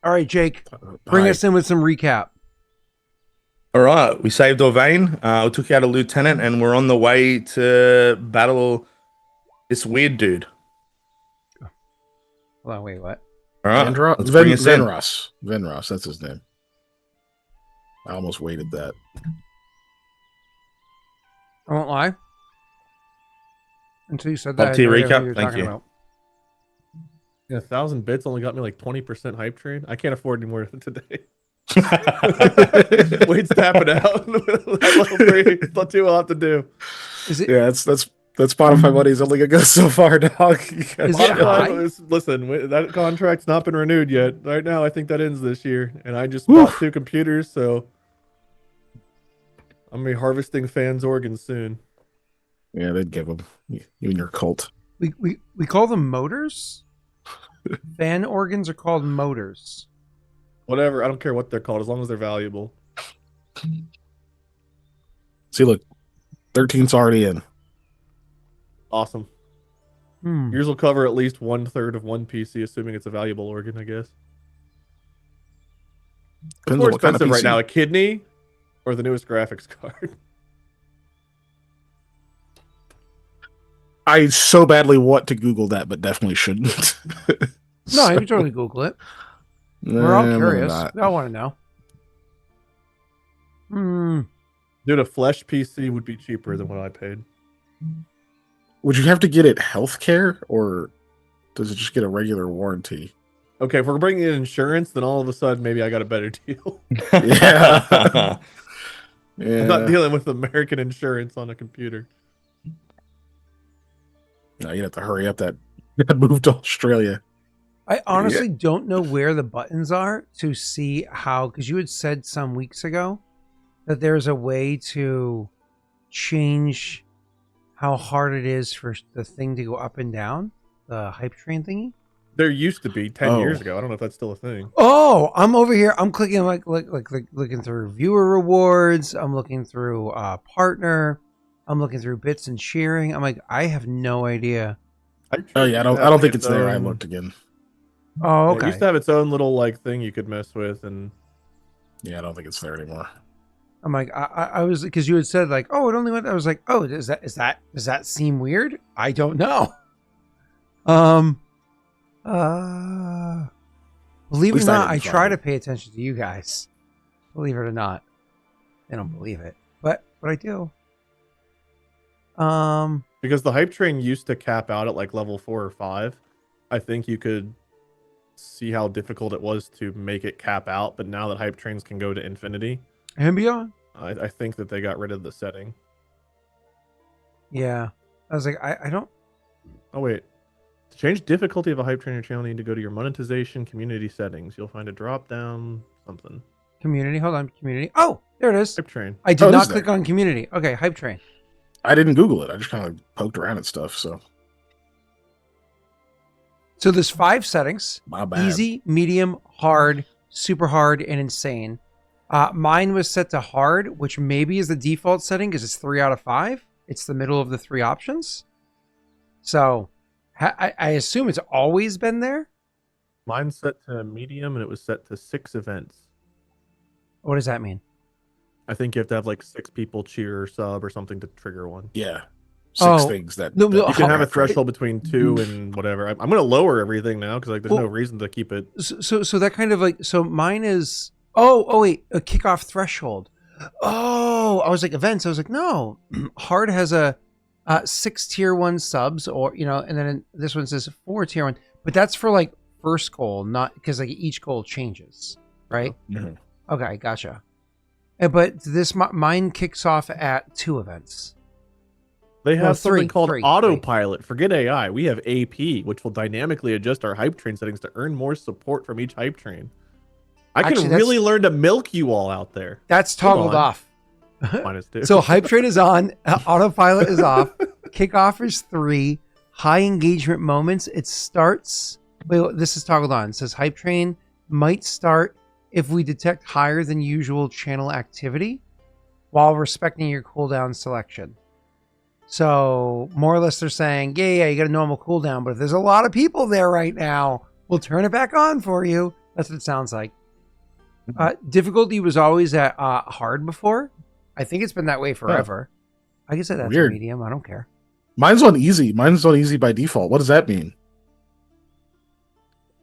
All right, Jake, bring us in with some recap. All right, we saved Orvain. We took out a lieutenant, and we're on the way to battle this weird dude. Hold on, wait, what? All right, let's bring us in. Venros. Venros, that's his name. I almost waited that. I won't lie. Until you said Top that, tier I had no idea recap, what thank talking you. about. Yeah, 1,000 bits only got me like 20% hype train. I can't afford any more today. Wade's tapping out. That level 3. It's not too lot to do. Is it? Yeah, that's Spotify money's only gonna go so far, dog. Is it high? Listen, that contract's not been renewed yet. Right now, I think that ends this year, and I just bought 2 computers, so I'm gonna be harvesting fans' organs soon. Yeah, they'd give them. You and your cult. We call them motors. Fan organs are called motors. Whatever, I don't care what they're called, as long as they're valuable. See, look, 13's already in. Awesome. Yours will cover at least 1/3 of one PC, assuming it's a valuable organ, I guess. What's more expensive right now, a kidney or the newest graphics card? I so badly want to Google that, but definitely shouldn't. No, you can totally Google it. We're all curious. We all want to know. Dude, a Flesh PC would be cheaper than what I paid. Would you have to get it healthcare, or does it just get a regular warranty? Okay, if we're bringing in insurance, then all of a sudden maybe I got a better deal. Yeah. I'm not dealing with American insurance on a computer. No, you'd have to hurry up that move to Australia. I honestly don't know where the buttons are to see how, because you had said some weeks ago that there's a way to change how hard it is for the thing to go up and down, the hype train thingy. There used to be 10 years ago. I don't know if that's still a thing. Oh, I'm over here. I'm clicking like looking through viewer rewards. I'm looking through partner. I'm looking through bits and sharing. I'm like, I have no idea. Oh yeah, I don't think it's there. I looked again. Oh, okay. It used to have its own little like thing you could mess with, and yeah, I don't think it's there anymore. I'm like, I was, because you had said like, oh, it only went. I was like, oh, does that seem weird? I don't know. Believe it or not, I try to pay attention to you guys. Believe it or not, I don't believe it, but I do. Because the hype train used to cap out at like level 4 or 5. I think you could see how difficult it was to make it cap out, but now that hype trains can go to infinity and beyond, I think that they got rid of the setting. Yeah, I was like, I don't. Oh wait, to change difficulty of a hype trainer channel, you need to go to your monetization community settings. You'll find a drop down something. Community, hold on, community. Oh, there it is. Hype train. I did not click on community. Okay, hype train. I didn't Google it. I just kind of poked around at stuff. So there's 5 settings: my bad. Easy, medium, hard, super hard, and insane. Mine was set to hard, which maybe is the default setting because it's 3 out of 5. It's the middle of the 3 options. So I assume it's always been there. Mine's set to medium, and it was set to 6 events. What does that mean? I think you have to have like 6 people cheer or sub or something to trigger one. Yeah. 6 things that you can have a threshold between 2 and whatever. I'm going to lower everything now because like there's no reason to keep it. So that kind of like, so mine is, oh wait, a kickoff threshold. Oh, I was like events. I was like, no, hard has a 6 tier 1 subs, or and then this one says 4 tier 1, but that's for like first goal, not because like each goal changes, right? Mm-hmm. Okay, gotcha. But this mine kicks off at 2 events. They have something called autopilot. Forget AI. We have AP, which will dynamically adjust our hype train settings to earn more support from each hype train. I can really learn to milk you all out there. That's toggled off. -2. So hype train is on, autopilot is off, kickoff is 3, high engagement moments. It starts. Wait, this is toggled on. It says hype train might start if we detect higher than usual channel activity while respecting your cooldown selection. So more or less they're saying, yeah, you got a normal cooldown, but if there's a lot of people there right now, we'll turn it back on for you. That's what it sounds like. Difficulty was always at hard before. I think it's been that way forever. I guess that's Weird. a medium. I don't care. Mine's on easy. Mine's on easy by default. What does that mean?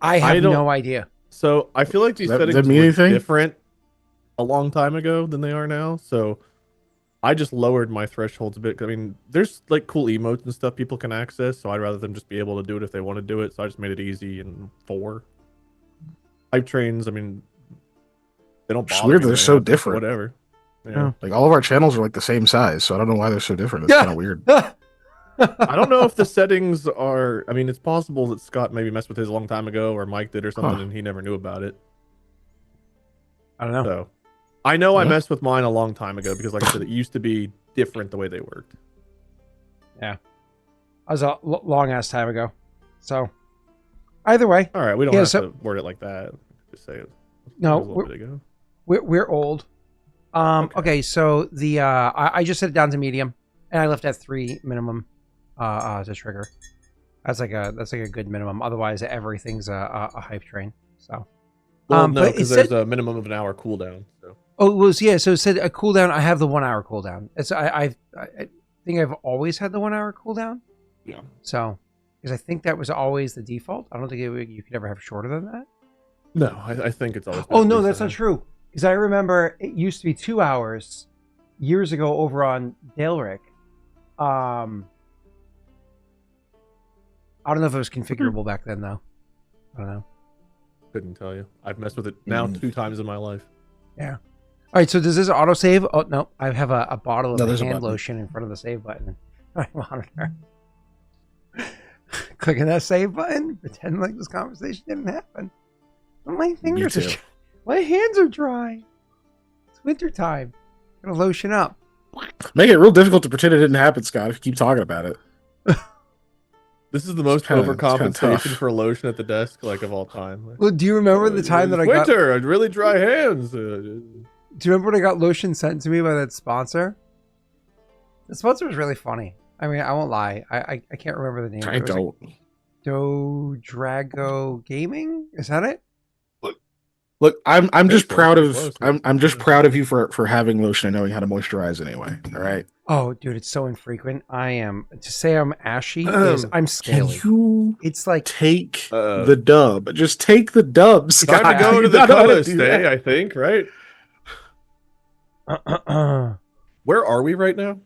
I have no idea. So I feel like these settings that mean were anything? different a long time ago than they are now. So I just lowered my thresholds a bit. I mean, there's like cool emotes and stuff people can access. So I'd rather them just be able to do it if they want to do it. So I just made it easy and 4. Hype trains, I mean, they don't It's bother weird me. that they're so different. Whatever. Yeah. Like all of our channels are like the same size, so I don't know why they're so different. It's kind of weird. I don't know if the settings are. I mean, it's possible that Scott maybe messed with his a long time ago, or Mike did or something, and he never knew about it. I don't know. So, I know I messed with mine a long time ago because, like I said, it used to be different the way they worked. Yeah, that was a long ass time ago. So, either way, all right, we don't have to word it like that. Just say it. No, a little bit ago. We're old. Okay, so the I just set it down to medium, and I left at 3 minimum to trigger. That's like a good minimum. Otherwise, everything's a hype train. So, well, no, because there's a minimum of an hour cooldown. So. Oh, it was So it said a cooldown. I have the 1 hour cooldown. It's I think I've always had the 1 hour cooldown. Yeah. So, because I think that was always the default. I don't think you could ever have shorter than that. No, I think it's always. Oh no, that's not true. Because I remember it used to be 2 hours years ago over on Daelric. I don't know if it was configurable back then, though. I don't know. Couldn't tell you. I've messed with it now 2 times in my life. Yeah. All right. So does this autosave? Oh no, I have a bottle of hand button. lotion in front of the save button. My monitor. Clicking that save button, pretend like this conversation didn't happen. My fingers are. My hands are dry. It's winter time. Gotta lotion up. Make it real difficult to pretend it didn't happen, Scott, if you keep talking about it. This is the most kinda overcompensation for lotion at the desk, like, of all time. Well, do you remember the time that I got winter? I really dry hands. Do you remember when I got lotion sent to me by that sponsor? The sponsor was really funny. I mean, I won't lie. I can't remember the name. I don't. Drago Gaming? Is that it? Look, I'm just proud of close. I'm just proud of you for having lotion and knowing how to moisturize anyway. All right. Oh, dude, it's so infrequent. I am to say I'm ashy is I'm scaly. Can you It's like take the dub? Just take the dub, Scott. Time to go to You the gotta color do stay, that. I think, right? Where are we right now?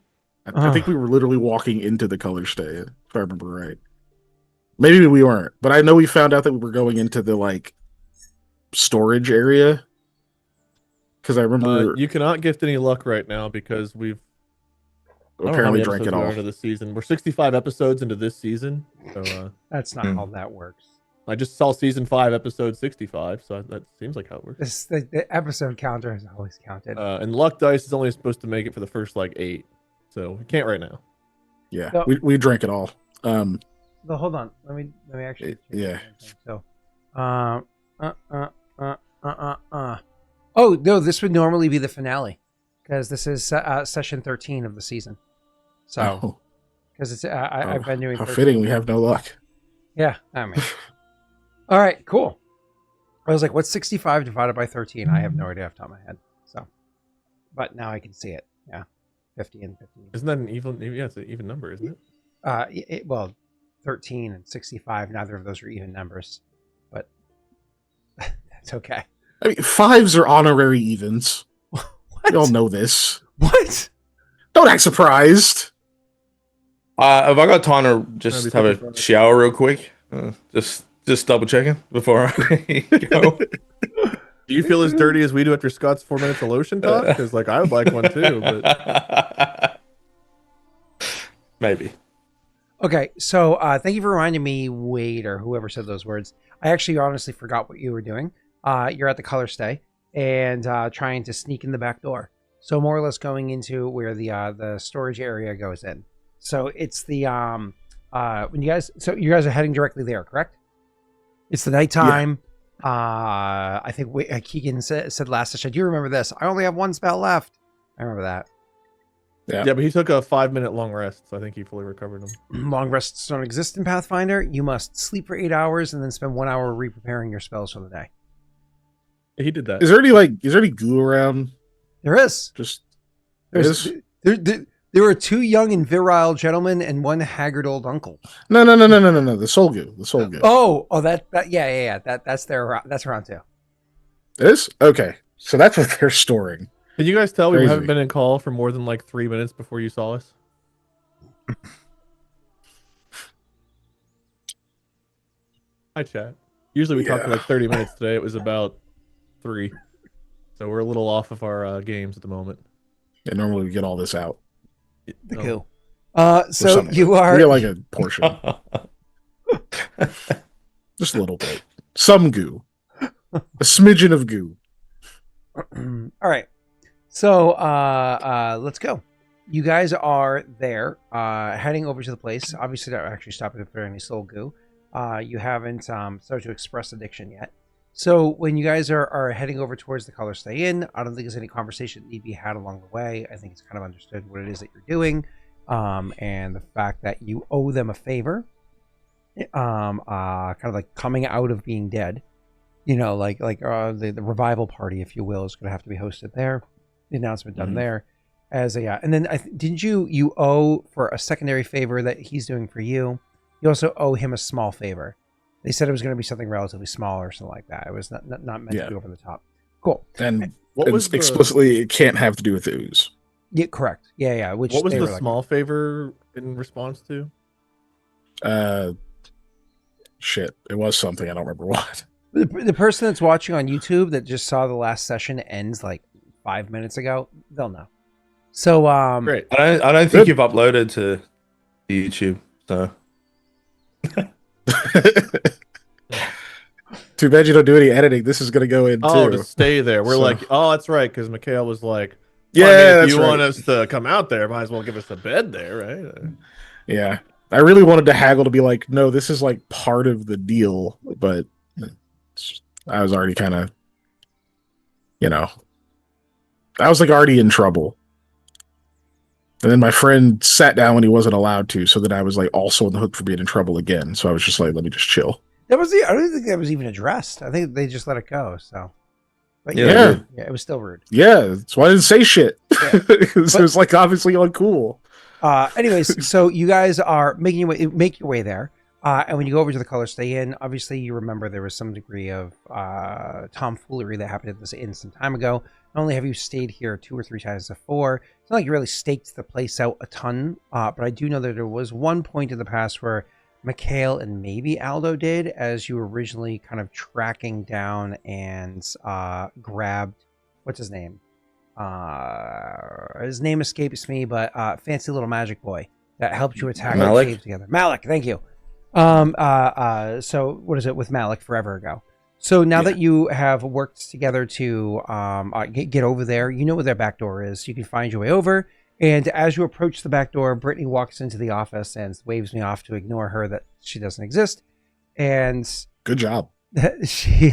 I think we were literally walking into the color stay, if I remember right. Maybe we weren't, but I know we found out that we were going into the like storage area because I remember You cannot gift any luck right now because we've apparently drank it all. Into the season. We're 65 episodes into this season, so that's not how that works. I just saw season 5, episode 65, so that seems like how it works. The episode counter has always counted. And luck dice is only supposed to make it for the first like 8, so we can't right now. Yeah, So- we drank it all. So hold on. Let me actually. Yeah. So, Oh no, this would normally be the finale because this is session 13 of the season. So, because it's I've been doing. How 13. fitting. We have no luck. Yeah, I mean. All right, cool. I was like, what's 65 divided by 13? I have no idea off the top of my head. So, but now I can see it. Yeah, 50 and 50. Isn't that an even? Yeah, it's an even number, isn't it? Well, 13 and 65. Neither of those are even numbers, but that's okay. I mean, 5s are honorary evens. What? We all know this. What? Don't act surprised. Have I got time to just Maybe have a 55. shower real quick? Just double checking before I go. Do you feel as dirty as we do after Scott's 4 minutes of lotion talk? Because like I would like one too, but Maybe. Okay, so thank you for reminding me, Wade, or whoever said those words. I actually honestly forgot what you were doing. You're at the color stay and trying to sneak in the back door. So more or less going into where the storage area goes in. So it's the when you guys are heading directly there, correct? It's the nighttime. Yeah. I think Keegan said last session. Do you remember this? I only have 1 spell left. I remember that. yeah, but he took a 5-minute long rest, so I think he fully recovered them. Long rests don't exist in Pathfinder. You must sleep for 8 hours and then spend 1 hour re-preparing your spells for the day. He did that. Is there any goo around? There is. There are 2 young and virile gentlemen and 1 haggard old uncle. No. The soul goo. That's around too. It is? Okay. So that's what they're storing. Can you guys tell we Crazy. haven't been in call for more than like 3 minutes before you saw us? Hi, chat. Usually we talk for like 30 minutes. Today it was about 3. So we're a little off of our games at the moment. Yeah, normally we get all this out. The goo. So you are... We get like a portion. Just a little bit. Some goo. A smidgen of goo. All right. So let's go. You guys are there, heading over to the place. Obviously, not actually stopping if there's any soul goo. You haven't started to express addiction yet. So when you guys are heading over towards the Color Stay Inn, I don't think there's any conversation that need to be had along the way. I think it's kind of understood what it is that you're doing, and the fact that you owe them a favor, kind of like coming out of being dead. You know, like the revival party, if you will, is going to have to be hosted there. The announcement done there. As a and then didn't you owe for a secondary favor that he's doing for you? You also owe him a small favor. They said it was going to be something relatively small or something like that. It was not meant to be over the top. Cool. And what was explicitly it can't have to do with the ooze. Yeah, correct. Yeah. Which what was the small favor in response to? Shit. It was something. I don't remember what. The person that's watching on YouTube that just saw the last session ends like 5 minutes ago, they'll know. So great. I don't think you've uploaded to YouTube, so too bad you don't do any editing. This is gonna go in too. To stay there. We're like, oh, that's right, because Mikhail was like, yeah, if you want us to come out there, might as well give us a bed there, right? Yeah. I really wanted to haggle to be like, no, this is like part of the deal, but I was already kind of, I was like already in trouble. And then my friend sat down when he wasn't allowed to, so that I was like also on the hook for being in trouble again. So I was just like, let me just chill. I don't think that was even addressed. I think they just let it go. So, but yeah, it was still rude. Yeah, that's why I didn't say shit. Yeah. It was like obviously uncool. Anyways, so you guys are make your way there. And when you go over to the Color Stay Inn, obviously you remember there was some degree of tomfoolery that happened at this inn some time ago. Not only have you stayed here 2 or 3 times before, it's not like you really staked the place out a ton, but I do know that there was one point in the past where Mikhail and maybe Aldo did, as you were originally kind of tracking down and grabbed, what's his name? His name escapes me, but fancy little magic boy that helped you attack the cave together. Malik, thank you. So what is it with Malik forever ago? So now that you have worked together to get over there, you know where their back door is. You can find your way over. And as you approach the back door, Brittany walks into the office and waves me off to ignore her, that she doesn't exist. And good job. You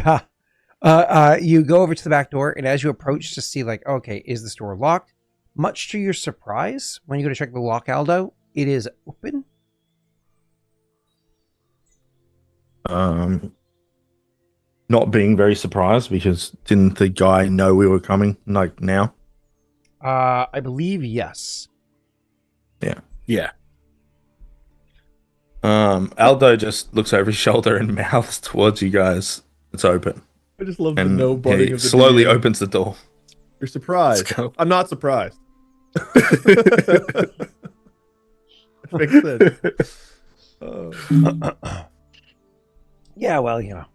go over to the back door, and as you approach to see, like, okay, is this door locked? Much to your surprise, when you go to check the lock, Aldo, it is open. Not being very surprised, because didn't the guy know we were coming, like, now? I believe yes. Yeah. Aldo just looks over his shoulder and mouths towards you guys. It's open. I just love the no budding of the slowly DM. Opens the door. You're surprised. I'm not surprised. Makes sense. Yeah, well, can't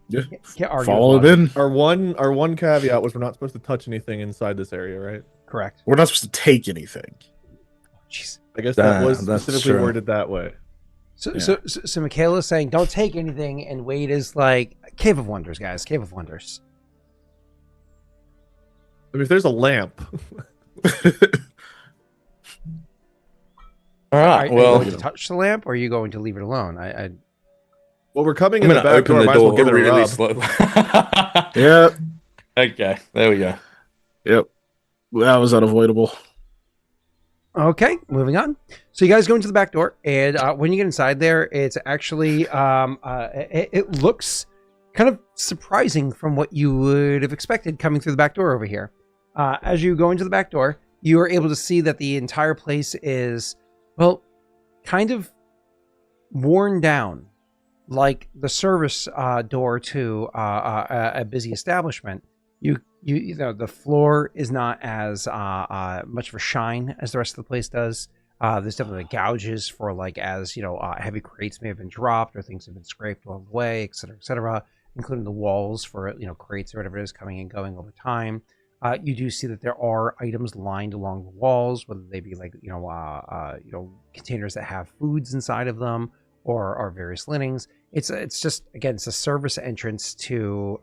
argue. Follow it in. Our one caveat was we're not supposed to touch anything inside this area, right? Correct. We're not supposed to take anything. Jeez. I guess that was specifically worded that way. So Mikhail is saying, don't take anything, and Wade is like, Cave of Wonders, guys. Cave of Wonders. I mean, if there's a lamp. All right. Are you going to touch the lamp, or are you going to leave it alone? Well, we're coming in the back door. Might as well give it really slowly. Yep. Okay. There we go. Yep. That was unavoidable. Okay, moving on. So you guys go into the back door, and when you get inside there, it's actually it looks kind of surprising from what you would have expected coming through the back door over here. As you go into the back door, you are able to see that the entire place is, well, kind of worn down, like the service door to a busy establishment. You know, the floor is not as much of a shine as the rest of the place does. There's definitely gouges for, like, as you know, heavy crates may have been dropped or things have been scraped along the way, etc., including the walls for, you know, crates or whatever it is coming and going over time. You do see that there are items lined along the walls, whether they be like, you know, containers that have foods inside of them or various linens. It's just, again, it's a service entrance to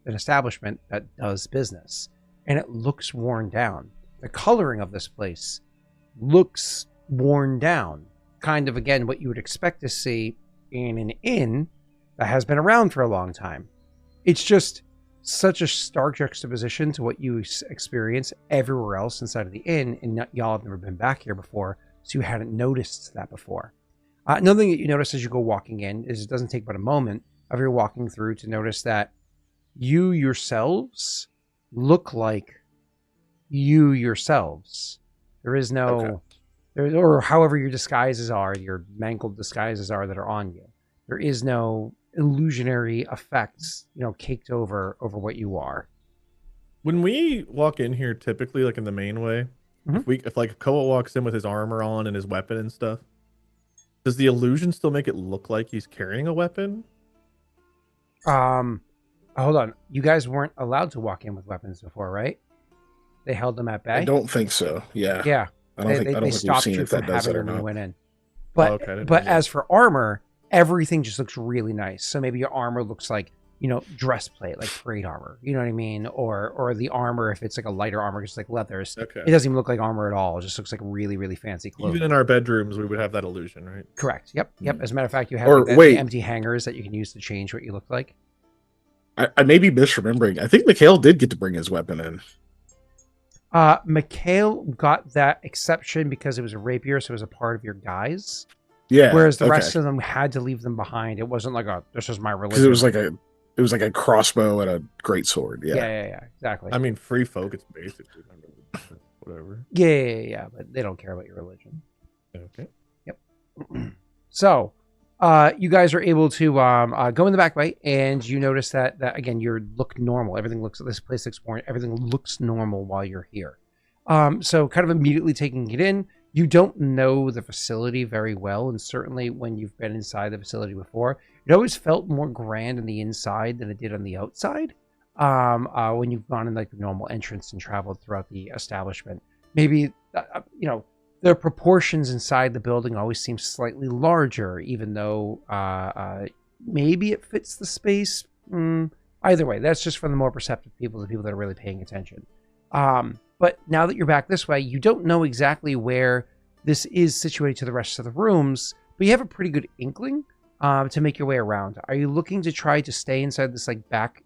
an establishment that does business, and it looks worn down. The coloring of this place looks worn down, kind of, again, what you would expect to see in an inn that has been around for a long time. It's just such a stark juxtaposition to what you experience everywhere else inside of the inn, and y'all have never been back here before, so you hadn't noticed that before. Another thing that you notice as you go walking in is it doesn't take but a moment of your walking through to notice that you yourselves look like you yourselves. There is no, or however your disguises are, your mangled disguises are that are on you. There is no illusionary effects, you know, caked over what you are. When we walk in here, typically, like in the main way, if like Koa walks in with his armor on and his weapon and stuff, does the illusion still make it look like he's carrying a weapon? Hold on. You guys weren't allowed to walk in with weapons before, right? They held them at bay? I don't think so. Yeah. Yeah. I don't think we've stopped seen you if from that does having it or them when you not. went in. But but as for armor, everything just looks really nice. So maybe your armor looks like, you know, dress plate, like parade armor. You know what I mean? Or the armor, if it's like a lighter armor, just like leathers. Okay. It doesn't even look like armor at all. It just looks like really, really fancy clothing. Even in our bedrooms, we would have that illusion, right? Correct. Yep. As a matter of fact, you have the empty hangers that you can use to change what you look like. I may be misremembering. I think Mikhail did get to bring his weapon in. Mikhail got that exception because it was a rapier, so it was a part of your guise. Yeah. Whereas the rest of them had to leave them behind. It wasn't like this is my religion. Because it was like a crossbow and a greatsword. Yeah, exactly. I mean, free folk, it's basically whatever. Yeah, but they don't care about your religion. Okay. Yep. So, you guys are able to go in the back way, and you notice that again, you look normal. This place looks more. Everything looks normal while you're here. So kind of immediately taking it in, you don't know the facility very well, and certainly when you've been inside the facility before, it always felt more grand on the inside than it did on the outside. When you've gone in like the normal entrance and traveled throughout the establishment, maybe you know, the proportions inside the building always seem slightly larger, even though maybe it fits the space. Either way, that's just for the more perceptive people, the people that are really paying attention. But now that you're back this way, you don't know exactly where this is situated to the rest of the rooms, but you have a pretty good inkling to make your way around. Are you looking to try to stay inside this like back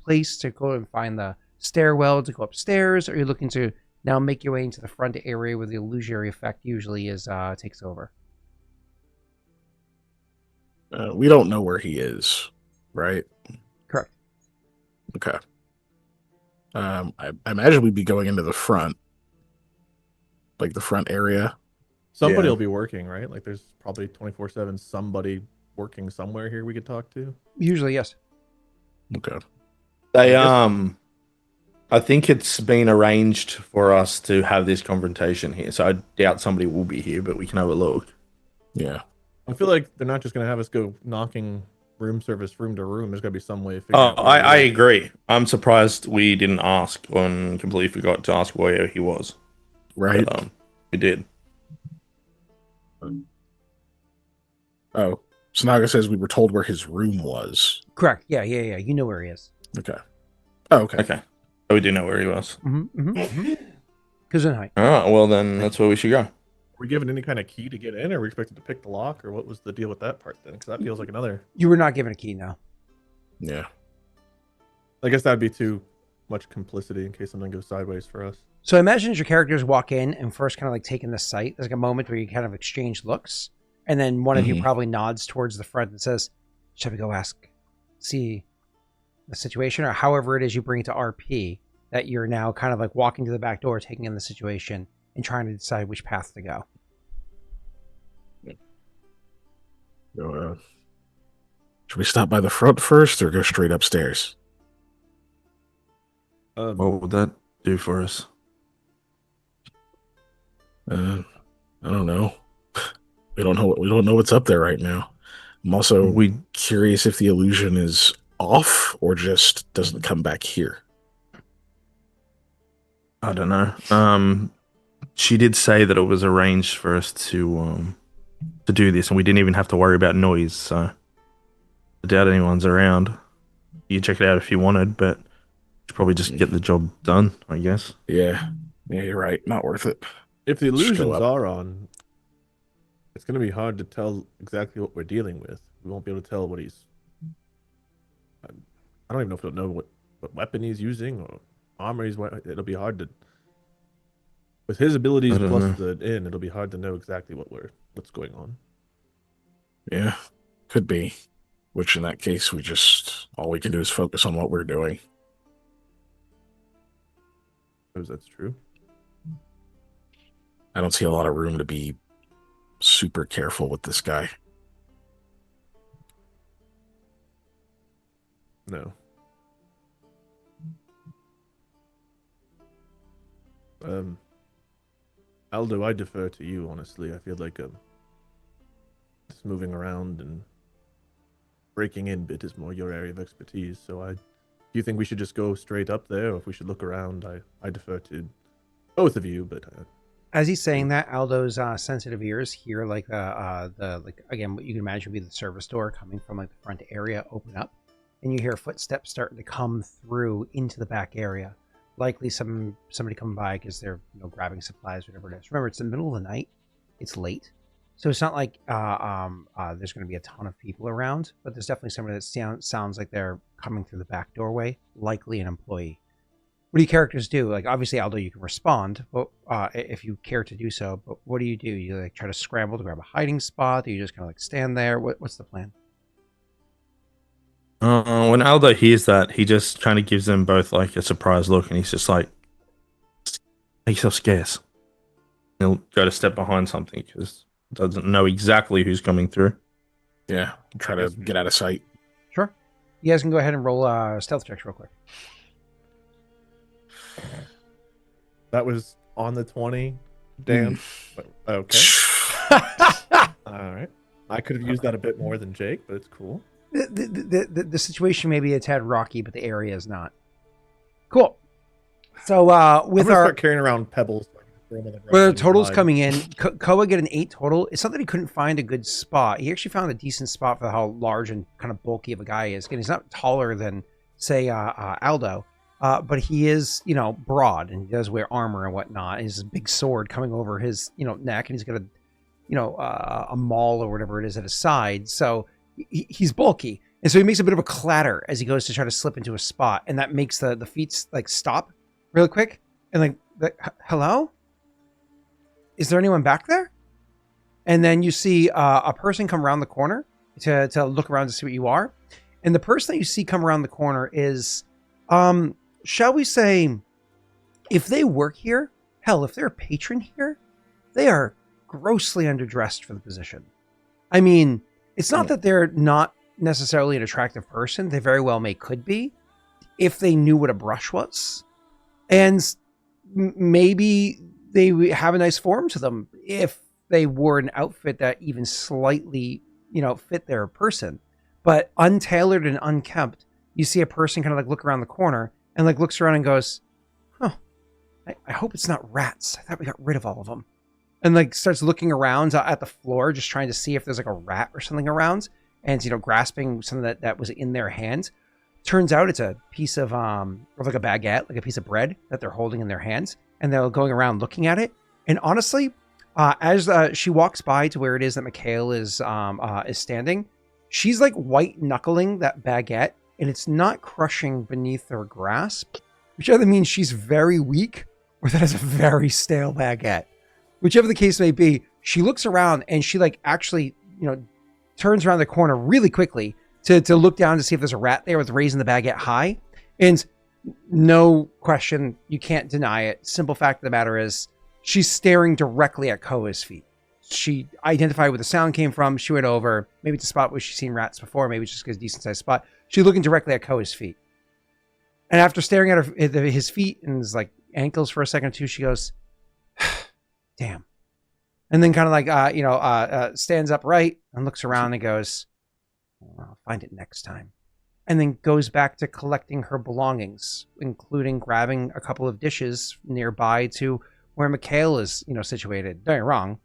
place to go and find the stairwell to go upstairs? Or are you looking to now make your way into the front area where the illusionary effect usually is takes over? We don't know where he is, right? Correct. Okay. I imagine we'd be going into the front, like the front area. Somebody will be working, right? Like there's probably 24/7 somebody working somewhere here we could talk to. Usually, yes. Okay. They I think it's been arranged for us to have this confrontation here, so I doubt somebody will be here, but we can have a look. Yeah. I feel like they're not just going to have us go knocking room service room to room. There's got to be some way of figuring out. I agree. I'm surprised we didn't ask and completely forgot to ask where he was. Right. But, we did. Oh, Sanaga says we were told where his room was. Correct. Yeah. You know where he is. Okay. Oh, okay. Okay. So we do know where he was. Kuzenhai. All right. Well, then that's where we should go. Were we given any kind of key to get in, or were we expected to pick the lock, or what was the deal with that part then? Because that feels like another. You were not given a key now. Yeah. I guess that'd be too much complicity in case something goes sideways for us. So imagine as your characters walk in and first kind of like take in the sight. There's like a moment where you kind of exchange looks, and then one of you probably nods towards the front and says, "Shall we go see the situation, or however it is you bring it to RP, that you're now kind of like walking to the back door, taking in the situation, and trying to decide which path to go. Should we stop by the front first or go straight upstairs? What would that do for us? I don't know. We don't know what's up there right now. I'm also curious if the illusion is off or just doesn't come back here. I don't know. She did say that it was arranged for us to do this, and we didn't even have to worry about noise. So I doubt anyone's around. You can check it out if you wanted, but should probably just get the job done, I guess. Yeah, you're right. Not worth it. If the illusions are on, it's going to be hard to tell exactly what we're dealing with. We won't be able to tell what he's... I don't even know if we'll know what weapon he's using or armor he's wearing. It'll be hard to... With his abilities plus it'll be hard to know exactly what's going on. Yeah, could be. Which in that case, all we can do is focus on what we're doing. Suppose that's true. I don't see a lot of room to be super careful with this guy. No. Aldo, I defer to you, honestly. I feel like just moving around and breaking in bit is more your area of expertise. So do you think we should just go straight up there, or if we should look around? I defer to both of you, but... As he's saying that, Aldo's sensitive ears hear like again, what you can imagine would be the service door coming from like the front area open up, and you hear footsteps starting to come through into the back area. Likely somebody coming by because they're grabbing supplies, whatever it is. Remember, it's the middle of the night. It's late, so it's not like there's going to be a ton of people around. But there's definitely somebody that sounds like they're coming through the back doorway. Likely an employee. What do you characters do? Like, obviously, Aldo, you can respond, but if you care to do so. But what do? You like try to scramble to grab a hiding spot? Do you just kind of like stand there? What's the plan? When Aldo hears that, he just kind of gives them both like a surprised look, and he's just like, "Make yourself scarce." He'll go to step behind something because doesn't know exactly who's coming through. Yeah, try to get out of sight. Sure. You guys can go ahead and roll stealth checks real quick. That was on the 20. Damn. Okay. All right. I could have used that a bit more than Jake, but it's cool. The situation may be a tad rocky, but the area is not. Cool. So with our start carrying around pebbles. With our totals coming in, Koa get an 8 total. It's not that he couldn't find a good spot. He actually found a decent spot for how large and kind of bulky of a guy he is. Again, he's not taller than, say, Aldo. But he is, broad, and he does wear armor and whatnot. He has a big sword coming over his, neck, and he's got a maul or whatever it is at his side. So he's bulky, and so he makes a bit of a clatter as he goes to try to slip into a spot, and that makes the feet like stop really quick and like hello, is there anyone back there? And then you see a person come around the corner to look around to see what you are, and the person that you see come around the corner is shall we say, if they work here, hell, if they're a patron here, they are grossly underdressed for the position. I mean, it's not that they're not necessarily an attractive person. They very well could be, if they knew what a brush was. And maybe they have a nice form to them if they wore an outfit that even slightly, fit their person. But untailored and unkempt, you see a person kind of like look around the corner and like looks around and goes, "Huh, I hope it's not rats. I thought we got rid of all of them." And like starts looking around at the floor, just trying to see if there's like a rat or something around, and grasping something that was in their hands. Turns out it's a piece of like a baguette, like a piece of bread that they're holding in their hands, and they're going around looking at it. And honestly, as she walks by to where it is that Mikhail is standing, she's like white knuckling that baguette. And it's not crushing beneath her grasp, which either means she's very weak or that is a very stale baguette. Whichever the case may be, she looks around and she like actually, turns around the corner really quickly to look down to see if there's a rat there with raising the baguette high. And no question, you can't deny it. Simple fact of the matter is she's staring directly at Koa's feet. She identified where the sound came from. She went over. Maybe it's a spot where she's seen rats before. Maybe it's just a decent sized spot. She's looking directly at Koa's feet. And after staring at his feet and his like ankles for a second or two, she goes, damn. And then kind of like, stands upright and looks around and goes, I'll find it next time. And then goes back to collecting her belongings, including grabbing a couple of dishes nearby to where Mikhail is, situated. Don't get me wrong.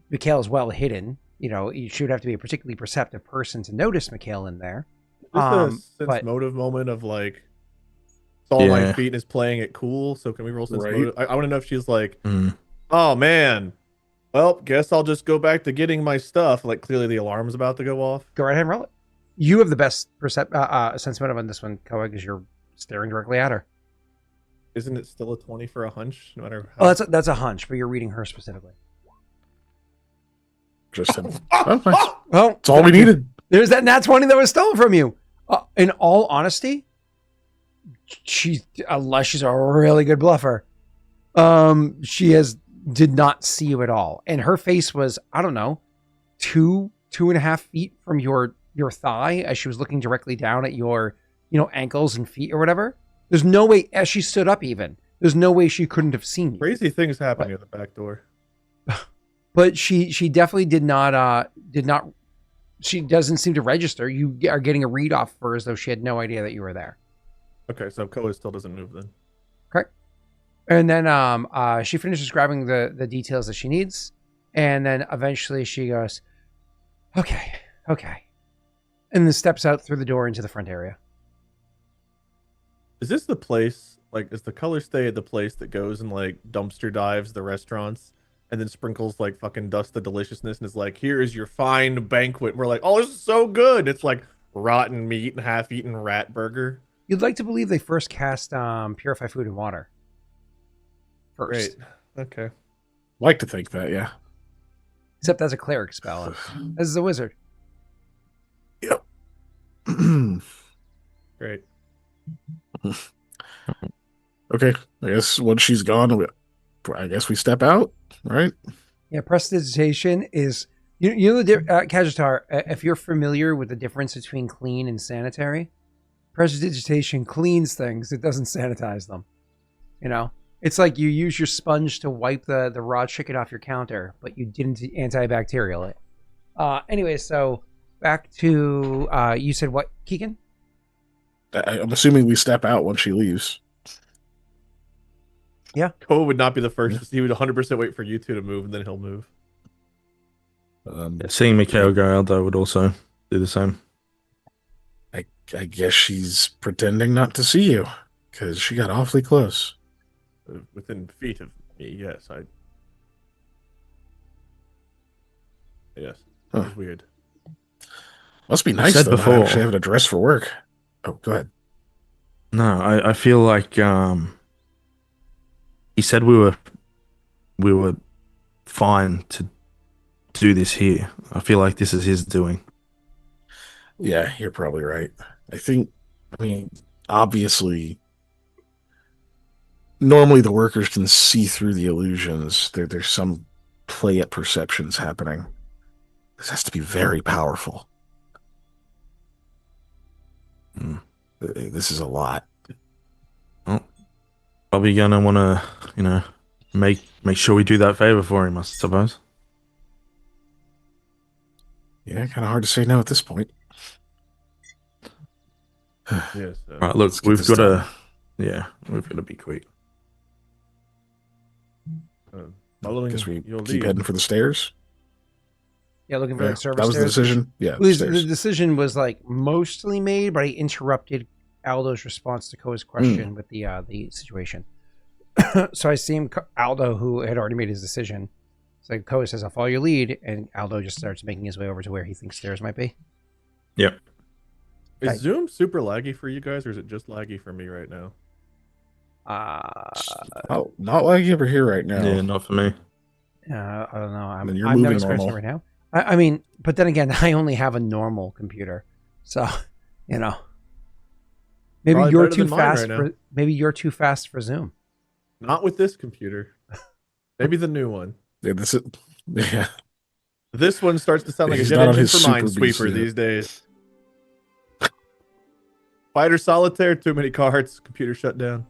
Mikhail is well hidden. You should have to be a particularly perceptive person to notice Mikhail in there. Just a sense motive moment of like, all my feet is playing it cool. So can we roll sense motive? I want to know if she's like, oh man, well, guess I'll just go back to getting my stuff. Like clearly the alarm's about to go off. Go right ahead and roll it. You have the best sense motive on this one, Koa, because you're staring directly at her. Isn't it still a 20 for a hunch? No matter how... Oh, that's a hunch, but you're reading her specifically. Just nice. Well, that's all we needed. There's that nat 20 that was stolen from you. In all honesty, unless she's a really good bluffer, she did not see you at all, and her face was, I don't know, 2.5 feet from your thigh as she was looking directly down at your ankles and feet or whatever. There's no way, as she stood up even, there's no way she couldn't have seen you. Crazy things happening at the back door. But she definitely did not she doesn't seem to register. You are getting a read off her as though she had no idea that you were there. Okay, so Koa still doesn't move then. Correct. And then she finishes grabbing the details that she needs, and then eventually she goes, okay, and then steps out through the door into the front area. Is this the place, like, is the color stay at the place that goes and like dumpster dives the restaurants and then sprinkles like fucking dust of deliciousness and is like, here is your fine banquet. And we're like, oh, this is so good. It's like rotten meat and half-eaten rat burger. You'd like to believe they first cast Purify Food and Water. First. Great. Okay. Like to think that, yeah. Except as a cleric spell. As a wizard. Yep. Great. Okay. I guess once she's gone, I guess we step out, right? Yeah, prestidigitation is... You know the Kajatar, if you're familiar with the difference between clean and sanitary, prestidigitation cleans things. It doesn't sanitize them. It's like you use your sponge to wipe the raw chicken off your counter, but you didn't antibacterial it. Anyway, so back to you said what, Keegan? I'm assuming we step out once she leaves. Yeah. Koa would not be the first. He would 100% wait for you two to move, and then he'll move. Seeing Mikhail go, Aldo would also do the same. I guess she's pretending not to see you because she got awfully close. Within feet of me, yes. Yes. That was weird. Must be nice though, before, actually having a dress for work. Oh, go ahead. No, I feel like he said we were fine to do this here. I feel like this is his doing. Yeah, you're probably right. I mean, obviously, normally the workers can see through the illusions. There's some play at perceptions happening. This has to be very powerful. This is a lot. Well, probably gonna want to, make sure we do that favor for him, I suppose. Yeah, kind of hard to say no at this point. Yes. Right, look, we've got to be quick. Guess we keep heading for the stairs. Yeah, looking for the service. That was stairs. the decision. Yeah, the decision was like mostly made, but I interrupted Aldo's response to Koa's question with the situation. So I see Aldo, who had already made his decision. So Koa says, "I'll follow your lead," and Aldo just starts making his way over to where he thinks stairs might be. Yep. Is Zoom super laggy for you guys, or is it just laggy for me right now? Not laggy over here right now. Yeah, not for me. I don't know. You're I'm not moving experiencing normal right now. I mean, but then again, I only have a normal computer. So, you know, maybe Probably you're better too than mine fast right for now. maybe you're too fast for Zoom. Not with this computer. Maybe the new one. Yeah, this is. Yeah, This one starts to sound like a he's jet not on engine his for super Minesweeper beast yet. these days. Fighter Solitaire, too many cards. Computer shut down.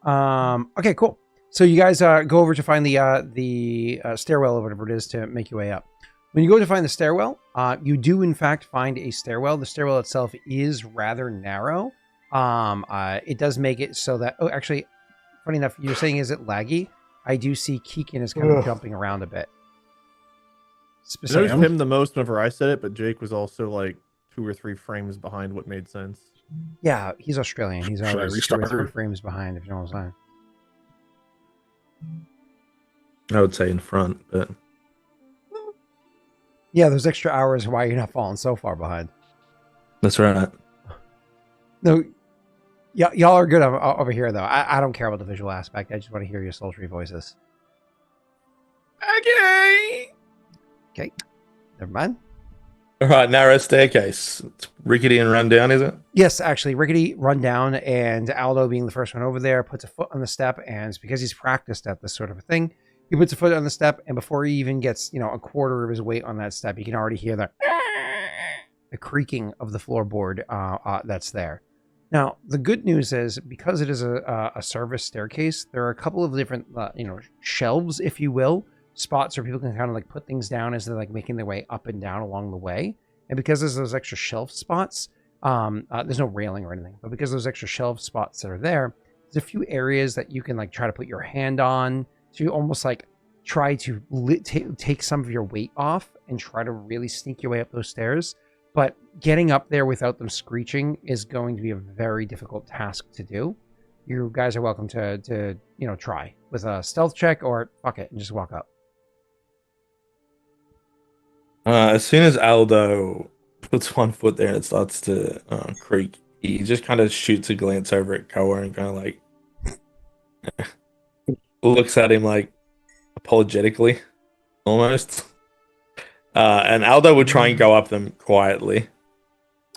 Okay, cool. So you guys go over to find the stairwell or whatever it is to make your way up. When you go to find the stairwell, you do in fact find a stairwell. The stairwell itself is rather narrow. It does make it so that actually, funny enough, you're saying is it laggy? I do see Keegan is kind of jumping around a bit. I noticed him the most whenever I said it, but Jake was also like 2 or 3 frames behind what made sense. Yeah, he's Australian. He's Should I always 2 restart? or 3 frames behind, if you know what I'm saying. I would say in front, but Yeah, those extra hours why you're not falling so far behind. that's right. No, y'all are good over here, though. I don't care about the visual aspect. I just want to hear your sultry voices. Okay. Never mind. All right, narrow staircase. It's rickety and run down, is it? Yes, actually, rickety, run down, and Aldo being the first one over there puts a foot on the step, and it's because he's practiced at this sort of a thing. He puts a foot on the step, and before he even gets, a quarter of his weight on that step, you can already hear the creaking of the floorboard that's there. Now, the good news is, because it is a service staircase, there are a couple of different, shelves, if you will, spots where people can kind of like put things down as they're like making their way up and down along the way. And because there's those extra shelf spots, there's no railing or anything, but because those extra shelf spots that are there, there's a few areas that you can like try to put your hand on. So you almost like try to take some of your weight off and try to really sneak your way up those stairs. But getting up there without them screeching is going to be a very difficult task to do. You guys are welcome to try with a stealth check or fuck it and just walk up. As soon as Aldo puts one foot there and it starts to creak, he just kind of shoots a glance over at Koa and kind of like looks at him like apologetically, almost. And Aldo would try and go up them quietly.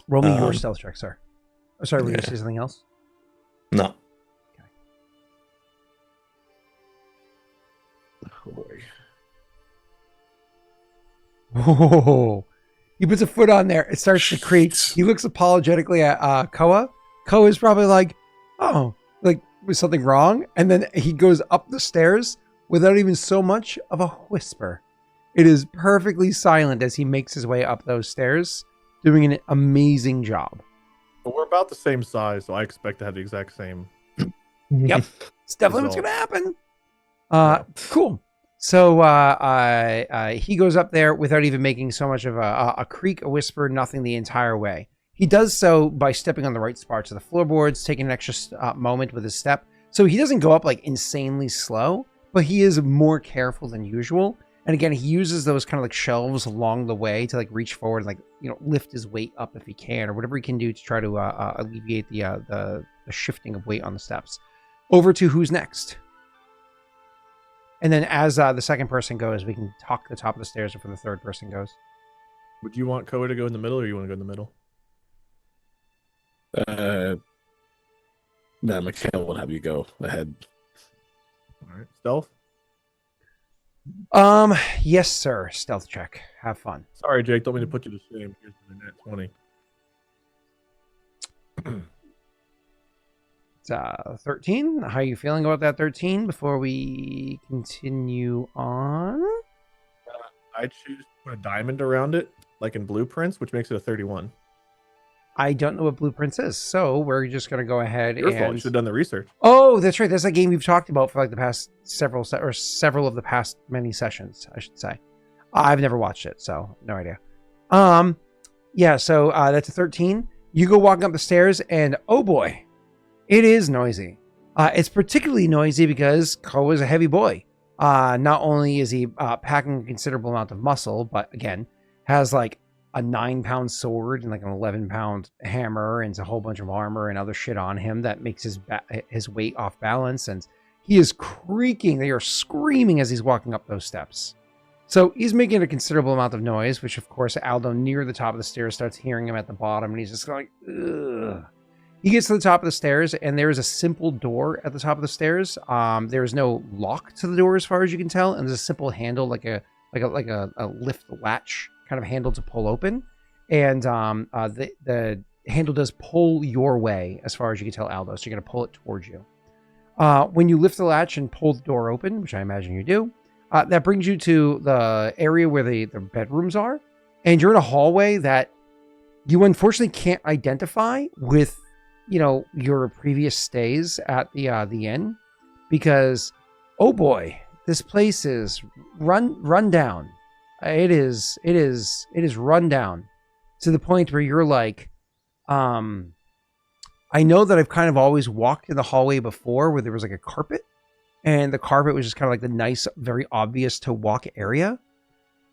Roll me your stealth check, sir. Oh, sorry, were you going to say something else? No. Oh boy. Oh, he puts a foot on there. It starts to creak. He looks apologetically at Koa. Koa is probably like, oh, like, was something wrong? And then he goes up the stairs without even so much of a whisper. It is perfectly silent as he makes his way up those stairs, doing an amazing job. But we're about the same size, so I expect to have the exact same. Yep. It's definitely what's going to happen. Cool. So he goes up there without even making so much of a creak, a whisper, nothing the entire way. He does so by stepping on the right spots of the floorboards, taking an extra moment with his step. So he doesn't go up like insanely slow, but he is more careful than usual. And again, he uses those kind of like shelves along the way to like reach forward and like, lift his weight up if he can, or whatever he can do to try to alleviate the shifting of weight on the steps. Over to who's next. And then as the second person goes, we can talk the top of the stairs before the third person goes. Would you want Koa to go in the middle, or you want to go in the middle? No, Mikhail will have you go ahead. All right, stealth. Yes, sir. Stealth check. Have fun. Sorry, Jake. Don't mean to put you to shame. Here's the net 20. It's 13. How are you feeling about that 13 before we continue on? I choose to put a diamond around it, like in Blueprints, which makes it a 31. I don't know what Blueprints is, so we're just going to go ahead Your fault. You should have done the research. Oh, that's right. That's a game we've talked about for like the past several of the past many sessions, I should say. I've never watched it, so no idea. Yeah, so that's a 13. You go walking up the stairs, and oh boy, it is noisy. It's particularly noisy because Koa is a heavy boy. Not only is he packing a considerable amount of muscle, but again, has like a 9-pound sword and like an 11-pound hammer and a whole bunch of armor and other shit on him that makes his weight off balance. And he is creaking. They are screaming as he's walking up those steps. So he's making a considerable amount of noise, which of course Aldo near the top of the stairs starts hearing him at the bottom, and he's just like, ugh. He gets to the top of the stairs, and there is a simple door at the top of the stairs. There is no lock to the door as far as you can tell, and there's a simple handle, like a lift latch kind of handle to pull open. And the handle does pull your way as far as you can tell, Aldo. So you're going to pull it towards you. When you lift the latch and pull the door open, which I imagine you do, that brings you to the area where the bedrooms are. And you're in a hallway that you unfortunately can't identify with, your previous stays at the inn, because, oh boy, this place is run down. It is run down to the point where you're like, I know that I've kind of always walked in the hallway before where there was like a carpet, and the carpet was just kind of like the nice, very obvious to walk area.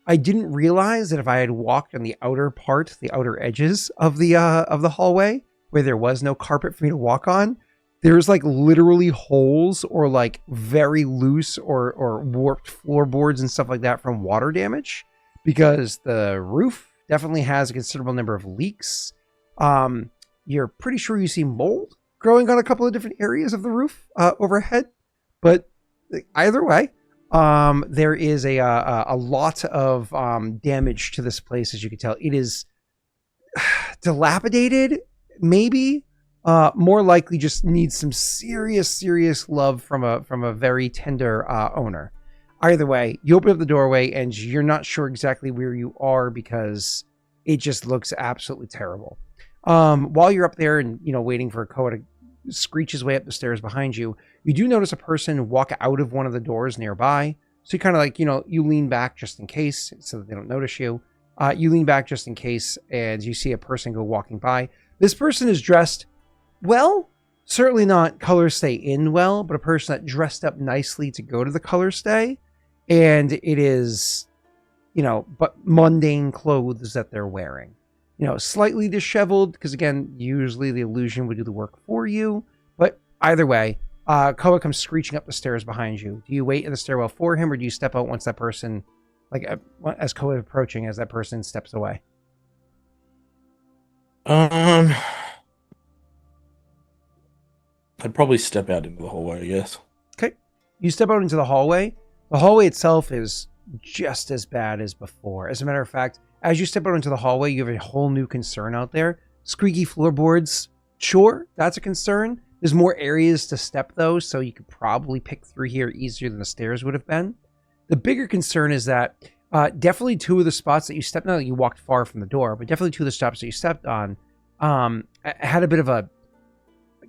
I didn't realize that if I had walked on the outer part, the outer edges of the hallway, where there was no carpet for me to walk on, there's like literally holes or like very loose or warped floorboards and stuff like that from water damage, because the roof definitely has a considerable number of leaks. You're pretty sure you see mold growing on a couple of different areas of the roof overhead, but either way, there is a lot of damage to this place. As you can tell, it is dilapidated. Maybe more likely just needs some serious love from a very tender owner. Either way, you open up the doorway and you're not sure exactly where you are because it just looks absolutely terrible. While you're up there and waiting for Koa to screech his way up the stairs behind you, you do notice a person walk out of one of the doors nearby. So you kind of like you lean back just in case so that they don't notice you. You lean back just in case, and you see a person go walking by. This person is dressed well, certainly not color stay in well, but a person that dressed up nicely to go to the color stay. And it is, but mundane clothes that they're wearing. Slightly disheveled, because again, usually the illusion would do the work for you. But either way, Koa comes screeching up the stairs behind you. Do you wait in the stairwell for him, or do you step out once that person, as Koa is approaching, as that person steps away? I'd probably step out into the hallway, I guess. Okay. You step out into the hallway. The hallway itself is just as bad as before. As a matter of fact, as you step out into the hallway, you have a whole new concern out there. Squeaky floorboards. Sure, that's a concern. There's more areas to step, though, so you could probably pick through here easier than the stairs would have been. The bigger concern is that definitely two of the spots that you stepped on, you walked far from the door, but definitely two of the stops that you stepped on had a bit of a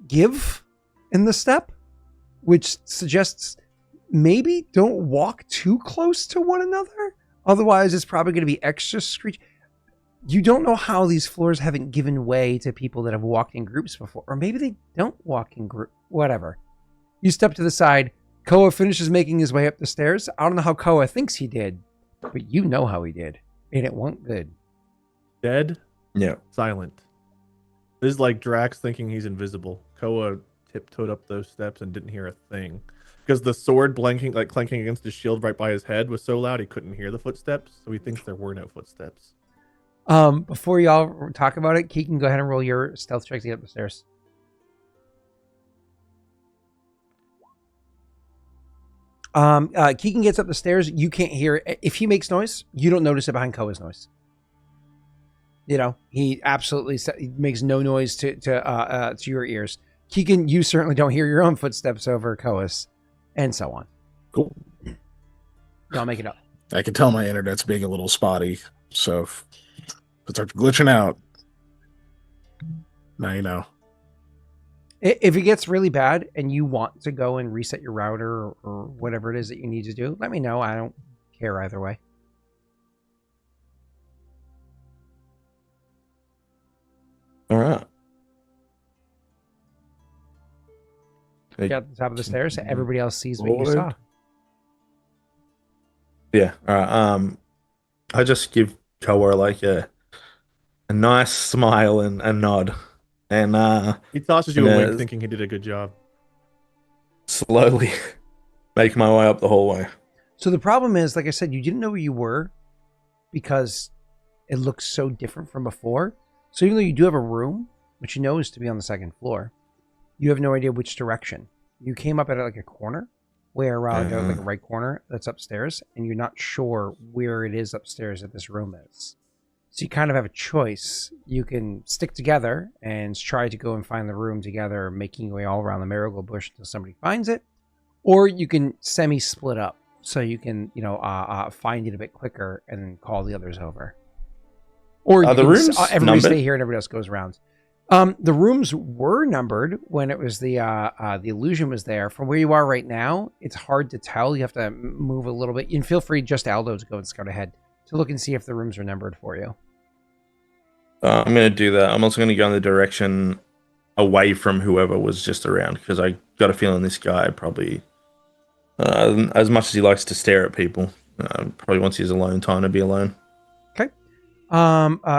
give in the step, which suggests maybe don't walk too close to one another. Otherwise, it's probably going to be extra screech. You don't know how these floors haven't given way to people that have walked in groups before. Or maybe they don't walk in group. Whatever. You step to the side. Koa finishes making his way up the stairs. I don't know how Koa thinks he did, but you know how he did. And it won't good. Dead? Yeah. Silent. This is like Drax thinking he's invisible. Koa tiptoed up those steps and didn't hear a thing. Because the sword clanking against his shield right by his head was so loud he couldn't hear the footsteps, so he thinks there were no footsteps. Before y'all talk about it, Keegan, go ahead and roll your stealth check to get up the stairs. Keegan gets up the stairs. You can't hear it. If he makes noise, you don't notice it behind Koa's noise. He absolutely makes no noise to your ears. Keegan, you certainly don't hear your own footsteps over Koa's, and so on. Cool. Y'all make it up. I can tell my internet's being a little spotty, so if it starts glitching out, now you know. If it gets really bad and you want to go and reset your router or whatever it is that you need to do, let me know. I don't care either way. All right. Get at the top of the stairs so everybody else sees what you saw. Yeah. All right. I just give Koa like a nice smile and a nod, and he tosses you a wink, thinking he did a good job. Slowly make my way up the hallway. So the problem is, like I said, you didn't know where you were because it looks so different from before. So even though you do have a room, which you know is to be on the second floor, you have no idea which direction. You came up at like a corner where like a right corner that's upstairs, and you're not sure where it is upstairs that this room is. So you kind of have a choice. You can stick together and try to go and find the room together, making your way all around the marigold bush until somebody finds it, or you can semi-split up so you can, find it a bit quicker and then call the others over. Or the rooms everybody numbered? stay here and everybody else goes around. The rooms were numbered when it was the illusion was there. From where you are right now, it's hard to tell. You have to move a little bit. And feel free, just Aldo, to go and scout ahead to look and see if the rooms are numbered for you. I'm going to do that. I'm also going to go in the direction away from whoever was just around, because I got a feeling this guy probably, as much as he likes to stare at people, probably wants his alone time to be alone. Okay.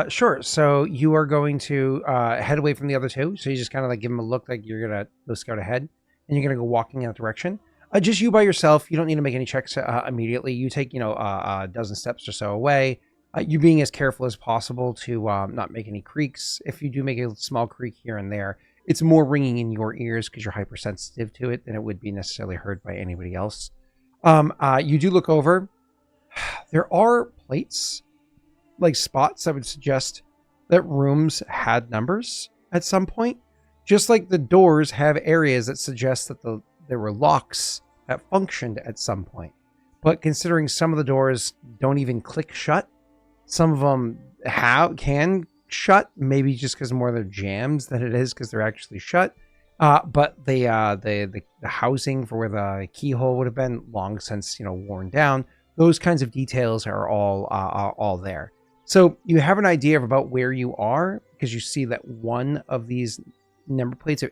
Sure. So you are going to head away from the other two. So you just kind of like give them a look like you're going to go scout ahead, and you're going to go walking in that direction. Just you by yourself. You don't need to make any checks immediately. You take, a dozen steps or so away. You being as careful as possible to not make any creaks. If you do make a small creak here and there, it's more ringing in your ears because you're hypersensitive to it than it would be necessarily heard by anybody else. You do look over. There are plates, like spots that would suggest that rooms had numbers at some point. Just like the doors have areas that suggest that there were locks that functioned at some point. But considering some of the doors don't even click shut, some of them can shut, maybe just because more they're jammed than it is because they're actually shut. But the housing for where the keyhole would have been long since worn down. Those kinds of details are all there. So you have an idea of about where you are because you see that one of these number plates,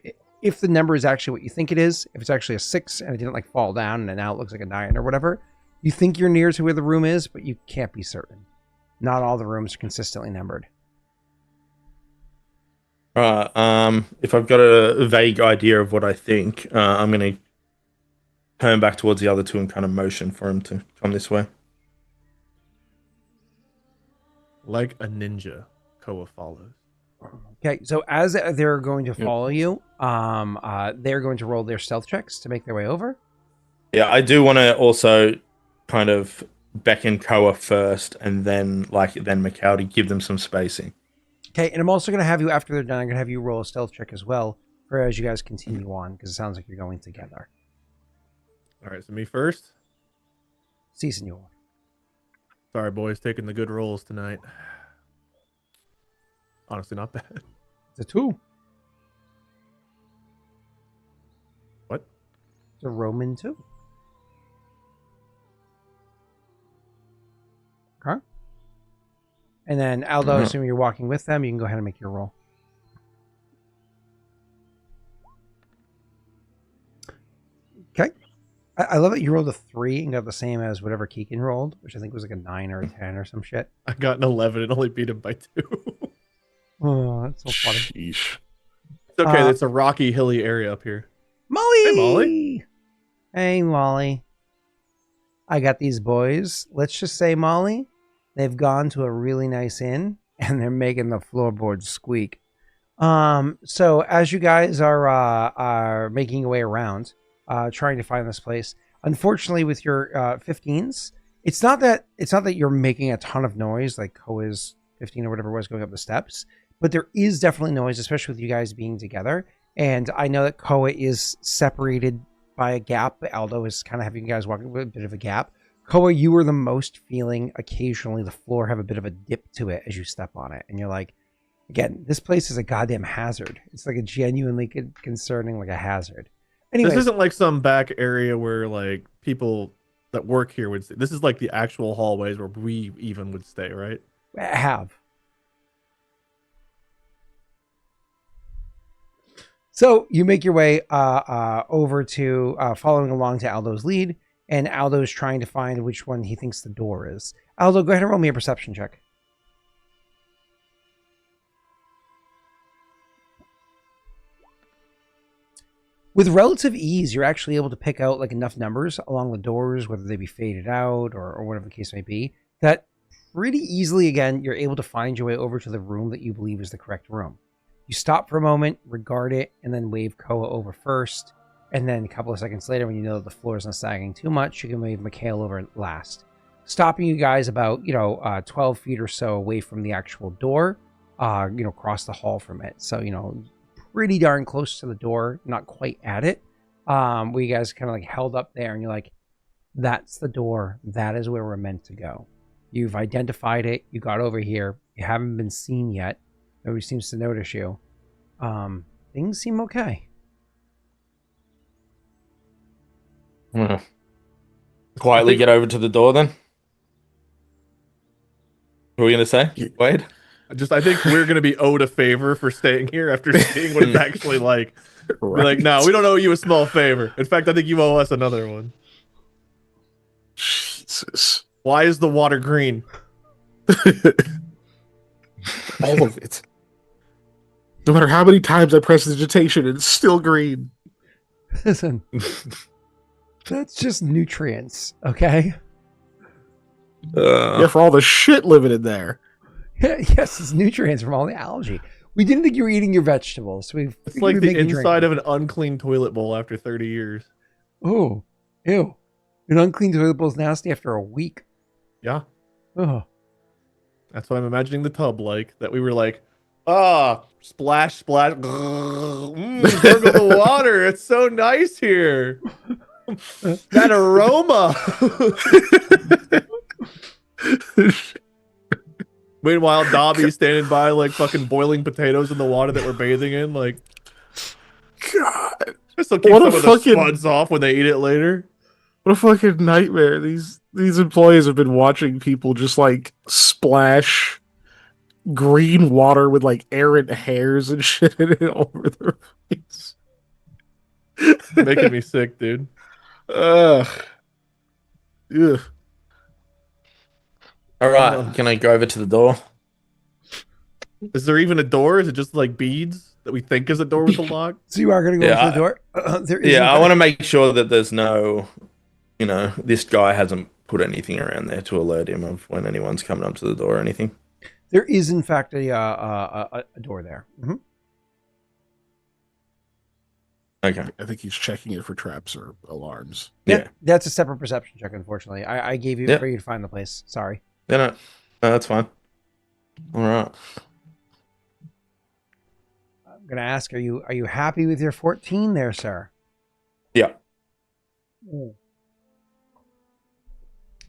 if the number is actually what you think it is, if it's actually a 6 and it didn't like fall down and now it looks like a 9 or whatever, you think you're near to where the room is, but you can't be certain. Not all the rooms are consistently numbered. If I've got a vague idea of what I think, I'm going to turn back towards the other two and kind of motion for him to come this way. Like a ninja, Koa follows. Okay, so as they're going to follow you, they're going to roll their stealth checks to make their way over. Yeah, I do want to also kind of beckon Koa first, and then Mikhail to give them some spacing. Okay, and I'm also going to have you, after they're done, I'm going to have you roll a stealth check as well, for as you guys continue on, because it sounds like you're going together. All right, so me first. Si, senor. Sorry, boys, taking the good rolls tonight. Honestly, not bad. It's a 2. What? It's a Roman 2. Okay. And then Aldo, assuming you're walking with them, you can go ahead and make your roll. Okay. I love that you rolled a 3 and got the same as whatever Keegan rolled, which I think was like a 9 or a 10 or some shit. I got an 11 and only beat him by 2. Oh, that's so funny. Sheesh. It's okay. It's a rocky, hilly area up here. Molly! Hey, Molly. Hey, Molly. I got these boys. Let's just say, Molly, they've gone to a really nice inn, and they're making the floorboards squeak. So as you guys are making your way around, trying to find this place, unfortunately, with your 15s, it's not that you're making a ton of noise like Koa's 15 or whatever it was going up the steps, but there is definitely noise, especially with you guys being together. And I know that Koa is separated by a gap. Aldo is kind of having you guys walking with a bit of a gap. Koa, you were the most feeling occasionally the floor have a bit of a dip to it as you step on it. And you're like, again, this place is a goddamn hazard. It's like a genuinely concerning, like a hazard. Anyways, this isn't like some back area where like people that work here would stay. This is like the actual hallways where we even would stay, right? Have. So you make your way over to following along to Aldo's lead, and Aldo's trying to find which one he thinks the door is. Aldo, go ahead and roll me a perception check. With relative ease, you're actually able to pick out like enough numbers along the doors, whether they be faded out or whatever the case may be, that pretty easily, again, you're able to find your way over to the room that you believe is the correct room. You stop for a moment, regard it, and then wave Koa over first. And then a couple of seconds later, when you know that the floor is not sagging too much, you can wave Mikhail over last. Stopping you guys about, 12 feet or so away from the actual door, across the hall from it. So, pretty darn close to the door, not quite at it. Where you guys kind of like held up there and you're like, that's the door. That is where we're meant to go. You've identified it. You got over here. You haven't been seen yet. Nobody seems to notice you. Things seem okay. Quietly get over to the door then. What were we going to say, Wade? I think we're going to be owed a favor for staying here after seeing what it's actually like. Right. Be like, no, we don't owe you a small favor. In fact, I think you owe us another one. Jesus. Why is the water green? All of it. No matter how many times I press vegetation, it's still green. Listen, that's just nutrients, okay? Yeah, for all the shit living in there. Yes, it's nutrients from all the algae. We didn't think you were eating your vegetables. It's like the inside of an unclean toilet bowl after 30 years. Oh, ew. An unclean toilet bowl is nasty after a week. Yeah. Oh. That's what I'm imagining the tub like. That we were like, splash, splash. Gurgle the water. It's so nice here. That aroma. Meanwhile, Dobby's standing by like fucking boiling potatoes in the water that we're bathing in. Like, God. This will keep some of the spuds off when they eat it later. What a fucking nightmare. These employees have been watching people just like splash green water with like errant hairs and shit in it all over their face. Making me sick, dude. Ugh. Ugh. All right, can I go over to the door? Is there even a door? Is it just like beads that we think is a door with a lock? So you are going to go to the door? I want to make sure that there's no, this guy hasn't put anything around there to alert him of when anyone's coming up to the door or anything. There is, in fact, a door there. Mm-hmm. Okay. I think he's checking it for traps or alarms. Yeah. That's a separate perception check, unfortunately. I gave you for you to find the place. Sorry. Yeah, no, that's fine. All right. I'm going to ask, are you happy with your 14 there, sir? Yeah.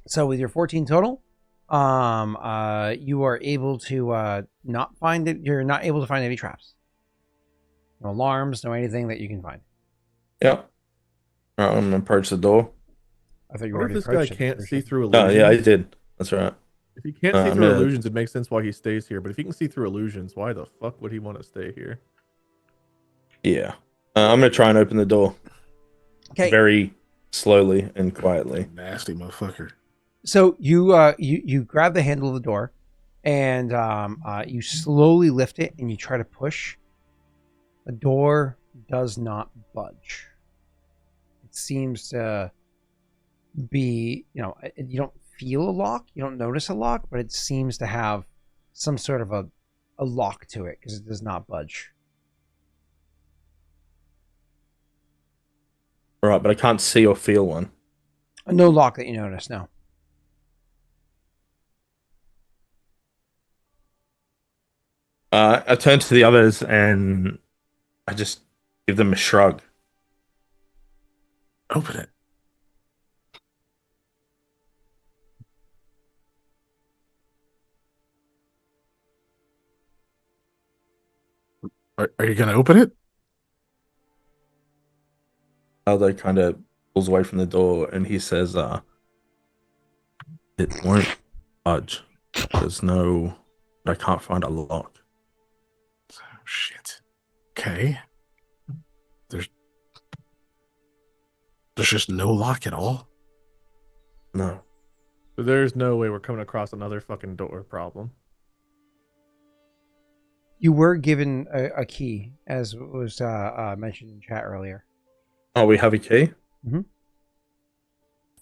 So with your 14 total, you are able to not find it. You're not able to find any traps. No alarms, no anything that you can find. Yeah. All right, I'm going to approach the door. I thought you what already if this guy can't see through illusions? Oh, yeah, I did. That's right. If he can't see through illusions, it makes sense why he stays here. But if he can see through illusions, why the fuck would he want to stay here? Yeah. I'm going to try and open the door. Okay. Very slowly and quietly. Nasty motherfucker. So you grab the handle of the door, and you slowly lift it, and you try to push. The door does not budge. It seems to be, you don't feel a lock, you don't notice a lock, but it seems to have some sort of a lock to it because it does not budge. All right, but I can't see or feel one. No lock that you notice, no. I turn to the others and I just give them a shrug. Open it. Are you going to open it? Aldo kind of pulls away from the door and he says, it won't budge. I can't find a lock. Oh, shit. Okay. There's just no lock at all? No. So there's no way we're coming across another fucking door problem. You were given a key, as was mentioned in chat earlier. Oh, we have a key?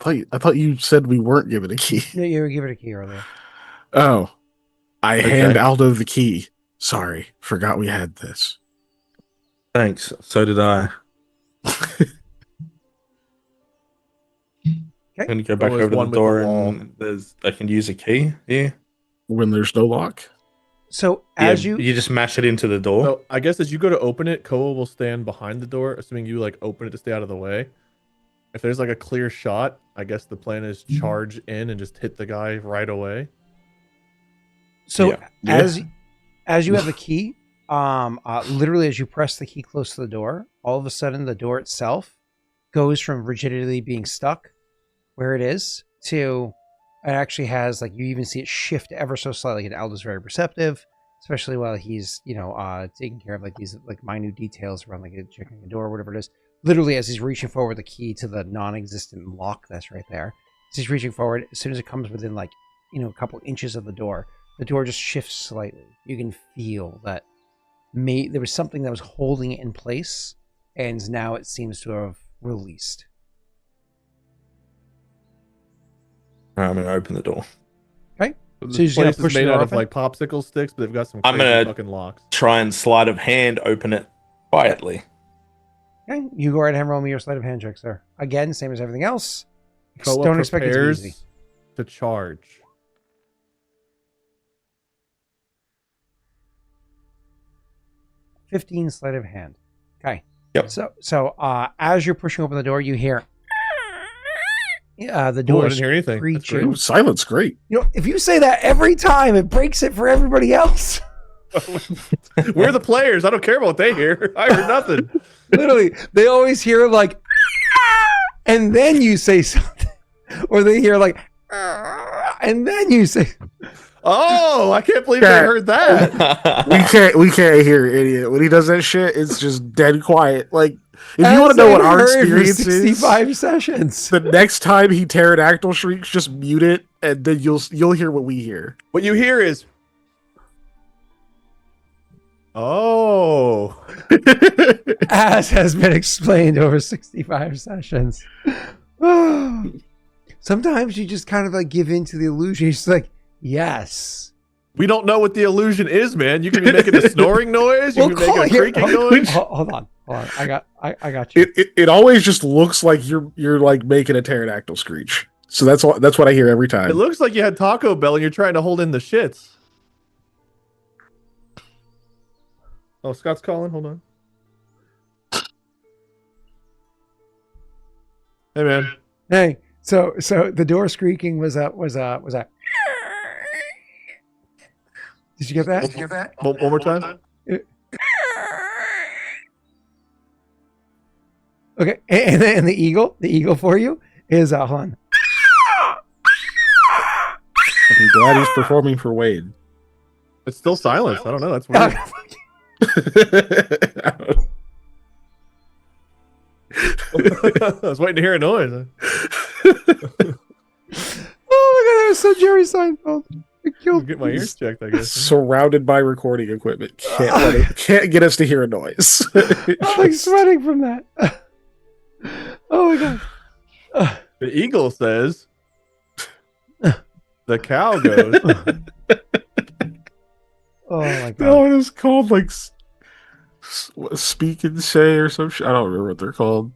I thought you said we weren't given a key. No, you were given a key earlier. Oh. I Okay. hand Aldo the key. Sorry, forgot we had this. Thanks. So did I. I'm going to go back Always over to one the with door the wall. and I can use a key here. When there's no lock? So Yeah, as you you just mash it into the door. So I guess as you go to open it, Koa will stand behind the door, assuming you like open it to stay out of the way. If there's like a clear shot, I guess the plan is charge in and just hit the guy right away. So Yeah. as you have the key, literally as you press the key close to the door, all of a sudden the door itself goes from rigidity being stuck where it is to it actually has like you even see it shift ever so slightly. And Aldo's very perceptive, especially while he's taking care of like these like minute details around like checking the door or whatever it is. Literally as he's reaching forward the key to the non-existent lock that's right there, as he's reaching forward, as soon as it comes within like a couple inches of the door just shifts slightly. You can feel that there was something that was holding it in place, and now it seems to have released. I'm going to open the door. Okay. So This you're just gonna place is push the made door out of open? like popsicle sticks, but they've got some I'm crazy gonna- fucking locks. Try and sleight of hand open it quietly. Okay. You go right ahead and roll me your sleight of hand check, sir. Again, same as everything else. Koa Don't expect it to be prepares easy. to charge. 15 sleight of hand. Okay. Yep. So as you're pushing open the door, you hear the Oh, I door didn't hear anything. That's screeching. Ooh, silence, great. If you say that every time, it breaks it for everybody else. We're the players. I don't care about what they hear. I heard nothing. Literally, they always hear like, and then you say something, or they hear like, and then you say, Oh, I can't believe they heard that. We can't hear idiot. When he does that shit, it's just dead quiet. Like, if you want to know what our experience is, 65 sessions. the next time he pterodactyl shrieks, just mute it, and then you'll hear what we hear. What you hear is, oh, As has been explained over 65 sessions. Sometimes you just kind of like give in to the illusion. You're just like, yes. we don't know what the illusion is, man. You can be making a snoring noise. You can be making a creaking noise. Hold on. I got you. It always just looks like you're like making a pterodactyl screech. So that's what I hear every time. It looks like you had Taco Bell and you're trying to hold in the shits. Oh, Scott's calling. Hold on. Hey, man. Hey, so the door squeaking was a. Did you get that? One more time. Okay, and the eagle for you is hold on. I'm glad he's performing for Wade. It's still silence. I don't know. That's weird. I was waiting to hear a noise. Oh my god, that was so Jerry Seinfeld. It I'll killed get my ears checked, I guess. Surrounded by recording equipment, can't get us to hear a noise. I'm like sweating from that. Oh my god. The eagle says, the cow goes. Oh my god. No, it was called like Speak and Say or some shit. I don't remember what they're called.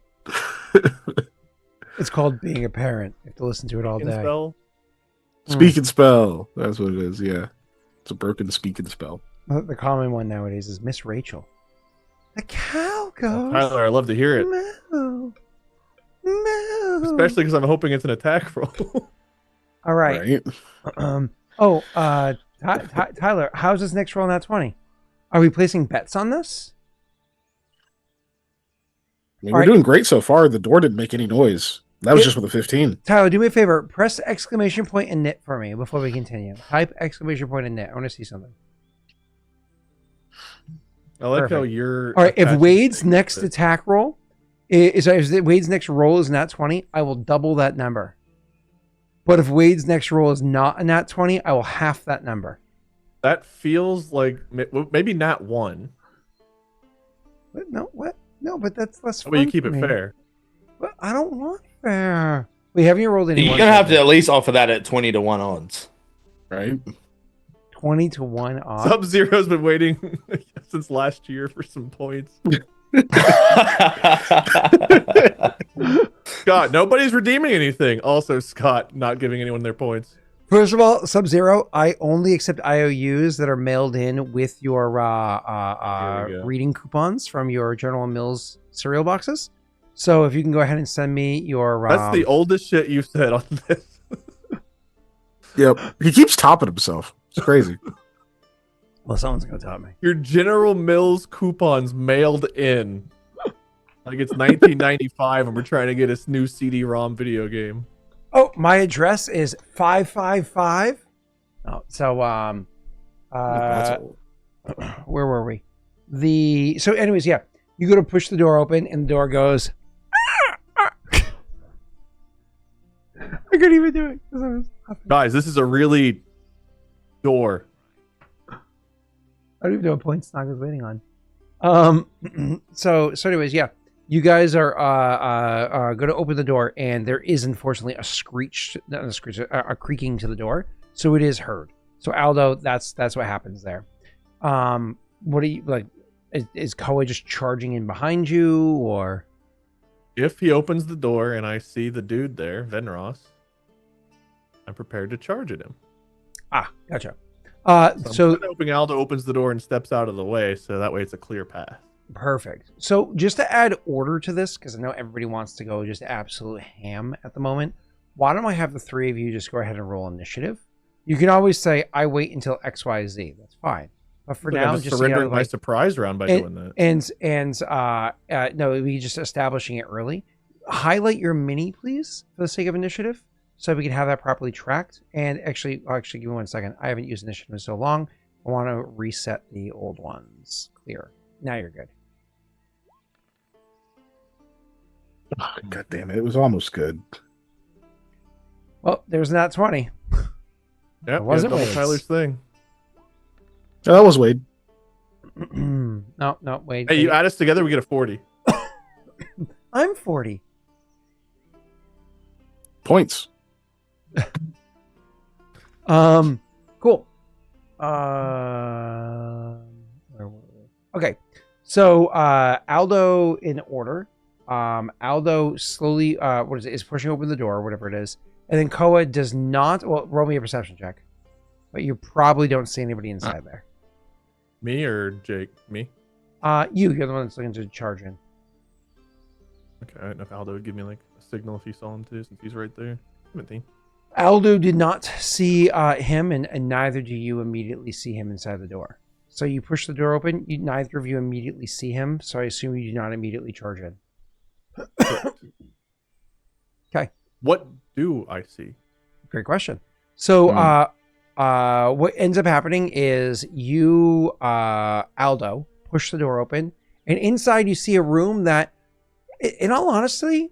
It's called being a parent. You have to listen to it all day. Spell. Speak and Spell. That's what it is. Yeah, it's a broken speak and spell. The common one nowadays is Miss Rachel. The cow goes. Tyler, I love to hear it. Moo, moo. Especially because I'm hoping it's an attack roll. All right. Tyler, how's this next roll in that 20? Are we placing bets on this? I mean, we're doing great so far. The door didn't make any noise. That was just with a 15. Tyler, do me a favor. Press exclamation point and knit for me before we continue. Type exclamation point and knit. I want to see something. I like Perfect. how you're. All right. If attaching Wade's things next to it. attack roll if Wade's next roll is nat 20, I will double that number. But if Wade's next roll is not a nat 20, I will half that number. That feels like maybe not one. What? No, what? No, but that's less fun. But you keep for it me. fair. But I don't want fair. Wait, haven't you rolled any? You're gonna have to at least offer that at 20 to 1 odds, right? 20 to 1 odds. Sub-Zero's been waiting since last year for some points. Scott, nobody's redeeming anything. Also, Scott not giving anyone their points. First of all, Sub-Zero, I only accept IOUs that are mailed in with your reading coupons from your General Mills cereal boxes. So if you can go ahead and send me your... That's the oldest shit you've said on this. Yep. He keeps topping himself. It's crazy. Well, someone's going to top me. Your General Mills coupons mailed in. Like it's 1995 and we're trying to get a new CD-ROM video game. Oh, my address is 555. Oh, so where were we? So anyways, yeah. You go to push the door open and the door goes I couldn't even do it. Guys, this is a really door. I don't even know what point Snog was waiting on. So anyways, yeah. You guys are going to open the door, and there is unfortunately a creaking to the door, so it is heard. So Aldo, that's what happens there. What do you like? Is Koa just charging in behind you, or if he opens the door and I see the dude there, Venros, I'm prepared to charge at him. Ah, gotcha. So I'm hoping Aldo opens the door and steps out of the way, so that way it's a clear path. Perfect. So just to add order to this, because I know everybody wants to go just absolute ham at the moment, why don't I have the three of you just go ahead and roll initiative? You can always say, I wait until XYZ. That's fine. But for now, I'm just surrendering my surprise round by doing that. No, we just establishing it early. Highlight your mini, please, for the sake of initiative, so we can have that properly tracked. And actually, give me 1 second. I haven't used initiative in so long. I want to reset the old ones. Clear. Now you're good. God damn it. It was almost good. Well, there's that 20. Yeah, it wasn't Wade's. Tyler's thing. Oh, that was Wade. No, Wade. Hey, you add us together, we get a 40. I'm 40. Points. Cool. Okay. So Aldo in order. Aldo slowly is pushing open the door, whatever it is. And then Koa does not roll me a perception check. But you probably don't see anybody inside there. Me or Jake? Me? You're the one that's looking to charge in. Okay, I don't know if Aldo would give me like a signal if he saw him too, since he's right there. 17. Aldo did not see him, and neither do you immediately see him inside the door. So you push the door open. Neither of you immediately see him, so I assume you do not immediately charge in. Okay. What do I see? Great question. So what ends up happening is you, Aldo, push the door open, and inside you see a room that, in all honesty,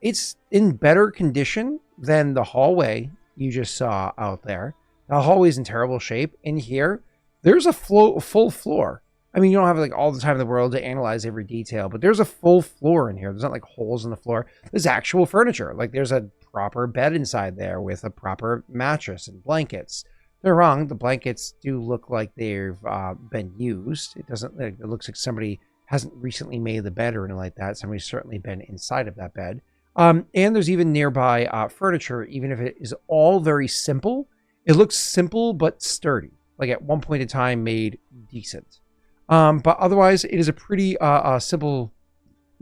it's in better condition than the hallway you just saw out there. The hallway's in terrible shape. In here, there's a full floor. I mean, you don't have like all the time in the world to analyze every detail, but there's a full floor in here. There's not like holes in the floor. There's actual furniture. Like there's a proper bed inside there with a proper mattress and blankets. They're wrong. The blankets do look like they've been used. It doesn't. It looks like somebody hasn't recently made the bed or anything like that. Somebody's certainly been inside of that bed. And there's even nearby furniture, even if it is all very simple. It looks simple but sturdy. Like at one point in time made decent. But otherwise, it is a pretty simple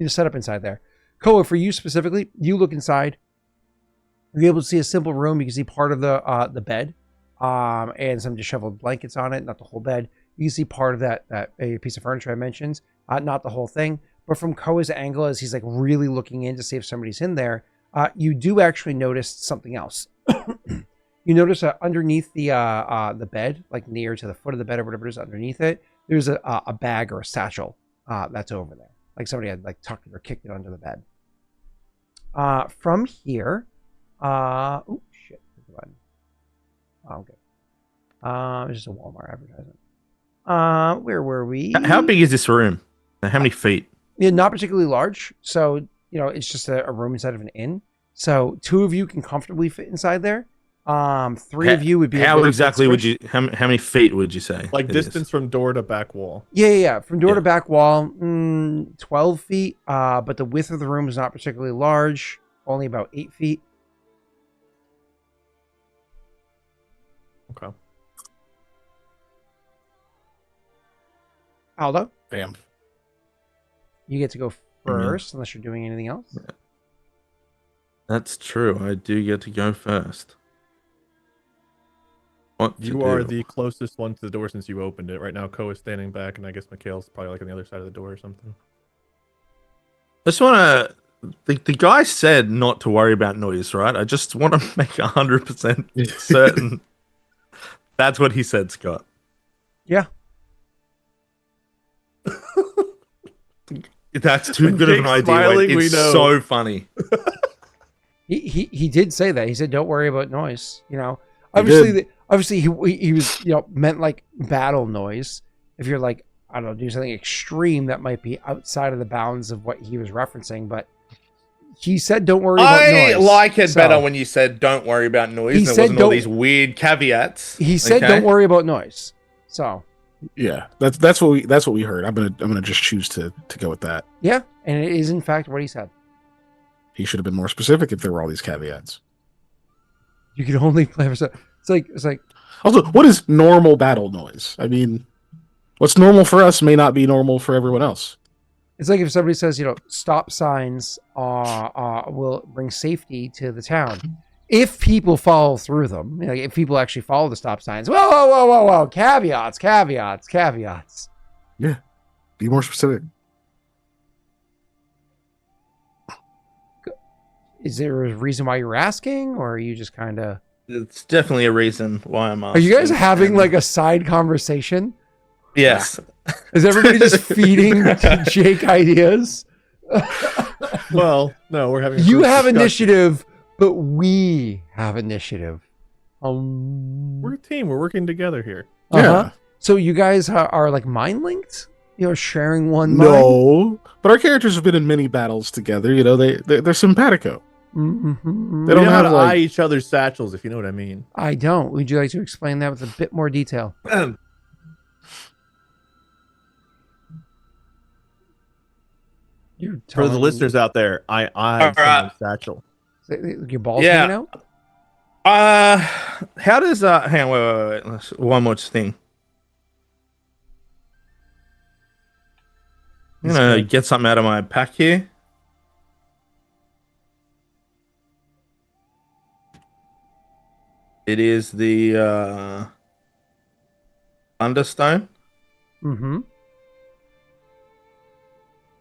setup inside there. Koa, for you specifically, you look inside. You're able to see a simple room. You can see part of the bed and some disheveled blankets on it, not the whole bed. You can see part of that piece of furniture I mentioned, not the whole thing. But from Koa's angle, as he's like really looking in to see if somebody's in there, you do actually notice something else. You notice underneath the bed, like near to the foot of the bed or whatever it is underneath it, there's a bag or a satchel that's over there. Like somebody had like tucked it or kicked it under the bed. From here, oh shit, oh good. It's just a Walmart advertisement. Where were we? How big is this room? How many feet? Yeah, not particularly large. So it's just a room inside of an inn. So 2 of you can comfortably fit inside there. 3 of you would be. How exactly would you? How many feet would you say? Like distance from door to back wall. Yeah. From door to back wall, 12 feet. But the width of the room is not particularly large. Only about 8 feet. Okay. Aldo, Damn. you get to go first, unless you're doing anything else. That's true. I do get to go first. You are the closest one to the door since you opened it. Right now, Koa is standing back, and I guess Mikhail's probably like on the other side of the door or something. I just want to. The guy said not to worry about noise, right? I just want to make 100% certain. That's what he said, Scott. Yeah. That's too good of an idea. Smiling, it's so funny. He did say that. He said, "Don't worry about noise." Obviously he was meant like battle noise. If you're like, I don't know, do something extreme that might be outside of the bounds of what he was referencing, but he said, "Don't worry about noise." I like it better when you said, "Don't worry about noise." He and said, wasn't all these weird caveats. He said, "Don't worry about noise." So yeah, that's what we heard. I'm gonna just choose to go with that. Yeah, and it is in fact what he said. He should have been more specific if there were all these caveats. You can only play for so. It's like. Also, what is normal battle noise? I mean, what's normal for us may not be normal for everyone else. It's like if somebody says, stop signs will bring safety to the town. If people follow through them, if people actually follow the stop signs. Whoa. Caveats. Yeah. Be more specific. Is there a reason why you're asking, or are you just kind of... It's definitely a reason why I'm asking. Are you guys having like a side conversation? Yes. Is everybody just feeding Jake ideas? Well, no, we're having. You have initiative, but we have initiative. We're a team. We're working together here. Yeah. So you guys are like mind linked? Sharing one mind? No, but our characters have been in many battles together. They're simpatico. Mm-hmm. They don't know have how to like eye each other's satchels, if you know what I mean. I don't. Would you like to explain that with a bit more detail? For the listeners out there, I eye someone's satchel. Your balls hanging out? How does hang on, wait. One more thing. I'm gonna get something out of my pack here. It is the Thunderstone. Mm-hmm.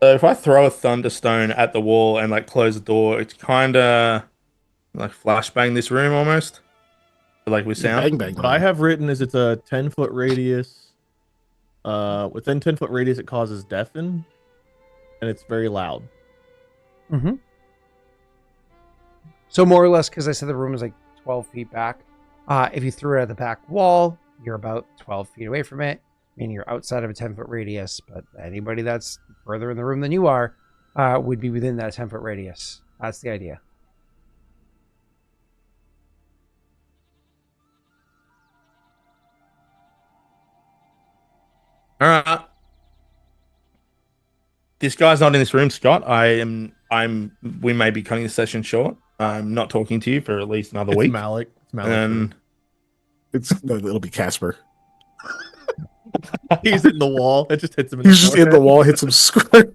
So if I throw a Thunderstone at the wall and like close the door, it's kind of like flashbang this room almost. Like with sound. bang. What I have written is it's a 10-foot radius. Within 10-foot radius, it causes deafen, and it's very loud. Mm-hmm. So more or less, because I said the room is like 12 feet back. If you threw it at the back wall, you're about 12 feet away from it. I mean, you're outside of a 10-foot radius, but anybody that's further in the room than you are would be within that 10-foot radius. That's the idea. All right. This guy's not in this room, Scott. We may be cutting the session short. I'm not talking to you for at least another week. Malik. It's Malik. It'll be Casper. He's in the wall. It just hits him. He's just in the wall, hits him square.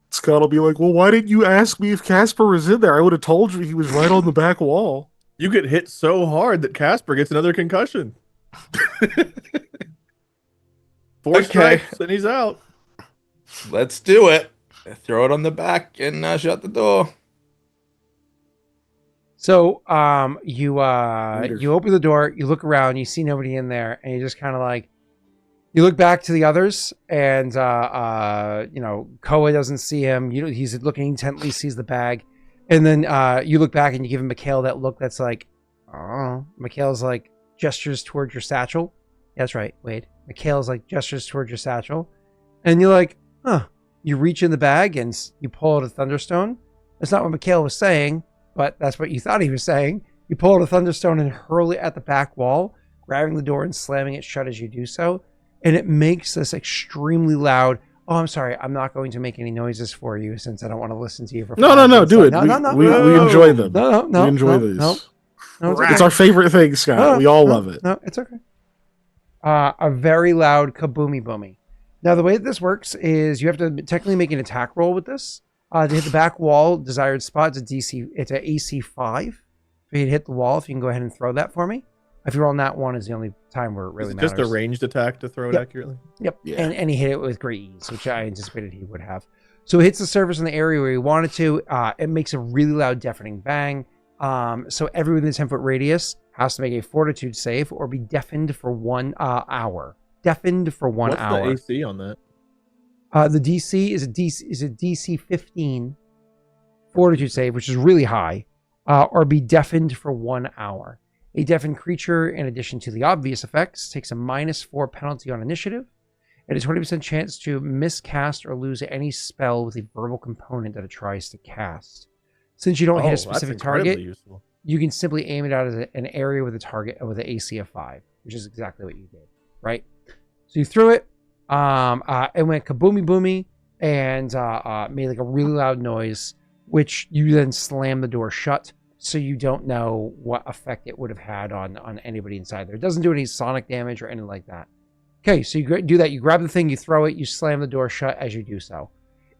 Scott will be like, "Well, why didn't you ask me if Casper was in there? I would have told you he was right on the back wall." You get hit so hard that Casper gets another concussion. 4 strikes and he's out. Let's do it. Throw it on the back and shut the door. So you open the door, you look around, you see nobody in there, and you just kind of like, you look back to the others, and Koa doesn't see him. He's looking intently, sees the bag, and then you look back and you give him Mikhail that look that's like, oh. Mikhail's like gestures towards your satchel. That's right, Wade. Mikhail's like gestures towards your satchel, and you're like, huh. You reach in the bag and you pull out a Thunderstone. That's not what Mikhail was saying, but that's what you thought he was saying. You pull out a Thunderstone and hurl it at the back wall, grabbing the door and slamming it shut as you do so. And it makes this extremely loud, oh, I'm sorry, I'm not going to make any noises for you since I don't want to listen to you for No, do it. No. We enjoy them. No. We enjoy these. No, it's our favorite thing, Scott. We all love it. No, it's okay. A very loud kaboomy boomy. Now, the way that this works is you have to technically make an attack roll with this. To hit the back wall, desired spot, it's an AC 5. For you to hit the wall, if you can go ahead and throw that for me. If you roll that one is the only time where it really matters. Just a ranged attack to throw it accurately? Yep. Yeah. And he hit it with great ease, which I anticipated he would have. So it hits the surface in the area where you want it to. It makes a really loud, deafening bang. So everyone within a 10-foot radius has to make a fortitude save or be deafened for 1 hour. Deafened for 1 hour. What's the AC on that? The DC is a DC 15 fortitude save, which is really high, or be deafened for 1 hour. A deafened creature, in addition to the obvious effects, takes a -4 penalty on initiative and a 20% chance to miscast or lose any spell with a verbal component that it tries to cast. Since you don't hit a specific target, you can simply aim it out as an area with a target with an AC of 5, which is exactly what you did, right? So you threw it, it went kaboomy boomy, and made like a really loud noise, which you then slam the door shut, so you don't know what effect it would have had on anybody inside there. It doesn't do any sonic damage or anything like that. Okay, so you do that. You grab the thing, you throw it, you slam the door shut as you do so.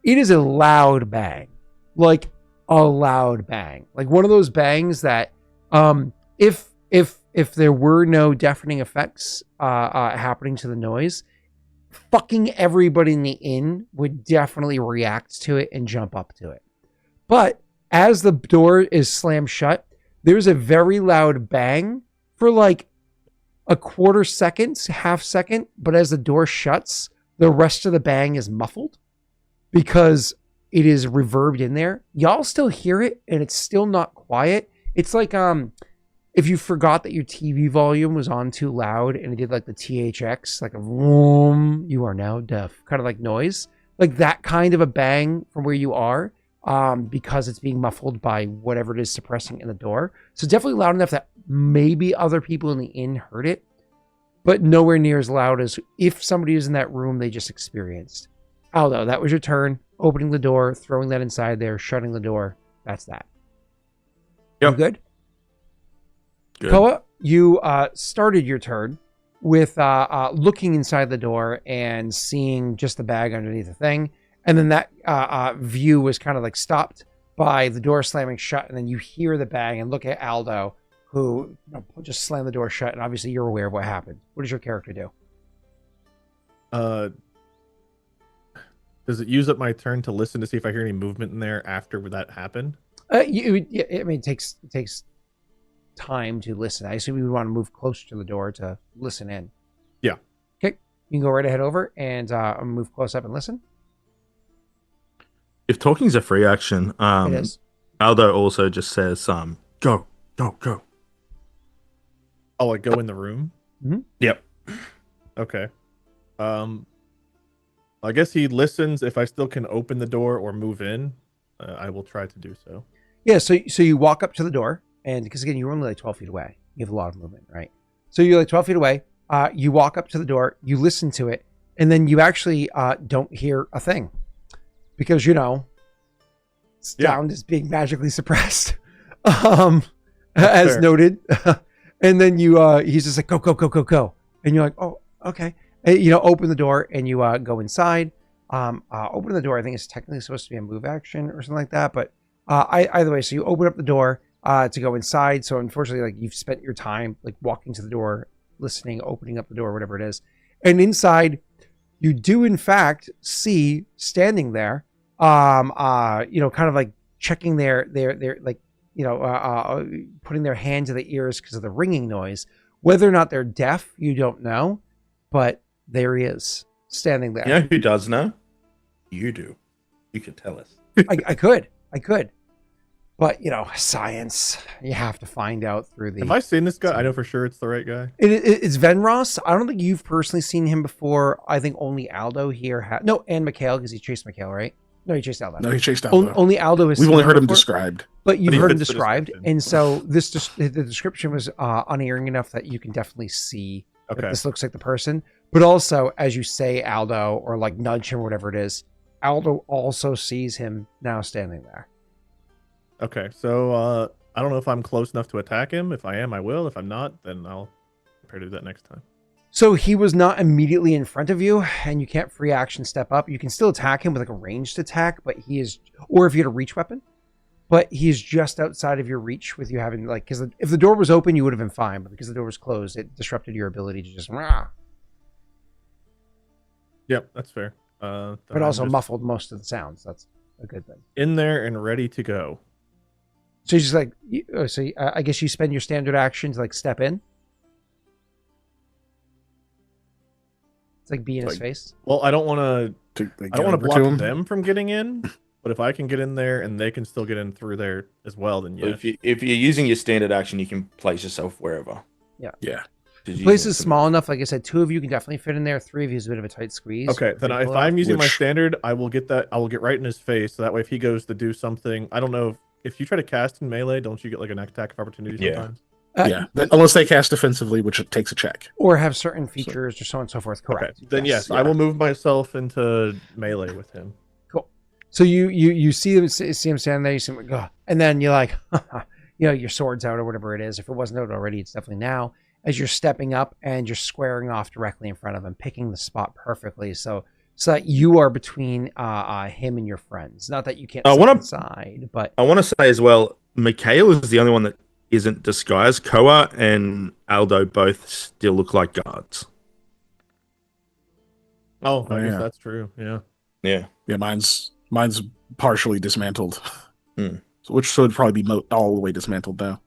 It is a loud bang, like a loud bang, like one of those bangs that, if there were no deafening effects happening to the noise, fucking everybody in the inn would definitely react to it and jump up to it. But as the door is slammed shut, there's a very loud bang for like a quarter second, half second. But as the door shuts, the rest of the bang is muffled because it is reverbed in there. Y'all still hear it, and it's still not quiet. It's like if you forgot that your TV volume was on too loud and it did like the THX, like a vroom, you are now deaf, kind of like noise, like that kind of a bang from where you are, because it's being muffled by whatever it is suppressing in the door. So definitely loud enough that maybe other people in the inn heard it, but nowhere near as loud as if somebody was in that room they just experienced. Aldo, that was your turn. Opening the door, throwing that inside there, shutting the door. That's that. Yep. You good? Good. Koa, you started your turn with looking inside the door and seeing just the bag underneath the thing. And then that view was kind of like stopped by the door slamming shut. And then you hear the bag and look at Aldo, who just slammed the door shut. And obviously you're aware of what happened. What does your character do? Does it use up my turn to listen to see if I hear any movement in there after that happened? It takes time to listen. I assume you would want to move closer to the door to listen in. Yeah. Okay. You can go right ahead over and move close up and listen. If talking's a free action, It is. Aldo also just says, go. Oh, like go in the room? Mm-hmm. Yep. Okay. I guess he listens if I still can open the door or move in. I will try to do so. Yeah, so you walk up to the door, and because again, you're only like 12 feet away. You have a lot of movement, right? So you're like 12 feet away. You walk up to the door, you listen to it, and then you actually don't hear a thing because, sound is being magically suppressed, as fair. noted. And then he's just like, go. And you're like, oh, okay. And, open the door and you go inside. Open the door, I think it's technically supposed to be a move action or something like that. But either way, so you open up the door to go inside. So unfortunately, like you've spent your time like walking to the door, listening, opening up the door, whatever it is. And inside, you do in fact see standing there, kind of like checking their like, putting their hand to the ears because of the ringing noise. Whether or not they're deaf, you don't know, but there he is standing there. You know who does know? You do. You could tell us. I could. But science, you have to find out through the. Have I seen this guy? I know for sure it's the right guy. It's Venros. I don't think you've personally seen him before. I think only Aldo here no, and Mikhail, because he chased Mikhail, right? No, he chased Aldo. No, he chased Aldo. Only Aldo is. We've only heard him described. But you've he heard him fits the described, description. and so the description was unerring enough that you can definitely see that this looks like the person. But also, as you say Aldo, or like nudge him or whatever it is, Aldo also sees him now standing there. Okay, so I don't know if I'm close enough to attack him. If I am, I will. If I'm not, then I'll prepare to do that next time. So he was not immediately in front of you, and you can't free action step up. You can still attack him with like a ranged attack, but he is, or if you had a reach weapon, but he is just outside of your reach with you having like, because if the door was open, you would have been fine, but because the door was closed, it disrupted your ability to just. Yep, that's fair. But also muffled most of the sounds. That's a good thing. In there and ready to go. So you just like, I guess you spend your standard action to like step in. It's like be in his face. Well, I don't want to block him. them from getting in, but if I can get in there and they can still get in through there as well, then yeah. If you're using your standard action, you can place yourself wherever. Yeah. The place is small enough. Like I said, 2 of you can definitely fit in there. 3 of you is a bit of a tight squeeze. Okay, then if I'm using my standard, I will get right in his face. So that way, if he goes to do something, I don't know if you try to cast in melee, don't you get like an attack of opportunity sometimes? Unless they cast defensively, which it takes a check. Or have certain features or so on and so forth. Correct. Okay. Then yes, I will move myself into melee with him. Cool. So you see him standing there, you see him go, and then you're like, your sword's out or whatever it is. If it wasn't out already, it's definitely now. As you're stepping up and you're squaring off directly in front of him, picking the spot perfectly. So that you are between him and your friends. Not that you can't sit inside, but I want to say as well, Mikhail is the only one that isn't disguised. Koa and Aldo both still look like guards. Oh, I guess that's true. Yeah. Yeah. Yeah, mine's partially dismantled. Which should probably be all the way dismantled now.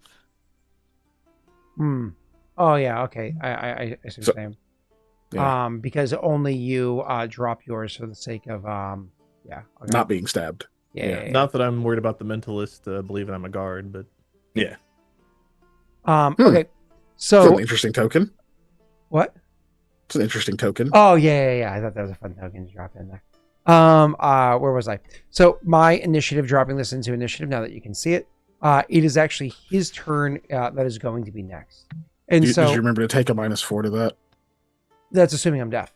Oh yeah, okay. I see what you're saying. Yeah. Because only you drop yours for the sake of okay. Not being stabbed. Yeah. Not that I'm worried about the mentalist believing I'm a guard, but yeah. Okay. So it's an interesting token. What? It's an interesting token. Oh yeah. I thought that was a fun token to drop in there. Where was I? So my initiative, dropping this into initiative now that you can see it. It is actually his turn that is going to be next. And did you remember to take a -4 to that? That's assuming I'm deaf.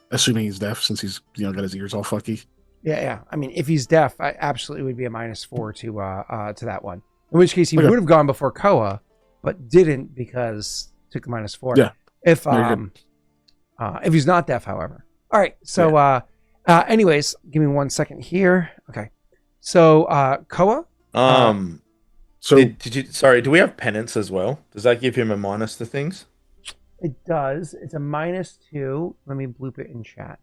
Assuming he's deaf, since he's got his ears all fucky. Yeah. I mean, if he's deaf, I absolutely would be a -4 to that one. In which case, he would have gone before Koa, but didn't because took the -4. Yeah. If he's not deaf, however. All right. So, anyways, give me 1 second here. Okay. So, Koa. So do we have penance as well? Does that give him a minus to things? It does. It's a -2. Let me bloop it in chat.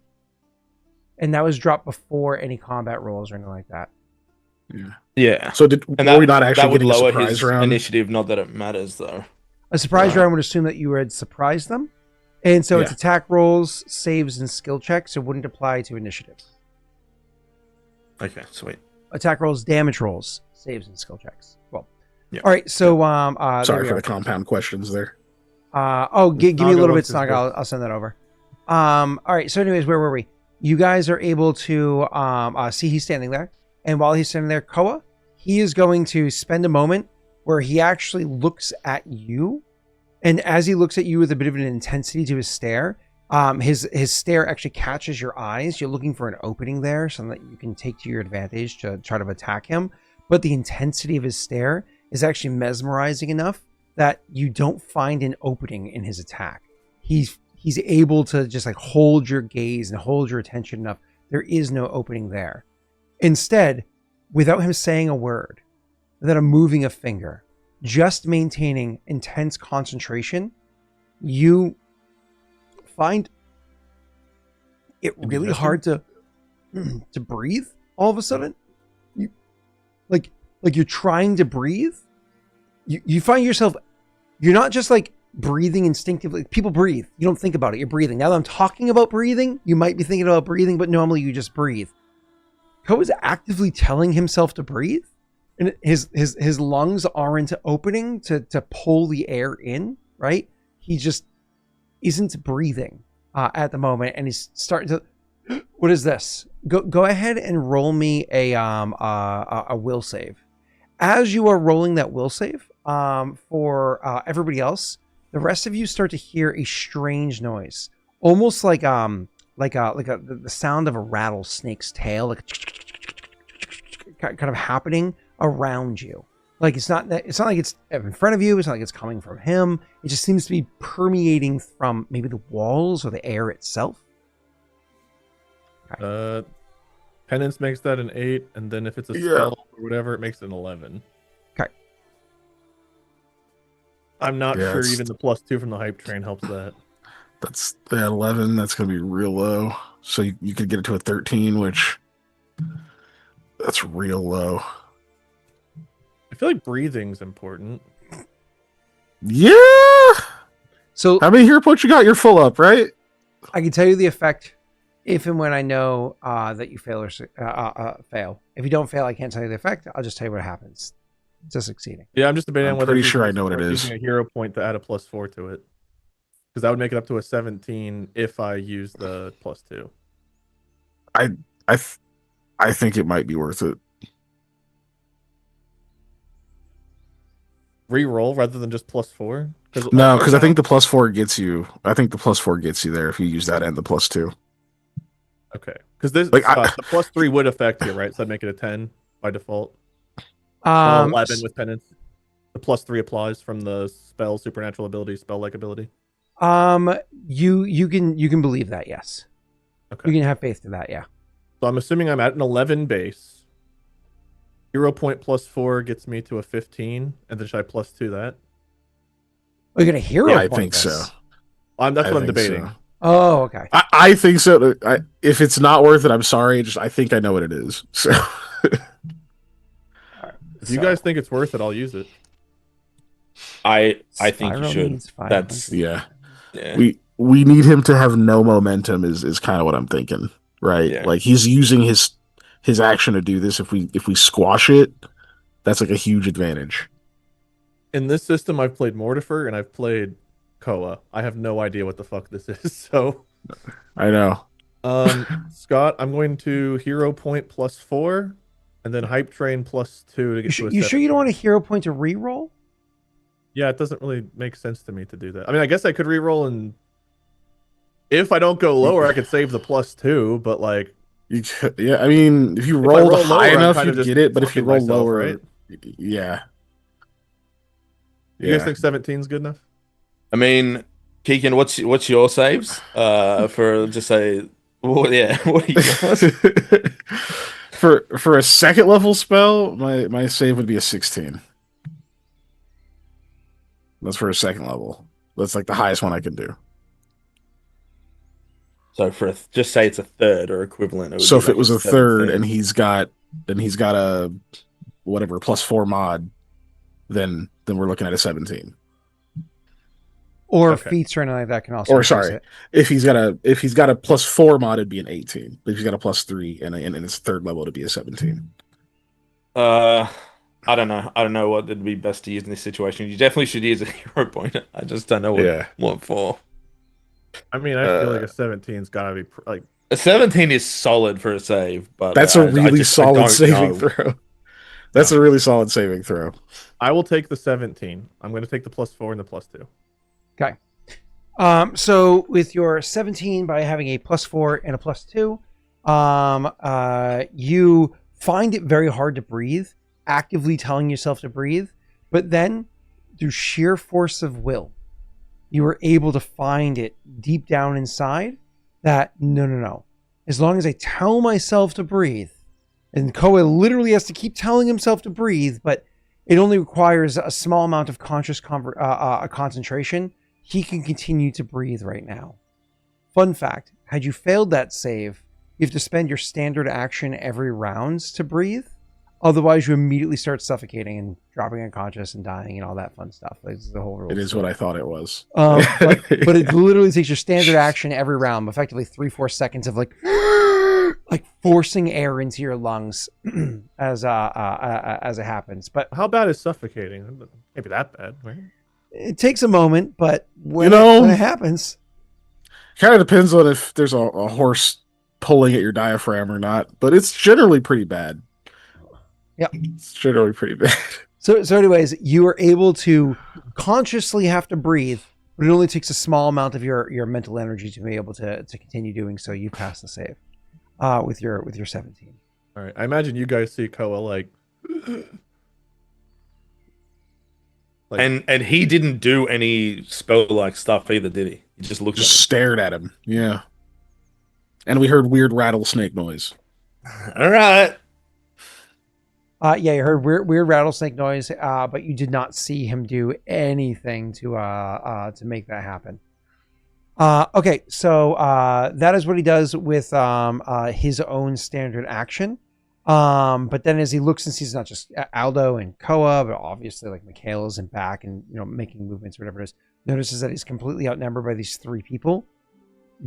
And that was dropped before any combat rolls or anything like that. Yeah. So were we not actually getting a surprise round? Initiative, not that it matters though. A surprise round would assume that you had surprised them. And so it's attack rolls, saves, and skill checks. It wouldn't apply to initiative. Okay, sweet. Attack rolls, damage rolls, saves, and skill checks. Well, all right. So, sorry for the compound questions there. Give me a little bit, Snog. I'll send that over. All right. So, anyways, where were we? You guys are able to see he's standing there, and while he's standing there, Koa, he is going to spend a moment where he actually looks at you, and as he looks at you with a bit of an intensity to his stare, his stare actually catches your eyes. You're looking for an opening there, so that you can take to your advantage to try to attack him. But the intensity of his stare is actually mesmerizing enough that you don't find an opening in his attack. He's able to just like hold your gaze and hold your attention enough. There is no opening there. Instead, without him saying a word, without him moving a finger, just maintaining intense concentration, you find it really hard to breathe all of a sudden. You like you're trying to breathe. You find yourself, you're not just like breathing instinctively. People breathe. You don't think about it. You're breathing. Now that I'm talking about breathing, you might be thinking about breathing, but normally you just breathe. Koa is actively telling himself to breathe, and his lungs aren't opening to pull the air in, right? He just isn't breathing at the moment, and he's starting to. What is this? Go ahead and roll me a will save. As you are rolling that will save, for everybody else, the rest of you start to hear a strange noise, almost like the sound of a rattlesnake's tail, like kind of happening around you. Like it's not like it's in front of you. It's not like it's coming from him. It just seems to be permeating from maybe the walls or the air itself. Penance makes that an 8, and then if it's a spell or whatever, it makes it an 11. Okay. I'm not sure even the +2 from the hype train helps that. That's 11. That's going to be real low. So you could get it to a 13, which that's real low. I feel like breathing's important. Yeah. So how many hero points you got? You're full up, right? I can tell you the effect if and when I know that you fail or fail. If you don't fail, I can't tell you the effect. I'll just tell you what happens to succeeding. Yeah, I'm just debating on whether pretty sure I know what it is. Using a hero point to add a +4 to it, because that would make it up to a 17 if I use the +2. I think it might be worth it. Re-roll rather than just +4. No, because I think the +4 gets you. I think the +4 gets you there if you use that and the +2. Okay, because this the +3 would affect you, right? So that'd make it a 10 by default. 11 with penance. The +3 applies from the spell supernatural ability, spell-like ability. You can believe that, yes. Okay. You can have faith to that, yeah. So I'm assuming I'm at an 11 base. Hero point +4 gets me to a 15, and then should I +2 that? Oh, you're gonna hero point I think this. so. That's what I'm debating. So. Oh, okay. I think so. If it's not worth it, I'm sorry. I think I know what it is. So, if you guys think it's worth it, I'll use it. I think you should. That's yeah. We need him to have no momentum. Is kind of what I'm thinking, right? Yeah. Like he's using his action to do this. If we squash it, that's like a huge advantage. In this system, I've played Mortifer and I've played Koa. I have no idea what the fuck this is. So I know. Scott, I'm going to hero point +4, and then hype train +2 to get to a. You sure you don't want a hero point to reroll? Yeah, it doesn't really make sense to me to do that. I mean, I guess I could reroll, and if I don't go lower, I could save the +2. But like, yeah, I mean, if you roll high enough, you get it. But if you roll lower, right? Yeah. You guys think 17 is good enough? I mean, Keegan, what's your saves? For just say, well, yeah, what do you for a second level spell, my save would be a 16. That's for a second level. That's like the highest one I can do. So just say it's a third or equivalent. So if it was a third and he's got a whatever +4 mod, then we're looking at a 17. Or feats or anything like that can also. Or sorry, if he's got a +4 mod, it'd be an 18. But if he's got a +3 and it's third level, it'd be a 17. I don't know. I don't know what would be best to use in this situation. You definitely should use a hero point. I just don't know what for. I mean, I feel like a 17's gotta be like a 17 is solid for a save, but that's a really solid saving throw. That's a really solid saving throw. I will take the 17. I'm going to take the +4 and the +2. Okay. So with your 17, by having a +4 and a +2, you find it very hard to breathe, actively telling yourself to breathe, but then through sheer force of will, you were able to find it deep down inside that no. As long as I tell myself to breathe, and Koa literally has to keep telling himself to breathe, but it only requires a small amount of conscious concentration. He can continue to breathe right now. Fun fact, had you failed that save, you have to spend your standard action every round to breathe. Otherwise, you immediately start suffocating and dropping unconscious and dying and all that fun stuff. Like, this is the whole rule. It is what I thought it was. But it literally takes your standard action every round, effectively 3-4 seconds of like like forcing air into your lungs as it happens. But how bad is suffocating? Maybe that bad, right? It takes a moment, but when it happens, kind of depends on if there's a horse pulling at your diaphragm or not. But it's generally pretty bad. Yeah, it's generally pretty bad. So anyways, you are able to consciously have to breathe, but it only takes a small amount of your mental energy to be able to continue doing so. You pass the save with your 17. All right, I imagine you guys see Koa like and he didn't do any spell like stuff either, did he? He just looked stared at him. Yeah. And we heard weird rattlesnake noise. All right. Yeah, you heard weird rattlesnake noise, but you did not see him do anything to make that happen. Okay, so that is what he does with his own standard action. But then as he looks and sees not just Aldo and Koa, but obviously like Mikhail is in back and making movements or whatever it is, notices that he's completely outnumbered by these 3 people.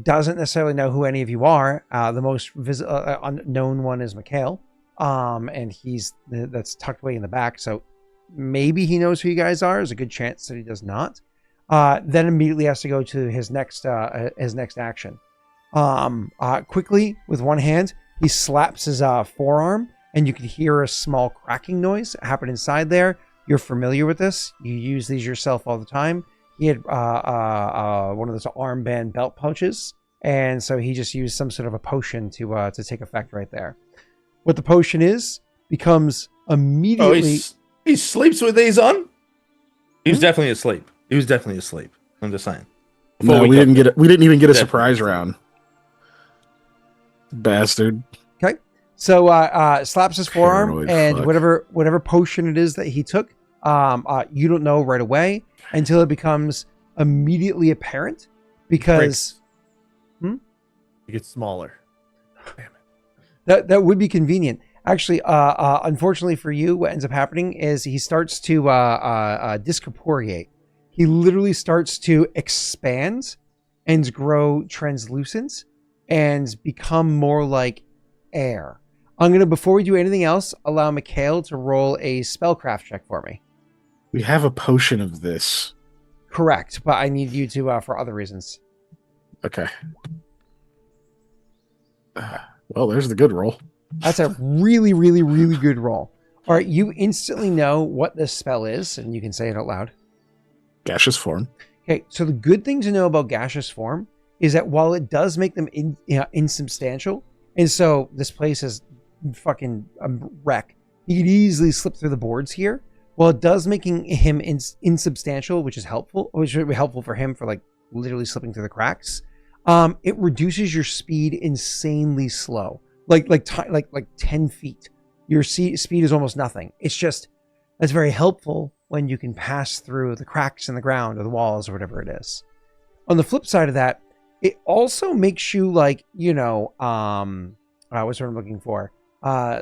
Doesn't necessarily know who any of you are. The most unknown one is Mikhail. And that's tucked away in the back. So maybe he knows who you guys are. There's a good chance that he does not. Then immediately has to go to his next action. Quickly with one hand, he slaps his forearm, and you can hear a small cracking noise happen inside there. You're familiar with this. You use these yourself all the time. He had one of those armband belt pouches, and so he just used some sort of a potion to take effect right there. What the potion is becomes immediately. Oh, he sleeps with these on. He was definitely asleep. I'm just saying. No, we didn't even get a surprise round. Bastard. Okay, so slaps his forearm, Paranoid and fuck. whatever potion it is that he took, you don't know right away until it becomes immediately apparent because it gets smaller. That would be convenient. Actually, unfortunately for you, what ends up happening is he starts to discorporeate. He literally starts to expand and grow translucent and become more like air. I'm going to, before we do anything else, allow Mikhail to roll a spellcraft check for me. We have a potion of this. Correct, but I need you to for other reasons. Okay. Well, there's the good roll. That's a really, really, really good roll. All right, you instantly know what this spell is, and you can say it out loud. Gaseous form. Okay, so the good thing to know about gaseous form is that while it does make them insubstantial, and so this place is fucking a wreck, he could easily slip through the boards here. While it does making him insubstantial, which would be helpful for him for like literally slipping through the cracks. It reduces your speed insanely slow, like 10 feet. Your speed is almost nothing. That's very helpful when you can pass through the cracks in the ground or the walls or whatever it is. On the flip side of that, it also makes you like, what's what I'm looking for?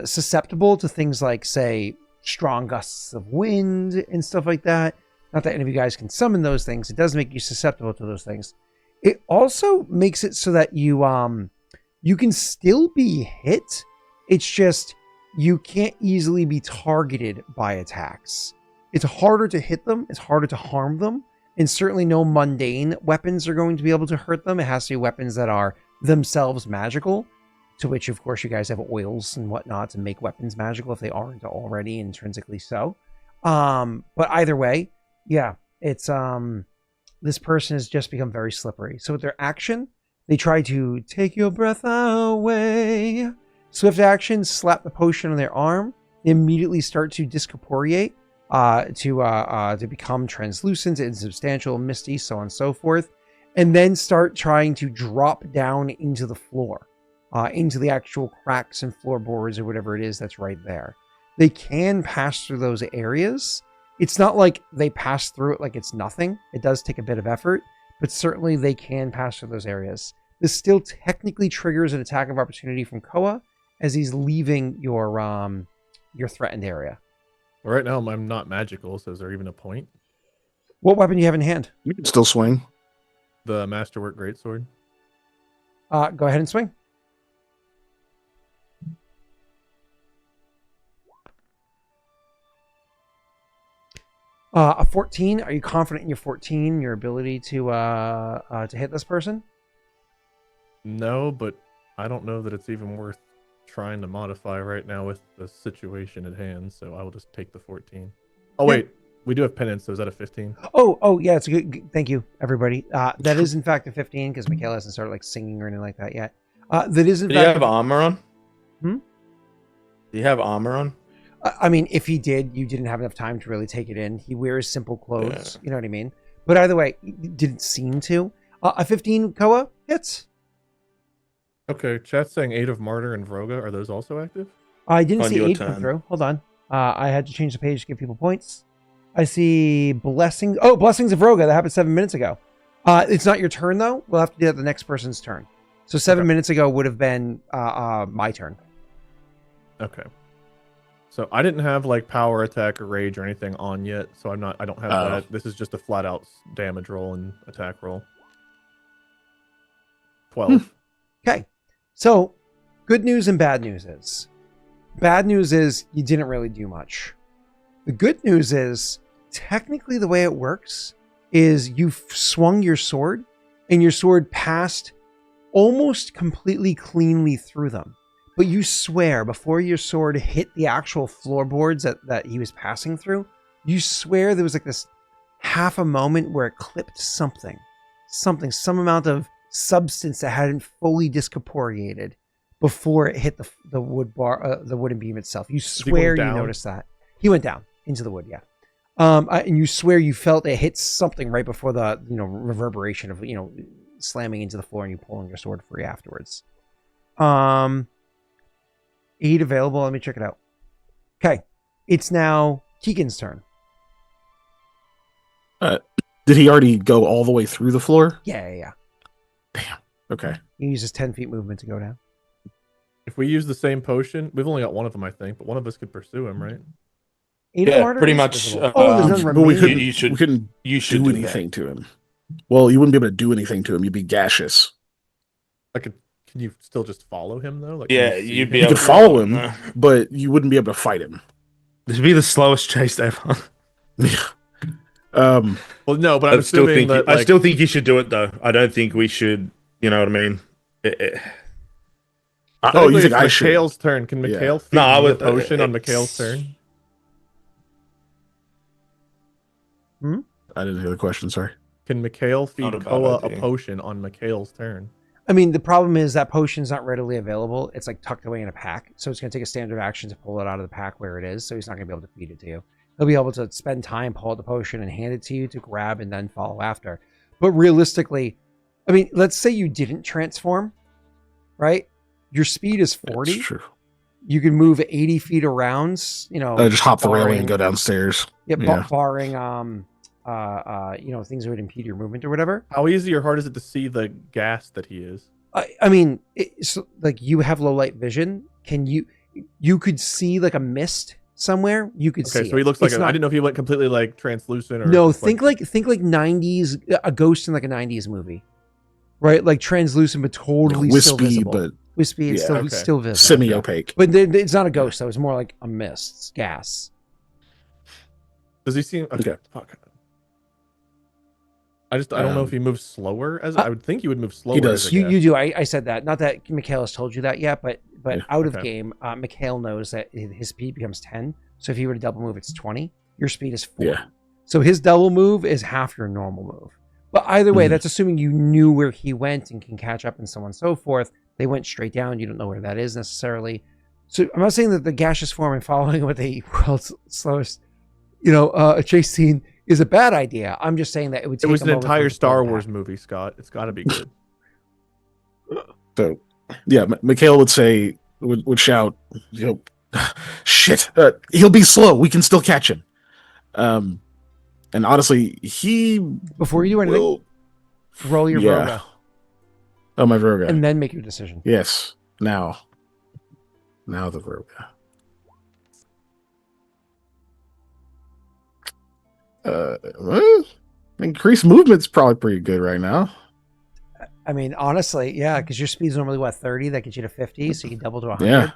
Susceptible to things like, say, strong gusts of wind and stuff like that. Not that any of you guys can summon those things. It does make you susceptible to those things. It also makes it so that you can still be hit. It's just you can't easily be targeted by attacks. It's harder to hit them. It's harder to harm them. And certainly no mundane weapons are going to be able to hurt them. It has to be weapons that are themselves magical, to which, of course, you guys have oils and whatnot to make weapons magical if they aren't already intrinsically so. But either way, yeah, it's this person has just become very slippery. So with their action, they try to take your breath away. Swift action, slap the potion on their arm. They immediately start to discorporeate, to become translucent, insubstantial, misty, so on and so forth, and then start trying to drop down into the floor, into the actual cracks and floorboards or whatever it is that's right there. They can pass through those areas. It's not like they pass through it like it's nothing. It does take a bit of effort, but certainly they can pass through those areas. This still technically triggers an attack of opportunity from Koa as he's leaving your threatened area. Right now, I'm not magical, so is there even a point? What weapon do you have in hand? You can still swing. The Masterwork Greatsword. Go ahead and swing. A 14. Are you confident in your 14, your ability to hit this person? No, but I don't know that it's even worth trying to modify right now with the situation at hand, so I will just take the 14. Oh, wait. We do have penance, so is that a 15? Oh, yeah, it's a good. Thank you, everybody. That is, in fact, a 15, because Mikhail hasn't started, like, singing or anything like that yet. That is, in Do fact... you have armor on? Hmm? Do you have armor on? I mean, if he did, you didn't have enough time to really take it in. He wears simple clothes, you know what I mean? But either way, he didn't seem to. A 15, Koa, hits. Okay, chat's saying 8 of Martyr and Vroga. Are those also active? I didn't On see your 8 come turn. through. Hold on. I had to change the page to give people points. I see Blessings. Oh, Blessings of Vroga. That happened 7 minutes ago. It's not your turn, though. We'll have to do that the next person's turn. So 7 minutes ago would have been my turn. Okay. So I didn't have like power attack or rage or anything on yet, so I don't have that. This is just a flat out damage roll and attack roll. 12. Okay. So good news and bad news is. Bad news is you didn't really do much. The good news is technically the way it works is you swung your sword and your sword passed almost completely cleanly through them. But you swear before your sword hit the actual floorboards that he was passing through, you swear there was like this half a moment where it clipped some amount of substance that hadn't fully discorporeated before it hit the wood bar, the wooden beam itself. You swear you noticed that. He went down into the wood, yeah. And you swear you felt it hit something right before the reverberation of slamming into the floor and you pulling your sword free afterwards. 8 available. Let me check it out. Okay. It's now Keegan's turn. Did he already go all the way through the floor? Yeah. Damn. Okay. He uses 10 feet movement to go down. If we use the same potion, we've only got one of them, I think, but one of us could pursue him, right? Yeah, pretty much. There's none But we remaining. couldn't do anything to him. Well, you wouldn't be able to do anything to him. You'd be gaseous. Can you still just follow him though? Like, Yeah, you'd be You able could to follow him, but you wouldn't be able to fight him. This would be the slowest chase ever. Well, no, but I'm assuming that. I still think you should do it though. I don't think we should. You know what I mean? You think I should? Mikhail's turn. Can Mikhail feed me the potion on Mikhail's turn? I didn't hear the question. Sorry. Can Mikhail feed Not a bad Koa a idea. potion on Mikhail's turn? I mean, the problem is that potion's not readily available. It's like tucked away in a pack. So it's going to take a standard action to pull it out of the pack where it is. So he's not going to be able to feed it to you. He'll be able to spend time, pull out the potion and hand it to you to grab and then follow after. But realistically, I mean, let's say you didn't transform, right? Your speed is 40. That's true. You can move 80 feet around, Just hop the railing and go downstairs. Barring, things that would impede your movement or whatever. How easy or hard is it to see the gas that he is? I mean, it's like you have low light vision. You could see like a mist somewhere. You could see. Okay, so he looks like I didn't know if he went completely like translucent or no. Think like 90s, a ghost in like a 90s movie, right? Like translucent but totally wispy, still visible. but wispy and still visible. Semi-opaque. But it's not a ghost. Though. It's more like a mist, it's gas. Does he seem okay? Fuck. I don't know if he moves slower I would think he would move slower. He does. You do. I said that. Not that Mikhail has told you that yet, but out of game, Mikhail knows that his speed becomes 10. So if he were to double move, it's 20. Your speed is 4. Yeah. So his double move is half your normal move. But either way, that's assuming you knew where he went and can catch up and so on and so forth. They went straight down. You don't know where that is necessarily. So I'm not saying that the gaseous form and following with the world's slowest, a chase scene is a bad idea. I'm just saying that it would take It was an a moment for entire it to Star pull Wars back. movie, Scott. It's got to be good. So, yeah, Mikhail would say, would shout, shit, he'll be slow. We can still catch him. And honestly, he Before you do anything, roll your Vroga. Oh, my Vroga. And then make your decision. Yes. Now the Vroga. Increased movement's probably pretty good right now. I mean, honestly, yeah, because your speed's normally 30. That gets you to 50, so you can double to 100. Yeah.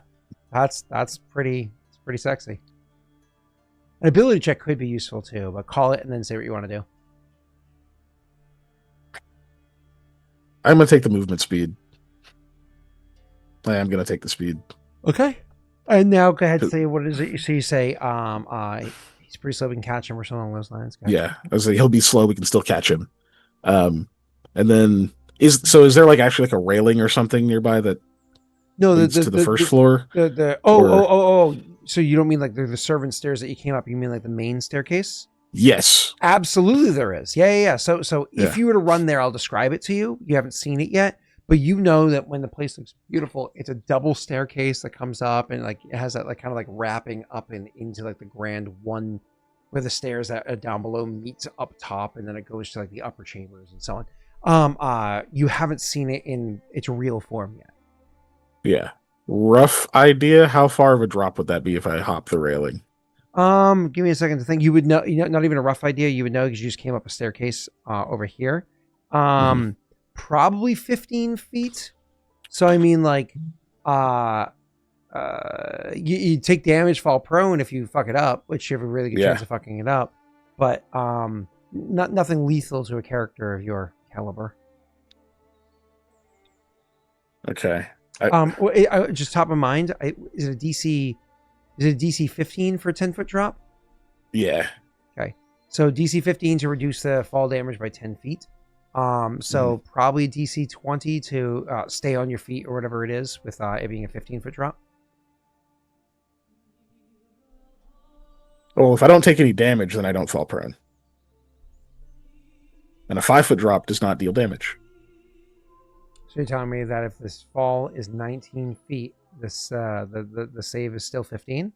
That's pretty sexy. An ability check could be useful too, but call it and then say what you want to do. I'm gonna take the movement speed. I am gonna take the speed. Okay. And now go ahead and say what is it? So you say he's pretty slow, we can catch him or something along those lines. Gotcha. Yeah, I was like, he'll be slow, we can still catch him. And then is there like actually like a railing or something nearby that leads to the first floor? So you don't mean like the servant stairs that you came up? You mean like the main staircase? Yes, absolutely there is. Yeah. So if you were to run there, I'll describe it to you. You haven't seen it yet, but you know that when the place looks beautiful, it's a double staircase that comes up and like it has that like kind of like wrapping up and into like the grand one where the stairs that are down below meets up top, and then it goes to like the upper chambers and so on. You haven't seen it in its real form yet. Yeah. Rough idea. How far of a drop would that be if I hop the railing? Give me a second to think. You would know, not even a rough idea. You would know because you just came up a staircase over here. Probably 15 feet. So I mean, like, you take damage, fall prone if you fuck it up, which you have a really good chance of fucking it up. But nothing lethal to a character of your caliber. Okay. Just top of mind, is it a DC 15 for a 10-foot drop? Yeah. Okay. So DC 15 to reduce the fall damage by 10 feet. So probably DC 20 to stay on your feet or whatever it is with it being a 15-foot drop. Well, if I don't take any damage, then I don't fall prone. And a 5-foot drop does not deal damage. So you're telling me that if this fall is 19 feet, this the save is still 15?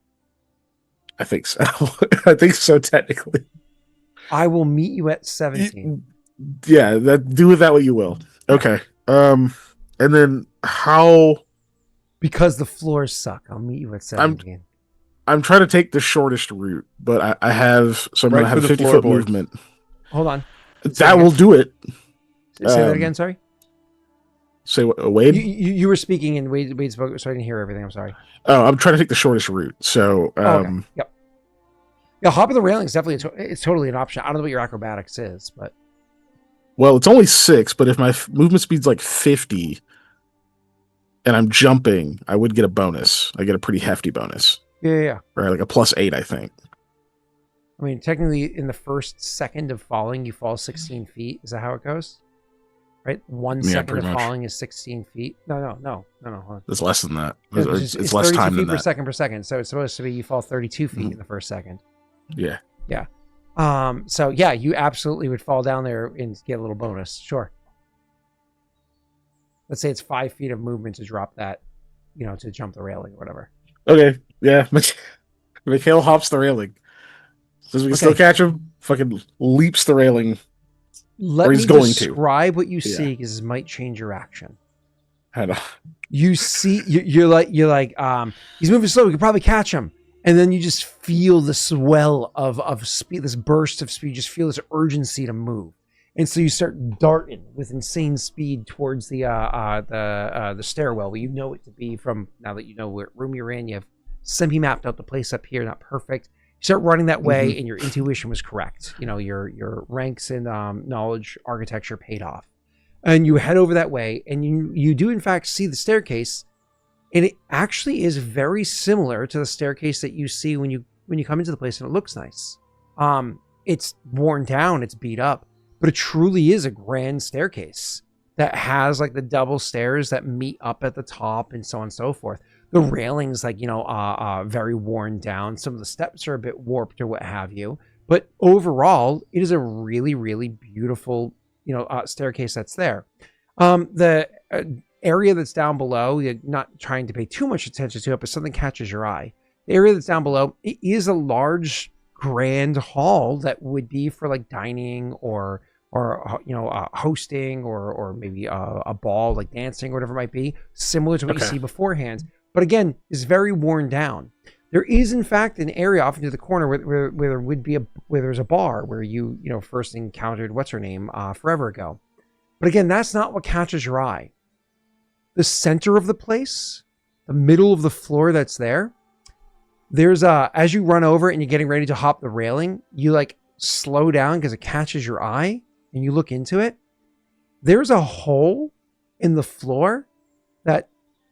I think so. I think so, technically. I will meet you at 17. Yeah, do with that what you will. Okay. And then how? Because the floors suck. I'll meet you at 17. I'm trying to take the shortest route, but I have I'm gonna have a 50-foot movement. Hold on. That will do it. Say that again. Sorry. Say what? Wade? You were speaking and Wade spoke, so I didn't hear everything. I'm sorry. Oh, I'm trying to take the shortest route. So, okay. Yep. Yeah, hopping the railing is definitely it's totally an option. I don't know what your acrobatics is, but well, it's only 6. But if my movement speed's like 50, and I'm jumping, I would get a bonus. I get a pretty hefty bonus. Yeah. Right, like a +8, I think. I mean, technically, in the first second of falling, you fall 16 feet. Is that how it goes? Right, 1 second of falling is 16 feet. No. It's less than that. It's less 32 time feet than per that. second per second. So it's supposed to be you fall 32 feet in the first second. Yeah. So yeah, you absolutely would fall down there and get a little bonus. Sure. Let's say it's 5 feet of movement to drop that, to jump the railing or whatever. Okay. Yeah. Mikhail hops the railing. Says we can still catch him. Fucking leaps the railing. Let me describe what you see because this might change your action. I know. You see, you're like, he's moving slow. We could probably catch him. And then you just feel the swell of speed, this burst of speed. You just feel this urgency to move. And so you start darting with insane speed towards the stairwell. Well, you know it to be from, now that you know what room you're in, you have semi-mapped out the place up here, not perfect. You start running that way, and your intuition was correct. Your ranks in knowledge, architecture paid off. And you head over that way, and you do, in fact, see the staircase. And it actually is very similar to the staircase that you see when you come into the place, and it looks nice. It's worn down, it's beat up, but it truly is a grand staircase that has like the double stairs that meet up at the top and so on and so forth. The railings, very worn down. Some of the steps are a bit warped or what have you. But overall, it is a really, really beautiful, staircase that's there. The area that's down below, you're not trying to pay too much attention to it, but something catches your eye. The area that's down below, it is a large, grand hall that would be for like dining or hosting or maybe a ball, like dancing or whatever it might be, similar to what you see beforehand. But again, is very worn down. There is, in fact, an area off into the corner where there would be where there's a bar where you first encountered what's her name forever ago. But again, that's not what catches your eye. The center of the place, the middle of the floor that's there, there's as you run over and you're getting ready to hop the railing, you like slow down because it catches your eye and you look into it. There's a hole in the floor that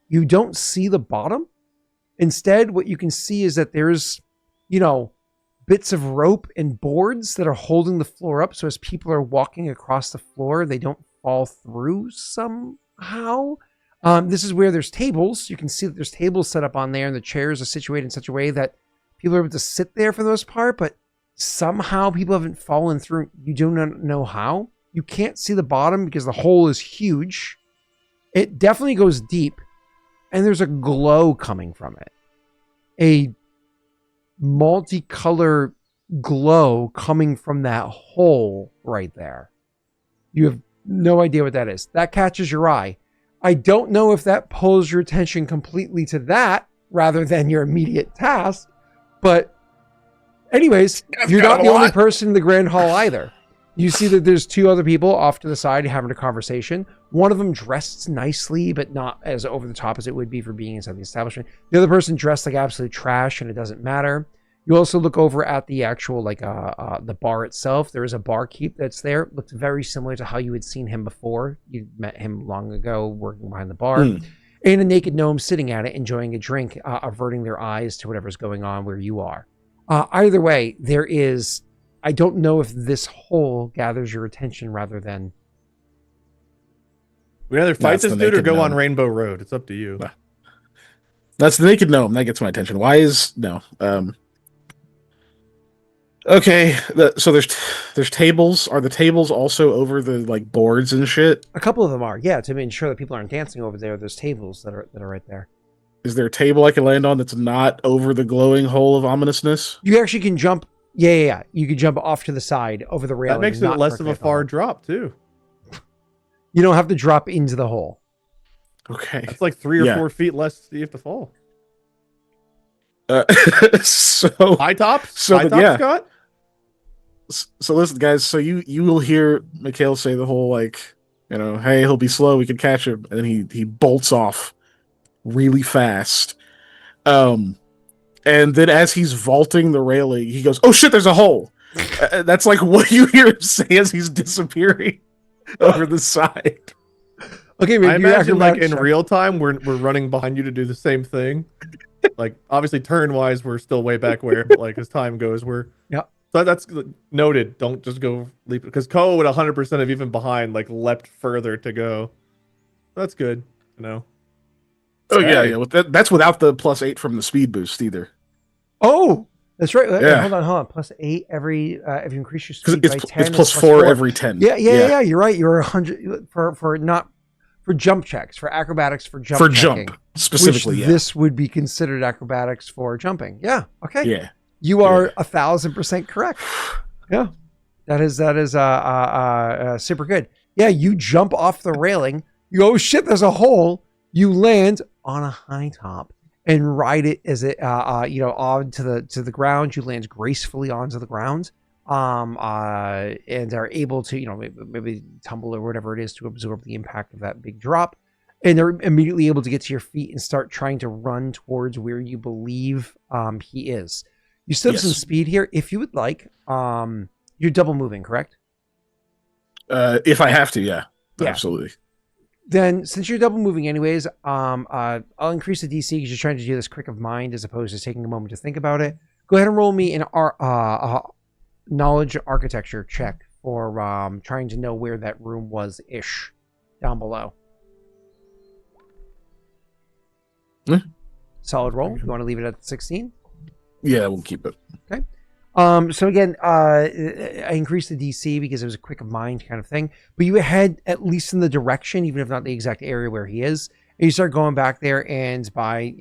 you don't see the bottom. Instead, what you can see is that there's, bits of rope and boards that are holding the floor up. So as people are walking across the floor, they don't fall through somehow. This is where there's tables. You can see that there's tables set up on there, and the chairs are situated in such a way that people are able to sit there for the most part, but somehow people haven't fallen through. You do not know how. You can't see the bottom because the hole is huge. It definitely goes deep, and there's a glow coming from it. A multicolor glow coming from that hole right there. You have no idea what that is. That catches your eye. I don't know if that pulls your attention completely to that rather than your immediate task, but anyways, you're not the only person in the grand hall either. You see that there's two other people off to the side having a conversation. One of them dressed nicely, but not as over the top as it would be for being inside the establishment. The other person dressed like absolute trash, and it doesn't matter. You also look over at the actual, the bar itself. There is a barkeep that's there. Looks very similar to how you had seen him before. You met him long ago working behind the bar. And a naked gnome sitting at it, enjoying a drink, averting their eyes to whatever's going on where you are. Either way, there is... I don't know if this hole gathers your attention rather than... We either fight this dude or go on Rainbow Road. It's up to you. That's the naked gnome. That gets my attention. Why is... No. Okay, so there's tables. Are the tables also over the boards and shit? A couple of them are, yeah, to ensure that people aren't dancing over there. There's tables that are right there. Is there a table I can land on that's not over the glowing hole of ominousness? You actually can jump... Yeah. You can jump off to the side over the railing. That makes it less of a far drop, too. You don't have to drop into the hole. Okay. That's like 3 or 4 feet less you have to fall. So high top? Scott? So listen, guys, so you will hear Mikhail say the whole, hey, he'll be slow, we can catch him. And then he bolts off really fast. And then as he's vaulting the railing, he goes, "Oh shit, there's a hole." That's like what you hear him say as he's disappearing over the side. Okay, I imagine in real time we're running behind you to do the same thing. Obviously turn wise we're still way back where, but as time goes we're So that's noted. Don't just go leap because Koa would 100% have even behind leapt further to go. That's good, Oh yeah. That's without the +8 from the speed boost either. Oh, that's right. Yeah. Hold on. +8 every if you increase your speed by 10. It's +4 every 10. Yeah. You're right. You're 100 for jump checks, for acrobatics, for jump. For checking, jump specifically, this would be considered acrobatics for jumping. Yeah. Okay. Yeah. You are 1,000% correct. Yeah. That is super good. Yeah. You jump off the railing. You go, oh shit, there's a hole. You land on a high top and ride it as it, onto the ground. You land gracefully onto the ground, and are able to, maybe tumble or whatever it is to absorb the impact of that big drop. And they're immediately able to get to your feet and start trying to run towards where you believe he is. You still have some speed here. If you would like, you're double moving, correct? If I have to, yeah. Absolutely. Then, since you're double moving anyways, I'll increase the DC because you're trying to do this quick of mind as opposed to taking a moment to think about it. Go ahead and roll me an knowledge architecture check for trying to know where that room was-ish down below. Solid roll. You want to leave it at 16? Yeah, we'll keep it. Okay. So again, I increased the DC because it was a quick of mind kind of thing, but you head at least in the direction, even if not the exact area where he is, and you start going back there, and by,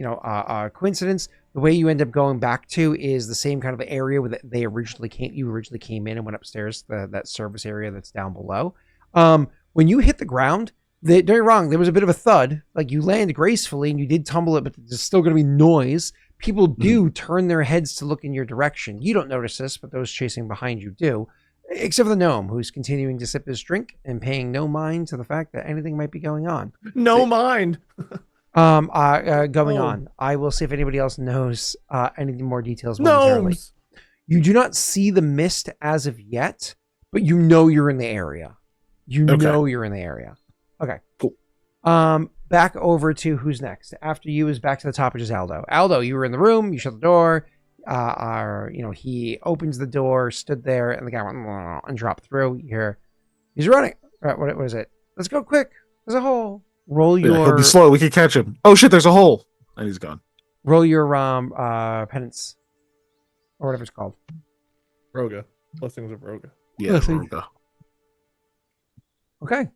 coincidence, the way you end up going back to is the same kind of area where you originally came in and went upstairs, that service area that's down below. When you hit the ground, don't get me wrong, there was a bit of a thud, you landed gracefully and you did tumble it, but there's still going to be noise. People do turn their heads to look in your direction. You don't notice this, but those chasing behind you do. Except for the gnome, who's continuing to sip his drink and paying no mind to the fact that anything might be going on. No mind. Going on. I will see if anybody else knows any more details momentarily. Gnomes. You do not see the mist as of yet, but you know you're in the area. Know you're in the area. Okay. Cool. Back over to who's next. After you is back to the top, which is Aldo. Aldo, you were in the room. You shut the door. He opens the door, stood there, and the guy went and dropped through. You hear, he's running. What is it? Let's go quick. There's a hole. Roll your. He'll be slow. We can catch him. Oh shit! There's a hole, and he's gone. Roll your penance, or whatever it's called. Roga. Blessings of Roga. Yeah. Roga. Okay.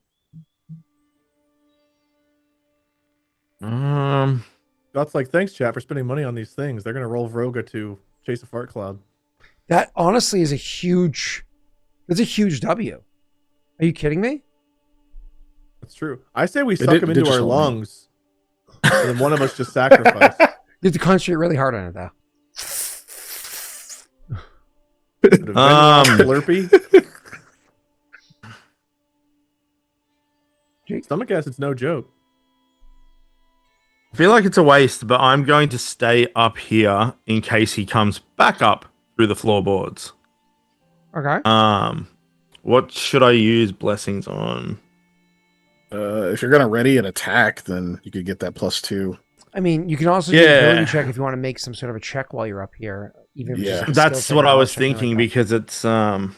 God's like, thanks, chat, for spending money on these things. They're gonna roll Roga to chase a fart cloud. That honestly is a huge W. Are you kidding me? That's true. I say we suck them into our lungs, and then one of us just sacrifice. You have to concentrate really hard on it, though. Slurpee. Stomach acid's no joke. I feel like it's a waste, but I'm going to stay up here in case he comes back up through the floorboards. Okay. What should I use blessings on? If you're gonna ready an attack, then you could get that +2. I mean, you can also do an ability check if you want to make some sort of a check while you're up here. Even if that's what I was thinking, because it's I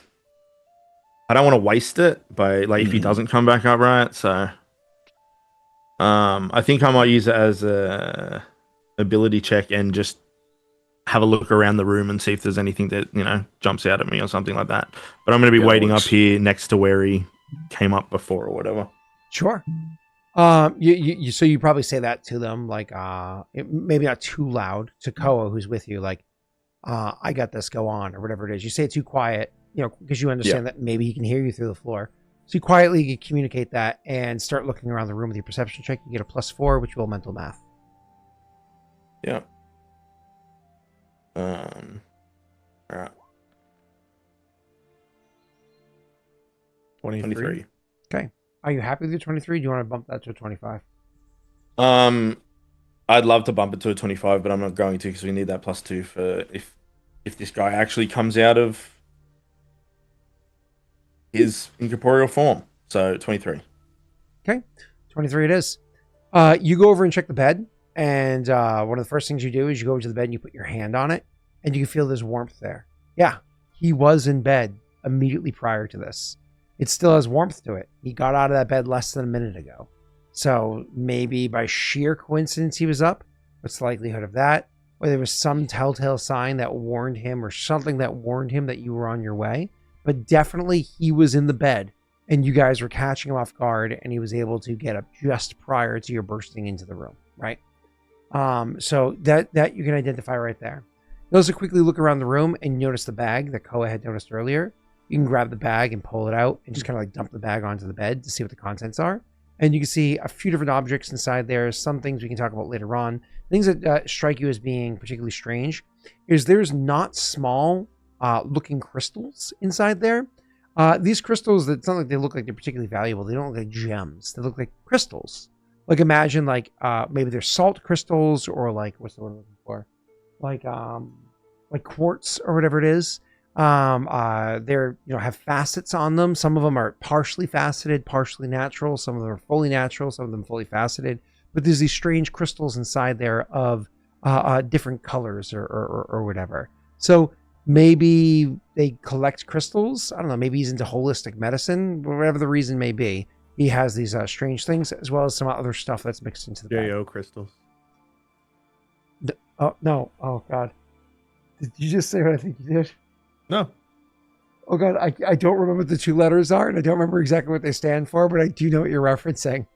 don't want to waste it by if he doesn't come back up, right? So I think I might use it as a ability check and just have a look around the room and see if there's anything that jumps out at me or something like that. But I'm going to be waiting up here next to where he came up before or whatever. Sure. So you probably say that to them, maybe not too loud to Koa, who's with you, I got this, go on, or whatever it is. You say it too quiet, because you understand that maybe he can hear you through the floor. So you quietly communicate that and start looking around the room with your perception check. You get a +4, which will mental math. Yeah. All right. 23. Okay. Are you happy with your 23? Do you want to bump that to a 25? I'd love to bump it to a 25, but I'm not going to because we need that +2 for if this guy actually comes out of his incorporeal form. So 23. Okay. 23 it is. You go over and check the bed, and one of the first things you do is you go over to the bed and you put your hand on it, and you can feel there's warmth there. Yeah, he was in bed immediately prior to this. It still has warmth to it. He got out of that bed less than a minute ago. So maybe by sheer coincidence he was up. What's the likelihood of that? Or there was some telltale sign that warned him or something that warned him that you were on your way. But definitely he was in the bed and you guys were catching him off guard and he was able to get up just prior to your bursting into the room, right? So that you can identify right there. You also quickly look around the room and notice the bag that Koa had noticed earlier. You can grab the bag and pull it out and just kind of dump the bag onto the bed to see what the contents are. And you can see a few different objects inside there. Some things we can talk about later on. Things that strike you as being particularly strange is there's not small looking crystals inside there. These crystals, it's not like they look like they're particularly valuable. They don't look like gems. They look like crystals. Like imagine maybe they're salt crystals or what's the word I'm looking for? Like quartz or whatever it is. They're have facets on them. Some of them are partially faceted, partially natural. Some of them are fully natural. Some of them fully faceted. But there's these strange crystals inside there of different colors or whatever. So maybe they collect crystals. I don't know. Maybe he's into holistic medicine. Whatever the reason may be, he has these strange things as well as some other stuff that's mixed into the bag. J.O. crystals. Oh no! Oh God! Did you just say what I think you did? No. Oh God, I don't remember what the two letters are, and I don't remember exactly what they stand for, but I do know what you're referencing.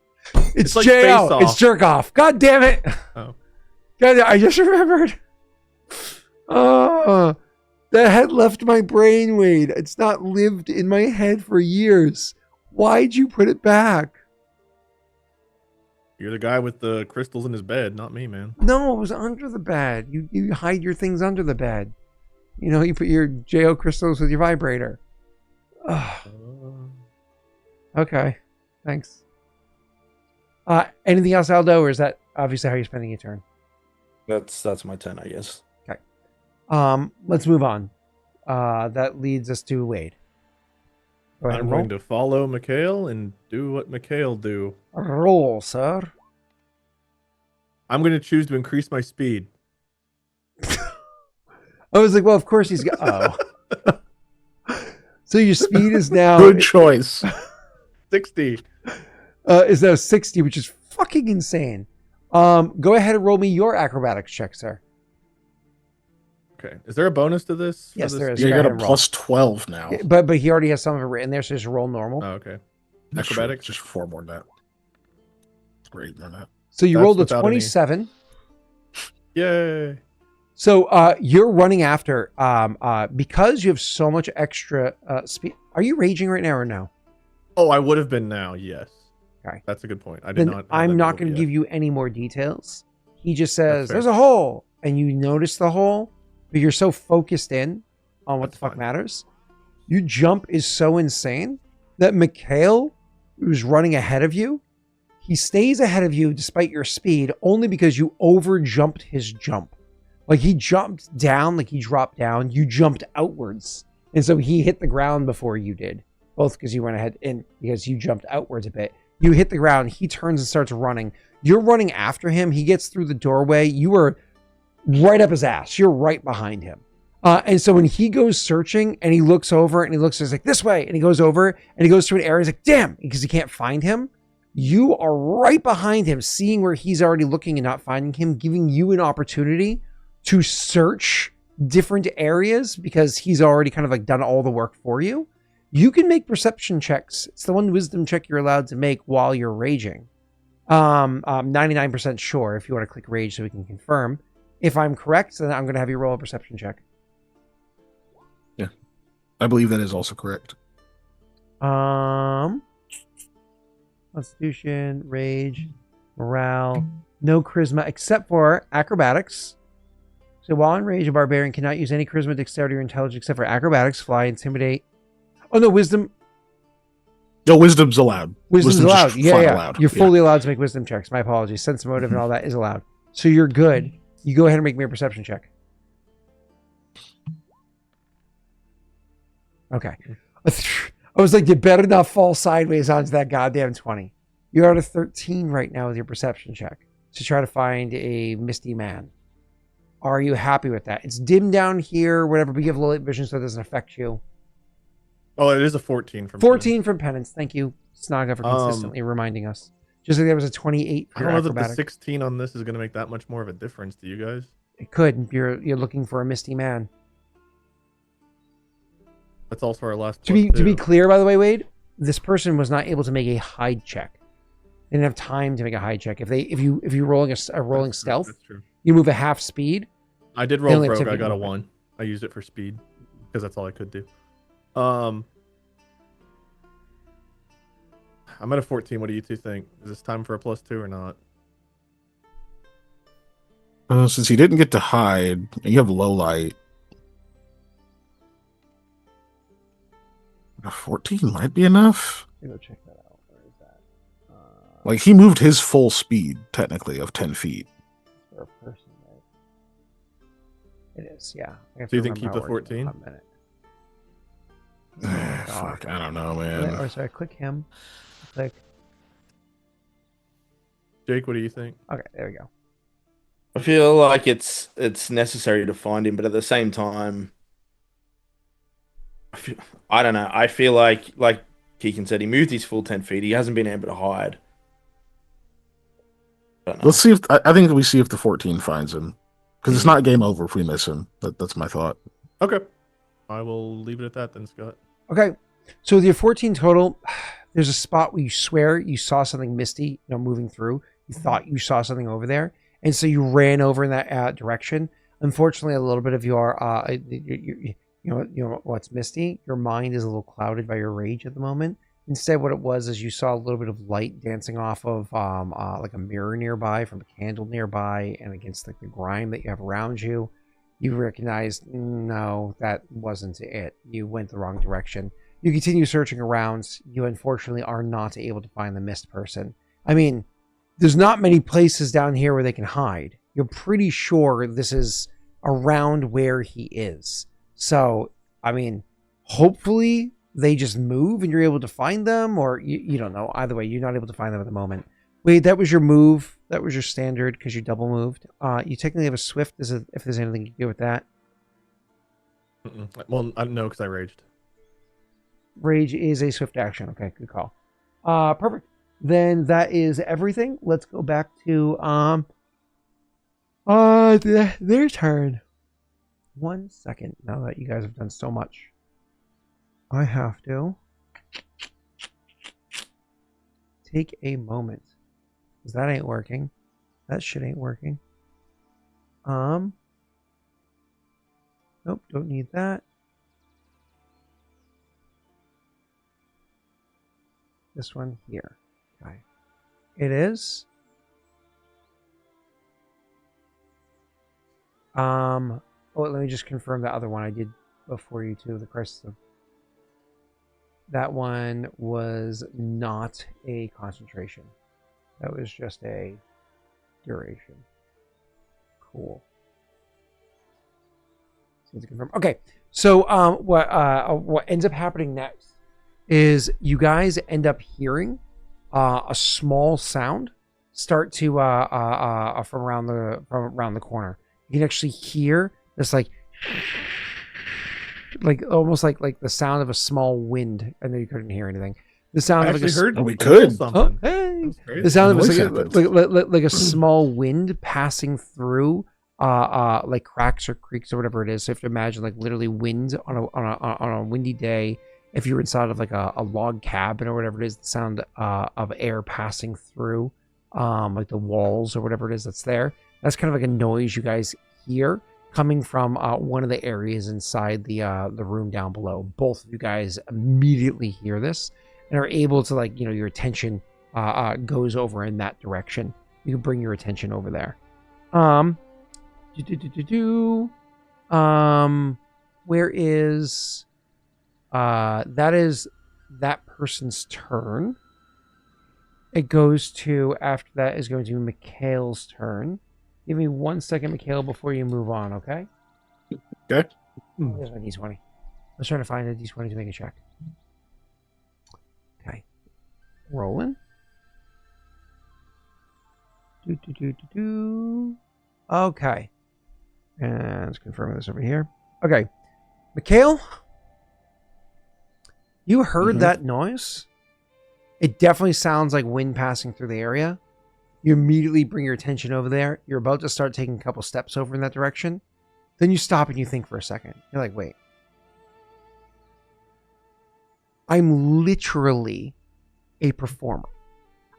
It's like J.O. Face Off. It's jerk off. God damn it! Oh. God, I just remembered. Oh, that had left my brain, Wade. It's not lived in my head for years. Why'd you put it back? You're the guy with the crystals in his bed, not me, man. No, it was under the bed. You hide your things under the bed. You put your J.O. crystals with your vibrator. Okay, thanks. Anything else, Aldo, or is that obviously how you're spending your turn. That's my turn, I guess. Let's move on. That leads us to Wade. Go ahead I'm and roll. going to follow Mikhail and do what Mikhail do. Roll, sir. I'm going to choose to increase my speed. I was like, well, of course he's got. Oh. So your speed is now. Good choice. 60. Is now 60, which is fucking insane. Go ahead and roll me your acrobatics check, sir. Okay. Is there a bonus to this? Yes, this? there is. Yeah, you Go got ahead a and roll. plus 12 now. But he already has some of it written there, so just roll normal. Oh, okay. That's true. Acrobatics? Just 4 more than that. Great than that. So you That's rolled a without 27. Yay. So you're running after because you have so much extra speed. Are you raging right now or no? Oh, I would have been now, yes. Okay. That's a good point. I did Then not. I'm not going to give you any more details. He just says, there's a hole. And you notice the hole, but you're so focused in on what the fuck matters. Your jump is so insane that Mikhail, who's running ahead of you, he stays ahead of you despite your speed only because you over jumped his jump. Like he jumped down, like he dropped down. You jumped outwards. And so he hit the ground before you did. Both because you went ahead and because you jumped outwards a bit. You hit the ground. He turns and starts running. You're running after him. He gets through the doorway. You are right up his ass. You're right behind him. And so when he goes searching and he looks over and he looks, he's like, this way. And he goes over and he goes through an area. He's like, damn, because he can't find him. You are right behind him, seeing where he's already looking and not finding him, giving you an opportunity to search different areas because he's already kind of like done all the work for you. You can make perception checks. It's the one wisdom check you're allowed to make while you're raging. 99% sure if you want to click rage so we can confirm. If I'm correct, then I'm going to have you roll a perception check. Yeah. I believe that is also correct. Constitution, rage, morale, no charisma except for acrobatics. So while in rage, a barbarian cannot use any charisma, dexterity, or intelligence except for acrobatics, fly, intimidate. Oh no, wisdom. No, wisdom's allowed. Wisdom's allowed. just Yeah, flat yeah. allowed. You're fully allowed to make wisdom checks. My apologies. Sense motive and all that is allowed. So you're good. You go ahead and make me a perception check. Okay. I was like, you better not fall sideways onto that goddamn 20. You're at a 13 right now with your perception check to try to find a misty man. Are you happy with that? It's dim down here, whatever, but you have low light vision so it doesn't affect you. Oh, it is a 14 from 14 from Penance. Thank you, Snaga, for consistently reminding us. Just like there was a 28 for I don't know acrobatic. that the 16 on this is going to make that much more of a difference to you guys. It could. You're looking for a misty man. That's also our last. To be clear, by the way, Wade, this person was not able to make a hide check. They didn't have time to make a hide check. If you're rolling a rolling stealth, That's true. you move a half speed. I did roll only have rogue. I typical got a movement. 1. I used it for speed because that's all I could do. I'm at a 14. What do you two think? Is this time for a +2 or not? Since he didn't get to hide, you have low light. A 14 might be enough. Let me go check that out. Where is that? Like, he moved his full speed, technically, of 10 feet. For a person, right? It is, yeah. I have So you to think keep remember the how it works in 14? a hot minute. Fuck, I don't know, Yeah, man. or sorry, click him. Click. Jake, what do you think? Okay, there we go. I feel like it's necessary to find him, but at the same time, I don't know. I feel like Keegan said, he moved his full 10 feet. He hasn't been able to hide. Let's see if I think we see if the 14 finds him, because it's not game over if we miss him. That's my thought. Okay, I will leave it at that then, Scott. Okay, so with your 14 total, there's a spot where you swear you saw something misty, moving through. You thought you saw something over there, and so you ran over in that direction. Unfortunately, a little bit of your, what's misty. Your mind is a little clouded by your rage at the moment. Instead, what it was is you saw a little bit of light dancing off of like a mirror nearby, from a candle nearby, and against like the grime that you have around you. You recognized, no, that wasn't it. You went the wrong direction. You continue searching around. You unfortunately are not able to find the mist person. I mean, there's not many places down here where they can hide. You're pretty sure this is around where he is. So, I mean, hopefully they just move and you're able to find them, or you don't know. Either way, you're not able to find them at the moment. Wait, that was your move. That was your standard because you double moved. You technically have a swift. If there's anything you can do with that. Well, I don't know because I raged. Rage is a swift action. Okay, good call. Perfect. Then that is everything. Let's go back to their turn. 1 second. Now that you guys have done so much, I have to take a moment because that ain't working. That shit ain't working. Nope, don't need that. This one here. Okay. It is. Oh, let me just confirm the other one I did before you too. The Crisis of. That one was not a concentration. That was just a duration. Cool. Seems to confirm. Okay. So what ends up happening next is you guys end up hearing a small sound start to from around the corner. You can actually hear this like almost like the sound of a small wind. I know you couldn't hear anything. The sound of we could. Something. Oh, hey. The sound of like a small wind passing through like cracks or creeks or whatever it is. So you have to imagine like literally wind on a windy day. If you're inside of like a log cabin or whatever it is, the sound of air passing through like the walls or whatever it is that's there. That's kind of like a noise you guys hear coming from one of the areas inside the room down below. Both of you guys immediately hear this and are able to, like, your attention goes over in that direction. You can bring your attention over there. Where is that is that person's turn. It goes to, after that is going to be Mikhail's turn. Give me 1 second, Mikhail, before you move on, okay? Okay. Here's my D20. I was trying to find a D20 to make a check. Okay. Rolling. Okay. And let's confirm this over here. Okay. Mikhail, you heard that noise? It definitely sounds like wind passing through the area. You immediately bring your attention over there. You're about to start taking a couple steps over in that direction. Then you stop and you think for a second. You're like, wait. I'm literally a performer.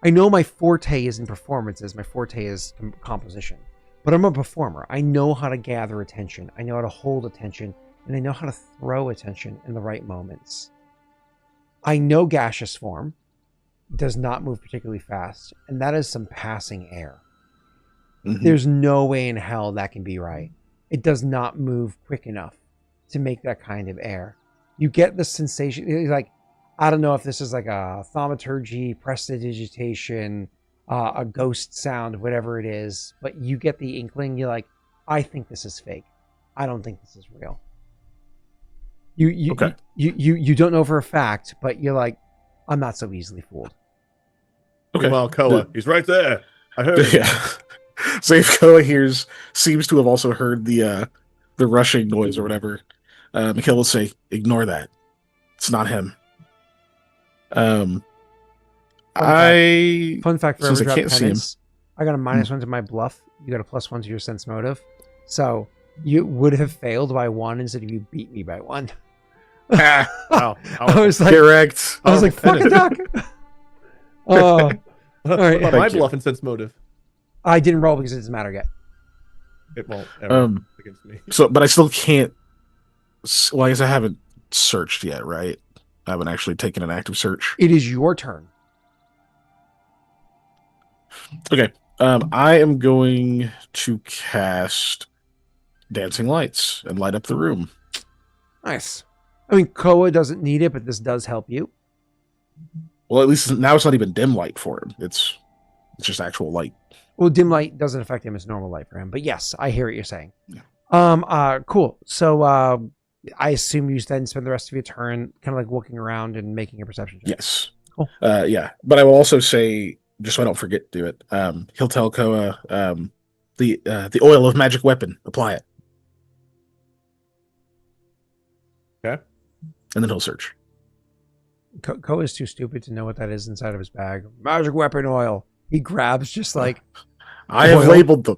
I know my forte isn't performances. My forte is composition. But I'm a performer. I know how to gather attention. I know how to hold attention. And I know how to throw attention in the right moments. I know gaseous form does not move particularly fast, and that is some passing air. There's no way in hell that can be right. It does not move quick enough to make that kind of air. You get the sensation, like, I don't know if this is like a thaumaturgy, prestidigitation, a ghost sound, whatever it is, but you get the inkling. You're like, I think this is fake. I don't think this is real. You don't know for a fact, but you're like, I'm not so easily fooled. Okay. Well, Koa, he's right there. I heard him. Yeah. So if Koa seems to have also heard the rushing noise or whatever, Mikhail will say, ignore that. It's not him. Fun fact for every drop can't see him. I got a -1 to my bluff. You got a +1 to your sense motive. So you would have failed by 1 instead of you beat me by 1. Wow. I was like, correct. I was like, fuck it, Doc. All right. What about my bluff and sense motive? I didn't roll because it doesn't matter yet. It won't ever against me. So, but I still can't. Well, I guess I haven't searched yet, right? I haven't actually taken an active search. It is your turn. Okay. I am going to cast Dancing Lights and light up the room. Nice. I mean, Koa doesn't need it, but this does help you. Well, at least now it's not even dim light for him. It's It's just actual light. Well, dim light doesn't affect him. It's normal light for him. But yes, I hear what you're saying. Yeah. Cool. So I assume you then spend the rest of your turn kind of like looking around and making a perception check. Yes. Cool. Yeah. But I will also say, just so I don't forget to do it, he'll tell Koa the oil of magic weapon. Apply it. Okay. And then he'll search. Koa is too stupid to know what that is inside of his bag. Magic weapon oil. He grabs just like I have labeled them.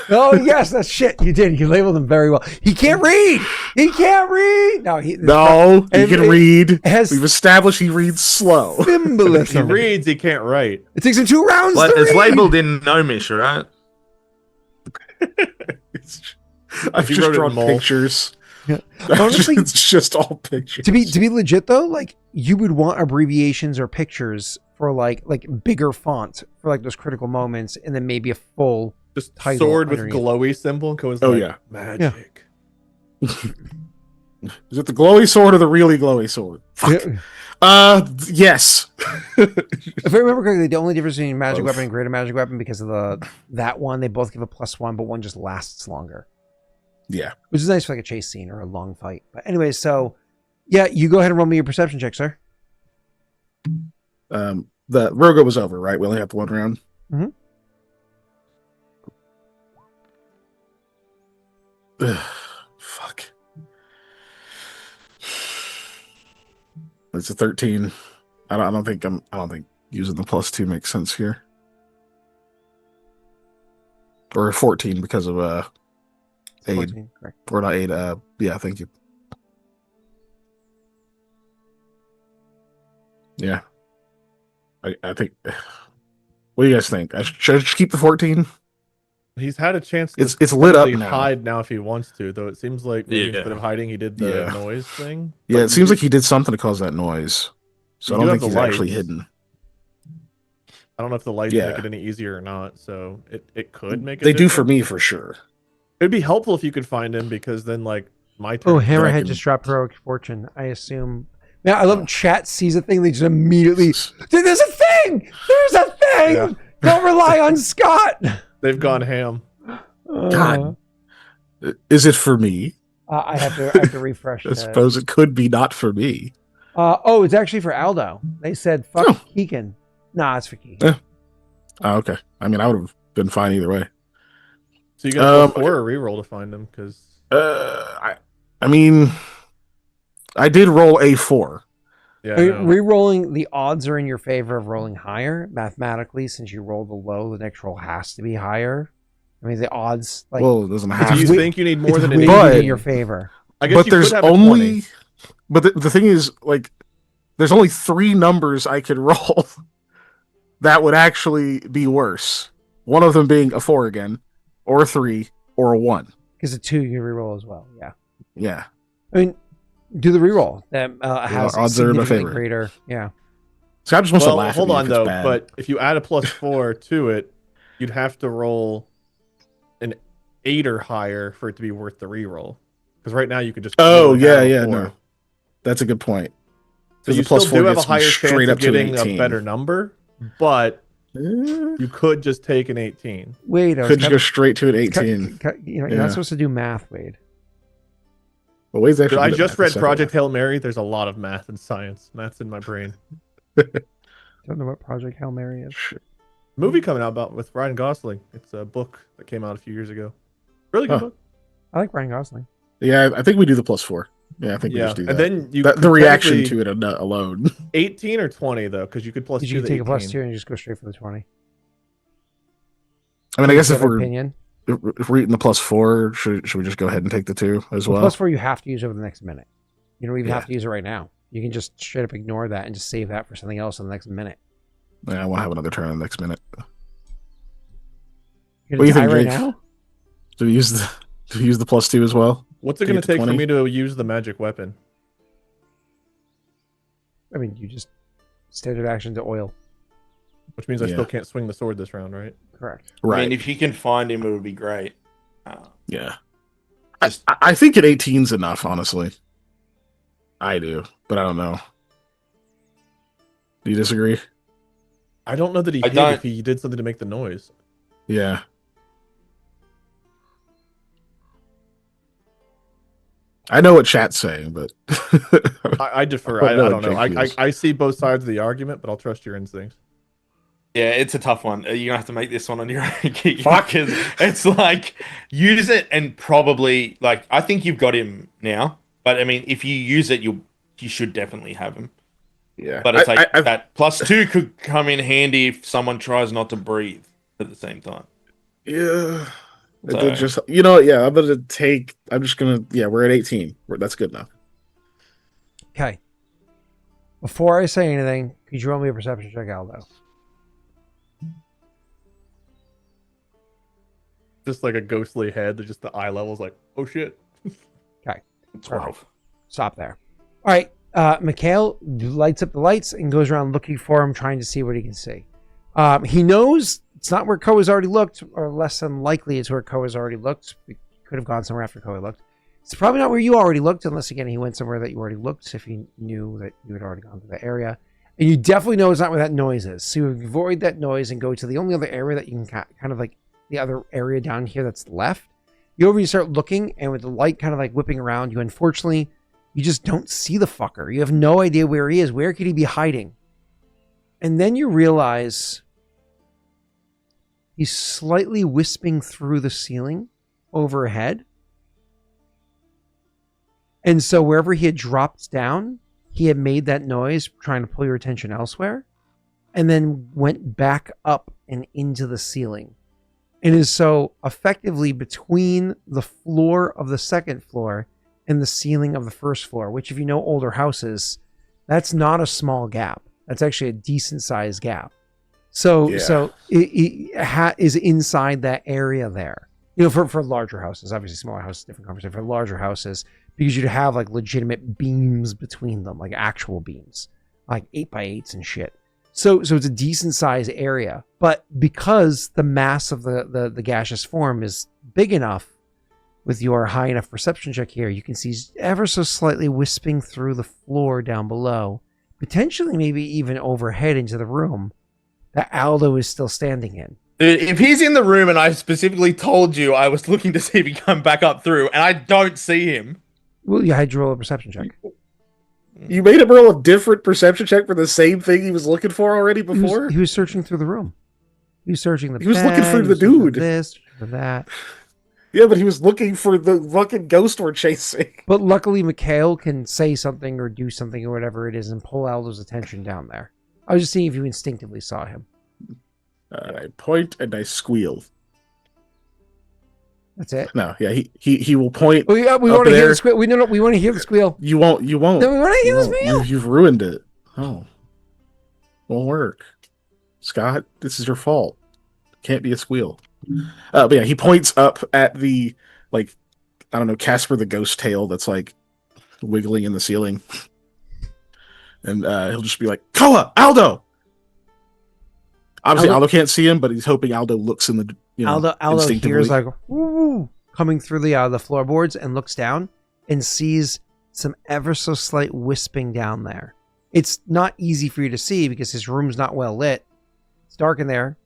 Oh yes, that's shit. You did. You labeled them very well. He can't read. He can't read. He can read. We've established he reads slow. If he reads, he can't write. It takes him 2 rounds. It's labeled in Gnomish, right? I've just drawn pictures. Yeah. Honestly, it's just all pictures. To be legit though, like you would want abbreviations or pictures for like bigger font for like those critical moments, and then maybe a full just sword with underneath. glowy symbol. Magic. Yeah. Is it the glowy sword or the really glowy sword? Fuck. Yes. If I remember correctly, the only difference between magic weapon and greater magic weapon, because of that one, they both give a +1, but one just lasts longer. Yeah. Which is nice for like a chase scene or a long fight. But anyway, so yeah, you go ahead and roll me your perception check, sir. The Rogo was over, right? We only have the 1 round. Mm-hmm. Fuck. It's a 13. I don't think using the +2 makes sense here. Or a 14 because of aid. 14, correct. Or not aid. Yeah, thank you. Yeah. I think. What do you guys think? Should I just keep the 14? He's had a chance to it's lit up now. Hide now if he wants to, though it seems like maybe instead of hiding he did the noise thing. Yeah, it seems like he did something to cause that noise. So I don't think he's actually hidden. I don't know if the lights make it any easier or not, so it could make it. They do for me for sure. It'd be helpful if you could find him, because then like my turn. Oh, Hammerhead just dropped heroic fortune. I assume. Man, I love chat sees a thing, they just immediately there's a thing! There's a thing! Yeah. Don't rely on Scott! They've gone ham. God. Is it for me? I have to refresh. I suppose it could be not for me. It's actually for Aldo. They said fuck Keegan. Nah, it's for Keegan. Yeah. Oh, okay. I mean, I would have been fine either way. So you got a 4 or reroll to find him, because I mean, I did roll a 4. Yeah. Rerolling, the odds are in your favor of rolling higher mathematically. Since you rolled the low, the next roll has to be higher. I mean, the odds. Like, well, it doesn't have. Do you think you need more than an 8 in your favor? I guess. But there's only. But the thing is, like, there's only 3 numbers I could roll that would actually be worse. One of them being a 4 again, or a 3, or a 1. Because a 2 you reroll as well. Yeah. Yeah. I mean, do the reroll. That has odds are in my favor. Greater. Yeah. Scott just wants to laugh. Hold on though, but if you add a +4 to it, you'd have to roll an 8 or higher for it to be worth the reroll. Because right now you could just. No, that's a good point. So you still do have a higher chance of getting a better number, but you could just take an 18. Wade, could you go straight to an 18? You're not supposed to do math, Wade. Well, Wade's actually. I just read Project Hail Mary. There's a lot of math and science. Math's in my brain. Don't know what Project Hail Mary is. Movie coming out with Ryan Gosling. It's a book that came out a few years ago. Really good book. I like Ryan Gosling. Yeah, I think we do the +4. Yeah, I think we just do that. And then you the reaction to it alone. 18 or 20 though, because you could +2. You take a +2 and just go straight for the 20. I mean, I guess if we're eating the +4, should we just go ahead and take the 2 as well? +4 you have to use over the next minute. You don't even have to use it right now. You can just straight up ignore that and just save that for something else in the next minute. Yeah, I won't have another turn in the next minute. What do you think, right now? Do we use the +2 as well? What's it going to take for me to use the magic weapon? I mean, you just standard action to oil. Which means I still can't swing the sword this round, right? Correct. Right. I mean, if you can find him, it would be great. Yeah. I think an 18's enough, honestly. I do, but I don't know. Do you disagree? I don't know that he hit if he did something to make the noise. Yeah. I know what chat's saying, but I defer. I don't know. I see both sides of the argument, but I'll trust your instincts. Yeah, it's a tough one. You're gonna have to make this one on your own, because it's like use it and probably like I think you've got him now, but I mean if you use it, you should definitely have him. Yeah, but it's that +2 could come in handy if someone tries not to breathe at the same time. Yeah, So. just yeah. I'm just gonna we're at 18. That's good enough. Okay. Before I say anything, could you roll me a perception check, Aldo? Just like a ghostly head, just the eye level's like, oh shit. Okay. 12. Stop there. All right. Mikhail lights up the lights and goes around looking for him, trying to see what he can see. He knows it's not where Koa's already looked, or less than likely it's where Koa's already looked. He could have gone somewhere after Koa looked. It's probably not where you already looked, unless, again, he went somewhere that you already looked, if he knew that you had already gone to that area. And you definitely know it's not where that noise is. So you avoid that noise and go to the only other area that you can kind of like the other area down here that's left. You start looking, and with the light kind of like whipping around you, unfortunately, you just don't see the fucker. You have no idea where he is. Where could he be hiding? And then you realize he's slightly wisping through the ceiling overhead. And so wherever he had dropped down, he had made that noise trying to pull your attention elsewhere, and then went back up and into the ceiling. And is so effectively between the floor of the second floor and the ceiling of the first floor, which, if you know older houses, that's not a small gap. That's actually a decent sized gap. So it is inside that area there. For larger houses, obviously smaller houses, different conversation. For larger houses, because you'd have like legitimate beams between them, like actual beams, like 8x8s and shit. So it's a decent sized area, but because the mass of the gaseous form is big enough, with your high enough perception check here, you can see ever so slightly wisping through the floor down below, potentially maybe even overhead into the room that Aldo is still standing in. Dude, if he's in the room and I specifically told you I was looking to see if he come back up through and I don't see him. Well, you had to roll a perception check. You made him roll a different perception check for the same thing he was looking for already before? He was searching through the room. He was searching the He was looking for the dude. For this, for that. Yeah, but he was looking for the fucking ghost we're chasing. But luckily, Mikhail can say something or do something or whatever it is and pull Aldo's attention down there. I was just seeing if you instinctively saw him. I point and I squeal. That's it. No, yeah, he will point. We want to hear the squeal. We want to hear the squeal. You won't. No, we want to hear the squeal. You've ruined it. Oh, won't work. Scott, this is your fault. Can't be a squeal. But yeah, he points up at the, like, I don't know, Casper the ghost tail that's like wiggling in the ceiling, and he'll just be like, "Koa, Aldo." Obviously, Aldo can't see him, but he's hoping Aldo looks in the Aldo hears like woo coming through the floorboards and looks down and sees some ever so slight wisping down there. It's not easy for you to see because his room's not well lit. It's dark in there,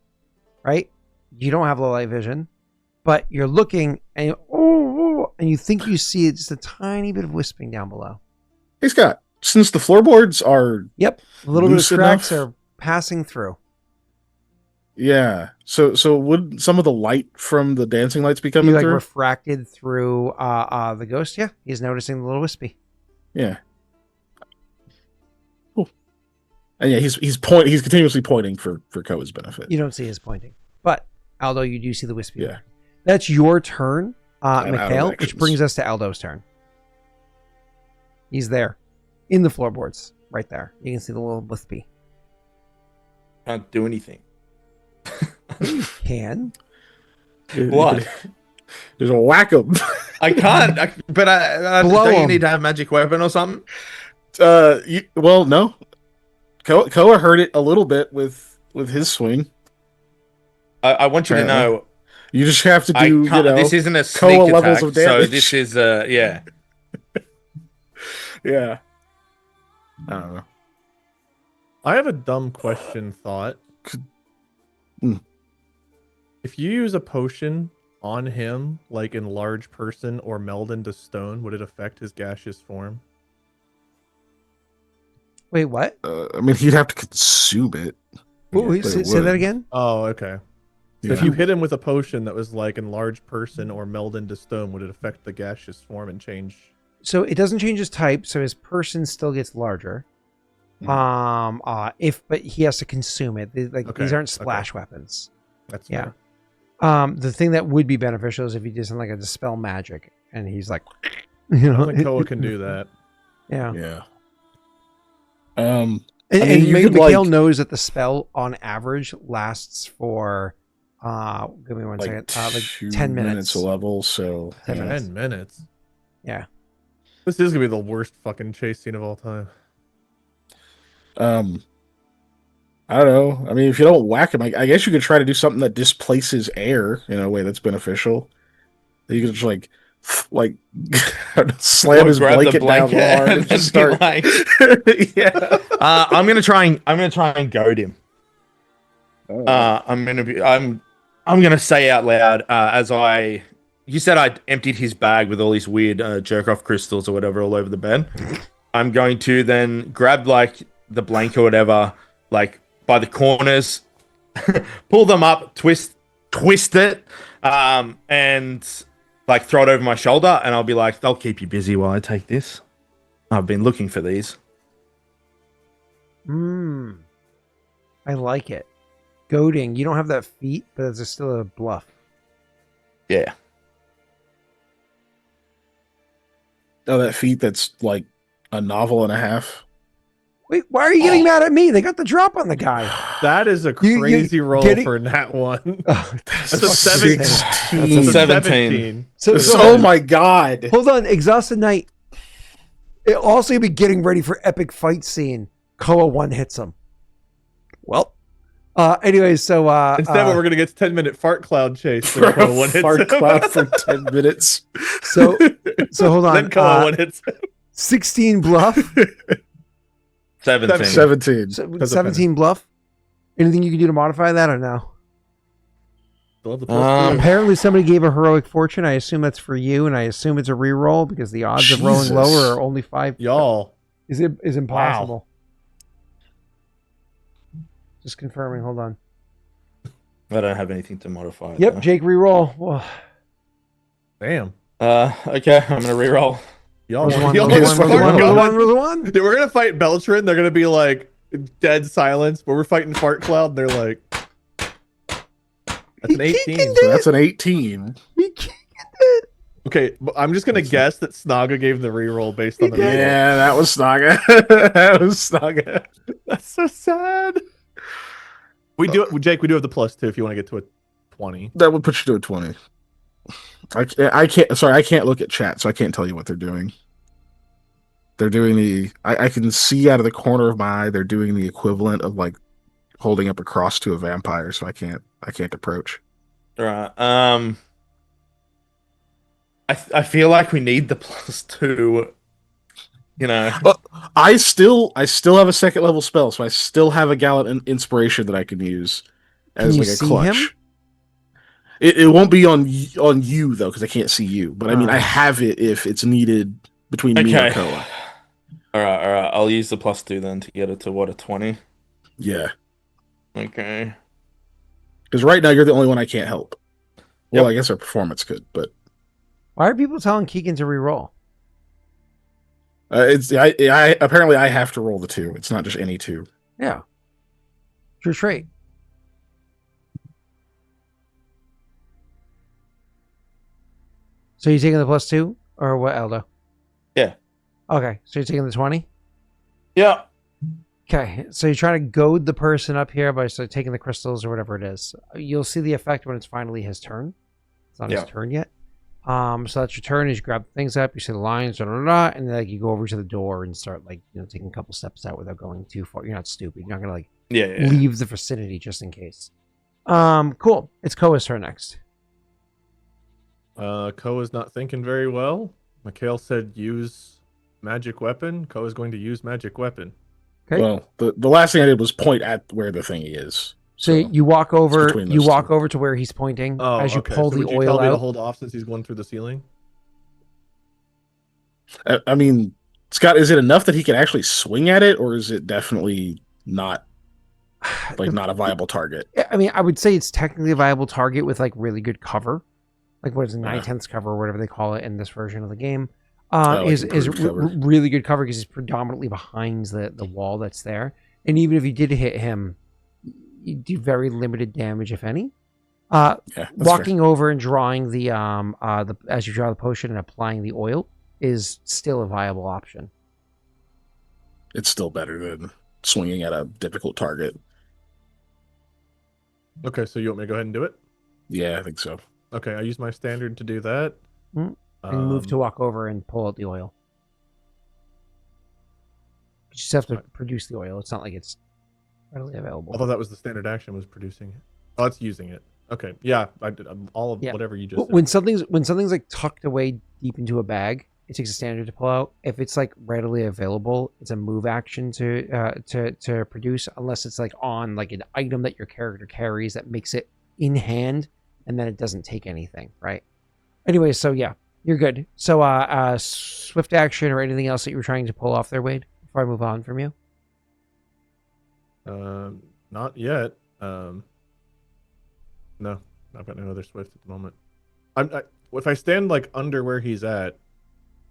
right? You don't have low light vision, but you're looking and you think you see just a tiny bit of wisping down below. Hey Scott, since the floorboards are a little bit of cracks are passing through. Yeah. So would some of the light from the dancing lights be coming through? Refracted through the ghost? Yeah, he's noticing the little wispy. Yeah. Cool. And yeah, he's continuously pointing for Koa's benefit. You don't see his pointing, but Aldo, you do see the wispy. Yeah. That's your turn, Mikhail, which brings us to Aldo's turn. He's there, in the floorboards, right there. You can see the little wispy. Can't do anything. You can. What? There's a whack 'em. I can't. But don't you need to have magic weapon or something? Well, no. Koa heard it a little bit with his swing. I want you to know. You just have to do. This isn't a sneak Koa attack, levels of damage. so this is yeah. Yeah. I don't know. I have a dumb question thought. If you use a potion on him, like enlarge person or meld into stone, would it affect his gaseous form? Wait, what? I mean, he'd have to consume it. Wait, say that again? Oh, okay. So if you hit him with a potion that was like enlarge person or meld into stone, would it affect the gaseous form and change? So it doesn't change his type, so his person still gets larger. But he has to consume it. These aren't splash weapons. That's fair. The thing that would be beneficial is if he did something like a dispel magic, and he's like, I don't think Koa can do that. Yeah. And Mikhail knows that the spell on average lasts for give me one second. Like 10 minutes a level, so 10 minutes. Yeah. This is gonna be the worst fucking chase scene of all time. I don't know. I mean, if you don't whack him, I guess you could try to do something that displaces air in a way that's beneficial. You could just like slam his blanket down hard and just start. Yeah. I'm gonna try and goad him. I'm gonna say out loud you said I emptied his bag with all these weird jerk off crystals or whatever all over the bed. I'm going to then grab like the blanket or whatever, like by the corners, pull them up, twist it, and like throw it over my shoulder, and I'll be like, "They'll keep you busy while I take this. I've been looking for these." I like it. Goading. You don't have that feat, but it's still a bluff. Yeah. Oh, that feat that's like a novel and a half. Wait, why are you getting mad at me? They got the drop on the guy. That is a crazy roll for Nat 1. That's a 17. That's a 17. So, oh my god. Hold on, Exhausted Knight. It also be getting ready for epic fight scene. Koa one hits him. Well, anyways, so instead, what we're gonna get is 10-minute fart cloud chase. Koa one hits fart cloud for 10 minutes. So hold on. Then Koa one hits. 16 bluff. 17. 17 bluff. Anything you can do to modify that or no? Apparently somebody gave a heroic fortune. I assume that's for you, and I assume it's a reroll because the odds of rolling lower are only 5. Y'all. Is impossible. Wow. Just confirming. Hold on. I don't have anything to modify. Yep, Jake reroll. Whoa. Damn. Okay, I'm gonna reroll. Y'all one. Dude, we're gonna fight Beltran. They're gonna be like dead silence, but we're fighting Fart Cloud. And they're like, that's an 18. So that's an 18. Okay, but I'm just gonna guess that Snaga gave the reroll based on the reroll. Yeah, that was Snaga. That was Snaga. That's so sad. We do it, Jake. We do have the +2 if you want to get to a 20. That would put you to a 20. I can't. Sorry, I can't look at chat, so I can't tell you what they're doing. They're doing I can see out of the corner of my eye. They're doing the equivalent of like holding up a cross to a vampire, so I can't approach. Right. I feel like we need the +2. You know. But I still have a second level spell, so I still have a Gallant Inspiration that I can use as like a clutch. Him? It won't be on you though, because I can't see you. But I mean, I have it if it's needed between me and Koa. All right. I'll use the +2 then to get it to what, a 20? Yeah. Okay. Because right now you're the only one I can't help. Well, I guess our performance could, but why are people telling Keegan to reroll? It's I apparently I have to roll the 2. It's not just any 2. Yeah. It's your trait. So you taking the +2 or what, Aldo? Yeah. Okay, so you're taking the 20? Yeah. Okay, so you try to goad the person up here by taking the crystals or whatever it is. You'll see the effect when it's finally his turn. It's not his turn yet. So that's your turn. As you grab things up, you see the lines, and then like you go over to the door and start like taking a couple steps out without going too far. You're not stupid. You're not gonna leave the vicinity just in case. Cool. It's Koa's turn next. Koa's not thinking very well. Mikhail said use magic weapon. Koa's going to use magic weapon. Okay. Well, the last thing I did was point at where the thingy is. So you walk over. You walk two. over to where he's pointing as you okay. pull so the would you oil tell me out. to hold off since he's going through the ceiling? I mean, Scott, is it enough that he can actually swing at it, or is it definitely not not a viable target? I mean, I would say it's technically a viable target with like really good cover, like what is it, 9/10 cover or whatever they call it in this version of the game. Is really good cover because he's predominantly behind the wall that's there, and even if you did hit him, you do very limited damage, if any. Walking over and drawing the as you draw the potion and applying the oil is still a viable option. It's still better than swinging at a difficult target. Okay, so you want me to go ahead and do it? Yeah, I think so. Okay, I use my standard to do that. And move to walk over and pull out the oil. You just have to produce the oil. It's not like it's readily available. Although that was the standard action, was producing it. Oh, it's using it. Okay, yeah, I did all of whatever you just said. When something's like tucked away deep into a bag, it takes a standard to pull out. If it's like readily available, it's a move action to produce, unless it's like on like an item that your character carries that makes it in hand, and then it doesn't take anything, right? Anyway, so yeah, you're good. So swift action or anything else that you were trying to pull off there, Wade, before I move on from you? Not yet. No, I've got no other swift at the moment. If I stand like under where he's at,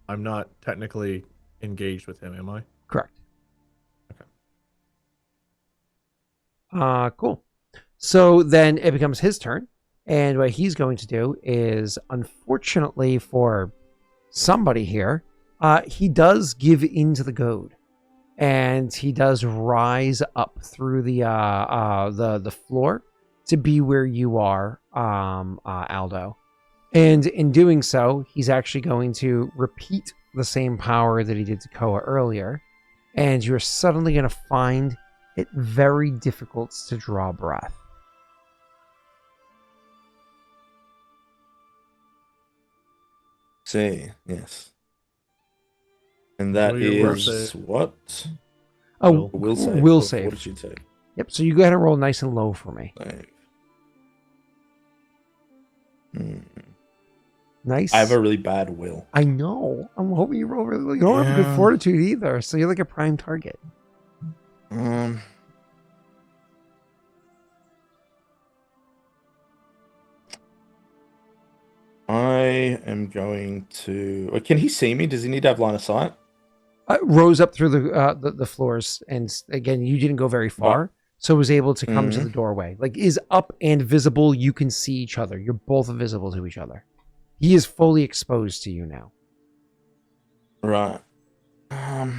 I'm not technically engaged with him, am I? Correct. Okay. Cool. So then it becomes his turn, and what he's going to do is, unfortunately for somebody here, he does give into the goad, and he does rise up through the floor to be where you are, Aldo. And in doing so, he's actually going to repeat the same power that he did to Koa earlier, and you're suddenly going to find it very difficult to draw breath. See, yes. And that is what? Oh, will save. Will save. What did you say? Yep, so you go ahead and roll nice and low for me. Save. Nice. I have a really bad will. I know. I'm hoping you roll really well. You don't have good fortitude either, so you're like a prime target. I am going to... Can he see me? Does he need to have line of sight? Rose up through the floors, and again, you didn't go very far, so was able to come to the doorway. Like, is up and visible. You can see each other. You're both visible to each other. He is fully exposed to you now. Right. I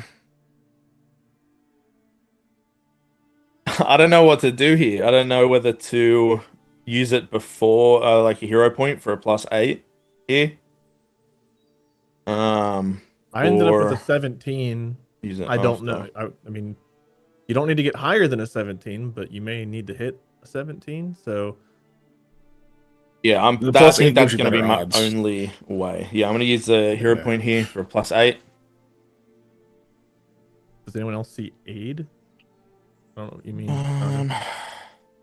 don't know what to do here. I don't know whether to use it before, like a hero point for a +8 here. I ended up with a 17. I don't know. I mean, you don't need to get higher than a 17, but you may need to hit a 17. So, yeah, I think that's going to be my only way. Yeah, I'm going to use the hero point here for a +8. Does anyone else see aid? I don't know what you mean.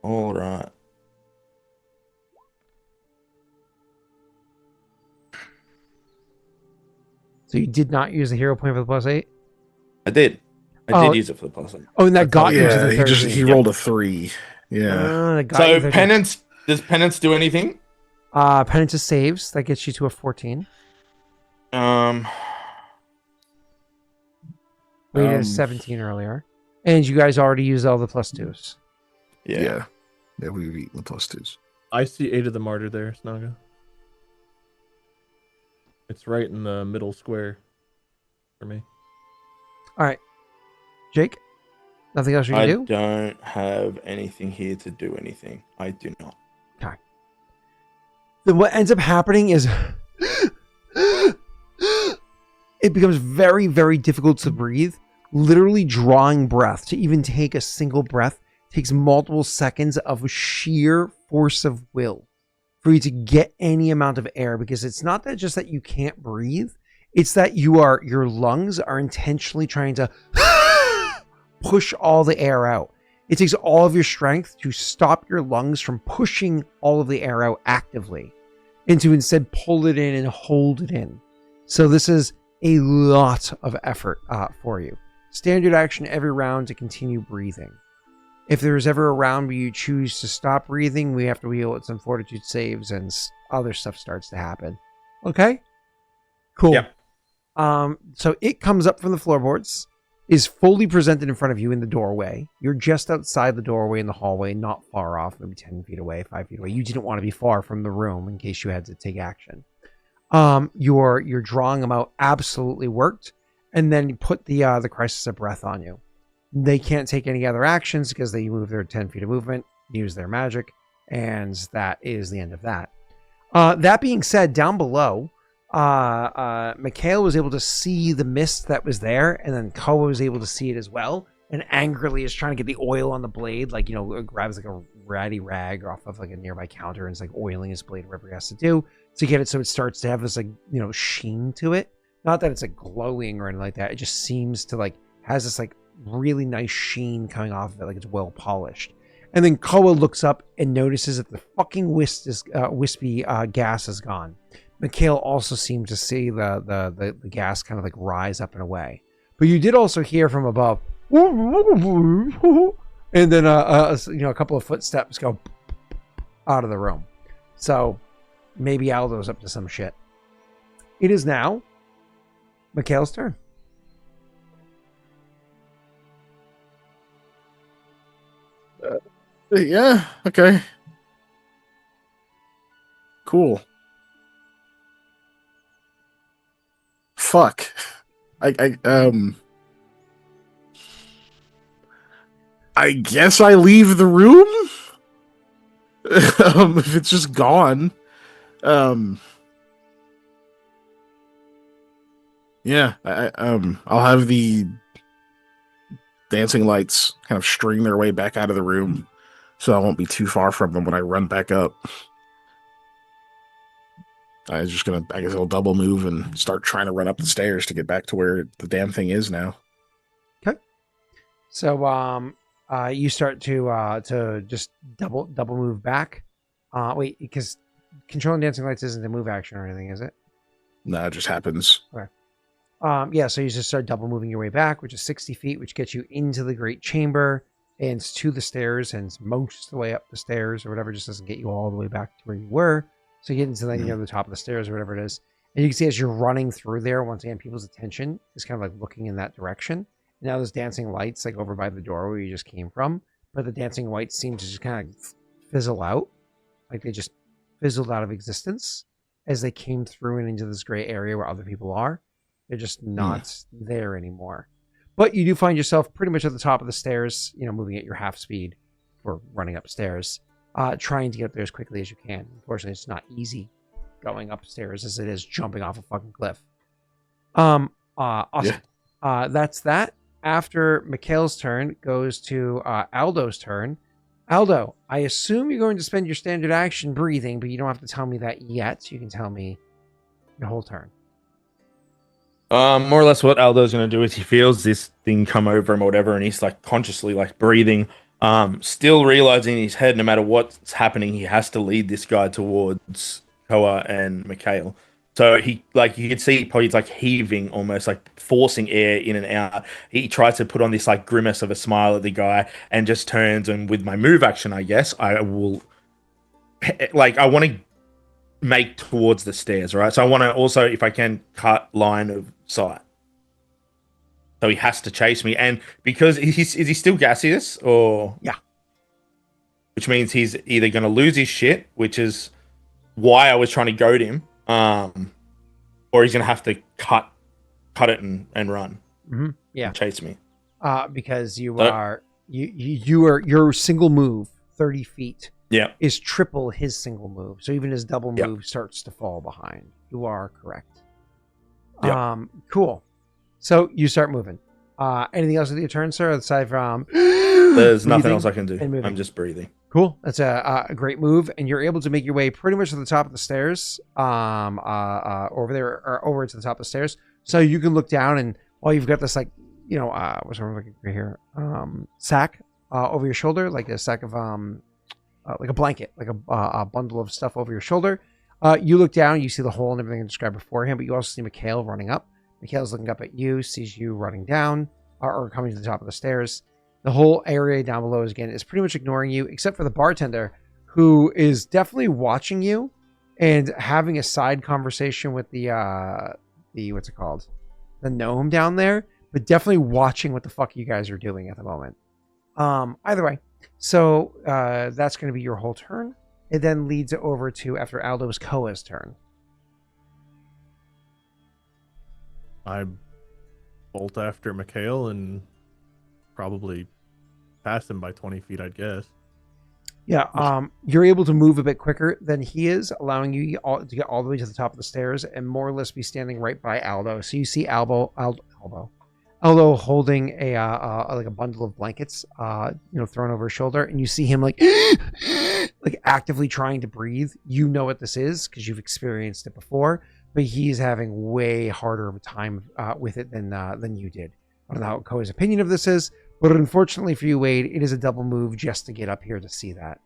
All right. So you did not use the hero point for the +8? I did. I did use it for the +8. Oh, and that got you to the 13. He rolled a 3. Yeah. So penance, does penance do anything? Penance is saves. That gets you to a 14. We had a 17 earlier. And you guys already used all the +2s. Yeah, we've eaten the +2s. I see 8 of the martyr there, Snaga. It's right in the middle square for me. All right. Jake? Nothing else you can do? I don't have anything here to do anything. I do not. Okay. Then what ends up happening is it becomes very, very difficult to breathe. Literally drawing breath, to even take a single breath, takes multiple seconds of sheer force of will for you to get any amount of air, because it's not that just that you can't breathe, it's that your lungs are intentionally trying to push all the air out. It takes all of your strength to stop your lungs from pushing all of the air out actively and to instead pull it in and hold it in. So this is a lot of effort for you. Standard action every round to continue breathing. If there's ever a round where you choose to stop breathing, we have to wheel at some fortitude saves and other stuff starts to happen. Okay? Cool. Yep. So it comes up from the floorboards, is fully presented in front of you in the doorway. You're just outside the doorway in the hallway, not far off, maybe 10 feet away, 5 feet away. You didn't want to be far from the room in case you had to take action. Your drawing them out absolutely worked, and then you put the crisis of breath on you. They can't take any other actions because they move their 10 feet of movement, use their magic, and that is the end of that. That being said, down below, Mikhail was able to see the mist that was there, and then Koa was able to see it as well, and angrily is trying to get the oil on the blade, like, grabs like a ratty rag off of like a nearby counter and is like oiling his blade, whatever he has to do to get it so it starts to have this like, sheen to it. Not that it's like glowing or anything like that. It just seems to like, has this like really nice sheen coming off of it, like it's well polished. And then Koa looks up and notices that the fucking wispy gas is gone. Mikhail also seemed to see the gas kind of like rise up and away. But you did also hear from above, and then a couple of footsteps go out of the room. So maybe Aldo's up to some shit. It is now Mikhail's turn. Yeah. Okay. Cool. Fuck. I guess I leave the room. If it's just gone. Yeah. I'll have the dancing lights kind of string their way back out of the room, so I won't be too far from them when I run back up. I was just gonna, I guess I'll double move and start trying to run up the stairs to get back to where the damn thing is now. Okay. So you start to just double move back. Wait, because controlling dancing lights isn't a move action or anything, is it? No, it just happens. Okay. Yeah, so you just start double moving your way back, which is 60 feet, which gets you into the great chamber, and it's to the stairs, and it's most of the way up the stairs or whatever, just doesn't get you all the way back to where you were. So you get into the top of the stairs or whatever it is. And you can see as you're running through there, once again, people's attention is kind of like looking in that direction. And now there's dancing lights like over by the door where you just came from, but the dancing lights seem to just kind of fizzle out. Like they just fizzled out of existence as they came through and into this gray area where other people are. They're just not there anymore. But you do find yourself pretty much at the top of the stairs, moving at your half speed or running upstairs, trying to get up there as quickly as you can. Unfortunately, it's not easy going upstairs as it is jumping off a fucking cliff. Awesome. Yeah. That's that. After Mikhail's turn goes to Aldo's turn. Aldo, I assume you're going to spend your standard action breathing, but you don't have to tell me that yet. You can tell me your whole turn. More or less what Aldo's going to do is he feels this thing come over him or whatever, and he's like consciously like breathing, still realizing in his head, no matter what's happening, he has to lead this guy towards Koa and Mikhail. So he, like, you can see probably like heaving, almost like forcing air in and out. He tries to put on this like grimace of a smile at the guy and just turns, and with my move action, I guess I will, like, I want to make towards the stairs, right? So I want to also, if I can, cut line of sight. So he has to chase me, and because is he still gaseous or yeah, which means he's either going to lose his shit, which is why I was trying to goad him, or he's going to have to cut it and run. Yeah, and chase me. Because you're your single move 30 feet. Yeah, is triple his single move. So even his double move starts to fall behind. You are correct. Yep. Cool. So you start moving. Anything else with your turn, sir? Aside from there's nothing else I can do. I'm just breathing. Cool. That's a great move, and you're able to make your way pretty much to the top of the stairs. Over there or over to the top of the stairs. So you can look down, and while you've got this like what's wrong right here? Sack over your shoulder, like a sack of like a blanket, like a bundle of stuff over your shoulder. You look down, you see the hole and everything I described beforehand, but you also see Mikhail running up. Mikhail's looking up at you, sees you running down or coming to the top of the stairs. The whole area down below is pretty much ignoring you, except for the bartender, who is definitely watching you and having a side conversation with the what's it called, the gnome down there, but definitely watching what the fuck you guys are doing at the moment. Either way, so that's going to be your whole turn. It then leads over to, after Aldo's, Koa's turn. I bolt after Mikhail and probably pass him by 20 feet, I'd guess. Yeah, you're able to move a bit quicker than he is, allowing you to get all the way to the top of the stairs and more or less be standing right by Aldo. So you see Aldo holding a like a bundle of blankets, thrown over his shoulder, and you see him like actively trying to breathe. You know what this is because you've experienced it before, but he's having way harder of a time with it than you did. I don't know what Koa's opinion of this is, but unfortunately for you, Wade, it is a double move just to get up here to see that.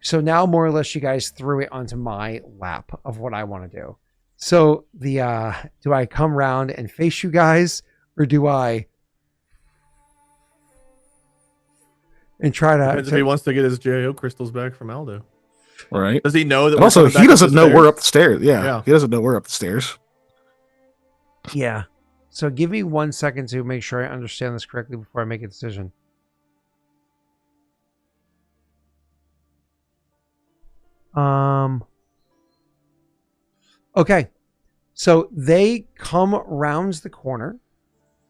So now more or less you guys threw it onto my lap of what I want to do. So do I come round and face you guys, or do I and try to... Depends if he wants to get his JO crystals back from Aldo. Right. Does he know that? And also, he doesn't know we're up the stairs. Yeah, he doesn't know we're up the stairs. Yeah. So give me 1 second to make sure I understand this correctly before I make a decision. Okay. So they come round the corner.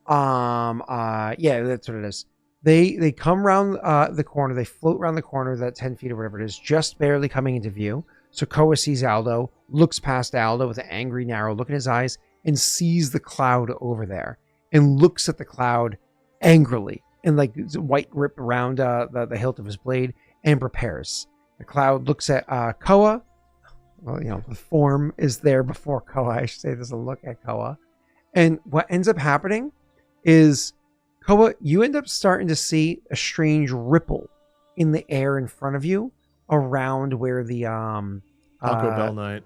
Yeah, that's what it is. They come around the corner. They float around the corner, that 10 feet or whatever it is, just barely coming into view. So Koa sees Aldo, looks past Aldo with an angry, narrow look in his eyes, and sees the cloud over there, and looks at the cloud angrily, and like white ripped around the hilt of his blade, and prepares. The cloud looks at Koa. Well, the form is there before Koa. I should say there's a look at Koa. And what ends up happening is, Koa, you end up starting to see a strange ripple in the air in front of you around where the Taco Bell night.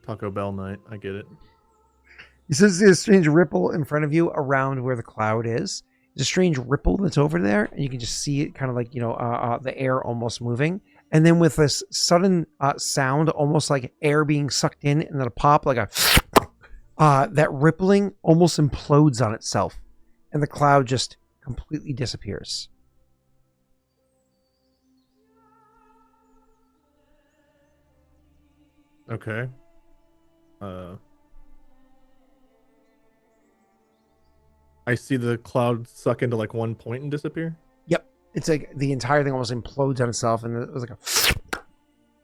Taco Bell night. I get it. This is a strange ripple in front of you around where the cloud is. There's a strange ripple that's over there, and you can just see it kind of like, the air almost moving. And then with this sudden sound, almost like air being sucked in, and then a pop, like that rippling almost implodes on itself, and the cloud just completely disappears. Okay. I see the cloud suck into like one point and disappear. Yep. It's like the entire thing almost implodes on itself, and it was like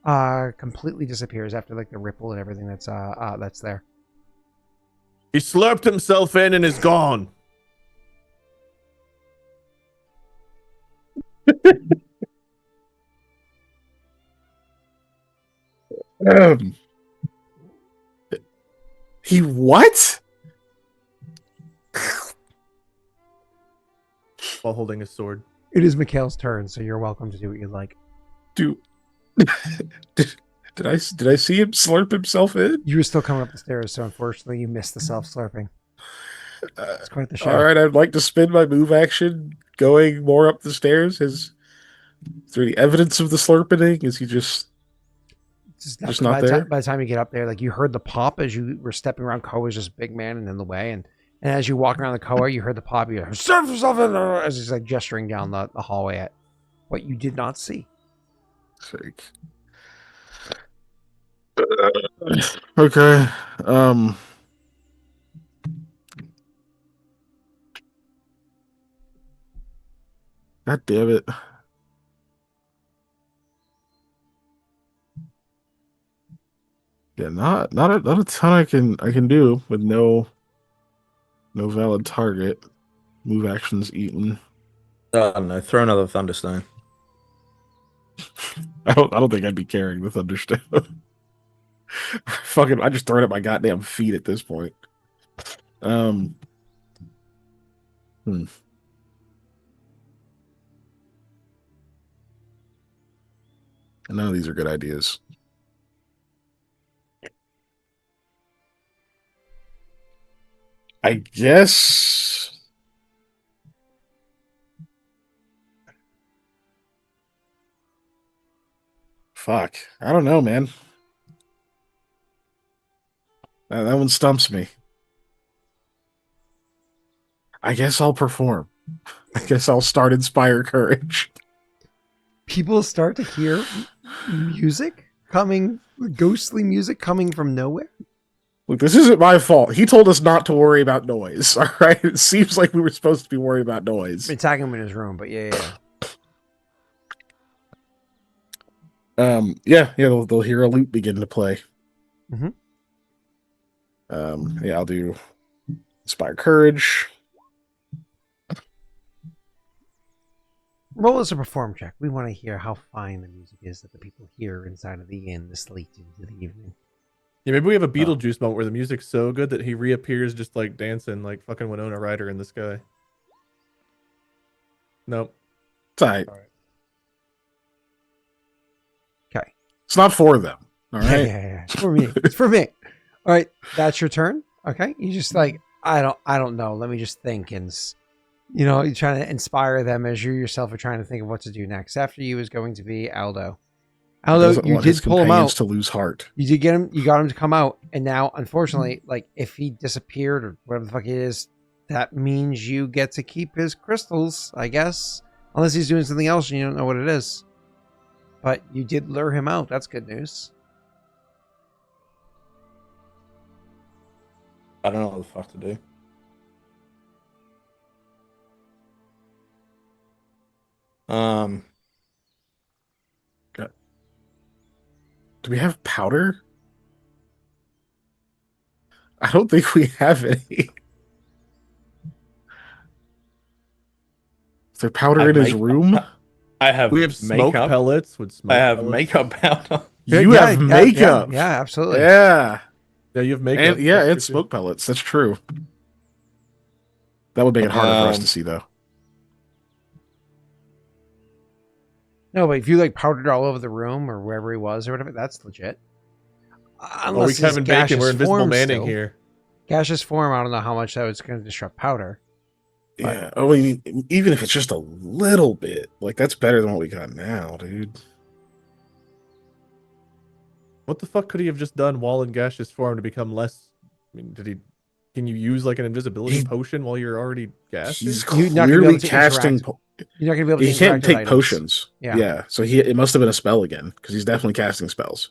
a completely disappears after like the ripple and everything that's there. He slurped himself in and is gone. He what? While holding his sword. It is Mikhail's turn, so you're welcome to do what you'd like. Did I see him slurp himself in? You were still coming up the stairs, so unfortunately you missed the self-slurping. It's quite the show. All right, I'd like to spend my move action going more up the stairs. Is there any evidence of the slurping? Is he just not there? By the time you get up there, like you heard the pop as you were stepping around. Koa's just big man and in the way, and as you walk around the Koa, you heard the pop. You serve yourself in there, as he's like gesturing down the hallway at what you did not see. Sake. Okay. God damn it. Yeah, not a ton I can do with no valid target. Move actions eaten. I don't know. Throw another Thunderstone. I don't think I'd be carrying the Thunderstone. Fucking, I just throw it at my goddamn feet at this point. None of these are good ideas. I guess. Fuck. I don't know, man. That one stumps me. I guess I'll perform. I guess I'll start Inspire Courage. People start to hear music coming, ghostly music coming from nowhere. Look, this isn't my fault. He told us not to worry about noise. All right. It seems like we were supposed to be worried about noise. I'm attacking him in his room, but yeah. They'll hear a lute begin to play. Mm-hmm. I'll do Inspire Courage. Roll as a perform check. We want to hear how fine the music is that the people hear inside of the inn this late into the evening. Yeah, maybe we have a Beetlejuice moment where the music's so good that he reappears just like dancing like fucking Winona Ryder in the sky. Nope. It's all right. Okay. It's not for them. All right. Yeah. It's for me. It's for me. All right. That's your turn. Okay. You just like, I don't know. Let me just think. And, you're trying to inspire them as you yourself are trying to think of what to do next. After you is going to be Aldo. Aldo, you did pull him out to lose heart. You did get him. You got him to come out. And now, unfortunately, like if he disappeared or whatever the fuck it is, that means you get to keep his crystals, I guess. Unless he's doing something else and you don't know what it is. But you did lure him out. That's good news. I don't know what the fuck to do. Do we have powder? I don't think we have any. Is there powder in his room? We have smoke pellets with smoke. I have pellets. makeup powder. You have makeup. Yeah, absolutely. Yeah. Yeah, you have makeup. And smoke pellets. That's true. That would make it harder for us to see, though. No, but if you like powdered all over the room or wherever he was or whatever, that's legit. We Kevin Bacon, we're Invisible Manning here. Gaseous form, I don't know how much that was going to disrupt powder. Yeah. I mean, even if it's just a little bit, like that's better than what we got now, dude. What the fuck could he have just done while in gaseous form to become less? I mean, can you use like an invisibility potion while you're already gaseous? He's clearly casting. You're not going to be able to. He can't take items. potions. Yeah. So it must have been a spell again because he's definitely casting spells.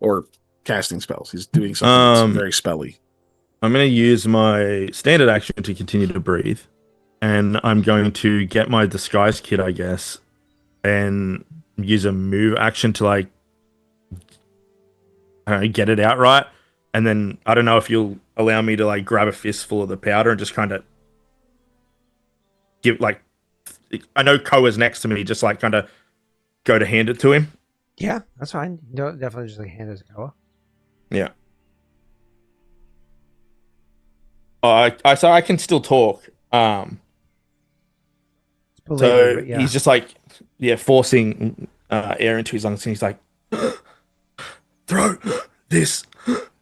Or casting spells. He's doing something very spelly. I'm going to use my standard action to continue to breathe, and I'm going to get my disguise kit, I guess, and use a move action to like get it out right. And then I don't know if you'll allow me to like grab a fistful of the powder and just kind of give like, I know Koa's next to me, just like kind of go to hand it to him. Yeah, that's fine. Don't definitely just like hand it to Koa. Yeah. So I can still talk. He's just like, forcing air into his lungs, and he's like, throw this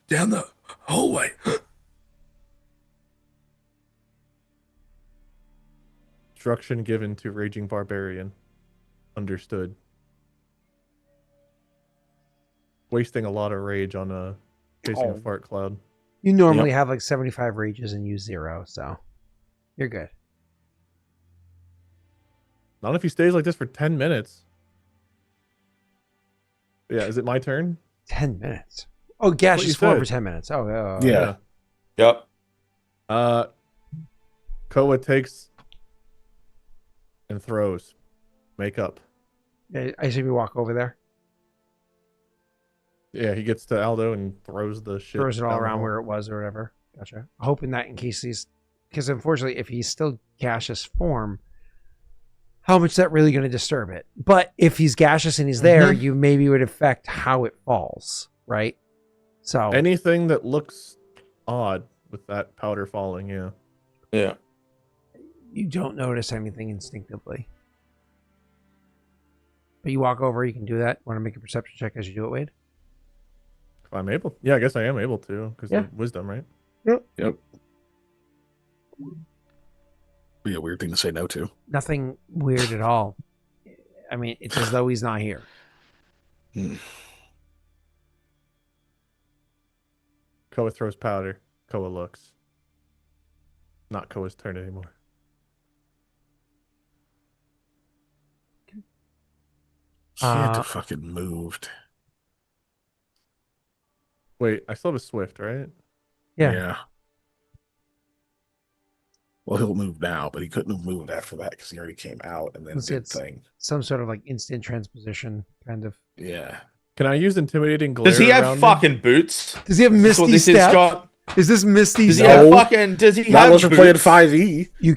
down the hallway. Instruction given to Raging Barbarian. Understood. Wasting a lot of rage on chasing a fart cloud. You normally have like 75 rages and use 0, so you're good. Not if he stays like this for 10 minutes. Yeah, is it my turn? 10 minutes. Oh, gaseous form for 10 minutes. Oh, yeah. Yep. Koa takes and throws. Makeup. I assume you walk over there. Yeah, he gets to Aldo and throws the shit. Throws it all around where it was or whatever. Gotcha. Hoping that in case because unfortunately, if he's still gaseous form, how much is that really going to disturb it? But if he's gaseous and he's there, you maybe would affect how it falls, right? So anything that looks odd with that powder falling, yeah. Yeah. You don't notice anything instinctively. But you walk over, you can do that. Want to make a perception check as you do it, Wade? If I'm able. Yeah, I guess I am able to because Yeah. of wisdom, right? Yep. Be a weird thing to say no to. Nothing weird at all. I mean, it's as though he's not here. Koa throws powder. Koa looks. Not Koa's turn anymore. He had to fucking moved. Wait, I still have a swift, right? Yeah. Well, he'll move now, but he couldn't have moved after that because he already came out and then did thing. Some sort of like instant transposition kind of. Yeah. Can I use intimidating glare? Does he have around fucking boots? Does he have Misty Step? Is this Misty Does he Step? have fucking? Does he have wasn't playing boots? 5e. You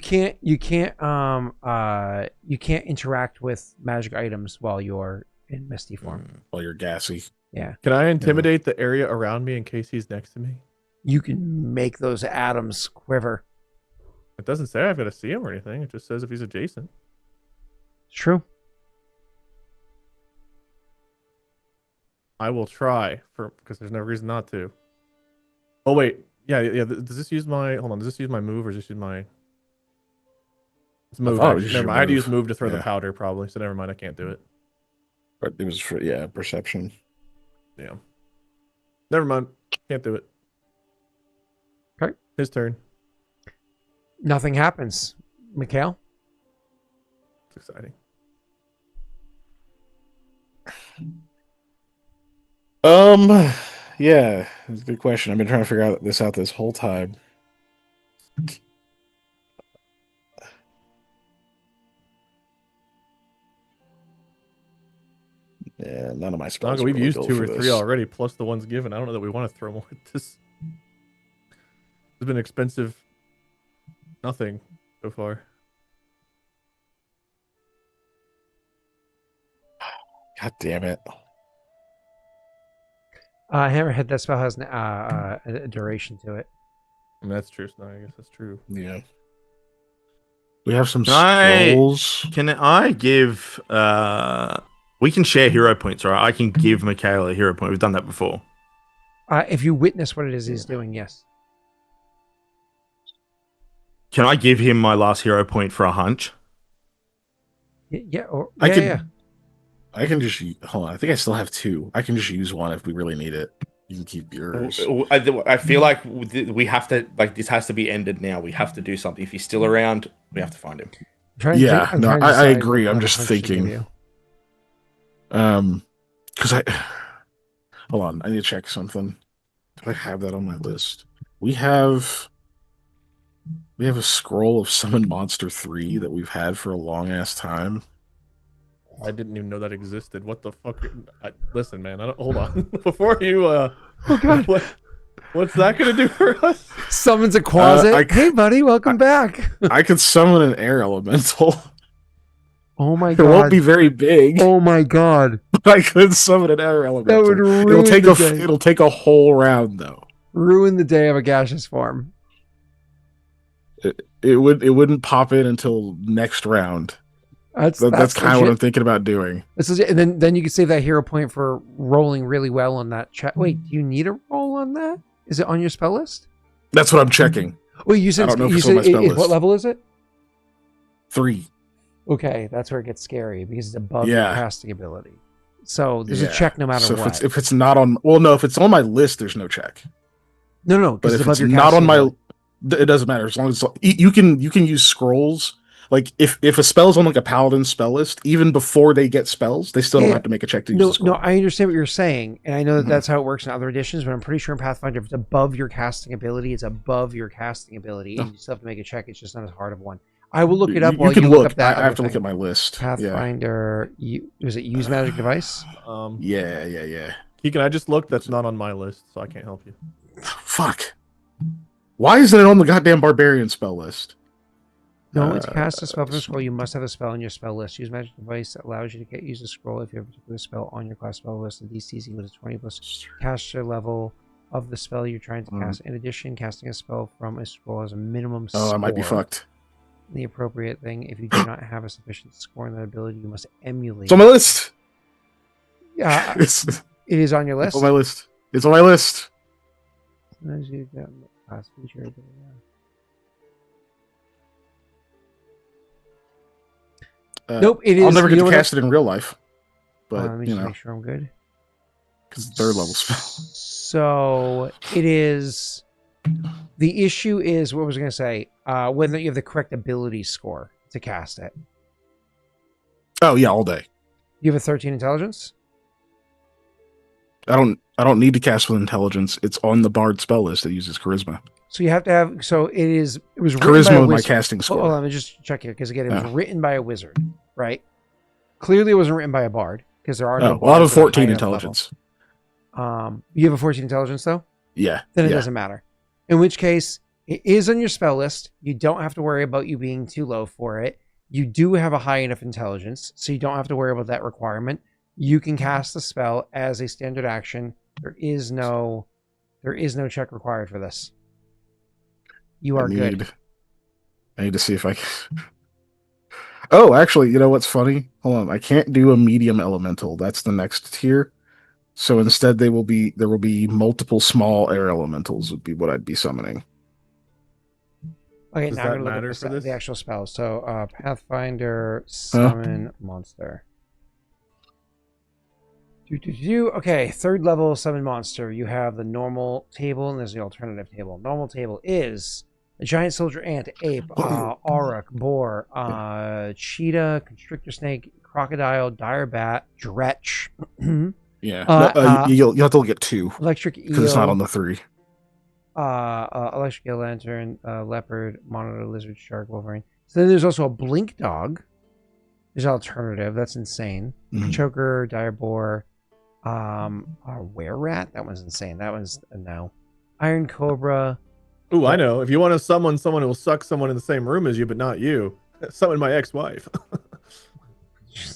can't interact with magic items while you're in Misty form. While you're gassy. Yeah. Can I intimidate the area around me in case he's next to me? You can make those atoms quiver. It doesn't say I've got to see him or anything. It just says if he's adjacent. It's true. I will try because there's no reason not to. Oh wait, yeah. Does this use my? Hold on. Does this use my move or does this use my? It's move. Never mind. I had to use move to throw the powder probably. So never mind. I can't do it. But it was for perception. Yeah. Never mind. Can't do it. Okay. His turn. Nothing happens. Mikhail? It's exciting. Yeah, it's a good question. I've been trying to figure this out this whole time. Yeah, none of my spells. We've used 2 or 3 already, plus the ones given. I don't know that we want to throw more at this. It's been expensive. Nothing so far. God damn it. Hammerhead, that spell has a duration to it. I mean, that's true. No, I guess that's true. Yeah. We have some scrolls. Can I give... we can share hero points, right? I can give Mikhail a hero point. We've done that before. If you witness what it is he's doing, yes. Can I give him my last hero point for a hunch? Yeah. I can just hold on. I think I still have 2. I can just use one if we really need it. You can keep yours. I feel like we have to, like, this has to be ended now. We have to do something. If he's still around, we have to find him. I agree. I'm just thinking. Because hold on. I need to check something. Do I have that on my list? We have a scroll of Summon Monster 3 that we've had for a long ass time. I didn't even know that existed. What the fuck? Listen, man. Hold on. Before you. Oh god. What's that gonna do for us? Summons a Quasit. Hey, buddy, welcome back. I could summon an air elemental. Oh my god. It won't be very big. Oh my god. But I could summon an air elemental. That would ruin it'll take a whole round though. Ruin the day of a gaseous form. It wouldn't pop in until next round. That's kind of what I'm thinking about doing. And then you can save that hero point for rolling really well on that check. Wait, do you need a roll on that? Is it on your spell list? That's what I'm checking. Wait, you said, I don't know if it's on my spell list. What level is it? 3. Okay, that's where it gets scary because it's above your casting ability. So there's a check no matter so what. If it's not on, well, no, if it's on my list, there's no check. No, but if it's not on my, it doesn't matter as long as you can use scrolls. Like if a spell is on like a paladin spell list, even before they get spells, they still don't have to make a check to use the scroll. No, I understand what you're saying, and I know that that's how it works in other editions. But I'm pretty sure in Pathfinder, if it's above your casting ability, it's above your casting ability, and you still have to make a check. It's just not as hard of one. I will look it up while you look up that. I have to look at my list. Pathfinder, was it use magic device? Yeah. Keegan, I just looked. That's not on my list, so I can't help you. Fuck. Why isn't it on the goddamn barbarian spell list? No, it's cast a spell from a scroll. You must have a spell on your spell list. Use magic device that allows you to use a scroll if you have a particular spell on your class spell list. And DC's equal to 20 plus caster level of the spell you're trying to cast. In addition, casting a spell from a scroll has a minimum score. Oh, I might be fucked. The appropriate thing, if you do not have a sufficient score in that ability, you must emulate. It's on my list. It's it is on your list. on my list. It's on my list. Nope, it is. I'll never get to cast it in real life. But let me just make sure I'm good. Because third level spell. So it is. The issue is, what was I going to say? Whether you have the correct ability score to cast it. Oh yeah, all day. You have a 13 intelligence? I don't need to cast with intelligence. It's on the bard spell list that uses charisma. So you have to have. So it was written Charisma by a with my wizard. casting score. Hold on, let me just check here because again, it was written by a wizard, right? Clearly, it wasn't written by a bard because there are no. Well, I have bards at a 14 high enough intelligence. level. You have a 14 intelligence though. Yeah. Then it doesn't matter. In which case, it is on your spell list. You don't have to worry about you being too low for it. You do have a high enough intelligence, so you don't have to worry about that requirement. You can cast the spell as a standard action. There is no check required for this. You are good. I need to see if I can. Oh, actually, you know what's funny? Hold on, I can't do a medium elemental. That's the next tier. So instead, there will be multiple small air elementals. Would be what I'd be summoning. Okay, Does now that I'm gonna matter look for at this? the actual spell. So, Pathfinder summon monster. Okay, third level summon monster. You have the normal table and there's the alternative table. Normal table is a giant soldier ant, ape, auroch, boar, cheetah, constrictor snake, crocodile, dire bat, dretch. Yeah, you'll have to look at 2 electric eel, because it's not on the 3. electric eel lantern, leopard, monitor, lizard, shark, wolverine. So then there's also a blink dog. There's an alternative. That's insane. Choker, dire boar, were rat. That one's insane. That one's a no. Iron cobra. Ooh, I know. If you want to summon someone who will suck someone in the same room as you, but not you, summon my ex-wife.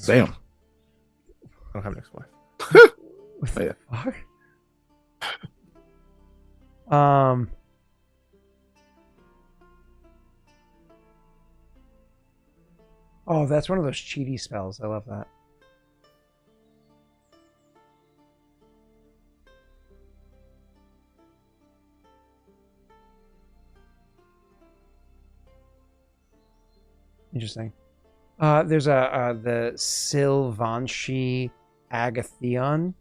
Damn. I don't have an ex-wife. What the fuck? Oh, that's one of those cheaty spells. I love that. Interesting. There's the Sylvanshi Agatheon.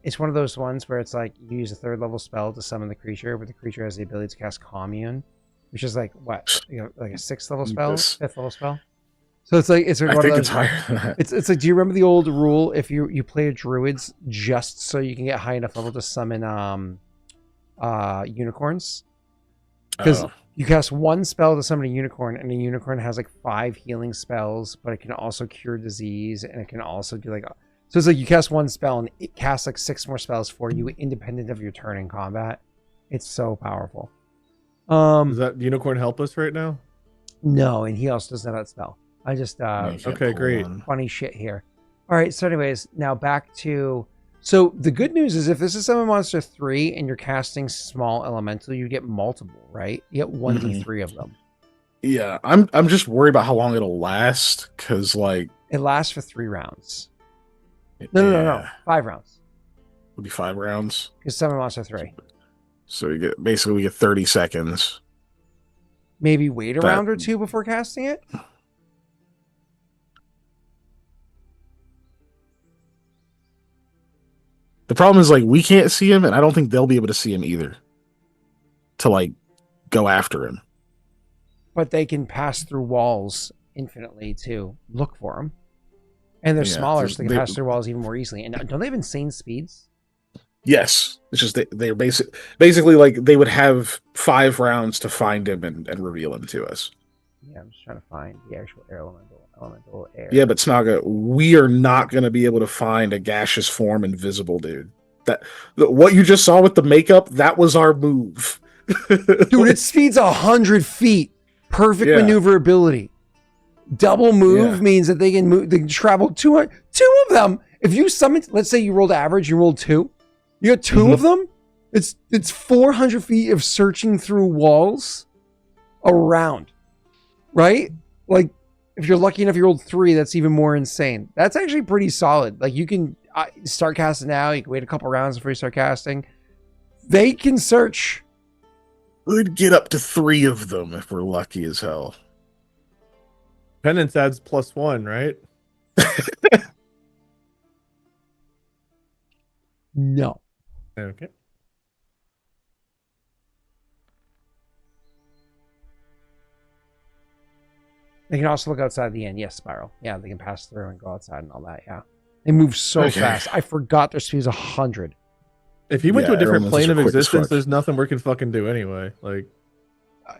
It's one of those ones where it's like you use a third level spell to summon the creature, but the creature has the ability to cast Commune, which is like what, like a 6th level spell, 5th level spell. So it's like I think it's higher than that. It's like, do you remember the old rule? If you play a druids just so you can get high enough level to summon unicorns, because you cast one spell to summon a unicorn, and a unicorn has like 5 healing spells, but it can also cure disease, and it can also do like. So it's like you cast one spell, and it casts like 6 more spells for you, independent of your turn in combat. It's so powerful. Does that unicorn help us right now? No, and he also doesn't have that spell. I just okay, great. Funny shit here. All right, so anyways, now back to. So the good news is if this is Summon Monster 3 and you're casting small elemental, you get multiple, right? You get 1d3 of them. Yeah, I'm just worried about how long it'll last, because like it lasts for 3 rounds. No, 5 rounds. It'll be 5 rounds. Because Summon Monster 3. So we get 30 seconds. Maybe wait a round or 2 before casting it. The problem is, like, we can't see him, and I don't think they'll be able to see him either. To, like, go after him. But they can pass through walls infinitely to look for him. And they're smaller, so they can pass through walls even more easily. And don't they have insane speeds? Yes. It's just they're basically, like, they would have 5 rounds to find him and reveal him to us. Yeah, I'm just trying to find the actual elemental air. Yeah, but Snaga, we are not going to be able to find a gaseous form invisible, dude. What you just saw with the makeup, that was our move. Dude, it speeds 100 feet. Perfect maneuverability. Double move means that they can move. They can travel 200. 2 of them. If you summon, let's say you rolled average, you rolled 2. You got 2 of them. It's 400 feet of searching through walls around. Right? Like, if you're lucky enough, you rolled 3, that's even more insane. That's actually pretty solid. Like, you can start casting now. You can wait a couple rounds before you start casting. They can search. We'd get up to 3 of them if we're lucky as hell. Penance adds +1, right? No. Okay. They can also look outside the inn. Yes, Spiral. Yeah, they can pass through and go outside and all that. Yeah. They move so fast. I forgot their speed is 100. If he went to a different plane of existence, fuck. there's nothing we can fucking do anyway. Like,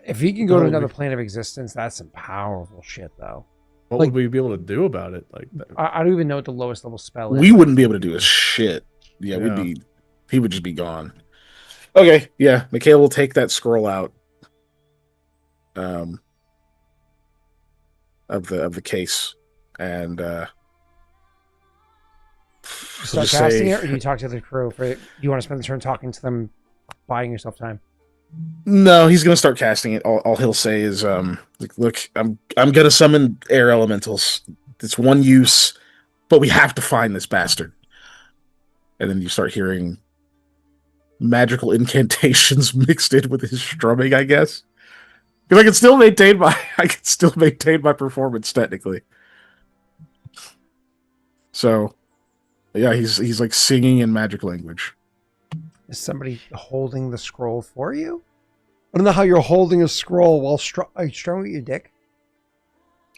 if he can go to another plane of existence, that's some powerful shit, though. what would we be able to do about it? Like, I don't even know what the lowest level spell is. We wouldn't be able to do a shit. Yeah, he would just be gone. Okay, yeah. Mikhail will take that scroll out of the case and start casting it, or do you talk to the crew? Do you want to spend the turn talking to them, buying yourself time? No, he's gonna start casting it. All he'll say is, "Look, I'm gonna summon air elementals. It's one use, but we have to find this bastard." And then you start hearing magical incantations mixed in with his strumming, I guess. Because I can still maintain my performance technically. So, yeah, he's like singing in magic language. Is somebody holding the scroll for you? I don't know how you're holding a scroll while are you strumming with your dick?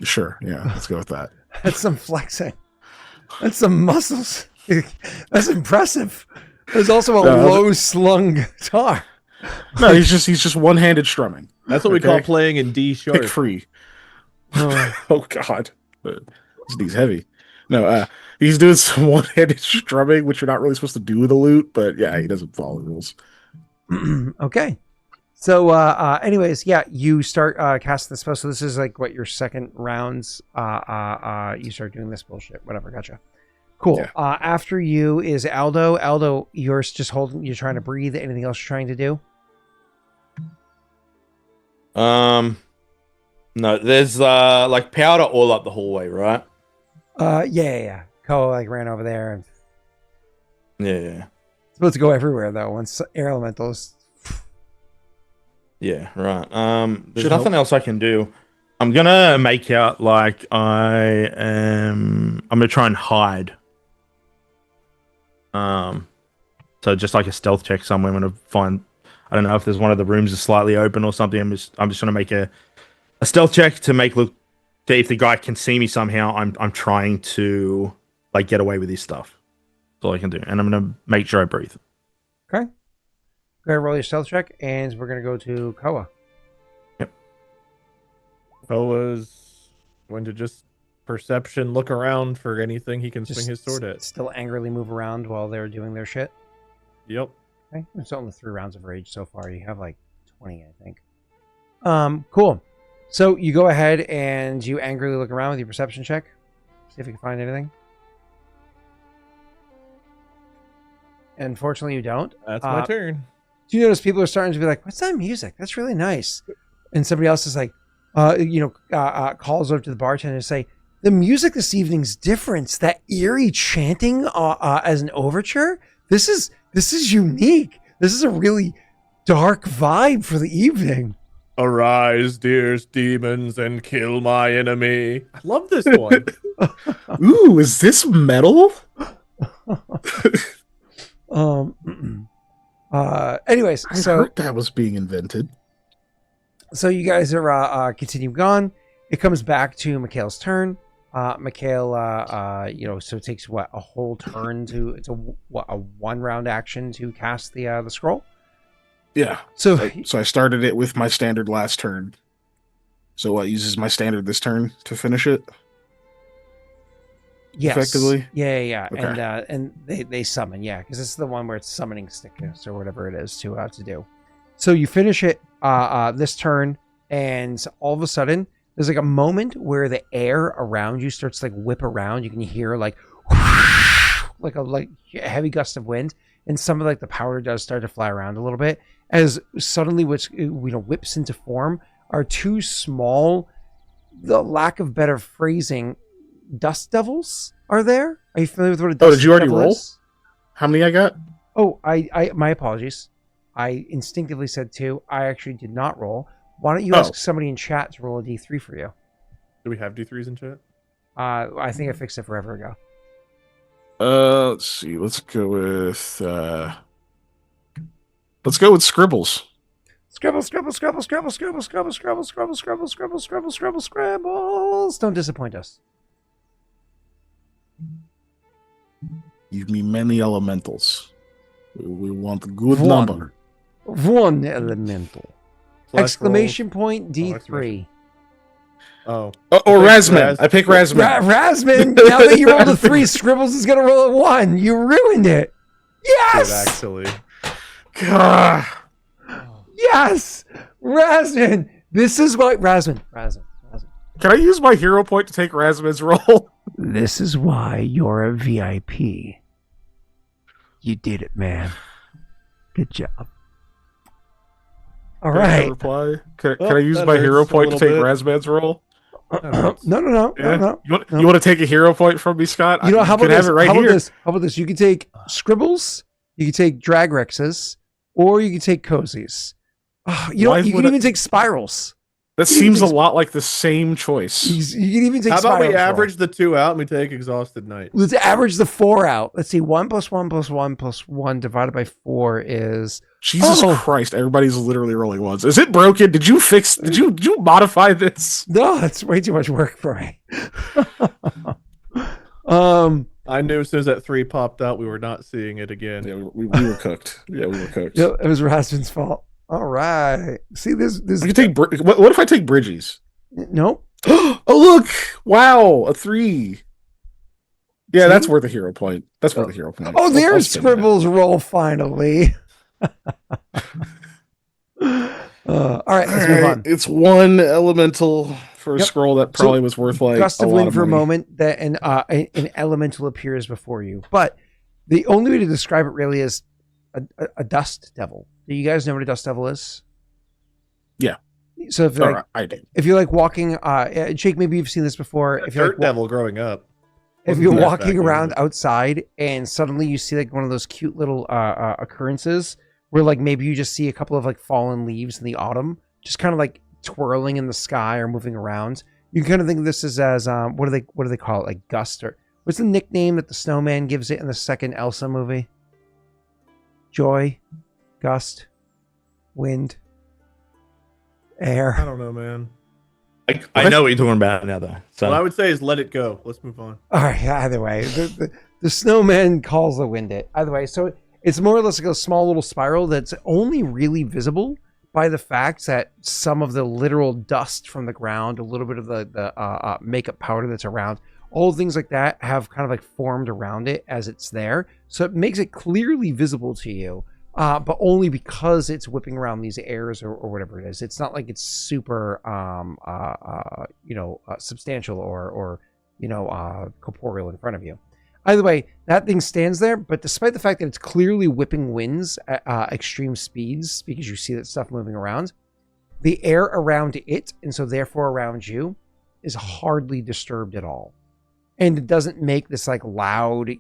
Sure, yeah, let's go with that. That's some flexing. That's some muscles. That's impressive. There's also a low slung guitar. No, he's just one-handed strumming. That's what we call playing in D sharp. Pick free. Oh God, this D's heavy. No, he's doing some one-handed strumming, which you're not really supposed to do with a lute, but yeah, he doesn't follow the rules. Okay. So, anyways, yeah, you start casting the spell. So this is like what your second rounds. You start doing this bullshit. Whatever. Gotcha. Cool. Yeah. After you is Aldo. Aldo, you're just holding. You're trying to breathe. Anything else you're trying to do? No, there's like powder all up the hallway, right? Yeah. Koa like ran over there and Yeah. it's supposed to go everywhere though. Once air elementals. Yeah, right. There's nothing else I can do. I'm gonna make out like I'm gonna try and hide. So just like a stealth check somewhere. I'm gonna find. I don't know if there's one of the rooms is slightly open or something. I'm just gonna make a stealth check to make look. If the guy can see me somehow, I'm trying to like get away with his stuff. That's all I can do, and I'm gonna make sure I breathe. Okay. Go ahead and roll your stealth check, and we're gonna go to Koa. Yep. Koa's going to just perception, look around for anything he can Just swing his sword at. Still angrily move around while they're doing their shit. Yep. Okay. It's only 3 rounds of rage so far. You have like 20, I think. Cool. So you go ahead and you angrily look around with your perception check. See if you can find anything. Unfortunately, you don't. That's my turn. Do you notice people are starting to be like, "What's that music? That's really nice." And somebody else is like, calls over to the bartender and say, "The music this evening's different. It's that eerie chanting as an overture. This is unique. This is a really dark vibe for the evening." Arise, dear demons, and kill my enemy. I love this one. Ooh, is this metal? Anyways, I heard that was being invented. So you guys are continuing on. It comes back to Mikhail's turn. Mikhail, so it takes a whole turn it's a 1 round action to cast the scroll. Yeah. So I started it with my standard last turn. So what uses my standard this turn to finish it? Yes. Effectively? Yeah. Okay. And they summon, because this is the one where it's summoning stickers or whatever it is to do. So you finish it this turn, and all of a sudden there's like a moment where the air around you starts to like whip around. You can hear like a heavy gust of wind, and some of like the powder does start to fly around a little bit. As suddenly, which whips into form, are 2 small, the lack of better phrasing, dust devils are there. Are you familiar with what a Oh, dust did you already devil roll? is? How many I got? Oh, I my apologies. I instinctively said 2. I actually did not roll. Why don't you ask somebody in chat to roll a D3 for you? Do we have D3s in chat? I think I fixed it forever ago. Let's see. Let's go with scribbles. Scribbles. Don't disappoint us. Give me many elementals. We want a good One. number. 1 elemental. Exclamation point D3. Oh. Or Razman. I pick Razman. Razman, now that you rolled a 3, Scribbles is going to roll a 1. You ruined it. Yes! Good, actually. God. Yes! Razman. This is why... Razman. Can I use my hero point to take Razman's role? This is why you're a VIP. You did it, man. Good job. All right. Reply? Can I use my hero point to take Razman's role? No. You want to take a hero point from me, Scott? You know, how about this? Right how about this? You can take Scribbles, you can take Dragrexes, or you can take Cozies. You can even take Spirals. That seems a lot like the same choice. You can even take How about we Spirals average the 2 out and we take Exhausted Night? Let's average the 4 out. Let's see. 1 + 1 + 1 + 1 divided by 4 is... Jesus Christ, everybody's literally rolling ones. Is it broken? Did you modify this? No, that's way too much work for me. I knew as soon as that 3 popped out, we were not seeing it again. Yeah, we were cooked. Yeah, we were cooked. Yep, it was Rasmus's fault. All right. See, this. You take what if I take Bridgies? Nope. Oh, look! Wow, a 3. Yeah, that's worth a hero point. That's worth a hero point. Oh, there's Scribbles roll finally. All right, let's move on. It's 1 elemental for a scroll that probably was worth like gust of a lot wind of for a money. moment. That an elemental appears before you, but the only way to describe it really is a dust devil. Do you guys know what a dust devil is? Yeah. So if I do. If you're like walking, Jake, maybe you've seen this before. If you're Dirt Devil growing up. If you're walking around outside and suddenly you see like one of those cute little occurrences where like maybe you just see a couple of like fallen leaves in the autumn, just kind of like twirling in the sky or moving around. You can kind of think of this as what do they call it? Like gust, or what's the nickname that the snowman gives it in the second Elsa movie? Joy, gust, wind, air. I don't know, man. I know what you're talking about now, though. So What I would say is let it go. Let's move on. All right. Either way, the snowman calls the wind it. Either way, so it's more or less like a small little spiral that's only really visible by the fact that some of the literal dust from the ground, a little bit of the makeup powder that's around, all things like that have kind of like formed around it as it's there. So it makes it clearly visible to you, but only because it's whipping around these airs or whatever it is. It's not like it's super, substantial or corporeal in front of you. Either way, that thing stands there, but despite the fact that it's clearly whipping winds at extreme speeds, because you see that stuff moving around, the air around it, and so therefore around you, is hardly disturbed at all. And it doesn't make this like loud,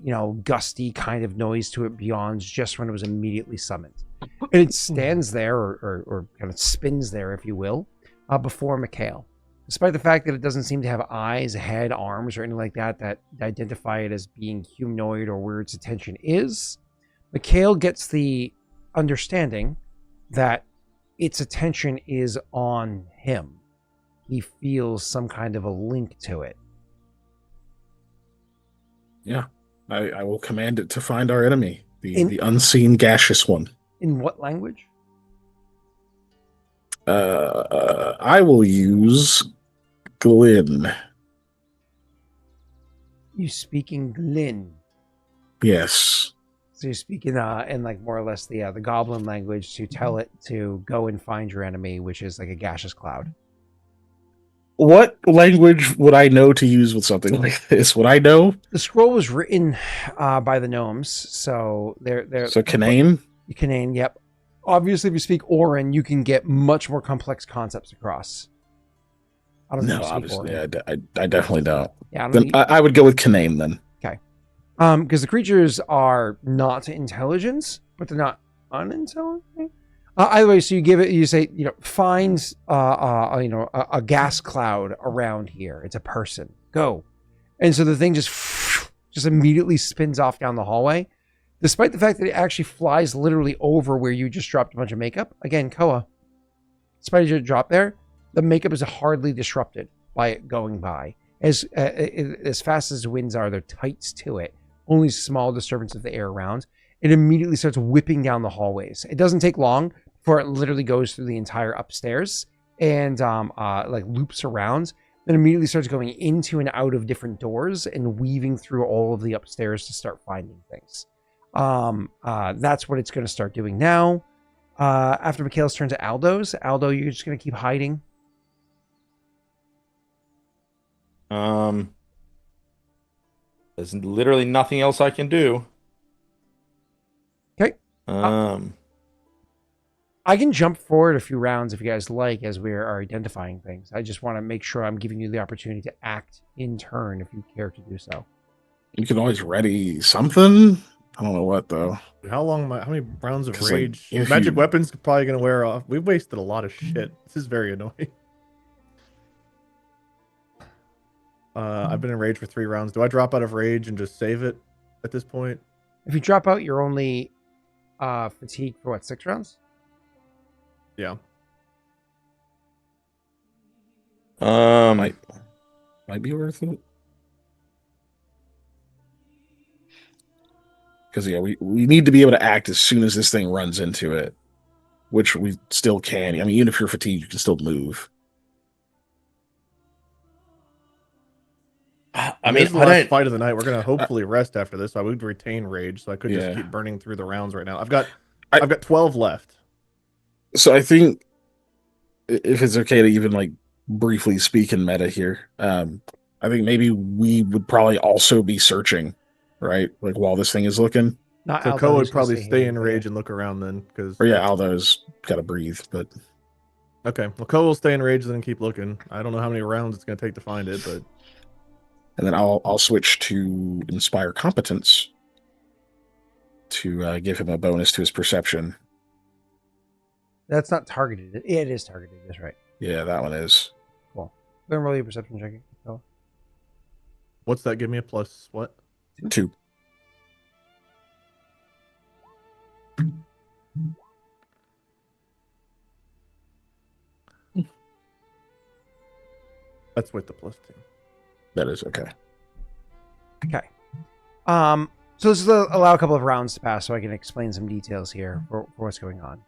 gusty kind of noise to it beyond just when it was immediately summoned. And it stands there or kind of spins there, if you will, before Mikhail. Despite the fact that it doesn't seem to have eyes, a head, arms, or anything like that that identify it as being humanoid or where its attention is, Mikhail gets the understanding that its attention is on him. He feels some kind of a link to it. Yeah, I will command it to find our enemy, the unseen gaseous one. In what language? I will use Glyn. You speaking Glyn? Yes. So you're speaking in like more or less the goblin language to tell it to go and find your enemy, which is like a gaseous cloud. What language would I know to use with something like this? Would I know? The scroll was written by the gnomes, so they're So Canaan? Canaan, yep. Obviously, if you speak Orin, you can get much more complex concepts across. I don't No, think you speak obviously, Orin. I definitely don't. Yeah, I would go with Canaan then. Because the creatures are not intelligence, but they're not unintelligent. Either way, so you say, find, a gas cloud around here. It's a person. Go. And so the thing just immediately spins off down the hallway, despite the fact that it actually flies literally over where you just dropped a bunch of makeup. Again, Koa, despite your drop there, the makeup is hardly disrupted by it going by. As fast as the winds are, they're tight to it. Only small disturbance of the air around. It immediately starts whipping down the hallways. It doesn't take long before it literally goes through the entire upstairs and loops around. Then immediately starts going into and out of different doors and weaving through all of the upstairs to start finding things. That's what it's going to start doing now. After Mikhail's turn to Aldo's. Aldo, you're just going to keep hiding. There's literally nothing else I can do. Okay. Um. I can jump forward a few rounds if you guys like as we are identifying things. I just want to make sure I'm giving you the opportunity to act in turn if you care to do so. You can always ready something. I don't know what though. How many rounds of 'Cause, rage? like, if Magic you- weapons are probably gonna wear off. We've wasted a lot of shit. This is very annoying. I've been in rage for 3 rounds. Do I drop out of rage and just save it at this point? If you drop out, you're only fatigued for 6 rounds? Yeah. Might be worth it. Because we need to be able to act as soon as this thing runs into it, which we still can. I mean, even if you're fatigued, you can still move. I mean, this is the last fight of the night. We're gonna hopefully rest after this. So I would retain rage, so I could just keep burning through the rounds right now. I've got 12 left. So I think if it's okay to even briefly speak in meta here, I think maybe we would probably also be searching, right? Like while this thing is looking. Not So Aldo, Koa would he's gonna probably stay in hidden, rage and look around then, because. Or yeah, Aldo's got to breathe, but. Okay, well, Koa will stay in rage and then keep looking. I don't know how many rounds it's gonna take to find it, but. And then I'll switch to Inspire Competence to give him a bonus to his perception. That's not targeted. It is targeted. That's right. Yeah, that one is. Cool. Go and roll your perception check. Go. What's that? Give me a plus what? 2. That's with the +2. That is okay. Okay. So this will allow a couple of rounds to pass so I can explain some details here for what's going on.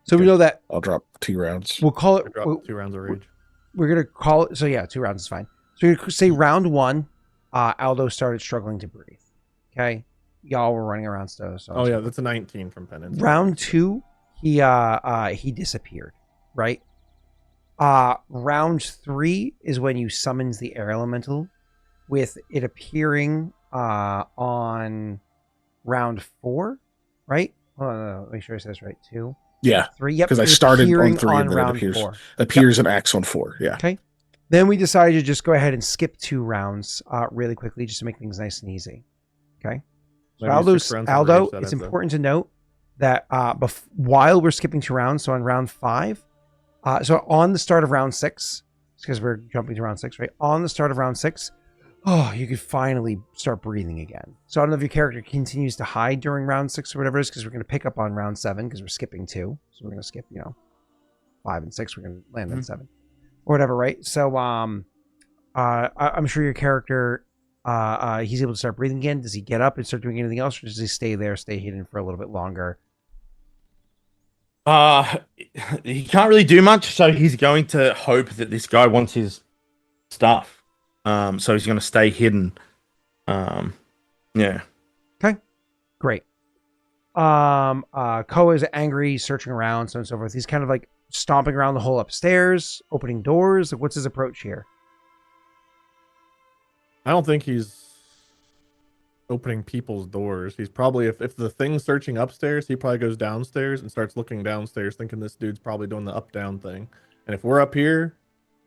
So we know that I'll drop 2 rounds. we'll call it. Drop 2 rounds of rage. We're gonna call it. So yeah, 2 rounds is fine. So we say round 1, Aldo started struggling to breathe. Okay, y'all were running around still. So Oh yeah, that's a 19 from penance. round 2, he disappeared. Right. Round 3 is when you summons the air elemental, with it appearing on round 4, right? Make sure I say this right. 2, Yeah, 3. Yep. because I it's started appearing on 3 and then round it 4. appears and acts on 4. Yeah. Okay. Then we decided to just go ahead and skip 2 rounds really quickly just to make things nice and easy. Okay. So Maybe 6 rounds of Aldo, rage, that it's adds up. important to note that while we're skipping 2 rounds, so on round 5, so on the start of round 6, because we're jumping to round 6, right? On the start of round 6, you could finally start breathing again. So I don't know if your character continues to hide during round 6 or whatever it is, because we're going to pick up on round 7 because we're skipping 2. So we're going to skip, 5 and 6. We're going to land on 7 or whatever, right? So I'm sure your character, he's able to start breathing again. Does he get up and start doing anything else, or does he stay hidden for a little bit longer? He can't really do much, so he's going to hope that this guy wants his stuff. So he's going to stay hidden. Yeah. Okay, great. Koa is angry, searching around, so on and so forth. He's kind of like stomping around the whole upstairs, opening doors. Like, what's his approach here? I don't think he's opening people's doors. He's probably, if the thing's searching upstairs, he probably goes downstairs and starts looking downstairs, thinking this dude's probably doing the up-down thing. And if we're up here,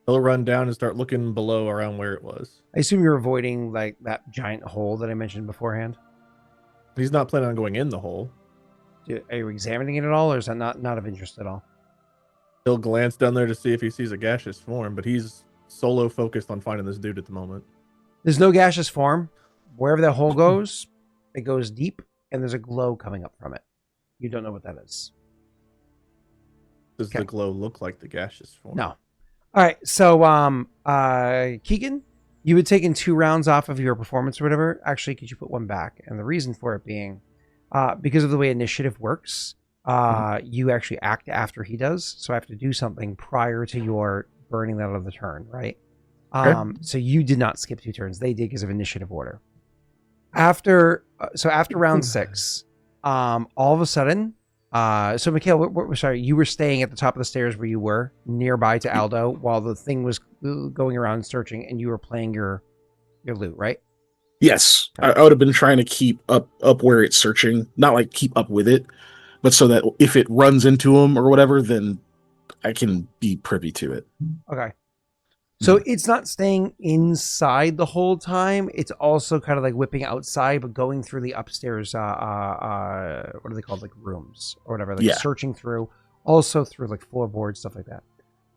He'll run down and start looking below around where it was. I assume you're avoiding like that giant hole that I mentioned beforehand. He's not planning on going in the hole. Are you examining it at all, or is that not of interest at all? He'll glance down there to see if he sees a gaseous form, but he's solo focused on finding this dude at the moment. There's no gaseous form. Wherever that hole goes, it goes deep, and there's a glow coming up from it. You don't know what that is. Does the glow look like the gaseous form? No. All right. So, Keegan, you had taken 2 rounds off of your performance or whatever. Actually, could you put 1 back? And the reason for it being, because of the way initiative works, you actually act after he does. So I have to do something prior to your burning that out of the turn, right? Okay. So you did not skip 2 turns. They did because of initiative order. After round 6, all of a sudden, so Mikhail, sorry, you were staying at the top of the stairs where you were, nearby to Aldo, while the thing was going around searching, and you were playing your loot, right? Yes, I would have been trying to keep up where it's searching, not like keep up with it, but so that if it runs into him or whatever, then I can be privy to it. Okay. So it's not staying inside the whole time. It's also kind of like whipping outside, but going through the upstairs, what are they called? Like rooms or whatever, like searching through, also through like floorboards, stuff like that.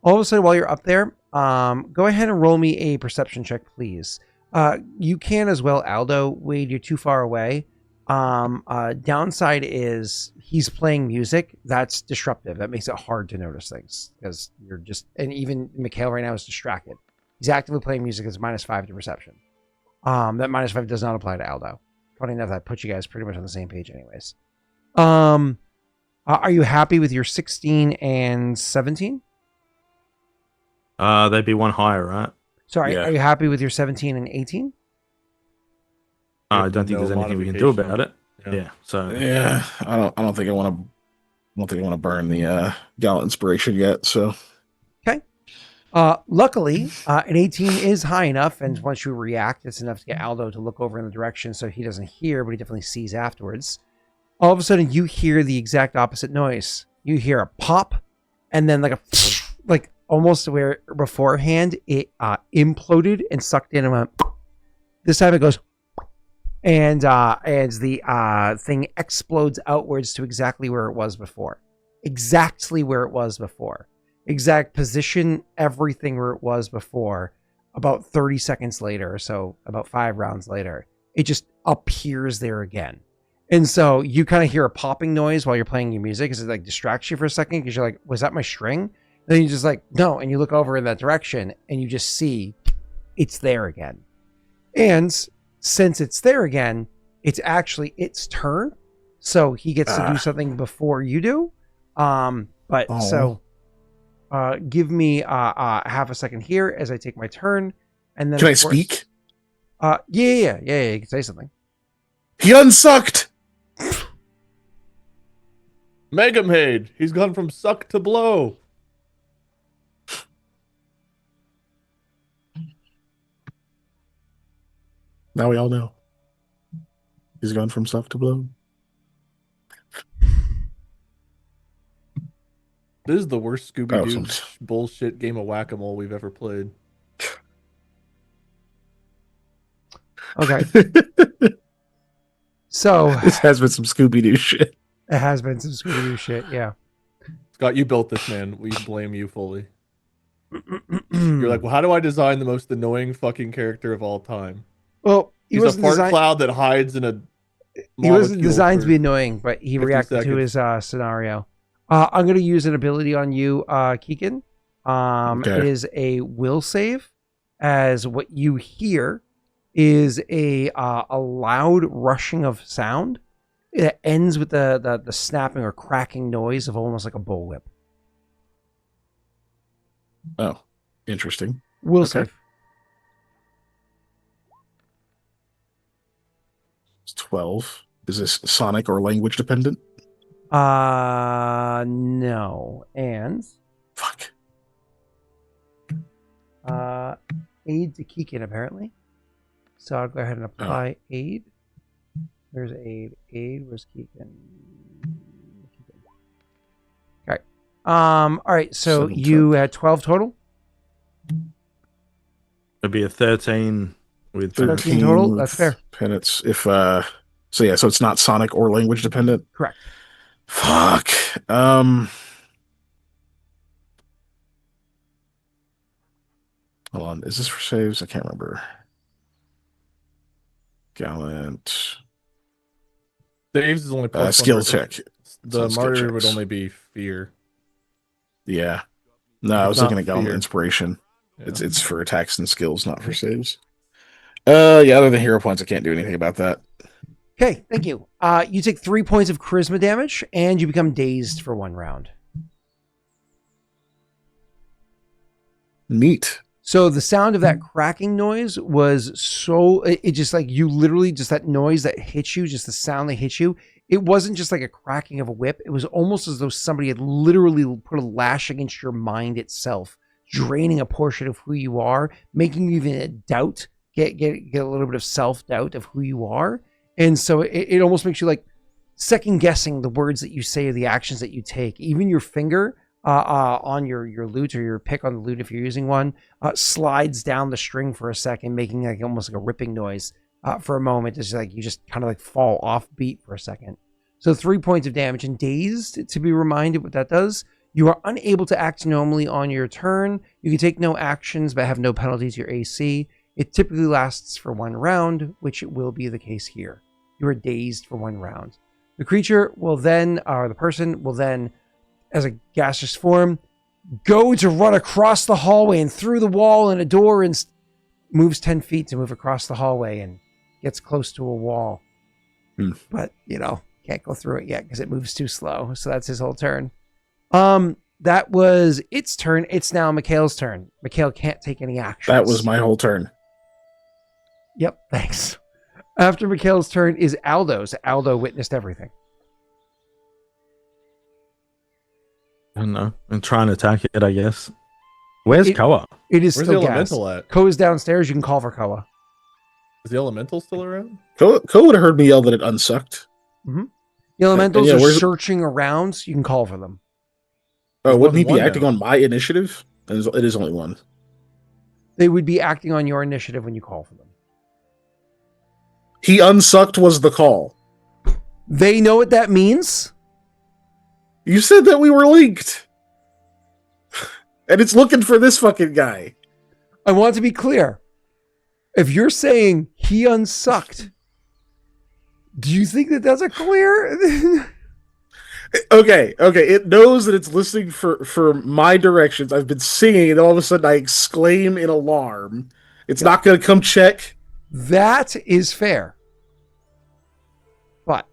All of a sudden, while you're up there, go ahead and roll me a perception check, please. You can as well, Aldo. Wade, you're too far away. Downside is he's playing music. That's disruptive. That makes it hard to notice things because you're just, and even Mikhail right now is distracted. He's actively playing music. It's -5 to perception. That -5 does not apply to Aldo. Funny enough, that puts you guys pretty much on the same page anyways. Are you happy with your 16 and 17? They'd be 1 higher, right? Sorry, Are you happy with your 17 and 18? I don't think there's anything we can do about it. Yeah. So I don't think I want to burn the Gala inspiration yet. So okay. Luckily, an 18 is high enough, and once you react, it's enough to get Aldo to look over in the direction, so he doesn't hear, but he definitely sees afterwards. All of a sudden, you hear the exact opposite noise. You hear a pop, and then like almost where beforehand it imploded and sucked in and went. This time it goes. And the thing explodes outwards to exactly where it was before. Exactly where it was before. Exact position, everything where it was before. About 30 seconds later, so about 5 rounds later, it just appears there again. And so you kind of hear a popping noise while you're playing your music because it like distracts you for a second because you're like, was that my string? And then you just like, no. And you look over in that direction and you just see it's there again. And since it's there again, it's actually its turn. So he gets to do something before you do. Give me half a second here as I take my turn. And then can I speak? Yeah, you can say something. He unsucked! Megamade! He's gone from suck to blow. Now we all know. He's gone from suck to blow. This is the worst Scooby-Doo bullshit game of whack-a-mole we've ever played. Okay. So this has been some Scooby-Doo shit. It has been some Scooby-Doo shit, yeah. Scott, you built this, man. We blame you fully. You're like, well, how do I design the most annoying fucking character of all time? Well, he's a fart cloud that hides in a. He wasn't designed to be annoying, but he reacted to his scenario. I'm going to use an ability on you, Keegan. It is a will save, as what you hear is a loud rushing of sound. It ends with the snapping or cracking noise of almost like a bullwhip. Oh, interesting. Will save. It's 12. Is this sonic or language dependent? No. And fuck. Aid to Keegan apparently. So I'll go ahead and apply aid. There's aid. Aid was Keegan. Okay. All right. So you had 12 total. It'd be a 13 with 13 total. That's fair. Penance. If so it's not sonic or language dependent. Correct. Fuck. Hold on. Is this for saves? I can't remember. Gallant. Saves is only plus skill check. The martyr would only be fear. Yeah. No, I was looking at Gallant fear. Inspiration. Yeah. It's for attacks and skills, not for saves. Other than hero points, I can't do anything about that. Okay, thank you. You take 3 points of charisma damage, and you become dazed for 1 round. Neat. So the sound of that cracking noise was it just like you literally just that noise that hits you, just the sound that hits you. It wasn't just like a cracking of a whip. It was almost as though somebody had literally put a lash against your mind itself, draining a portion of who you are, making you even doubt, get a little bit of self-doubt of who you are. And so it almost makes you like second guessing the words that you say or the actions that you take. Even your finger on your lute or your pick on the lute, if you're using one, slides down the string for a second, making like almost like a ripping noise for a moment. It's like you just kind of like fall off beat for a second. So 3 points of damage. And dazed, to be reminded what that does, you are unable to act normally on your turn. You can take no actions but have no penalty to your AC. It typically lasts for 1 round, which will be the case here. You are dazed for 1 round. The creature will then, or the person will then, as a gaseous form, go to run across the hallway and through the wall and a door and moves 10 feet to move across the hallway and gets close to a wall. But, can't go through it yet because it moves too slow. So that's his whole turn. That was its turn. It's now Mikhail's turn. Mikhail can't take any action. That was my whole turn. Yep, thanks. After Mikhail's turn is Aldo's. Aldo witnessed everything. I don't know. I'm trying to attack it, I guess. Where's Koa? It is Where's still the elemental gas. at? Koa's downstairs. You can call for Koa. Is the elemental still around? Koa would have heard me yell that it unsucked. Mm-hmm. The elementals are searching around, so you can call for them. Oh, wouldn't he be one acting now. on my initiative? It is only one. They would be acting on your initiative when you call for them. He unsucked was the call. They know what that means? You said that we were linked. And it's looking for this fucking guy. I want to be clear. If you're saying he unsucked, do you think that that's a clear? Okay. It knows that it's listening for my directions. I've been singing, and all of a sudden I exclaim in alarm. It's not going to come check. That is fair. But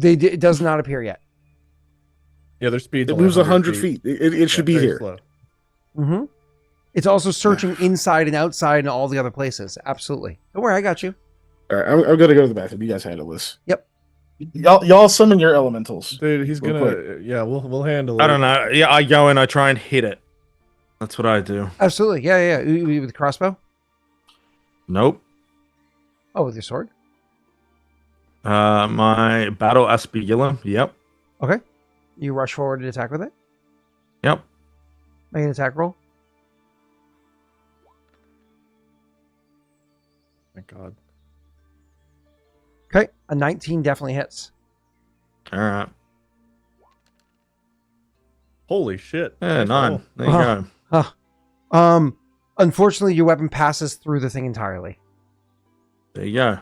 it does not appear yet. Yeah, their speed. It moves 100 feet. It should be here. Slow. Mm-hmm. It's also searching inside and outside and all the other places. Absolutely. Don't worry, I got you. All right, I'm going to go to the bathroom. You guys handle this. Yep. Y'all summon your elementals. Dude, he's Real gonna. Yeah, we'll handle it. I don't know. Yeah, I go and I try and hit it. That's what I do. Absolutely. Yeah. With the crossbow? Nope. Oh, with your sword? My battle aspigillum. Yep. Okay. You rush forward and attack with it? Yep. Make an attack roll. Thank God. Okay. A 19 definitely hits. All right. Holy shit. Yeah, 9. Cool. There you go. Unfortunately, your weapon passes through the thing entirely. There you go.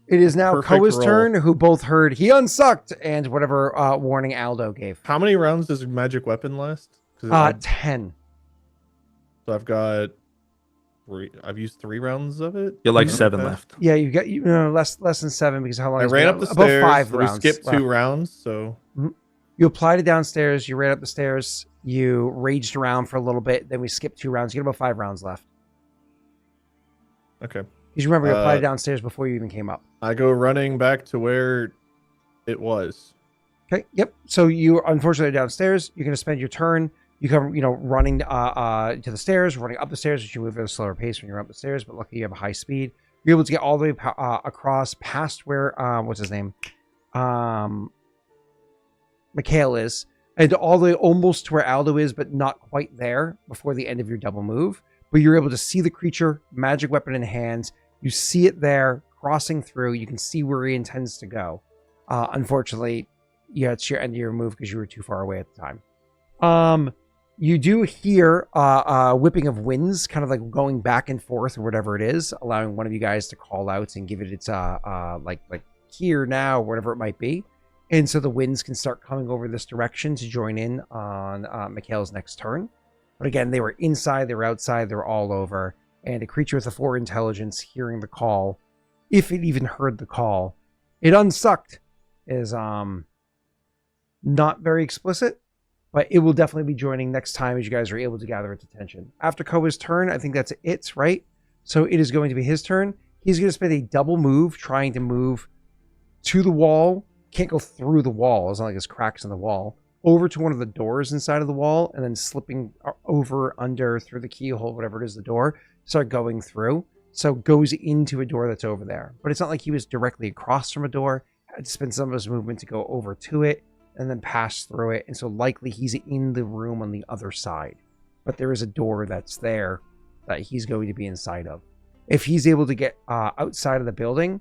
It is now Perfect Koa's roll. turn, who both heard he unsucked and whatever warning Aldo gave. How many rounds does a magic weapon last? 10. So I've got 3. I've used 3 rounds of it. You're like 7 left. Yeah, you got less than 7 because how long? I has ran been up the about stairs. 5 We rounds. skipped left. 2 rounds, so You applied it downstairs. You ran up the stairs. You raged around for a little bit. Then we skipped 2 rounds. You get about 5 rounds left. okay. Because remember, you applied it downstairs before you even came up. I go running back to where it was. Okay. Yep. So you unfortunately are downstairs. You're going to spend your turn. You come, running to the stairs, running up the stairs, which you move at a slower pace when you're up the stairs. But luckily, you have a high speed. You're able to get all the way across past where what's his name, Mikhail is, and all the way almost to where Aldo is, but not quite there before the end of your double move. but you're able to see the creature, magic weapon in hand. You see it there crossing through. You can see where he intends to go. Unfortunately, yeah, it's your end of your move because you were too far away at the time. You do hear whipping of winds, kind of like going back and forth or whatever it is, allowing one of you guys to call out and give it its like here now, whatever it might be. And so the winds can start coming over this direction to join in on Mikhail's next turn. But again, they were inside, they were outside, they were all over. And a creature with a 4 intelligence hearing the call, if it even heard the call, it unsucked, is not very explicit, but it will definitely be joining next time as you guys are able to gather its attention. After Koa's turn, I think that's it, right? So it is going to be his turn. He's going to spend a double move trying to move to the wall. Can't go through the wall. It's not like there's cracks in the wall. Over to one of the doors inside of the wall, and then slipping over, under, through the keyhole, whatever it is, the door, start going through. So goes into a door that's over there. But it's not like he was directly across from a door. Had to spend some of his movement to go over to it, and then pass through it. And so likely he's in the room on the other side. But there is a door that's there that he's going to be inside of. If he's able to get outside of the building,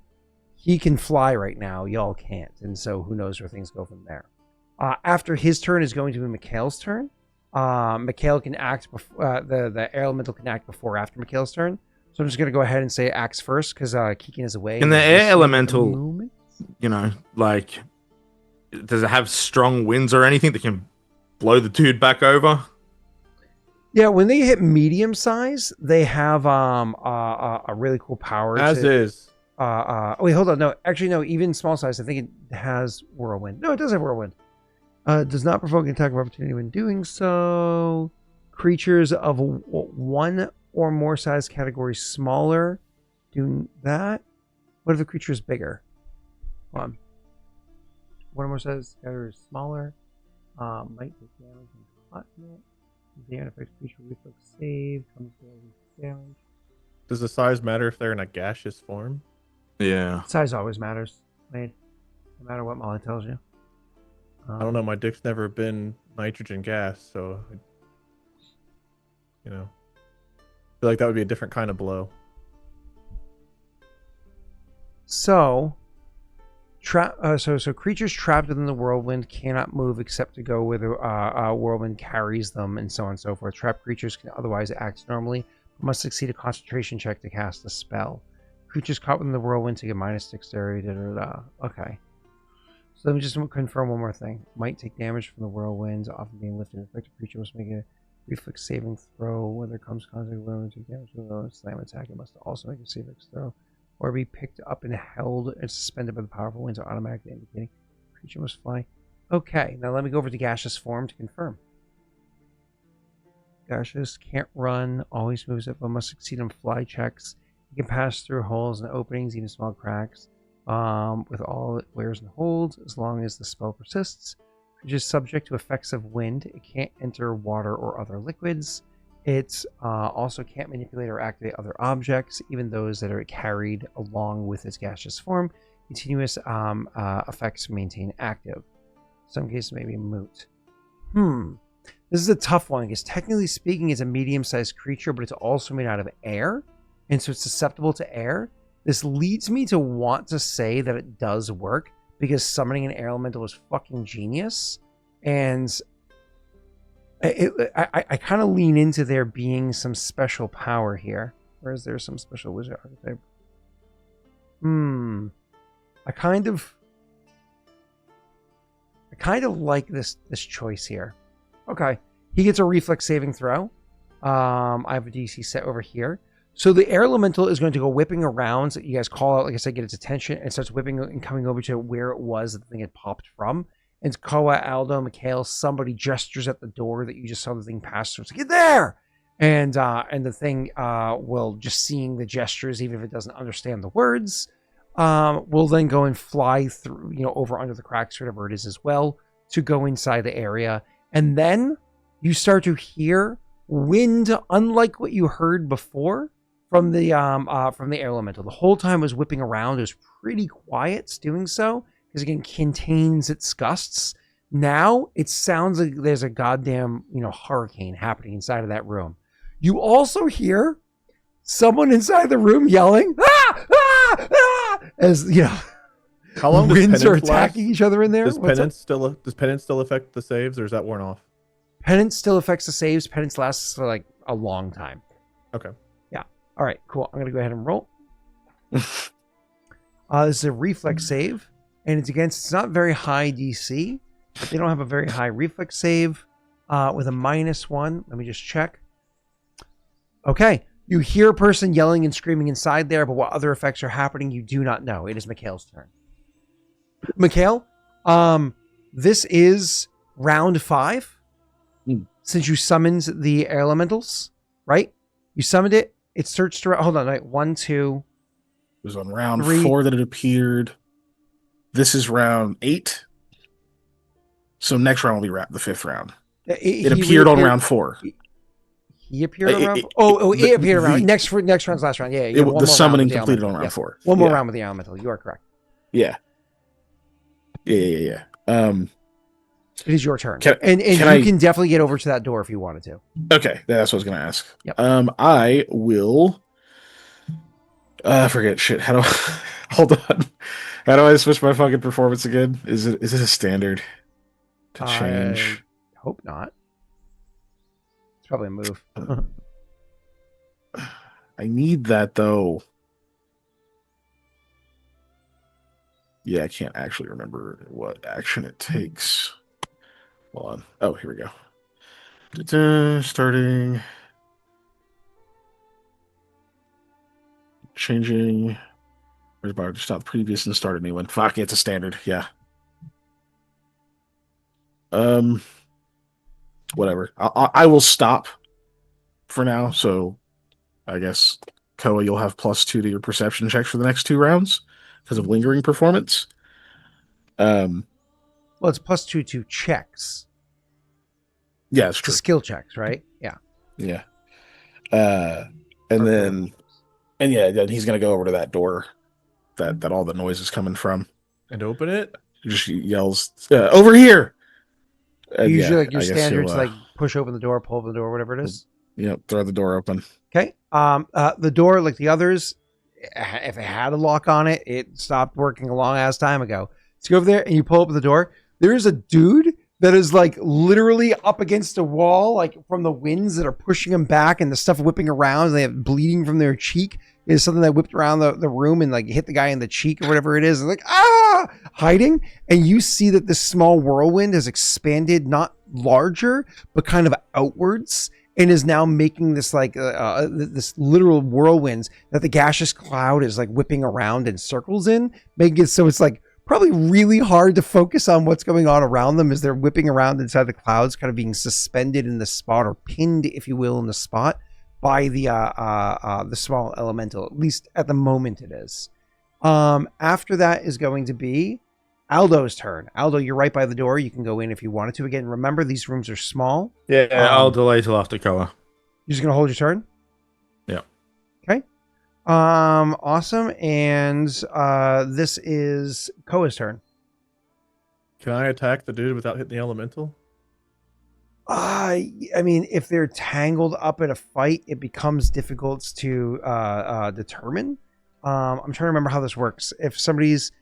he can fly right now. Y'all can't. And so who knows where things go from there. After his turn is going to be Mikhail's turn. Mikhail can act before the air elemental can act before or after Mikhail's turn. So I'm just going to go ahead and say acts first because Kiken is away. And the air elemental, you know, like, does it have strong winds or anything that can blow the dude back over? Yeah, when they hit medium size, they have a really cool power. Is. Wait, hold on. No, actually, no. Even small size, I think it has whirlwind. No, it does have whirlwind. Does not provoke an attack of opportunity when doing so. Creatures of one or more size categories smaller do that. What if the creature is bigger? Hold on. One or more size categories smaller. Might take damage and caught it. Damage affects creature reflex save. Comes to damage. Does the size matter if they're in a gaseous form? Yeah. Size always matters, Wade. No matter what Molly tells you. I don't know. My dick's never been nitrogen gas, so you know, I feel like that would be a different kind of blow. So, so creatures trapped within the whirlwind cannot move except to go where the whirlwind carries them, and so on and so forth. Trapped creatures can otherwise act normally, but must succeed a concentration check to cast a spell. Creatures caught within the whirlwind take a minus dexterity. Okay. So let me just confirm one more thing. Might take damage from the whirlwinds, often being lifted. Affected creature must make a reflex saving throw. Whether it comes contact with whirlwind, take damage from the whirlwind slam attack. It must also make a saving throw, or be picked up and held and suspended by the powerful winds, are automatically indicating creature must fly. Okay, now let me go over to gaseous form to confirm. Gaseous can't run, always moves up, but must succeed on fly checks. You can pass through holes and openings, even small cracks, with all it wears and holds, as long as the spell persists. Which is subject to effects of wind. It can't enter water or other liquids. It also can't manipulate or activate other objects, even those that are carried along with its gaseous form. Continuous effects maintain active. Some cases may be moot. This is a tough one, because technically speaking, it's a medium-sized creature, but it's also made out of air. And so it's susceptible to air. This leads me to want to say that it does work, because summoning an air elemental is fucking genius. And I kind of lean into there being some special power here. Or is there some special wizard archetype? I kind of like this choice here. Okay. He gets a reflex saving throw. I have a DC set over here. So the air elemental is going to go whipping around. So you guys call out, like I said, get its attention, and starts whipping and coming over to where it was that the thing had popped from. And Koa, Aldo, Mikhail, somebody gestures at the door that you just saw the thing pass through. It's like, get there! And the thing will, just seeing the gestures, even if it doesn't understand the words, will then go and fly through, over under the cracks, whatever it is as well, to go inside the area. And then you start to hear wind, unlike what you heard before, from the air elemental. The whole time it was whipping around. It was pretty quiet doing so, because again, contains its gusts. Now it sounds like there's a goddamn hurricane happening inside of that room. You also hear someone inside the room yelling, "Ah! Ah! Ah!" As you know, How long does winds are penance last? attacking each other in there. Does penance still affect the saves, or is that worn off? Penance still affects the saves. Penance lasts for like a long time. Okay. Yeah. All right. Cool. I'm gonna go ahead and roll. This is a reflex save, and it's not very high DC, but they don't have a very high reflex save with a -1. Let me just check. Okay. You hear a person yelling and screaming inside there, but what other effects are happening, you do not know. It is Mikhail's turn. Mikhail, this is round 5. Since you summoned the elementals, right? You summoned it. It searched around. Hold on, right? 1, 2. It was on round 3. 4 that it appeared. This is round 8. So next round will be the 5th round. It appeared on round 4. He appeared on round 4? It appeared around. Next round's last round. Yeah. The summoning completed on round 4. One more round with the elemental. You are correct. Yeah. It is your turn. And you can definitely get over to that door if you wanted to. Okay, that's what I was going to ask. Yep. I will... forget shit. How do I... Hold on. How do I switch my fucking performance again? Is it a standard to change? I hope not. It's probably a move. I need that, though. Yeah, I can't actually remember what action it takes. Hold on. Oh, here we go. Starting. Changing. Where's bar? Just stop the previous and start a new one. Fuck, it's a standard. Yeah. Whatever. I will stop for now. So, I guess Koa, you'll have +2 to your perception checks for the next 2 rounds because of lingering performance. Well, it's +2 to checks. Yeah, it's true. To skill checks, right? Yeah. Yeah. Then he's gonna go over to that door that all the noise is coming from and open it. He just yells, "Over here!" Usually, like your standards, like push open the door, pull open the door, whatever it is. Yep, throw the door open. Okay. The door, like the others, if it had a lock on it, it stopped working a long ass time ago. So you go over there and you pull open the door. There is a dude that is like literally up against a wall, like from the winds that are pushing him back and the stuff whipping around. And they have bleeding from their cheek. It is something that whipped around the room and like hit the guy in the cheek or whatever it is. And like, hiding. And you see that this small whirlwind has expanded, not larger, but kind of outwards, and is now making this like this literal whirlwinds that the gaseous cloud is like whipping around in circles in, making it so it's like probably really hard to focus on what's going on around them as they're whipping around inside the clouds, kind of being suspended in the spot, or pinned, if you will, in the spot by the small elemental. At least at the moment it is. After that is going to be Aldo's turn. Aldo, you're right by the door. You can go in if you wanted to. Again, remember, these rooms are small. Yeah, I'll delay till after Koa. You're just going to hold your turn? Yeah. Okay. Awesome. And this is Koa's turn. Can I attack the dude without hitting the elemental? I mean, if they're tangled up in a fight, it becomes difficult to determine. I'm trying to remember how this works. If somebody's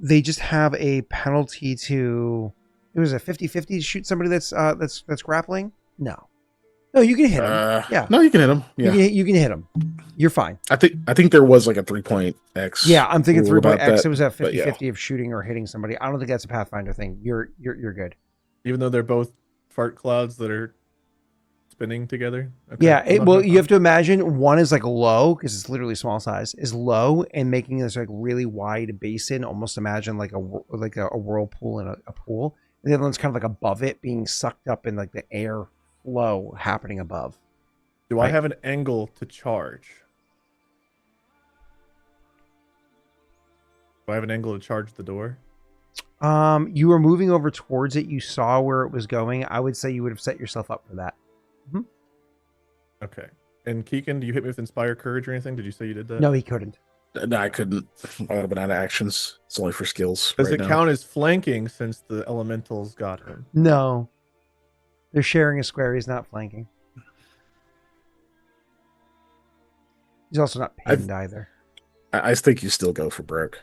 they just have a penalty to, it was a 50-50 to shoot somebody that's grappling. No, you can hit him. Yeah, no, you can hit him. Yeah, you can hit him. You're fine. I think there was like a 3-point X. Yeah, I'm thinking 3-point X. That, it was a 50-50 of shooting or hitting somebody. I don't think that's a Pathfinder thing. You're good. Even though they're both fart clouds that are spinning together. Okay. Yeah, you have to imagine one is like low because it's literally small size, is low and making this like really wide basin. Almost imagine like a whirlpool in a pool, and the other one's kind of like above it, being sucked up in like the air flow happening above. Do I have an angle to charge? Do I have an angle to charge the door? You were moving over towards it. You saw where it was going. I would say you would have set yourself up for that. Mm-hmm. Okay. And Keegan, do you hit me with Inspire Courage or anything? Did you say you did that? No, he couldn't. No, I couldn't. I would have been out of actions. It's only for skills. Does it count as flanking since the elementals got him? No. They're sharing a square. He's not flanking. He's also not pinned either. I think you still go for broke.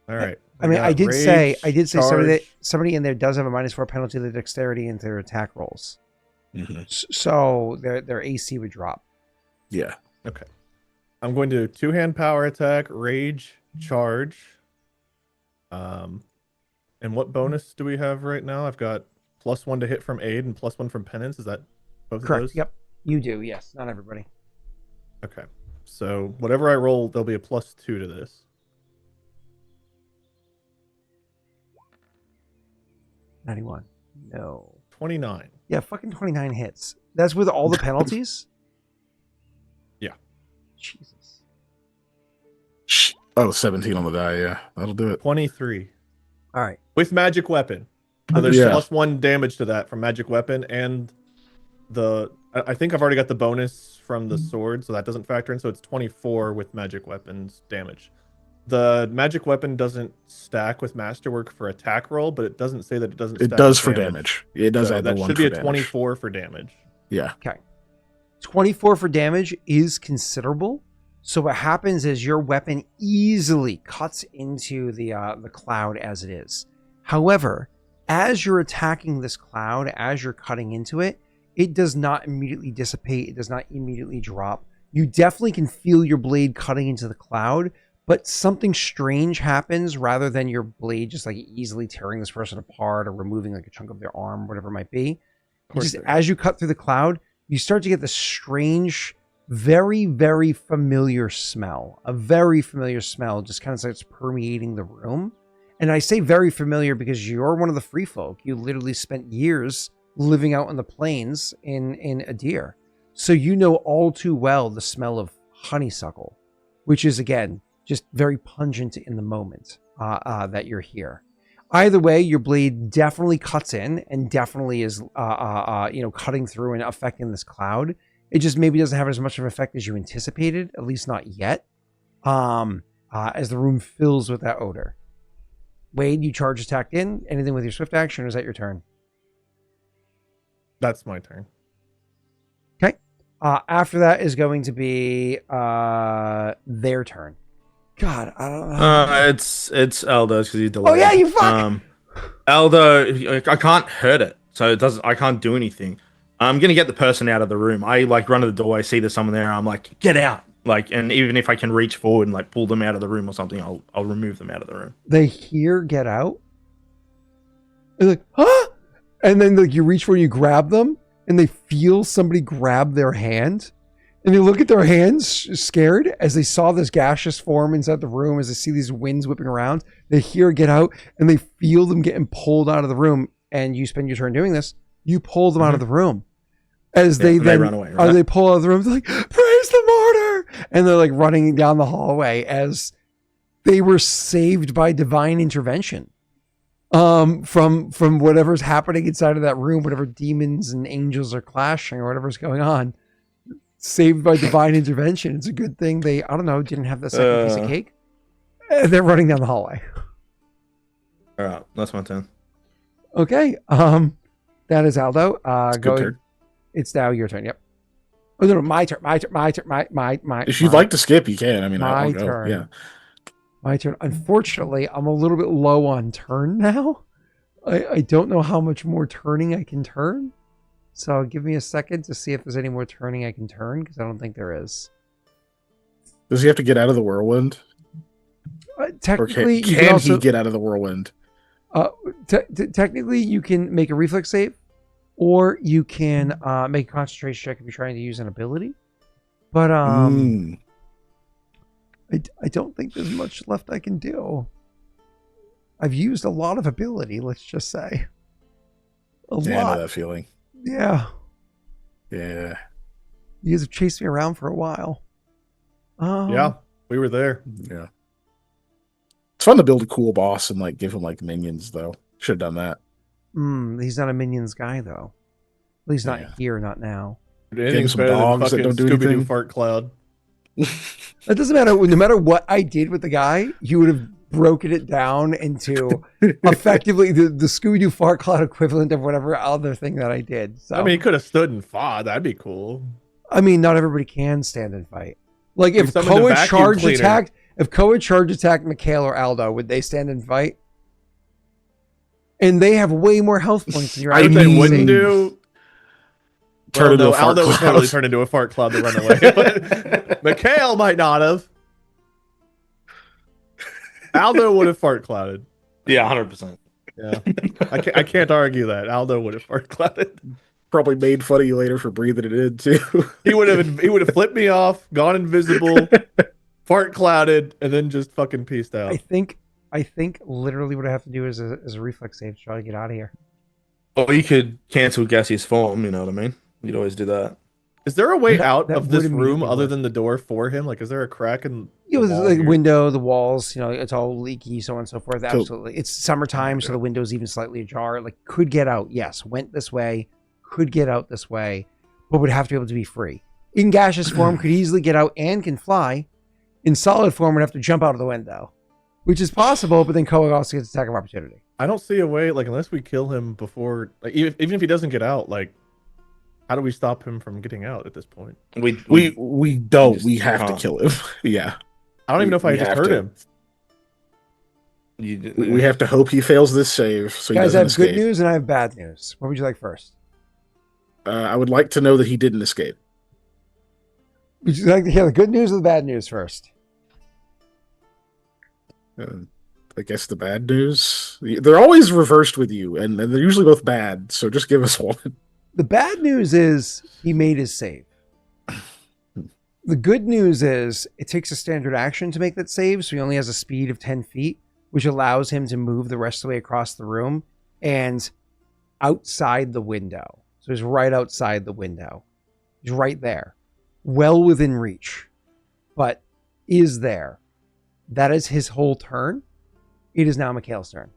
All right. I mean, I did say charge. somebody in there does have a -4 penalty to dexterity into their attack rolls. Mm-hmm. So their AC would drop. Yeah. Okay. I'm going to 2-hand power attack, rage, charge. And what bonus do we have right now? I've got +1 to hit from aid and +1 from penance. Is that both Correct. of those? Yep. You do. Yes. Not everybody. Okay. So whatever I roll, there'll be a +2 to this. 91. No. 29. Yeah, fucking 29 hits. That's with all the penalties? Yeah. Jesus. Oh, 17 on the die. Yeah, that'll do it. 23. All right. With magic weapon. So there's Yeah. +1 damage to that from magic weapon, and I think I've already got the bonus from the sword, so that doesn't factor in. So it's 24 with magic weapons damage. The magic weapon doesn't stack with masterwork for attack roll, but it doesn't say that it doesn't. It stack does with for damage. It does So add the that one should be for a damage. 24 for damage. Yeah. 24 for damage is considerable. So what happens is your weapon easily cuts into the cloud as it is. However, as you're attacking this cloud, as you're cutting into it, it does not immediately dissipate. It does not immediately drop. You definitely can feel your blade cutting into the cloud, but something strange happens rather than your blade just like easily tearing this person apart or removing like a chunk of their arm, whatever it might be. Just as you cut through the cloud, you start to get this strange, very, very familiar smell. A very familiar smell just kind of starts permeating the room. And I say very familiar because you're one of the free folk. You literally spent years living out in the plains in Adir. So you know all too well the smell of honeysuckle, which is, again, just very pungent in the moment that you're here. Either way, your blade definitely cuts in and definitely is, cutting through and affecting this cloud. It just maybe doesn't have as much of an effect as you anticipated, at least not yet, as the room fills with that odor. Wade, you charge attacked in. Anything with your swift action, or is that your turn? That's my turn. Okay. After that is going to be their turn. God, I don't know. It's Aldo's because he's delayed. Oh yeah, you fuck. Aldo, I can't hurt it, so it doesn't. I can't do anything. I'm gonna get the person out of the room. I like run to the door. I see there's someone there. I'm like, get out! Like, and even if I can reach forward and like pull them out of the room or something, I'll remove them out of the room. They hear get out. They're like, huh? And then like you reach for you grab them, and they feel somebody grab their hand. And they look at their hands scared as they saw this gaseous form inside the room, as they see these winds whipping around. They hear get out and they feel them getting pulled out of the room. And you spend your turn doing this. You pull them out of the room. As they then run away, right? They pull out of the room, they're like, praise the martyr! And they're like running down the hallway as they were saved by divine intervention. From whatever's happening inside of that room, whatever demons and angels are clashing or whatever's going on. Saved by divine intervention. It's a good thing they, I don't know, didn't have the second piece of cake. They're running down the hallway. All right, that's my turn. Okay. That is Aldo. Turn. It's now your turn. Yep. Oh no, my turn. My turn. If you'd like to skip, you can. I mean, my I'll go. turn. Yeah. My turn. Unfortunately, I'm a little bit low on turn now. I don't know how much more turning I can turn. So give me a second to see if there's any more turning I can turn, because I don't think there is. Does he have to get out of the whirlwild? Technically, or can he get out of the whirlwind? Technically, you can make a reflex save, or you can make a concentration check if you're trying to use an ability. But I don't think there's much left I can do. I've used a lot of ability, let's just say. A lot. I know that feeling. Yeah. Yeah. You guys have chased me around for a while. Yeah, we were there. Yeah. It's fun to build a cool boss and like give him like minions though. Should have done that. He's not a minions guy though. At least not here, not now. Anything's some better dogs than that don't do Scooby-Doo anything. fart cloud. It doesn't matter. No matter what I did with the guy, you would have broken it down into effectively the Scooby-Doo fart cloud equivalent of whatever other thing that I did. So I mean, he could have stood and fought. That'd be cool. I mean, not everybody can stand and fight. Like if summoned a Koa vacuum charge cleaner. attacked Mikhail or Aldo, would they stand and fight? And they have way more health points than your I average they NPC. wouldn't do. Turn into a fart Aldo would cloud. totally turn into a fart cloud to run away. But Mikhail might not have. Aldo would have fart clouded. Yeah, 100%. Yeah, I can't argue that. Aldo would have fart clouded. Probably made fun of you later for breathing it in too. He would have flipped me off, gone invisible, fart clouded, and then just fucking peaced out. I think literally what I have to do is a reflex save to try to get out of here. Or you could cancel gaseous form, you know what I mean? You'd always do that. Is there a way That- out that of this would room immediately other work. than the door for him? Like, is there a crack in It was the wall like here? window, the walls, it's all leaky, so on and so forth. So- Absolutely. It's summertime, so the window's even slightly ajar. Like, could get out. Yes. Went this way. Could get out this way, but would have to be able to be free. In gaseous form, could easily get out and can fly. In solid form, would have to jump out of the window, which is possible, but then Koa also gets attack of opportunity. I don't see a way, like, unless we kill him before, like, even if he doesn't get out, like, how do we stop him from getting out at this point? We don't. just We have to can't. kill him. Yeah. I don't even know if I We just have hurt to. him. We have to hope he fails this save so he Guys, I doesn't have escape. good news and I have bad news. What would you like first? I would like to know that he didn't escape. Would you like to hear the good news or the bad news first? I guess the bad news. They're always reversed with you, and they're usually both bad. So just give us one. The bad news is he made his save. The good news is it takes a standard action to make that save, so he only has a speed of 10 feet, which allows him to move the rest of the way across the room and outside the window. So he's right outside the window. He's right there. Well within reach, but is there. That is his whole turn. It is now Mikhail's turn.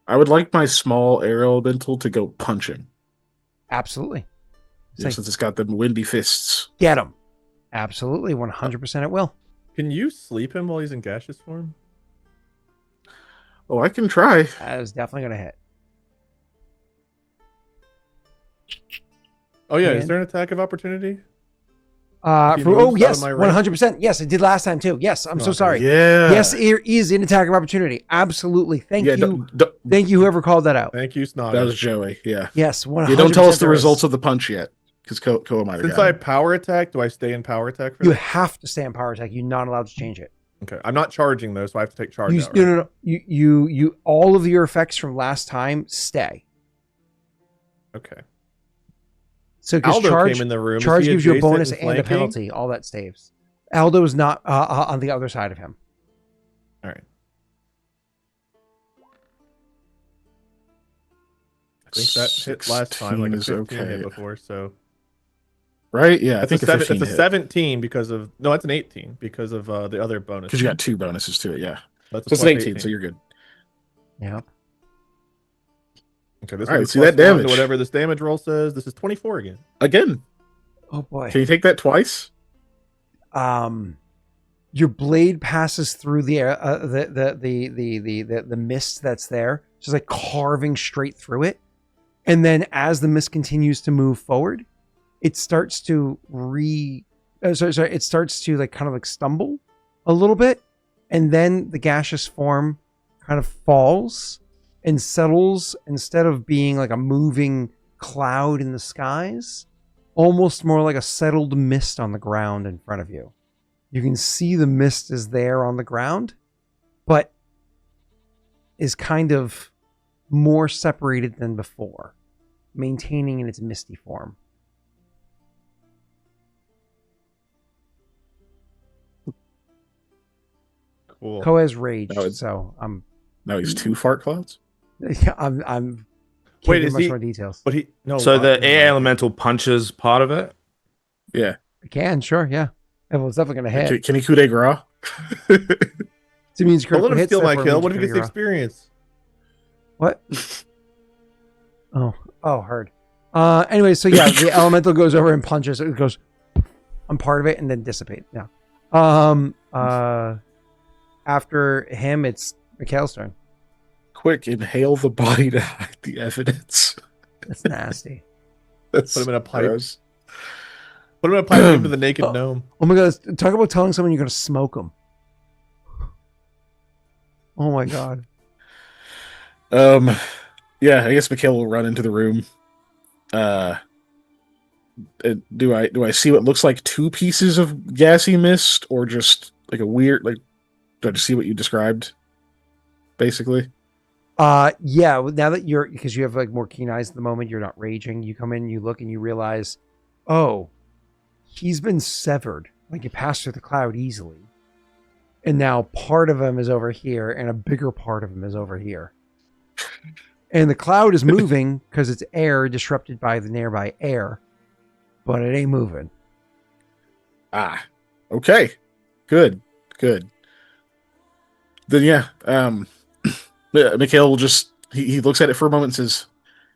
I would like my small air elemental to go punch him. Absolutely. It's Yeah, like, since it's got them windy fists. get him. Absolutely. 100% it will. Can you sleep him while he's in gaseous form? Oh, I can try. That is definitely going to hit. Oh yeah, Man. is there an attack of opportunity? He moves out of Yes, my range? 100%. Yes, it did last time too. Yes, I'm so Okay. sorry. Yeah. Yes, it is an attack of opportunity. Absolutely. Thank you. Thank you, whoever called that out. Thank you, Snogger. That was Joey. Yeah. Yes, 100%. You don't tell us the there is. results of the punch yet, because Koa might have Since got I it. power attack, do I stay in power attack for You that? have to stay in power attack. You're not allowed to change it. Okay, I'm not charging though, so I have to take charge You, out. no, Right? no, no. You. All of your effects from last time stay. Okay. So because Aldo charge came in the room. Is charge he gives you a adjacent bonus and and a flanking? penalty. All that saves. Aldo is not on the other side of him. All right. I think that hit last time, like a 16 15 is hit okay. before. So Right? Yeah, I think it's a, a 15 it's a hit. 17 because of that's an 18 because of the other bonus. Because you got two bonuses to it, yeah. That's a So it's an plus 18, so you're good. Yeah. Okay, this All right, is see plus that one to damage. whatever this damage roll says. This is 24 again. Again, Oh boy. can you take that twice? Your blade passes through the mist that's there, just like carving straight through it. And then as the mist continues to move forward, it starts to it starts to like kind of like stumble a little bit, and then the gaseous form kind of falls and settles instead of being like a moving cloud in the skies, almost more like a settled mist on the ground in front of you. You can see the mist is there on the ground, but is kind of more separated than before, maintaining in its misty form. Cool. Koa's raged, No, it's- so I'm No, he's two fart clouds? I'm can't Wait, give is much he- more details. But he no. So the never air mind. elemental punches part of it. Yeah. I can, sure, yeah. Well, it's definitely gonna hit. Can he coup de grace? It means Don't let critical him hits. steal my therefore kill. means What if he gets the critical- experience? What? Oh, heard. Anyway, so yeah, the elemental goes over and punches. It goes, I'm part of it, and then dissipate. Yeah. After him, it's Mikhail's turn. Quick, inhale the body to hide the evidence. That's nasty. That's Put him in a pipe. gross. What about piping him to the naked gnome? Oh my god! Talk about telling someone you're going to smoke them. Oh my god. Yeah, I guess Mikhail will run into the room. Do I see what looks like 2 pieces of gassy mist, or just like a weird, like, do I just see what you described, basically? Yeah, now that because you have like more keen eyes at the moment, you're not raging. You come in, you look, and you realize, oh, he's been severed. Like, you passed through the cloud easily. And now part of him is over here, and a bigger part of him is over here. And the cloud is moving because it's air disrupted by the nearby air, but it ain't moving. Okay. Good. Then yeah, Mikhail will just he looks at it for a moment and says,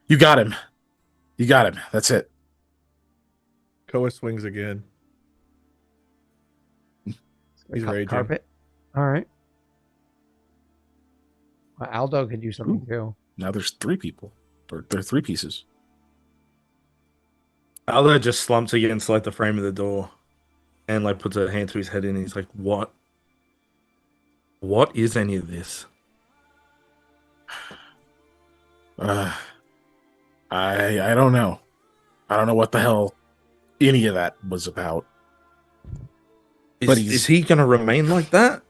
You got him. That's it. Koa swings again. He's raging. Carpet. All right. Well, Aldo could do something too. Now there's 3 people. Or there are 3 pieces. Aldo just slumps against like the frame of the door and like puts a hand to his head and he's like, What is any of this? I don't know. I don't know what the hell any of that was about. Is he gonna remain like that?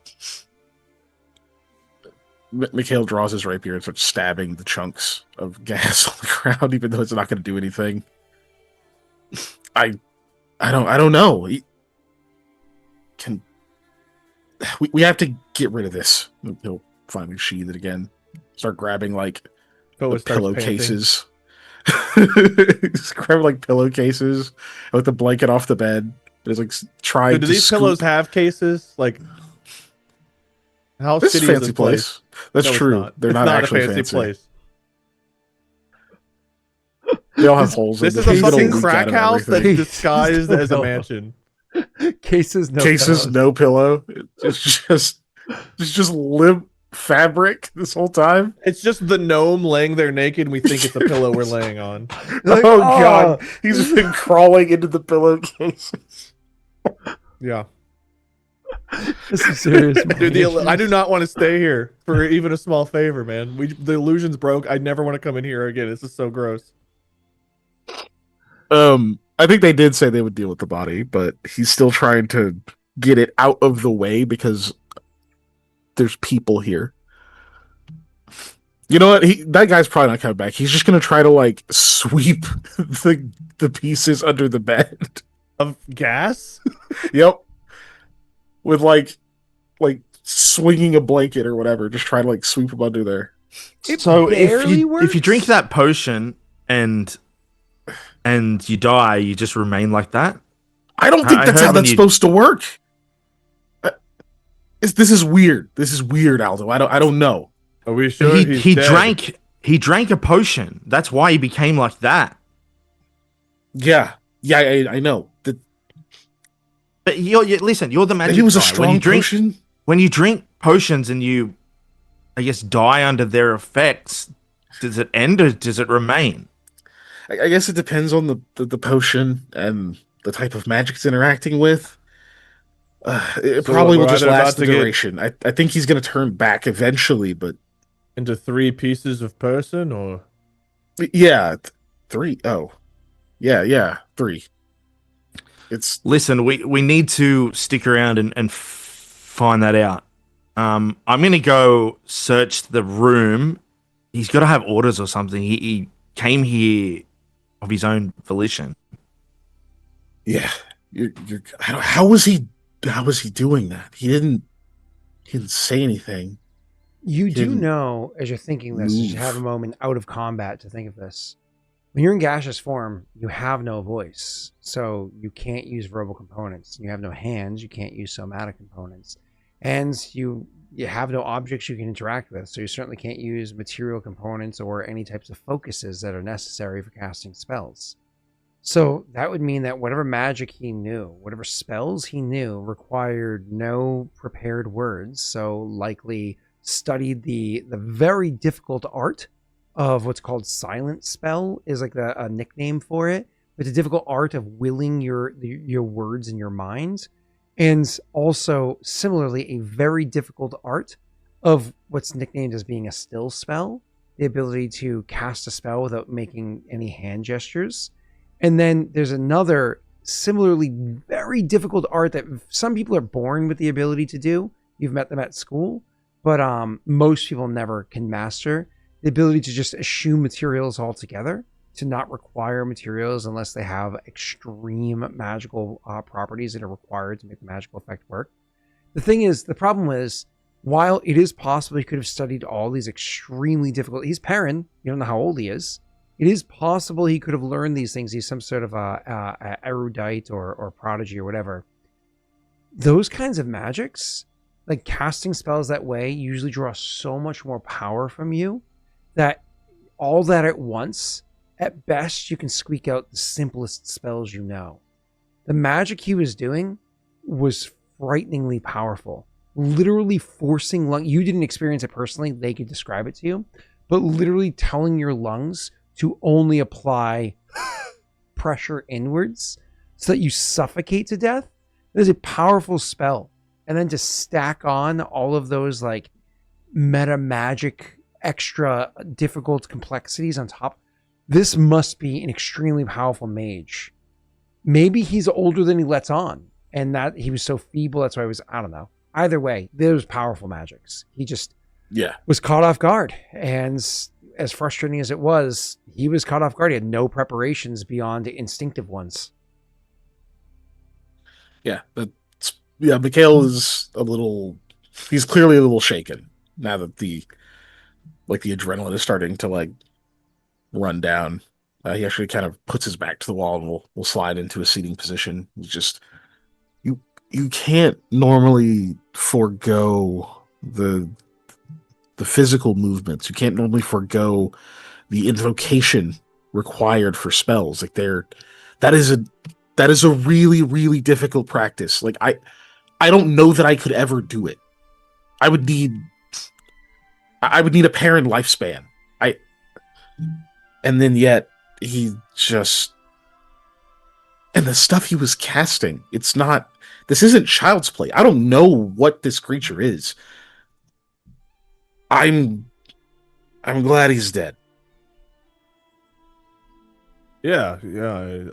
Mikhail draws his rapier and starts stabbing the chunks of gas on the ground, even though it's not going to do anything. I don't know. We have to get rid of this. He'll finally sheath it again. Start grabbing like pillowcases. Just grab like pillowcases with the blanket off the bed. There's like trying. Do these pillows have cases? Like, how this shitty is a fancy is this place? That's No, true. Not. They're it's not actually a fancy place. They all have holes. This in is a them. fucking Leak crack out of house that's everything. disguised as a mansion. Cases, no pillow. It's just limp fabric this whole time. It's just the gnome laying there naked, and we think it's a pillow we're laying on. Like, oh god, he's been crawling into the pillowcases. Yeah. This is serious. Dude, I do not want to stay here for even a small favor, man. The illusion's broke. I never want to come in here again. This is so gross. I think they did say they would deal with the body, but he's still trying to get it out of the way because there's people here. You know what? That guy's probably not coming back. He's just gonna try to like sweep the pieces under the bed of gas. Yep. With like swinging a blanket or whatever, just try to like sweep them under there. So if you drink that potion and you die, you just remain like that? I don't think that's how that's supposed to work. This is weird. This is weird, Aldo. I don't know. Are we sure he drank a potion. That's why he became like that. Yeah, I know. But listen, you're the magic he was guy. A strong potion. When you drink potions and you, I guess, die under their effects, does it end or does it remain? I guess it depends on the potion and the type of magic it's interacting with. It probably will just last the duration. I think he's going to turn back eventually, but into 3 pieces of person, or yeah, 3. Oh, yeah, 3. Listen, we need to stick around and find that out. I'm going to go search the room. He's got to have orders or something. He came here of his own volition. Yeah, how was he doing that? He didn't say anything. You do know, as you're thinking this, you have a moment out of combat to think of this. When you're in gaseous form, you have no voice, so you can't use verbal components. You have no hands, you can't use somatic components. And you have no objects you can interact with, so you certainly can't use material components or any types of focuses that are necessary for casting spells. So that would mean that whatever magic he knew, whatever spells he knew, required no prepared words, so likely studied the very difficult art of what's called silent spell is like a nickname for it. It's a difficult art of willing your words in your mind, and also similarly a very difficult art of what's nicknamed as being a still spell, the ability to cast a spell without making any hand gestures. And then there's another similarly very difficult art that some people are born with the ability to do. You've met them at school, but most people never can master the ability to just eschew materials altogether, to not require materials unless they have extreme magical properties that are required to make the magical effect work. The problem is, while it is possible he could have studied all these extremely difficult, he's Perrin, you don't know how old he is. It is possible he could have learned these things. He's some sort of a erudite or prodigy or whatever. Those kinds of magics, like casting spells that way, usually draw so much more power from you that all that at once, at best, you can squeak out the simplest spells you know. The magic he was doing was frighteningly powerful. Literally forcing you didn't experience it personally, they could describe it to you, but literally telling your lungs to only apply pressure inwards so that you suffocate to death. That is a powerful spell. And then to stack on all of those like meta magic, extra difficult complexities on top. This must be an extremely powerful mage. Maybe he's older than he lets on, and that he was so feeble. That's why I don't know. Either way, there's powerful magics. He just was caught off guard. And as frustrating as it was, he was caught off guard. He had no preparations beyond instinctive ones. Yeah, Mikhail is he's clearly a little shaken now that the adrenaline is starting to run down. He actually kind of puts his back to the wall and will slide into a seating position. He's just, you can't normally forego the physical movements. You can't normally forego the invocation required for spells. That is a really, really difficult practice. I don't know that I could ever do it. I would need a Perrin lifespan. And then yet he just, and the stuff he was casting, this isn't child's play. I don't know what this creature is. I'm glad he's dead. Yeah,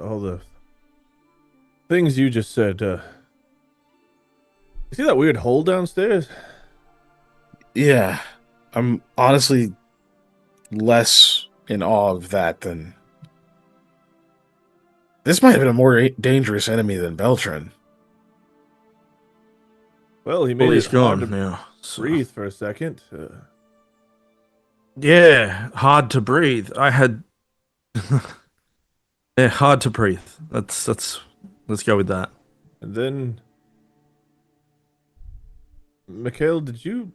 all the things you just said. You see that weird hole downstairs? Yeah, I'm honestly less in awe of that than... This might have been a more dangerous enemy than Beltran. Well, he made he's it gone hard to now. So. breathe for a second. Yeah, hard to breathe. I had... yeah, hard to breathe. Let's go with that. And then... Mikhail, did you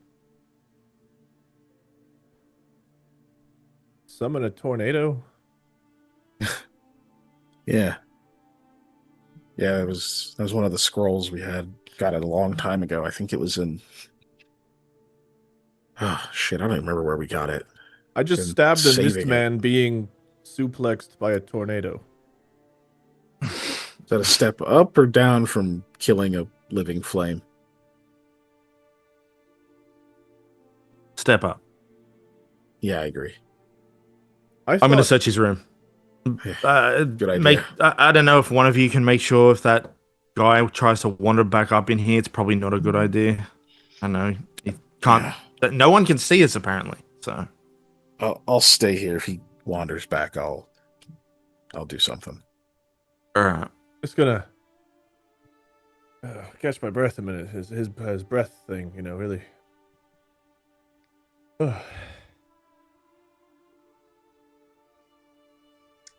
summon a tornado? Yeah. Yeah, that was one of the scrolls we got it a long time ago. I think it was in... Oh, shit, I don't even remember where we got it. I just stabbed a mist man being suplexed by a tornado. Is that a step up or down from killing a living flame? Step up. Yeah, I agree. I'm going to search his room. Good idea. I don't know if one of you can make sure if that guy tries to wander back up in here. It's probably not a good idea. I know he can't. No one can see us apparently. So I'll stay here. If he wanders back, I'll do something. All right. Just gonna catch my breath a minute. His breath thing, really.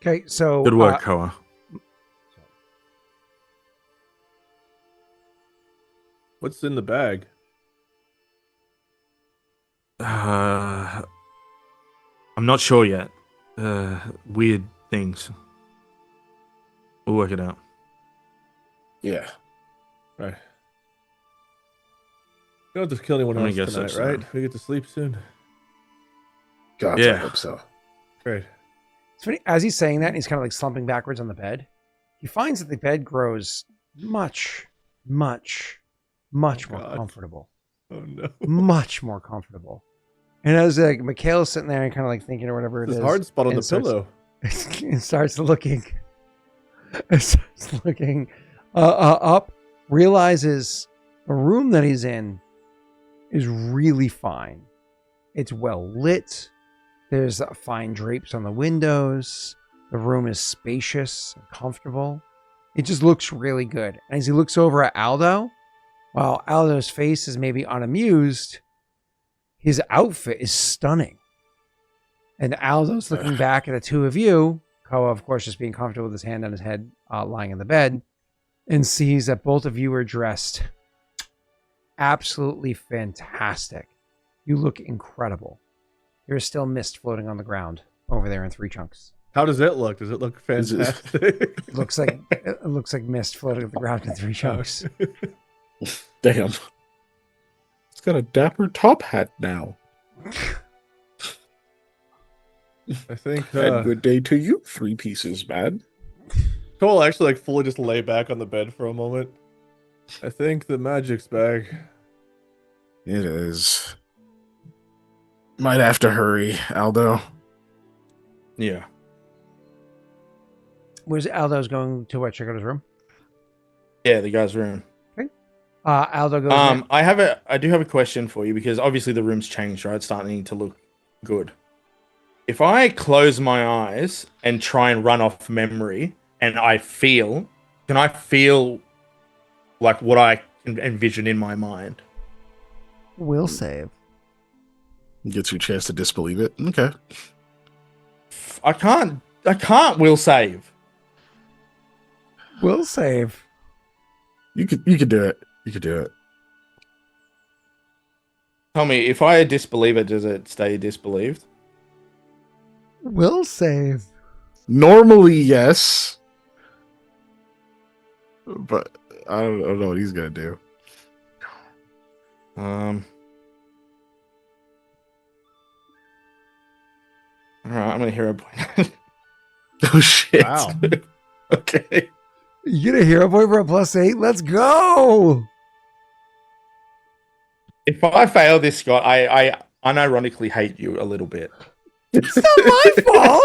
Okay, so good work, Koa. What's in the bag? I'm not sure yet. Weird things. We'll work it out. Yeah. Right. You don't have to kill anyone else tonight, right? We get to sleep soon. God, yeah. I hope so. Great. It's funny, as he's saying that, and he's kind of like slumping backwards on the bed, he finds that the bed grows much more comfortable. Oh no. Much more comfortable. And as like Mikhail's sitting there and kind of like thinking or whatever it is. This hard spot on the pillow. It starts looking. It starts looking up. Realizes the room that he's in is really fine. It's well lit. There's fine drapes on the windows. The room is spacious and comfortable. It just looks really good. And as he looks over at Aldo, while Aldo's face is maybe unamused, his outfit is stunning. And Aldo's looking back at the two of you, Koa, of course, just being comfortable with his hand on his head, lying in the bed, and sees that both of you are dressed absolutely fantastic. You look incredible. There is still mist floating on the ground over there in 3 chunks. How does it look? Does it look fantastic? It looks like mist floating on the ground in 3 chunks. Damn. It's got a dapper top hat now. I think And good day to you, 3 pieces, man. Cole actually like fully just lay back on the bed for a moment. I think the magic's back. It is. Might have to hurry, Aldo. Yeah. Where's Aldo's going to what? Check out his room? Yeah, the guy's room. Aldo goes. I do have a question for you because obviously the room's changed, right? It's starting to look good. If I close my eyes and try and run off memory, and can I feel like what I can envision in my mind? Will save. Gets you a chance to disbelieve it. Okay. I can't will save. Will save. You could do it. You could do it. Tell me, if I disbelieve it, does it stay disbelieved? Will save. Normally, yes. But I don't know what he's gonna do. All right, I'm gonna hero point. Oh shit! Wow. Okay. You get a hero point for a +8. Let's go. If I fail this, Scott, I unironically hate you a little bit. It's not my fault.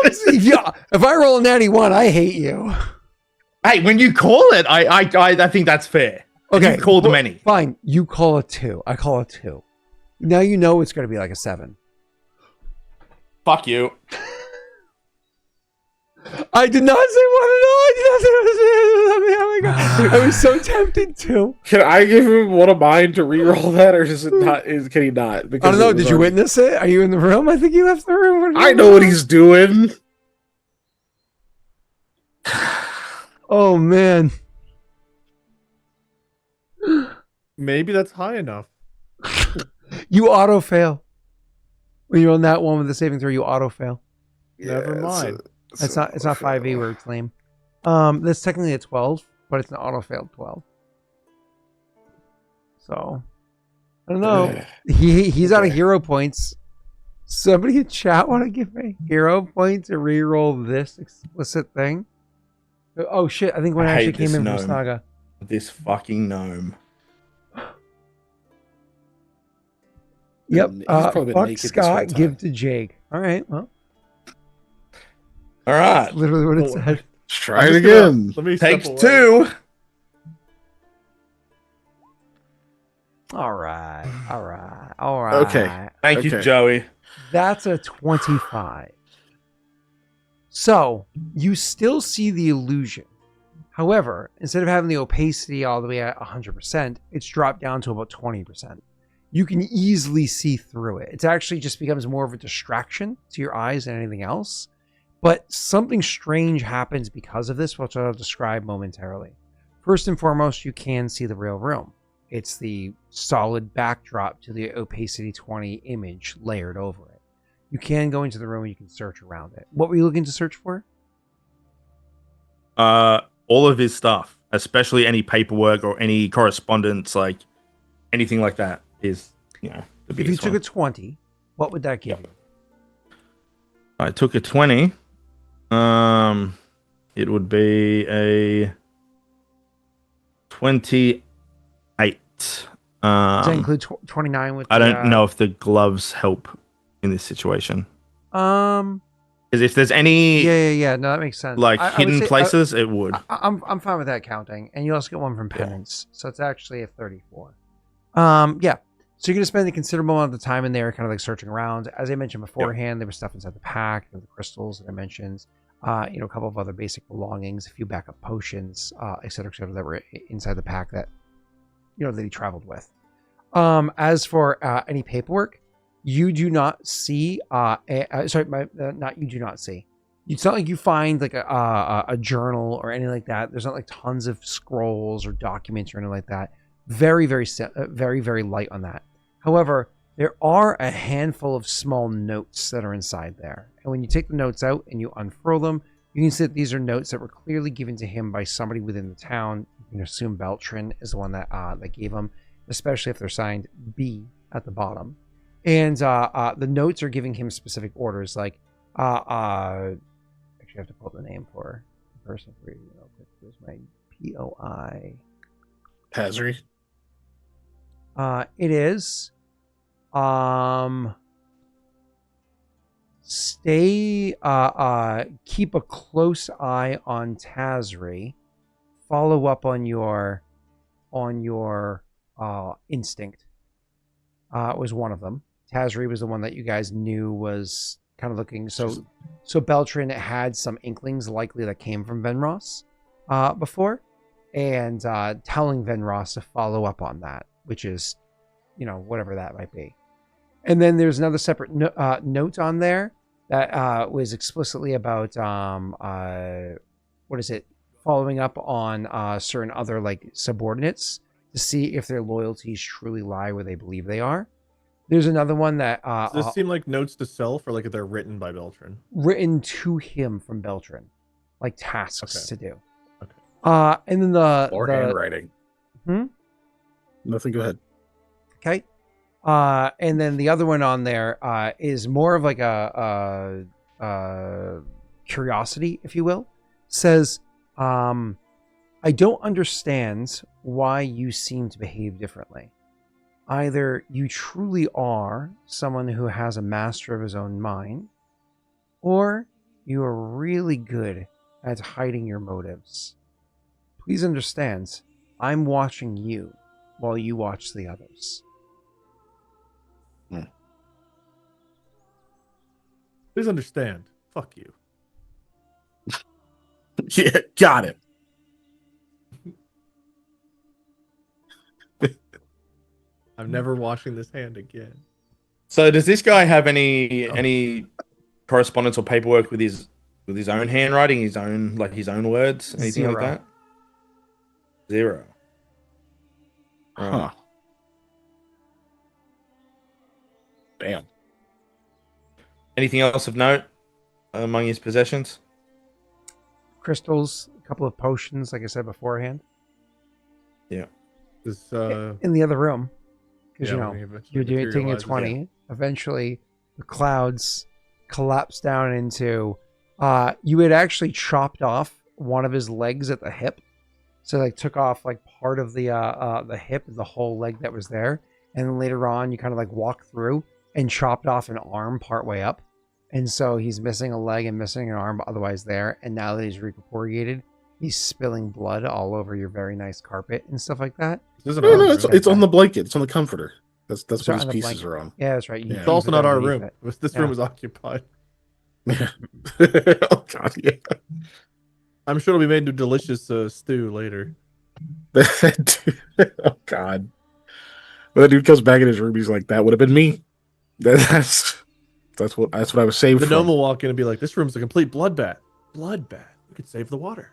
If I roll a natty 1, I hate you. Hey, when you call it, I think that's fair. Okay, you called many. Fine, you call a 2. I call a 2. Now you know it's going to be like a 7. Fuck you. I did not say 1 at all. I did not say oh my God. I was so tempted to. Can I give him one of mine to re-roll that, or does it not? Can he not? I don't know. Did you witness it? Are you in the room? I think you left the room. I know what he's doing. Oh man. Maybe that's high enough. You auto fail. When you're on that one with the saving throw, you auto fail. Never mind. It's not 5e where it's lame. That's technically a 12, but it's an auto failed 12. So I don't know. He's out of hero points. Somebody in chat want to give me hero points to re-roll this explicit thing? Oh shit! I think one actually came in from Snaga. This fucking gnome. Yep. Fuck Scott. Give to Jaaek. All right. Well. All right. That's literally what it said. Let's try it again. Let me Takes 2. All right. Okay. Thank you, Joey. That's a 25. So you still see the illusion. However, instead of having the opacity all the way at 100%, it's dropped down to about 20%. You can easily see through it. It actually just becomes more of a distraction to your eyes than anything else. But something strange happens because of this, which I'll describe momentarily. First and foremost, you can see the real room. It's the solid backdrop to the opacity 20 image layered over it. You can go into the room and you can search around it. What were you looking to search for? All of his stuff, especially any paperwork or any correspondence, like anything like that, is the If you took a 20, what would that give you? I took a 20. It would be a 28. Does that include 29 with I don't know if the gloves help in this situation. Because if there's any yeah, no, that makes sense. like hidden places, it would. I'm fine with that counting, and you also get one from penance, so it's actually a 34. Yeah. So you're gonna spend a considerable amount of the time in there, kind of like searching around. As I mentioned beforehand, there was stuff inside the pack, the crystals that I mentioned, a couple of other basic belongings, a few backup potions, et cetera, that were inside the pack that that he traveled with. As for any paperwork, you do not see. Not you do not see. It's not like you find like a journal or anything like that. There's not like tons of scrolls or documents or anything like that. Very, very, very, very light on that. However, there are a handful of small notes that are inside there. And when you take the notes out and you unfurl them, you can see that these are notes that were clearly given to him by somebody within the town. You can assume Beltran is the one that gave them, especially if they're signed B at the bottom. And the notes are giving him specific orders, like actually I have to pull up the name for the person for you real quick. There's my POI. Hazri. It is stay keep a close eye on Tazri. Follow up on your instinct. Was one of them. Tazri was the one that you guys knew was kind of looking. So Beltran had some inklings likely that came from Venros before, and telling Venros to follow up on that, which is, whatever that might be. And then there's another separate note on there that was explicitly about following up on certain other like subordinates to see if their loyalties truly lie where they believe they are. There's another one that does this seem like notes to self, or like if they're written by Beltran? Written to him from Beltran, like tasks to do. Okay. And then or handwriting. Nothing. Go ahead. Okay. And then the other one on there is more of like a curiosity, if you will. Says, I don't understand why you seem to behave differently. Either you truly are someone who has a master of his own mind, or you are really good at hiding your motives. Please understand, I'm watching you while you watch the others. Please understand. Fuck you. Yeah, got it. I'm never washing this hand again. So does this guy have any correspondence or paperwork with his own handwriting, his own words, anything like that? Zero. Huh. Damn. Anything else of note among his possessions? Crystals, a couple of potions, like I said beforehand. Yeah. This in the other room, because you're taking a 20. Yeah. Eventually, the clouds collapse down into. You had actually chopped off one of his legs at the hip, so like took off like part of the hip, the whole leg that was there, and then later on you kind of like walked through and chopped off an arm part way up. And so he's missing a leg and missing an arm, otherwise there. And now that he's recorporeated, he's spilling blood all over your very nice carpet and stuff like that. It's on the blanket. It's on the comforter. That's what his pieces are on. Yeah, that's right. It's also not our room. This room is occupied. Yeah. Oh God, yeah. I'm sure it'll be made into delicious stew later. Oh God. When that dude comes back in his room, he's like, "That would have been me." That's what I was saved from. The gnome will walk in and be like, "This room's a complete bloodbath. Bloodbath. We could save the water."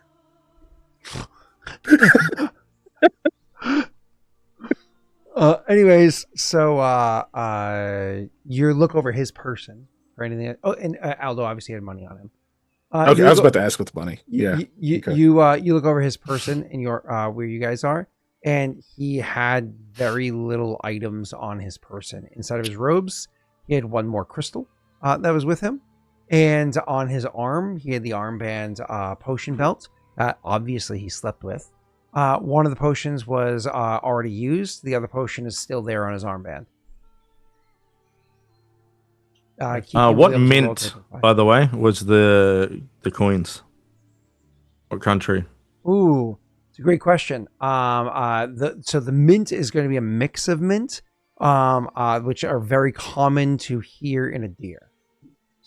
Anyways, so you look over his person for anything. Oh, and Aldo obviously had money on him. Okay, I was about to ask with money. Yeah. You look over his person and your where you guys are, and he had very little items on his person. Inside of his robes, he had one more crystal that was with him, And on his arm, he had the armband potion belt that obviously he slept with. One of the potions was already used. The other potion is still there on his armband. What mint, by the way, was the coins? What country? Ooh, it's a great question. So the mint is going to be a mix of mint, which are very common to hear in a deer.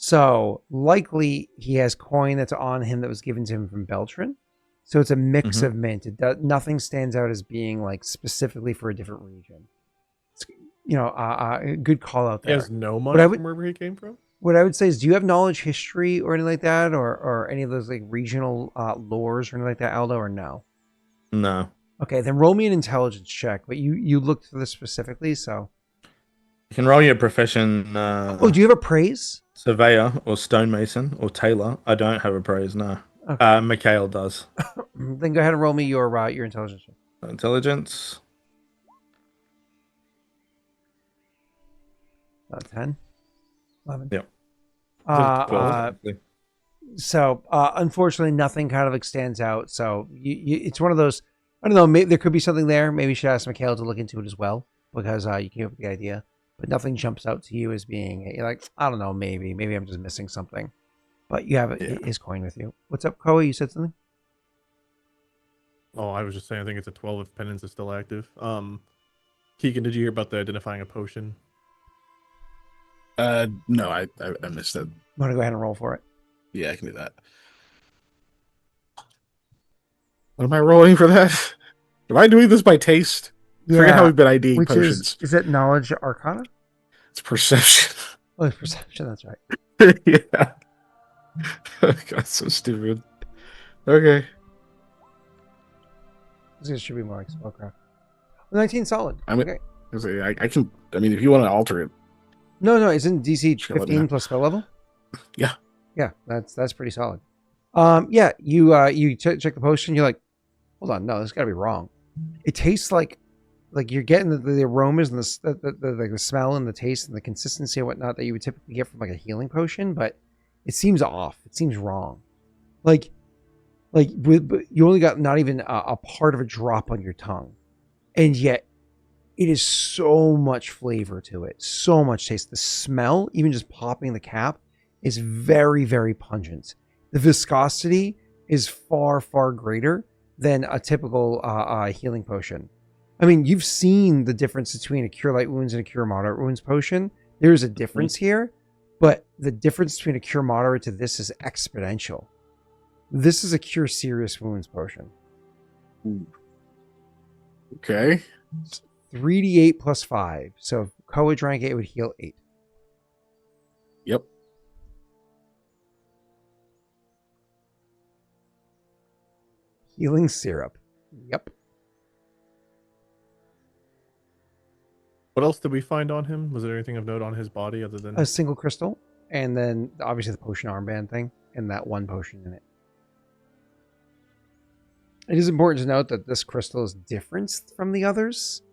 So likely he has coin that's on him that was given to him from Beltran. So it's a mix of mint. Nothing stands out as being like specifically for a different region. It's, a good call out there. He has no money from wherever he came from? What I would say is, do you have knowledge history or anything like that, or any of those like regional lores or anything like that, Aldo, or no? No. Okay, then roll me an intelligence check. But you looked for this specifically, so you can roll your profession. Do you have appraise? Surveyor or stonemason or tailor. I don't have appraise. No. Okay. Mikhail does. Then go ahead and roll me your intelligence check. Intelligence. 10, 11. Yep. 12, so unfortunately, nothing kind of stands out. So it's one of those. I don't know. Maybe there could be something there. Maybe you should ask Mikhail to look into it as well, because you came up with the idea. But nothing jumps out to you as being you're like, I don't know. Maybe I'm just missing something. But you have his coin with you. What's up, Koa? You said something. Oh, I was just saying. I think it's a 12 if penance is still active. Keegan, did you hear about the identifying a potion? No, I missed it. Want to go ahead and roll for it? Yeah, I can do that. What am I rolling for that? Am I doing this by taste? I forget how we've been IDing potions. Is it knowledge arcana? It's perception. Oh, it's perception. That's right. Yeah. God, so stupid. Okay. This should be more like spellcraft. 19 solid. Okay. I can. I mean, if you want to alter it. No, it's in DC 15 plus spell level. Yeah. Yeah, that's pretty solid. Yeah, you check the potion. You're like, hold on, no, this got to be wrong. It tastes like you're getting the aromas and the smell and the taste and the consistency and whatnot that you would typically get from like a healing potion, but it seems off. It seems wrong. Like you only got not even a part of a drop on your tongue, and yet it is so much flavor to it, so much taste. The smell, even just popping the cap, is very, very pungent. The viscosity is far, far greater than a typical healing potion. I mean, you've seen the difference between a Cure Light Wounds and a Cure Moderate Wounds potion. There's a difference here, but the difference between a Cure Moderate to this is exponential. This is a Cure Serious Wounds potion. Okay. 3d8 plus 5. So if Koa drank it would heal 8. Yep. Healing syrup. Yep. What else did we find on him? Was there anything of note on his body other than a single crystal, and then obviously the potion armband thing, and that one potion in it. It is important to note that this crystal is different from the others.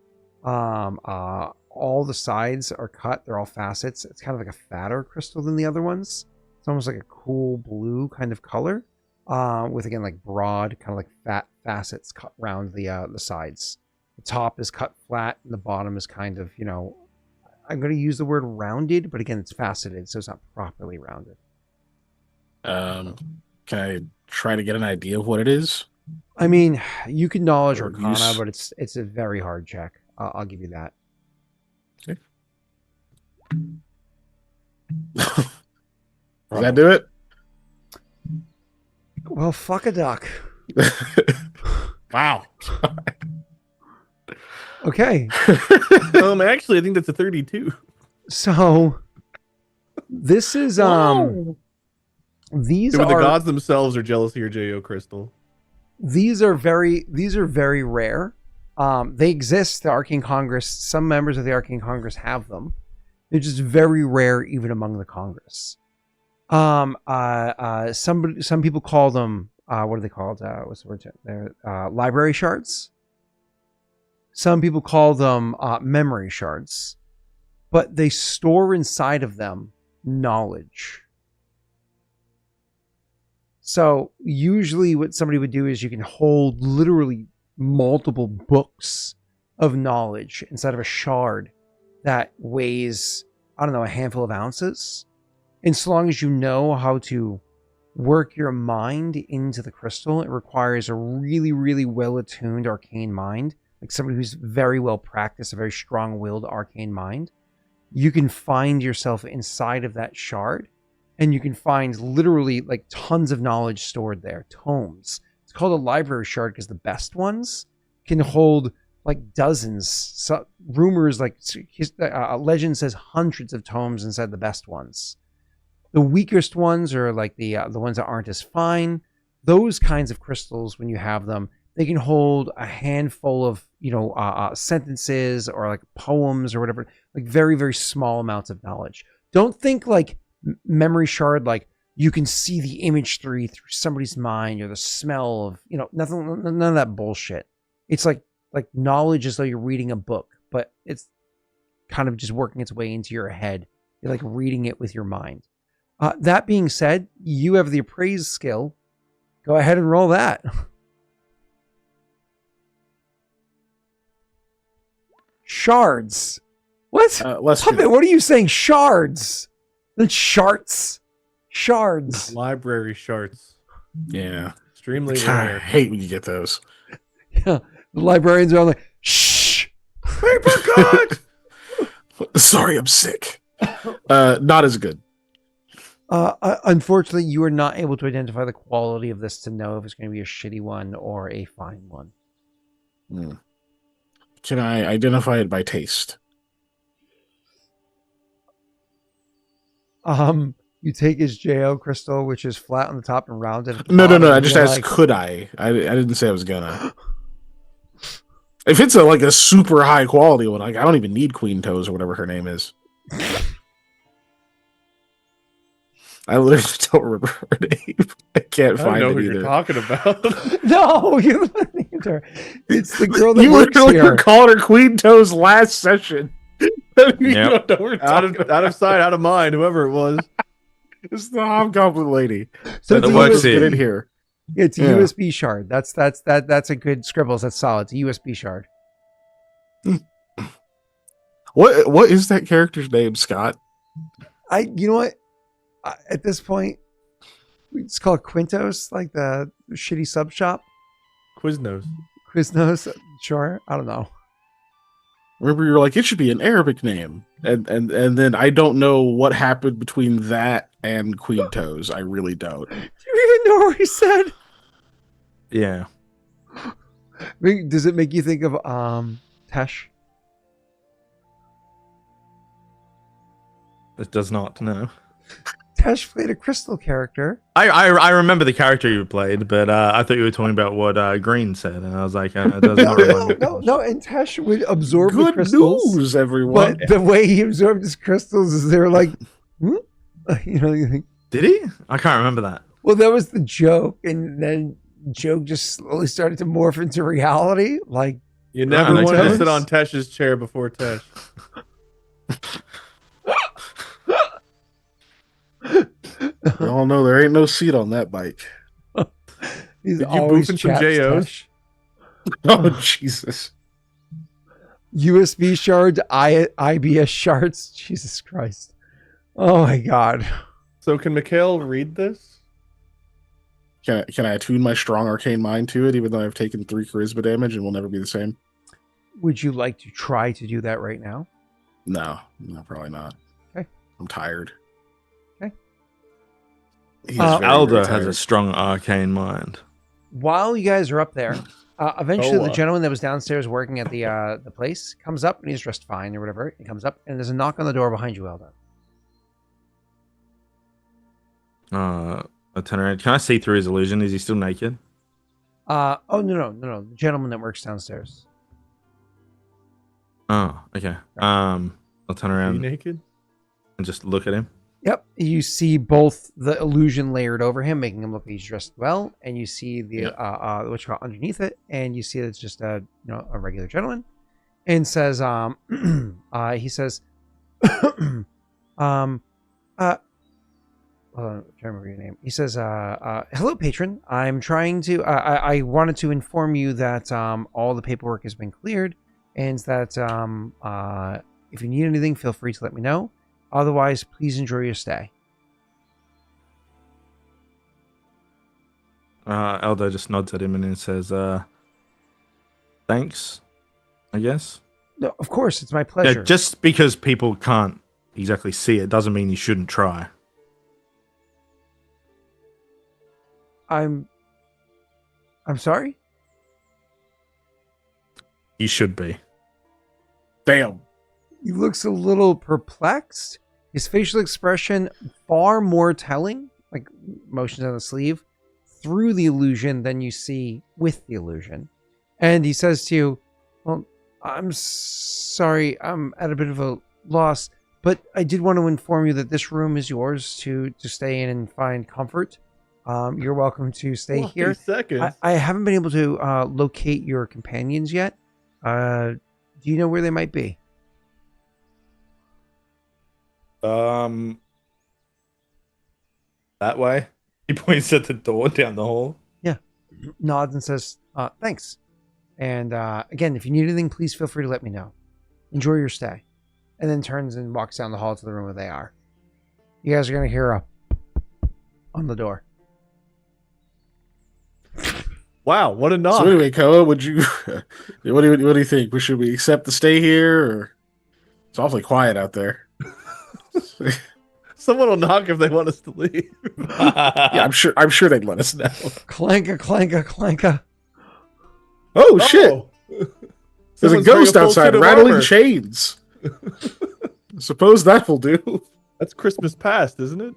All the sides are cut. They're all facets. It's kind of like a fatter crystal than the other ones. It's almost like a cool blue kind of color, with again like broad kind of like fat facets cut around the sides. The top is cut flat, and the bottom is kind of, I'm going to use the word rounded, but again, it's faceted, so it's not properly rounded. Can I try to get an idea of what it is? I mean, you can knowledge Arcana, but it's a very hard check. I'll give you that. Okay. Does that do it? Well, fuck a duck. Wow. Okay. Actually, I think that's a 32. So this is these the are gods themselves are jealous of your JO crystal. These are very rare. They exist. The Arcane Congress. Some members of the Arcane Congress have them. They're just very rare, even among the Congress. Some people call them. What are they called? What's the word? They're library shards. Some people call them memory shards, but they store inside of them knowledge. So usually what somebody would do is you can hold literally multiple books of knowledge inside of a shard that weighs, I don't know, a handful of ounces. And so long as you know how to work your mind into the crystal, it requires a really, really well-attuned arcane mind, like somebody who's very well practiced, a very strong-willed arcane mind. You can find yourself inside of that shard, and you can find literally like tons of knowledge stored there, tomes. It's called a library shard because the best ones can hold like dozens. So rumors, like legend says, hundreds of tomes inside the best ones. The weakest ones are like the ones that aren't as fine. Those kinds of crystals, when you have them, they can hold a handful of sentences or like poems or whatever, like very, very small amounts of knowledge. Don't think like memory shard like you can see the image through somebody's mind or the smell of nothing, none of that bullshit. It's like knowledge as though you're reading a book, but it's kind of just working its way into your head. You're like reading it with your mind. That being said, you have the appraise skill. Go ahead and roll that. Shards. What? Puppet, what are you saying? Shards. That's shards. Shards. Library shards. Yeah. Extremely I rare. hate when you get those. Yeah. The librarians are all like, shh. Paper cut! Sorry, I'm sick. Not as good. Unfortunately, you are not able to identify the quality of this to know if it's going to be a shitty one or a fine one. Can I identify it by taste? You take his JO crystal, which is flat on the top and rounded at the No. bottom, I just asked, could I? I didn't say I was gonna. If it's a super high quality one, like I don't even need Queen Toes or whatever her name is. I literally don't remember her name. I can't find know it who either. you're talking about. No, you named her. It's the girl that You works literally were here. calling her Queen Toes last session. You Yep. don't know what we're out talking of sight, out of mind, whoever it was. It's the hobgoblin lady. So The it's a works USB. Get in here. It's a Yeah. USB shard. That's a good scribbles. That's solid. It's a USB shard. What is that character's name, Scott? You know what? At this point, we just call it Quintos, like the shitty sub shop. Quiznos. Quiznos, sure. I don't know. Remember, you're like, it should be an Arabic name, and then I don't know what happened between that and Queen Toes. I really don't. Do you even know what he said? Yeah. Does it make you think of Tesh? It does not, no. Tesh played a crystal character. I remember the character you played, but I thought you were talking about what Green said, and I was like, it does not remind me. No, and Tesh would absorb the Good crystals. news, everyone. But the way he absorbed his crystals is they were like, you think, Did he? I can't remember that. well, that was the joke, and then joke just slowly started to morph into reality. Like, You never makes wanted to sense. sit on Tesh's chair before Tesh. We all know there ain't no seat on that bike. he's Did you always boof in some chaps JOs? Tesh. Oh, Jesus. USB shards, IBS shards. Jesus Christ. Oh my God. So can Mikhail read this? Can I attune my strong arcane mind to it, even though I've taken 3 charisma damage and will never be the same? Would you like to try to do that right now? No, probably not. Okay. I'm tired. Okay. He is very, Aldo very has tired. a strong arcane mind. While you guys are up there, eventually the Koa. gentleman that was downstairs working at the place comes up and he's dressed fine or whatever. He comes up and there's a knock on the door behind you, Aldo. I turn around. Can I see through his illusion? Is he still naked? Oh no. The gentleman that works downstairs. Oh, okay. I'll turn Are you around naked? and just look at him. Yep. You see both the illusion layered over him, making him look like he's dressed well, and you see the what you call underneath it, and you see it's just a regular gentleman, and says he says, hold on, I'm trying to remember your name. He says, hello, patron. I'm trying to, I wanted to inform you that all the paperwork has been cleared and that if you need anything, feel free to let me know. Otherwise, please enjoy your stay. Aldo just nods at him and then says, thanks, I guess. No, of course, it's my pleasure. Yeah, just because people can't exactly see it doesn't mean you shouldn't try. I'm sorry? You should be. Damn. He looks a little perplexed. His facial expression far more telling, like motions on the sleeve, through the illusion than you see with the illusion. And he says to you, well, I'm sorry, I'm at a bit of a loss, but I did want to inform you that this room is yours to stay in and find comfort. You're welcome to stay here. I haven't been able to locate your companions yet. Do you know where they might be? That way. He points at the door down the hall. Yeah. Nods and says, thanks. And again, if you need anything, please feel free to let me know. Enjoy your stay. And then turns and walks down the hall to the room where they are. You guys are going to hear a on the door. Wow, what a knock. So anyway, Koa, would you what do you think? Should we accept to stay here, or it's awfully quiet out there? Someone will knock if they want us to leave. Yeah, I'm sure they'd let us know. Clanka, clanka, clanka. Oh shit. There's a ghost outside rattling armor. chains. Suppose that will do. That's Christmas past, isn't it?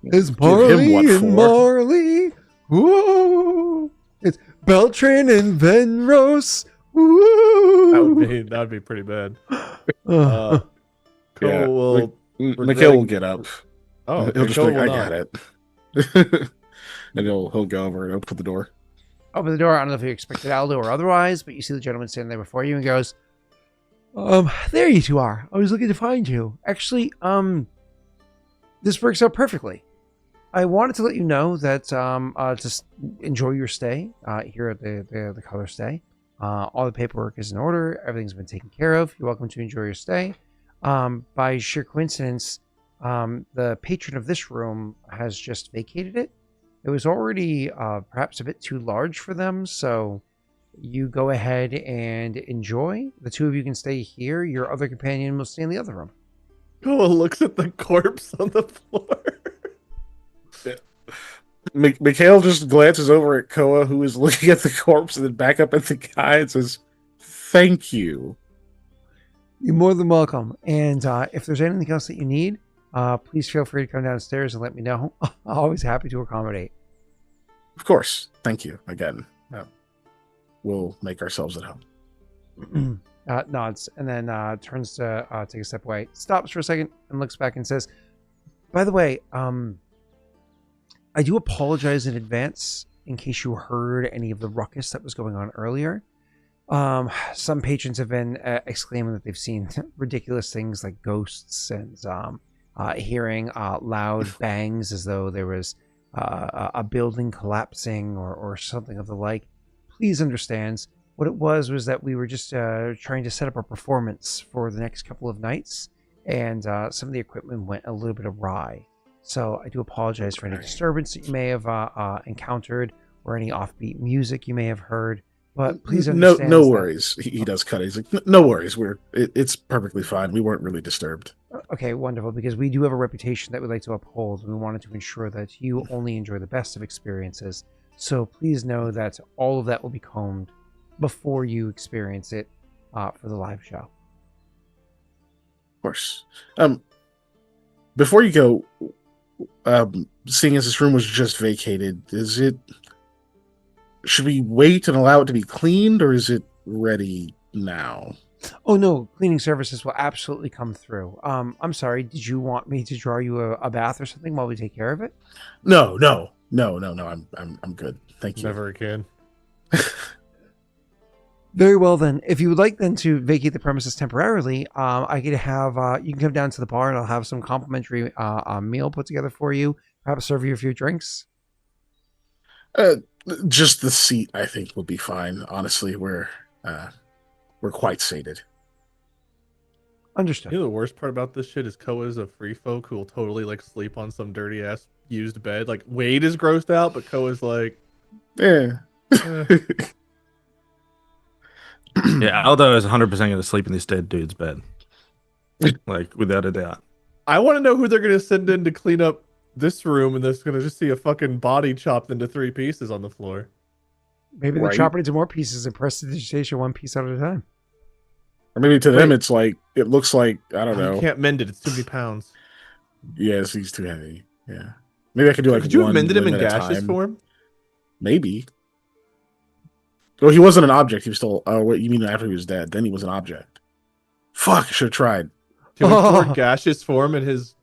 It's him Barley what and for? Marley. Whoa. It's Beltran and Venros. Woo. That would be pretty bad. Uh, Cool. Yeah. Will Mikhail will get up. Oh, He'll just Cool be like, will I not. got it. And he'll go over and open the door. Open the door. I don't know if you expected Aldo or otherwise, but you see the gentleman standing there before you and goes, there you two are. I was looking to find you. Actually, this works out perfectly. I wanted to let you know that just enjoy your stay here at the color stay. All the paperwork is in order. Everything's been taken care of. You're welcome to enjoy your stay. By sheer coincidence, the patron of this room has just vacated it. It was already perhaps a bit too large for them, so you go ahead and enjoy. The two of you can stay here. Your other companion will stay in the other room. Koa looks at the corpse on the floor. Mikhail just glances over at Koa, who is looking at the corpse, and then back up at the guy and says, "Thank you." You're more than welcome. And if there's anything else that you need, please feel free to come downstairs and let me know. I'm always happy to accommodate. Of course. Thank you again. We'll make ourselves at home. Nods and then turns to take a step away. Stops for a second and looks back and says, by the way, I do apologize in advance in case you heard any of the ruckus that was going on earlier. Some patrons have been exclaiming that they've seen ridiculous things like ghosts and hearing loud bangs as though there was a building collapsing or something of the like. Please understand, what it was that we were just trying to set up a performance for the next couple of nights, and some of the equipment went a little bit awry. So I do apologize for any disturbance that you may have encountered or any offbeat music you may have heard. But please understand. No worries. He does cut it. He's like, no worries. It's perfectly fine. We weren't really disturbed. Okay, wonderful. Because we do have a reputation that we'd like to uphold, and we wanted to ensure that you only enjoy the best of experiences. So please know that all of that will be combed before you experience it for the live show. Of course. Before you go, seeing as this room was just vacated, should we wait and allow it to be cleaned, or is it ready now? Oh no, cleaning services will absolutely come through. I'm sorry, did you want me to draw you a bath or something while we take care of it? No. I'm good. Thank you. Never again. Very well then. If you would like then to vacate the premises temporarily, I could have you can come down to the bar and I'll have some complimentary meal put together for you. Perhaps serve you a few drinks. Just the seat, I think, will be fine. Honestly, we're quite sated. Understood. You know the worst part about this shit is Koa is a free folk who will totally like sleep on some dirty ass used bed. Like Wade is grossed out, but Koa's like, Yeah. Yeah, Aldo is 100% going to sleep in this dead dude's bed. Like, without a doubt. I want to know who they're gonna send in to clean up this room, and they're gonna just see a fucking body chopped into 3 pieces on the floor. Maybe they chop it into more pieces and prestidigitation one piece at a time. Or maybe to them it looks like, I don't know. You can't mend it, it's too many pounds. Yes, he's too heavy. Yeah. Maybe I could do like Could you have one mended him in limb at a gaseous time. form? Maybe. Well, he wasn't an object. He was still. Oh, wait, you mean after he was dead? Then he was an object. Fuck! I should have tried. Can we pour gaseous form in his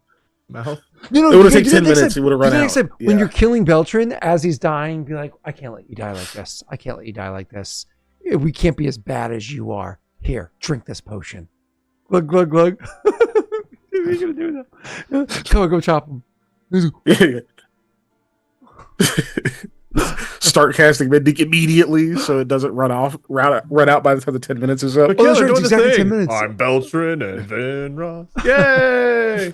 mouth? No, it would have taken 10 minutes. He would have run out. When you're killing Beltran as he's dying, be like, "I can't let you die like this. I can't let you die like this. We can't be as bad as you are. Here, drink this potion. Glug glug glug." What are you gonna do now? Come on, go chop him. Start casting Mending immediately so it doesn't run out by the time the 10 minutes is up. Mikhail, that's right, doing it's the exactly thing. 10 minutes. I'm Beltran and then Ross. Yay!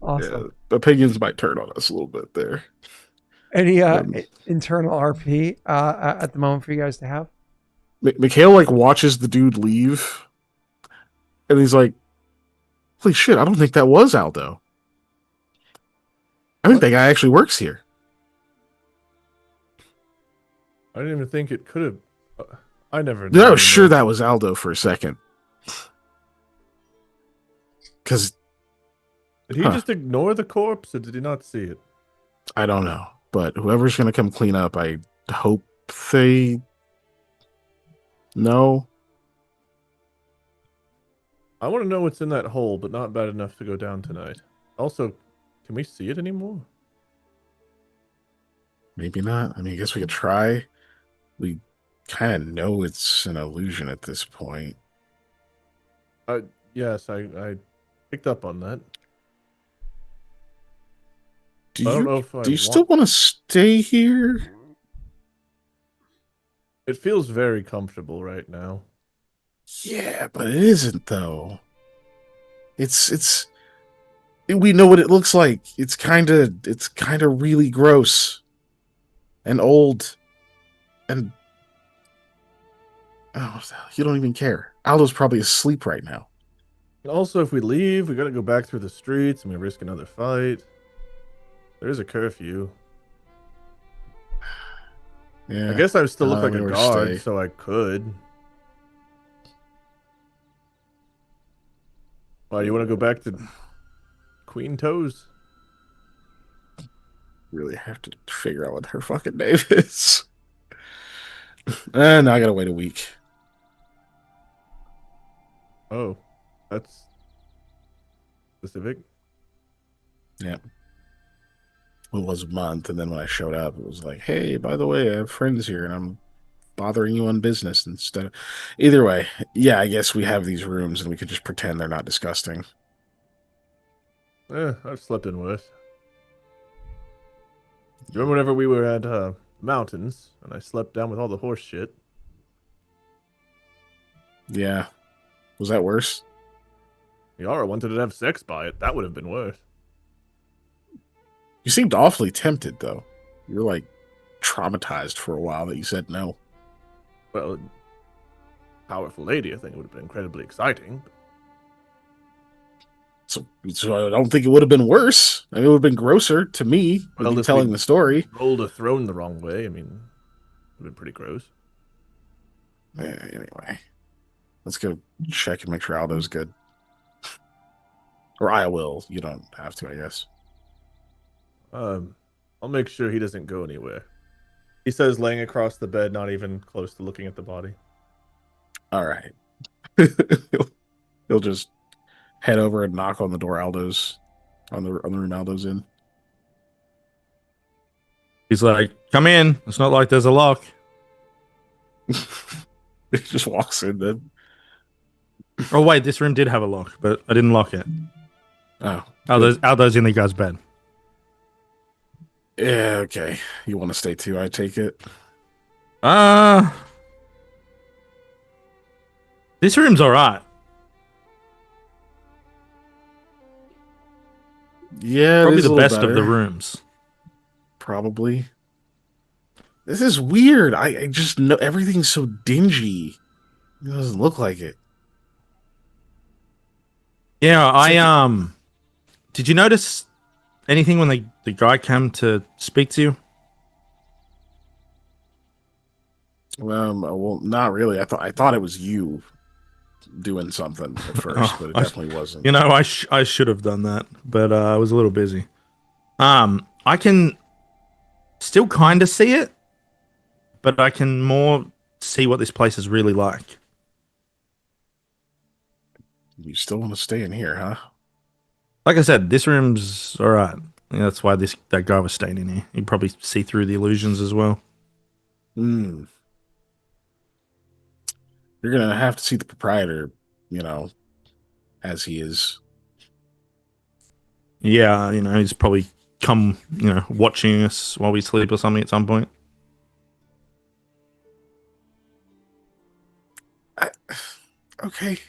Awesome. Yeah, opinions might turn on us a little bit there. Any internal RP at the moment for you guys to have? Mikhail like watches the dude leave, and he's like, "Holy shit! I don't think that was Aldo. I think that guy actually works here." I didn't even think it could have. I never. Dude, I was sure that was Aldo for a second. Because did he just ignore the corpse, or did he not see it? I don't know, but whoever's gonna come clean up, I hope they know. I want to know what's in that hole, but not bad enough to go down tonight. Also, can we see it anymore? Maybe not. I mean, I guess we could try. We kind of know it's an illusion at this point. Yes, I picked up on that. Do you still want to stay here? It feels very comfortable right now. Yeah, but it isn't though. It's we know what it looks like. It's kind of really gross and old and you don't even care. Aldo's probably asleep right now. Also, if we leave, we gotta go back through the streets and we risk another fight. There's a curfew. Yeah, I guess I still look like a guard, stay. so I could. Why, you want to go back to Queen Toes? Really have to figure out what her fucking name is. And I gotta wait a week. Oh, that's specific. Yeah. It was a month, and then when I showed up, it was like, hey, by the way, I have friends here, and I'm bothering you on business instead of... Either way, yeah, I guess we have these rooms, and we could just pretend they're not disgusting. I've slept in worse. You remember whenever we were at mountains, and I slept down with all the horse shit? Yeah. Was that worse? Yara wanted to have sex by it. That would have been worse. You seemed awfully tempted, though. You were, like, traumatized for a while that you said no. Well, powerful lady, I think it would have been incredibly exciting. So I don't think it would have been worse. I mean, it would have been grosser to me Well, you telling the story. Rolled a throne the wrong way. I mean, it would have been pretty gross. Anyway, let's go check and make sure Aldo's good. Or I will. You don't have to, I guess. I'll make sure he doesn't go anywhere. He says, laying across the bed, not even close to looking at the body. All right. He'll just head over and knock on the door Aldo's on the room Aldo's in. He's like, "Come in. It's not like there's a lock." He just walks in then. Oh wait, this room did have a lock, but I didn't lock it. Oh, Aldo's in the guy's bed. yeah. Okay, you want to stay too? I take it. This room's all right. Yeah, Probably it is the a little best better. of the rooms. Probably. This is weird. I just know everything's so dingy. It doesn't look like it. Yeah, did you notice anything when the guy came to speak to you? Well, not really. I thought it was you doing something at first, but it definitely wasn't. You know, I should have done that, but I was a little busy. I can still kind of see it, but I can more see what this place is really like. You still want to stay in here, huh? Like I said, this room's all right. Yeah, that's why that guy was staying in here. He'd probably see through the illusions as well. Hmm. You're gonna have to see the proprietor, as he is. Yeah, he's probably come, watching us while we sleep or something at some point. Okay.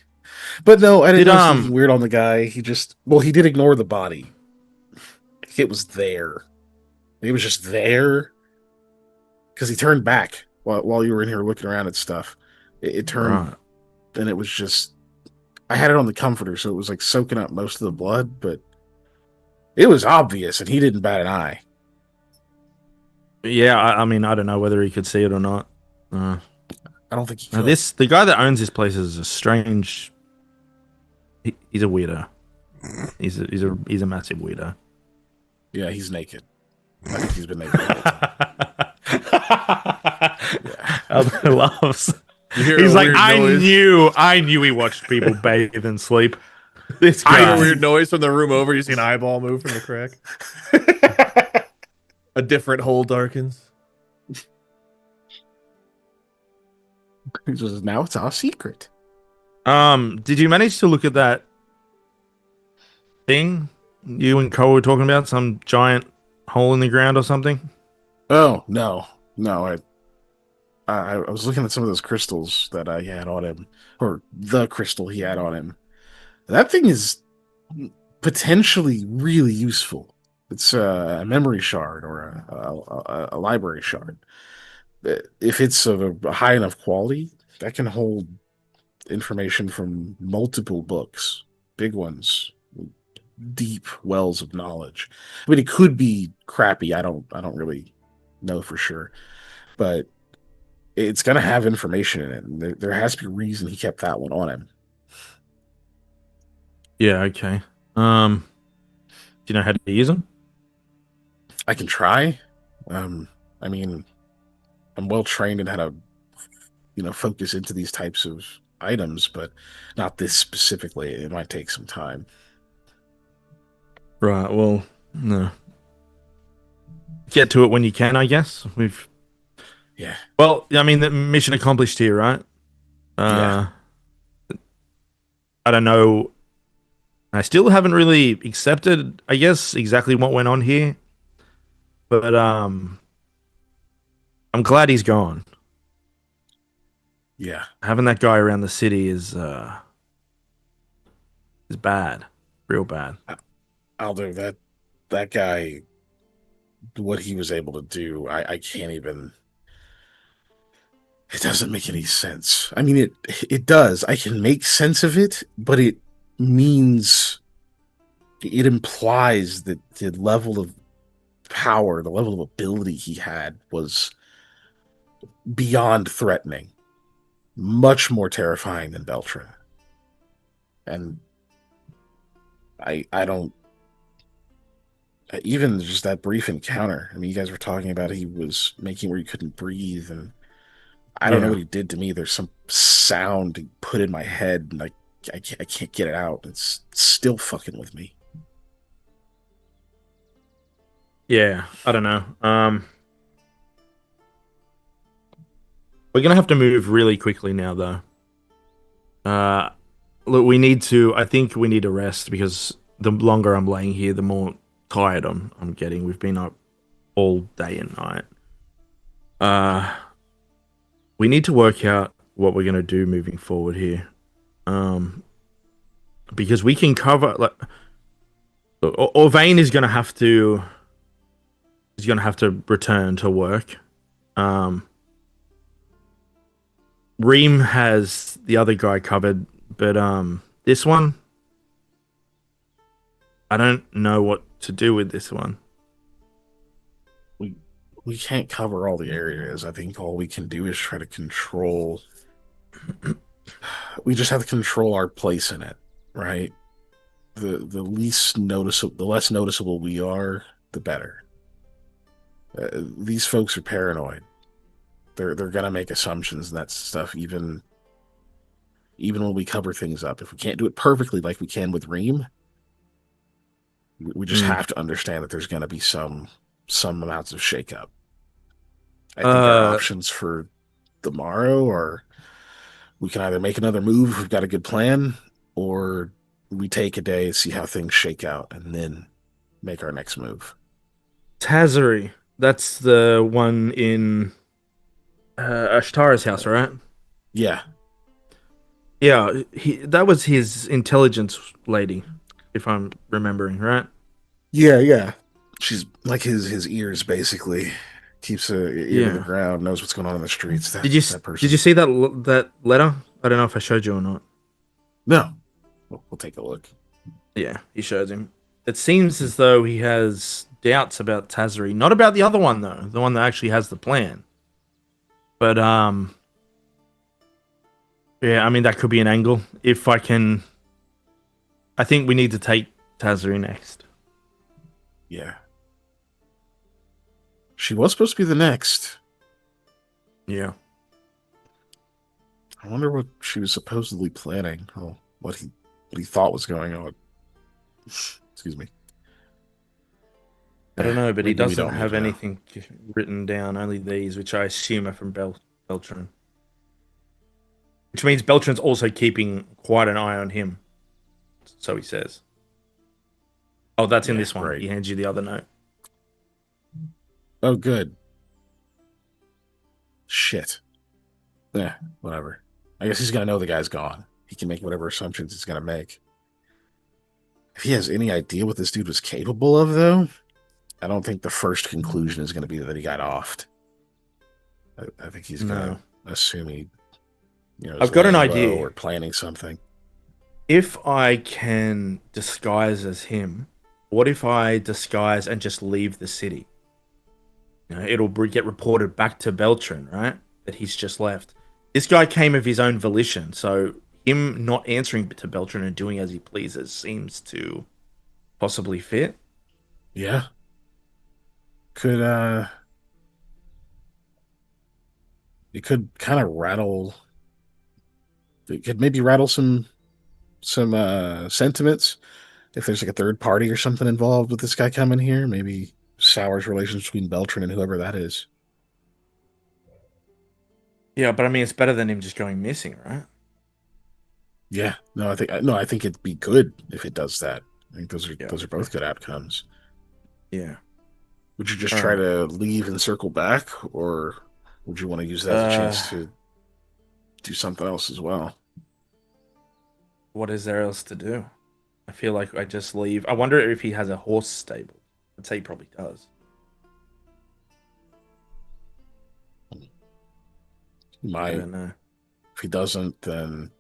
But no, I didn't Did, notice anything weird on the guy. He did ignore the body. It was there. It was just there. Because he turned back while you were in here looking around at stuff. It turned, right. and it was just... I had it on the comforter, so it was like soaking up most of the blood, but it was obvious, and he didn't bat an eye. Yeah, I mean, I don't know whether he could see it or not. I don't think he Now could. the guy that owns this place is a strange. He's a weirdo. He's a massive weirdo. Yeah, he's naked. I think he's been naked. Yeah. Aldo laughs. He's like, I knew he watched people bathe and sleep. This I hear guy. a weird noise from the room over. You see an eyeball move from the crack. A different hole darkens. He says, now it's our secret. Did you manage to look at that thing you and Koa were talking about? Some giant hole in the ground or something? Oh, no. I was looking at some of those crystals that I had on him, or the crystal he had on him. That thing is potentially really useful. It's a memory shard or a library shard. If it's of a high enough quality, that can hold information from multiple books, big ones, deep wells of knowledge. I mean, it could be crappy. I don't really know for sure, but it's going to have information in it. And there has to be a reason he kept that one on him. Yeah. Okay. Do you know how to use them? I can try. I mean, I'm well trained in how to, focus into these types of items, but not this specifically. It might take some time. Right. Well, no. Get to it when you can, I guess. Yeah. Well, I mean, the mission accomplished here, right? Yeah. I don't know. I still haven't really accepted, I guess, exactly what went on here. But I'm glad he's gone. Yeah. Having that guy around the city is bad. Real bad. Aldo, that guy, what he was able to do, I can't even... It doesn't make any sense. I mean, it does. I can make sense of it, but it implies that the level of power, the level of ability he had was beyond threatening. Much more terrifying than Beltran. And I don't... Even just that brief encounter. I mean, you guys were talking about he was making where you couldn't breathe, and I don't know what he did to me. There's some sound he put in my head, and I can't get it out. It's still fucking with me. Yeah, I don't know. We're gonna have to move really quickly now, though. Look, we need to. I think we need to rest because the longer I'm laying here, the more tired I'm getting. We've been up all day and night. We need to work out what we're gonna do moving forward here. Because we can cover like, Orvain is gonna have to. He's gonna have to return to work. Reem has the other guy covered, but this one, I don't know what to do with this one. We can't cover all the areas. I think all we can do is try to control. We just have to control our place in it, right? The least noticeable, the less noticeable we are, the better. These folks are paranoid. They're gonna make assumptions and that stuff. Even when we cover things up, if we can't do it perfectly like we can with Reem, we just have to understand that there's gonna be some amounts of shakeup. I think our options for the morrow are we can either make another move if we've got a good plan, or we take a day, see how things shake out, and then make our next move. Tazari, that's the one in Ashtara's house, right? Yeah. Yeah, that was his intelligence lady, if I'm remembering, right? Yeah. She's like his ears, basically. Keeps a ear to the ground, knows what's going on in the streets. That person. Did you see that letter? I don't know if I showed you or not. No. We'll take a look. Yeah, he shows him. It seems as though he has doubts about Tazari. Not about the other one, though. The one that actually has the plan. But, yeah, I mean, that could be an angle. If I can... I think we need to take Tazari next. Yeah. She was supposed to be the next. Yeah. I wonder what she was supposedly planning. Oh, what he thought was going on. Excuse me. I don't know, but he Maybe we doesn't don't have need to know. anything written down, only these, which I assume are from Beltran. Which means Beltran's also keeping quite an eye on him. So he says. Oh, that's in this one. Right. He hands you the other note. Oh, good. Shit. Yeah, whatever. I guess he's gonna know the guy's gone. He can make whatever assumptions he's gonna make. If he has any idea what this dude was capable of, though, I don't think the first conclusion is going to be that he got offed. I think he's going to assume he, I've got an idea. Or planning something. If I can disguise as him, what if I disguise and just leave the city? It'll get reported back to Beltran, right? That he's just left. This guy came of his own volition, so him not answering to Beltran and doing as he pleases seems to possibly fit. Yeah. Could it could kind of rattle. It could maybe rattle some sentiments if there's like a third party or something involved with this guy coming here. Maybe sours relations between Beltran and whoever that is. Yeah, but I mean, it's better than him just going missing, right? Yeah, I think it'd be good if it does that. I think those are both good outcomes. Yeah. Would you just try to leave and circle back, or would you want to use that as a chance to do something else as well? What is there else to do? I feel like I just leave. I wonder if he has a horse stable. I'd say he probably does. I don't know. If he doesn't, then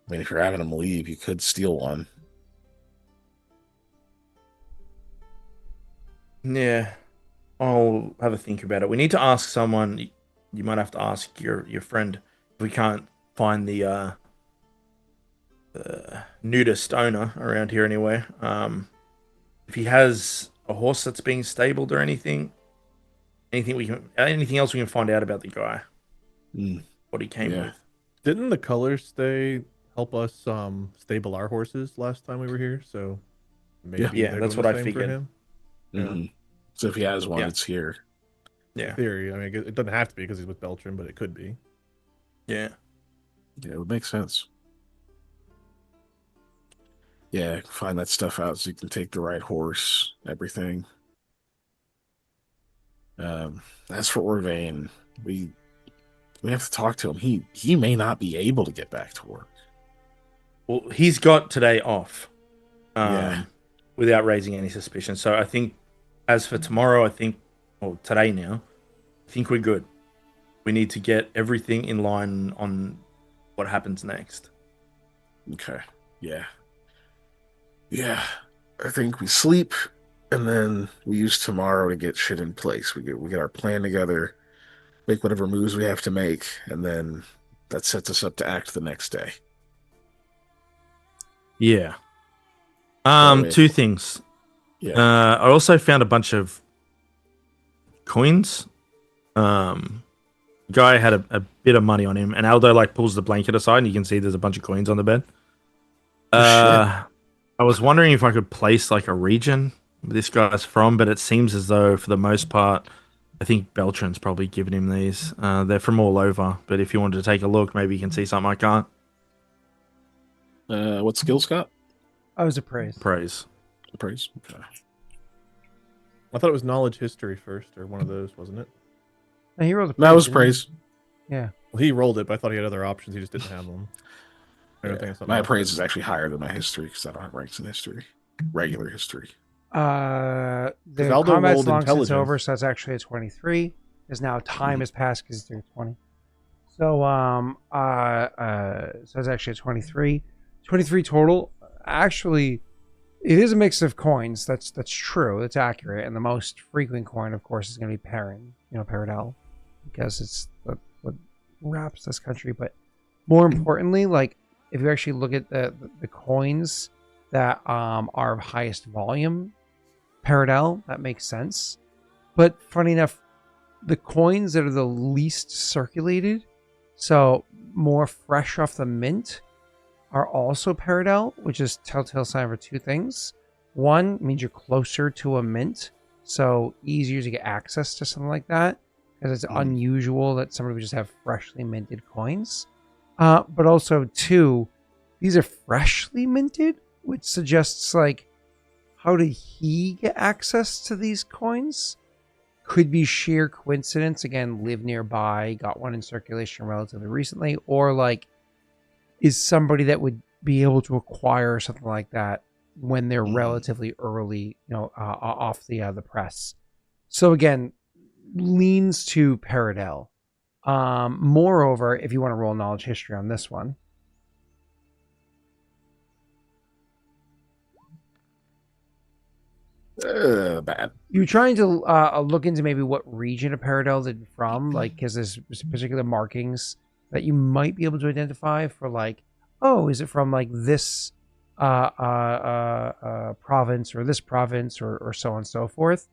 I mean, if you're having him leave, you could steal one. Yeah, I'll have a think about it. We need to ask someone. You might have to ask your friend if we can't find the nudist owner around here anyway. If he has a horse that's being stabled or anything else we can find out about the guy. What he came with. Didn't the color stay help us stable our horses last time we were here? So maybe that's what I figured. Yeah. So if he has one, Yeah. it's here. Yeah. In theory. I mean, it doesn't have to be because he's with Beltran, but it could be. Yeah. Yeah, it would make sense. Yeah, find that stuff out so you can take the right horse, everything. As for Orvain, we have to talk to him. He may not be able to get back to work. Well, he's got today off. Yeah. Without raising any suspicion. So I think as for tomorrow, or today now, I think we're good. We need to get everything in line on what happens next. Okay. Yeah. Yeah. I think we sleep and then we use tomorrow to get shit in place. We get our plan together, make whatever moves we have to make, and then that sets us up to act the next day. Yeah. That way- Two things. Yeah. I also found a bunch of coins. Guy had a bit of money on him, and Aldo like pulls the blanket aside, and you can see there's a bunch of coins on the bed. Oh, I was wondering if I could place like a region this guy's from, but it seems as though for the most part, I think Beltran's probably given him these. They're from all over, but if you wanted to take a look, maybe you can see something I can't. What skill, Scott? I was appraised. Praise. Praise. Okay. I thought it was knowledge history first, or one of those, wasn't it? No, he rolled a That was didn't he? praise. Yeah. Well, he rolled it, but I thought he had other options. He just didn't have them. I don't think it's something My else. praise is actually higher than my history because I don't have ranks in history. Regular history. The Aldo combat's rolled long since intelligence. over, so that's actually a 23. Because now time has passed because it's doing 20. So so it's actually a 23. 23 total. Actually, it is a mix of coins. That's true. That's accurate. And the most frequent coin, of course, is going to be Perrin. Paradel, because it's what wraps this country. But more importantly, like if you actually look at the coins that are of highest volume, Paradel, that makes sense. But funny enough, the coins that are the least circulated, so more fresh off the mint, are also Paradel, which is telltale sign for two things. One means you're closer to a mint, so easier to get access to something like that, because it's unusual that somebody would just have freshly minted coins. But also, two, these are freshly minted, which suggests, like, how did he get access to these coins? Could be sheer coincidence. Again, live nearby, got one in circulation relatively recently, or like is somebody that would be able to acquire something like that when they're relatively early, off the press. So again, leans to Paradel. Moreover, if you want to roll knowledge history on this one, Bad. you're trying to look into maybe what region of Paradel they're from, like, because there's particular markings that you might be able to identify for, like, oh, is it from like this province or this province or so on and so forth.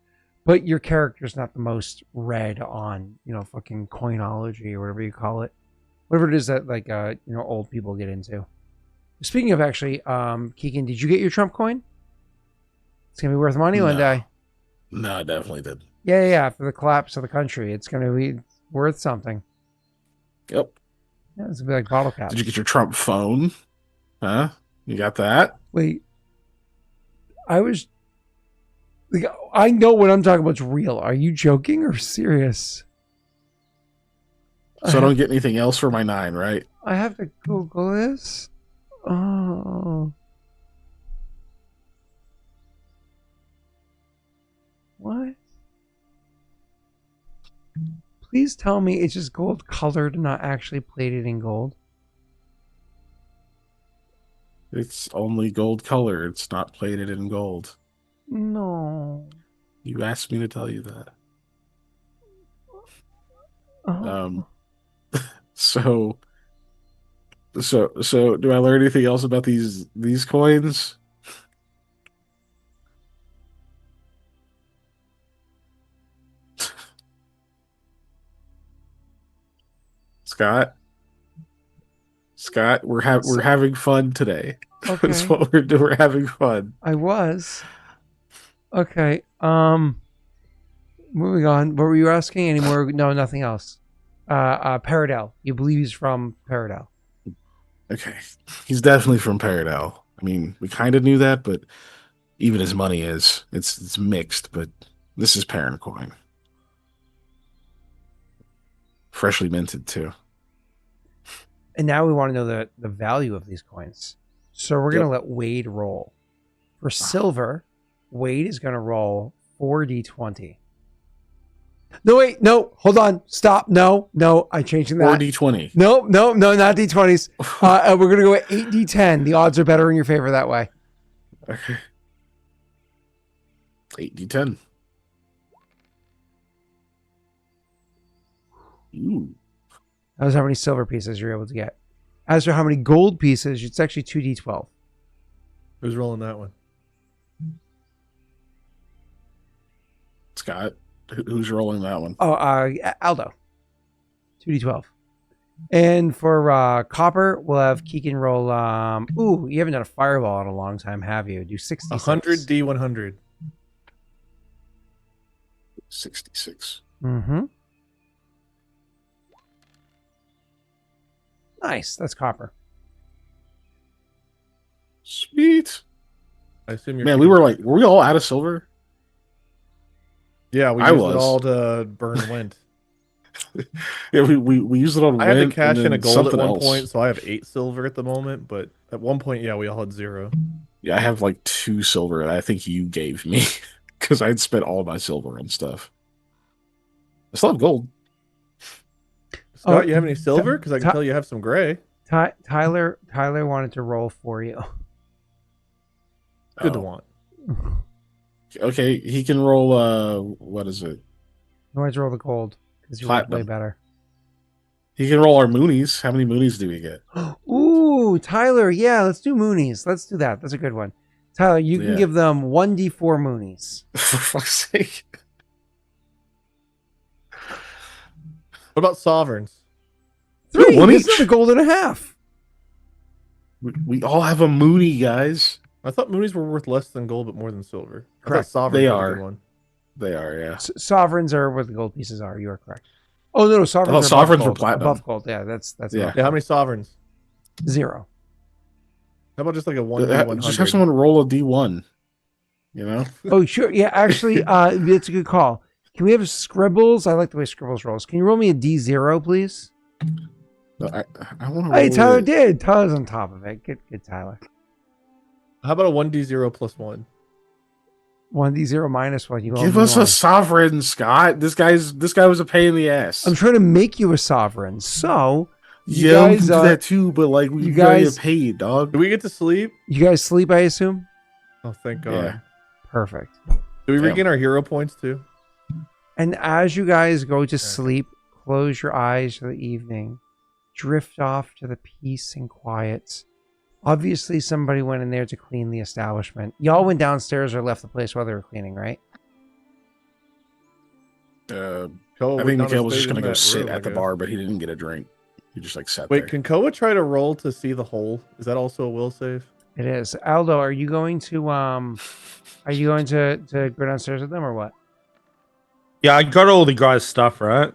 But your character's not the most read on, fucking coinology or whatever you call it, whatever it is that like old people get into. Speaking of, actually, Keegan, did you get your Trump coin? It's gonna be worth money one day. No, I definitely did. Yeah. For the collapse of the country, it's gonna be worth something. Yep. Yeah, it's gonna be like bottle caps. Did you get your Trump phone? Huh? You got that? Wait, I was. Like, I know what I'm talking about is real. Are you joking or serious? So I don't get anything else for my 9, right? I have to Google this. Oh. What? Please tell me it's just gold colored, not actually plated in gold. It's only gold color. It's not plated in gold. No. You asked me to tell you that. Oh. So do I learn anything else about these coins? Scott, we're having fun today. Okay. That's what we're doing. We're having fun. I was. Okay. moving on. What were you asking? Any more? No, nothing else. Paradel. You believe he's from Paradel. Okay. He's definitely from Paradel. I mean, we kind of knew that, but even his money is. It's mixed, but this is Parent coin. Freshly minted, too. And now we want to know the value of these coins. So we're going to let Wade roll. For silver, Wade is going to roll 4d20. No, wait, no, hold on, stop, no, I changed that. 4d20. No, not d20s. We're going to go at 8d10. The odds are better in your favor that way. Okay. 8d10. Ooh. That was how many silver pieces you're able to get. As for how many gold pieces, it's actually 2d12. Who's rolling that one? Scott, who's rolling that one? Oh, Aldo. 2d12. And for copper, we'll have Keegan roll. Ooh, you haven't done a fireball in a long time, have you? Do 66. 100 D100. 66. Mm-hmm. Nice. That's copper. Sweet. I assume you're. Man, were we all out of silver? Yeah, we used it all to burn Went. Yeah, we used it on. I had to cash in a gold at one else. point, so I have 8 silver at the moment. But at one point, yeah, we all had 0. Yeah, I have like 2 silver that I think you gave me because I'd spent all my silver on stuff. I still have gold. Scott, you have any silver? Because I can tell you have some gray. Tyler wanted to roll for you. Good to want. Okay, he can roll. What is it? He wanted to roll the gold because you rolled way better. He can roll our Moonies. How many Moonies do we get? Ooh, Tyler. Yeah, let's do Moonies. Let's do that. That's a good one. Tyler, you can give them 1d4 Moonies. For fuck's sake. What about sovereigns? 3. One This each. is a gold and a half. We all have a Mooney, guys. I thought Moonies were worth less than gold, but more than silver. Correct. Sovereigns They are. A are. good one. They are, yeah. Sovereigns are where the gold pieces are. You are correct. Oh no, sovereigns. I thought sovereigns were gold. platinum. Above gold. Yeah, that's Yeah. Yeah, how many sovereigns? 0. How about just like a 1d100? Just have someone roll a D1. You know? Oh sure, yeah. Actually, that's a good call. Can we have Scribbles? I like the way Scribbles rolls. Can you roll me a D0, please? I want to. Hey, Tyler did. Tyler's on top of it. Good, Tyler. How about a 1d0 plus 1? 1d0 minus 1. You Give us a sovereign, Scott. This guy was a pain in the ass. I'm trying to make you a sovereign. So you yeah, guys, we can do that too, but like we gotta get paid, dog. Do we get to sleep? You guys sleep, I assume? Oh, thank God. Yeah. Perfect. Do we regain our hero points too? And as you guys go to sleep, close your eyes for the evening. Drift off to the peace and quiet. Obviously, somebody went in there to clean the establishment. Y'all went downstairs or left the place while they were cleaning, right? I think Mikhail was just gonna go sit at the bar, but he didn't get a drink. He just like sat there. Wait, can Koa try to roll to see the hole? Is that also a will save? It is. Aldo, are you going to go downstairs with them or what? Yeah, I got all the guy's stuff, right?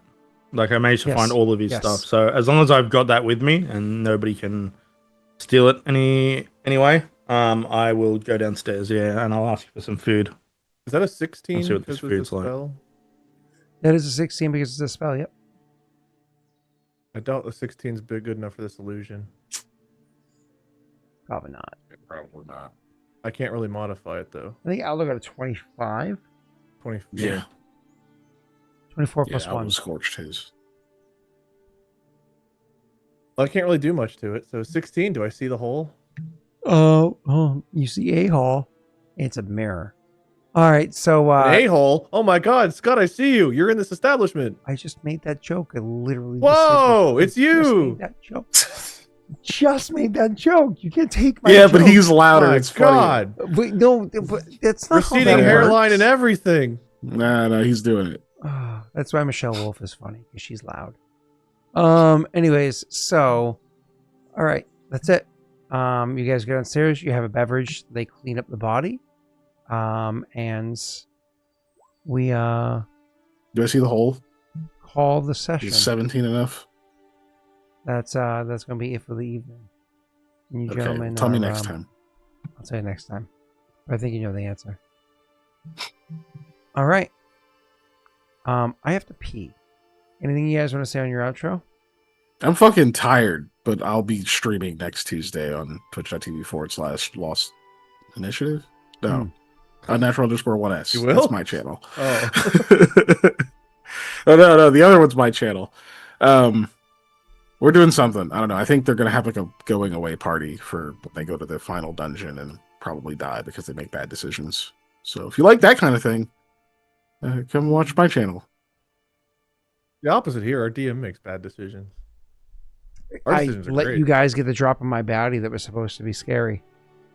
Like I managed to Yes. find all of his Yes. stuff. So as long as I've got that with me and nobody can steal it anyway, I will go downstairs, yeah, and I'll ask for some food. Is that a 16? Let's see what this because of the food's like. spell? That is a 16 because it's a spell, yep. I doubt the 16 is good enough for this illusion. Probably not. Probably not. I can't really modify it though. I think Aldo got a 25. 20. Yeah. 24 plus I 1. was scorched his. Well, I can't really do much to it. So 16, do I see the hole? Oh, you see a hole. It's a mirror. All right, so An a-hole? Oh my God, Scott, I see you. You're in this establishment. I just made that joke. I literally Whoa, it's just you. made that joke. Just made that joke. You can't take my Yeah, joke. but he's louder. My It's funny. Wait, God. no, but that's not how Receding that hairline works. and everything. No, he's doing it. That's why Michelle Wolf is funny, because she's loud. Anyways, so all right, that's it. You guys go downstairs, you have a beverage, they clean up the body. And we Do I see the whole? Call the session. Is 17 enough? That's gonna be it for the evening. And you Okay, gentlemen tell me next time. I'll tell you next time. But I think you know the answer. All right. I have to pee. Anything you guys want to say on your outro? I'm fucking tired, but I'll be streaming next Tuesday on twitch.tv/Lost Initiative. No. Unnatural_1S. You will? That's my channel. Oh. Oh, no, the other one's my channel. We're doing something. I don't know. I think they're going to have like a going away party for when they go to the final dungeon and probably die because they make bad decisions. So if you like that kind of thing, come watch my channel. The opposite here. Our DM makes bad decisions. Our I decisions are let great. you guys get the drop of my baddie that was supposed to be scary.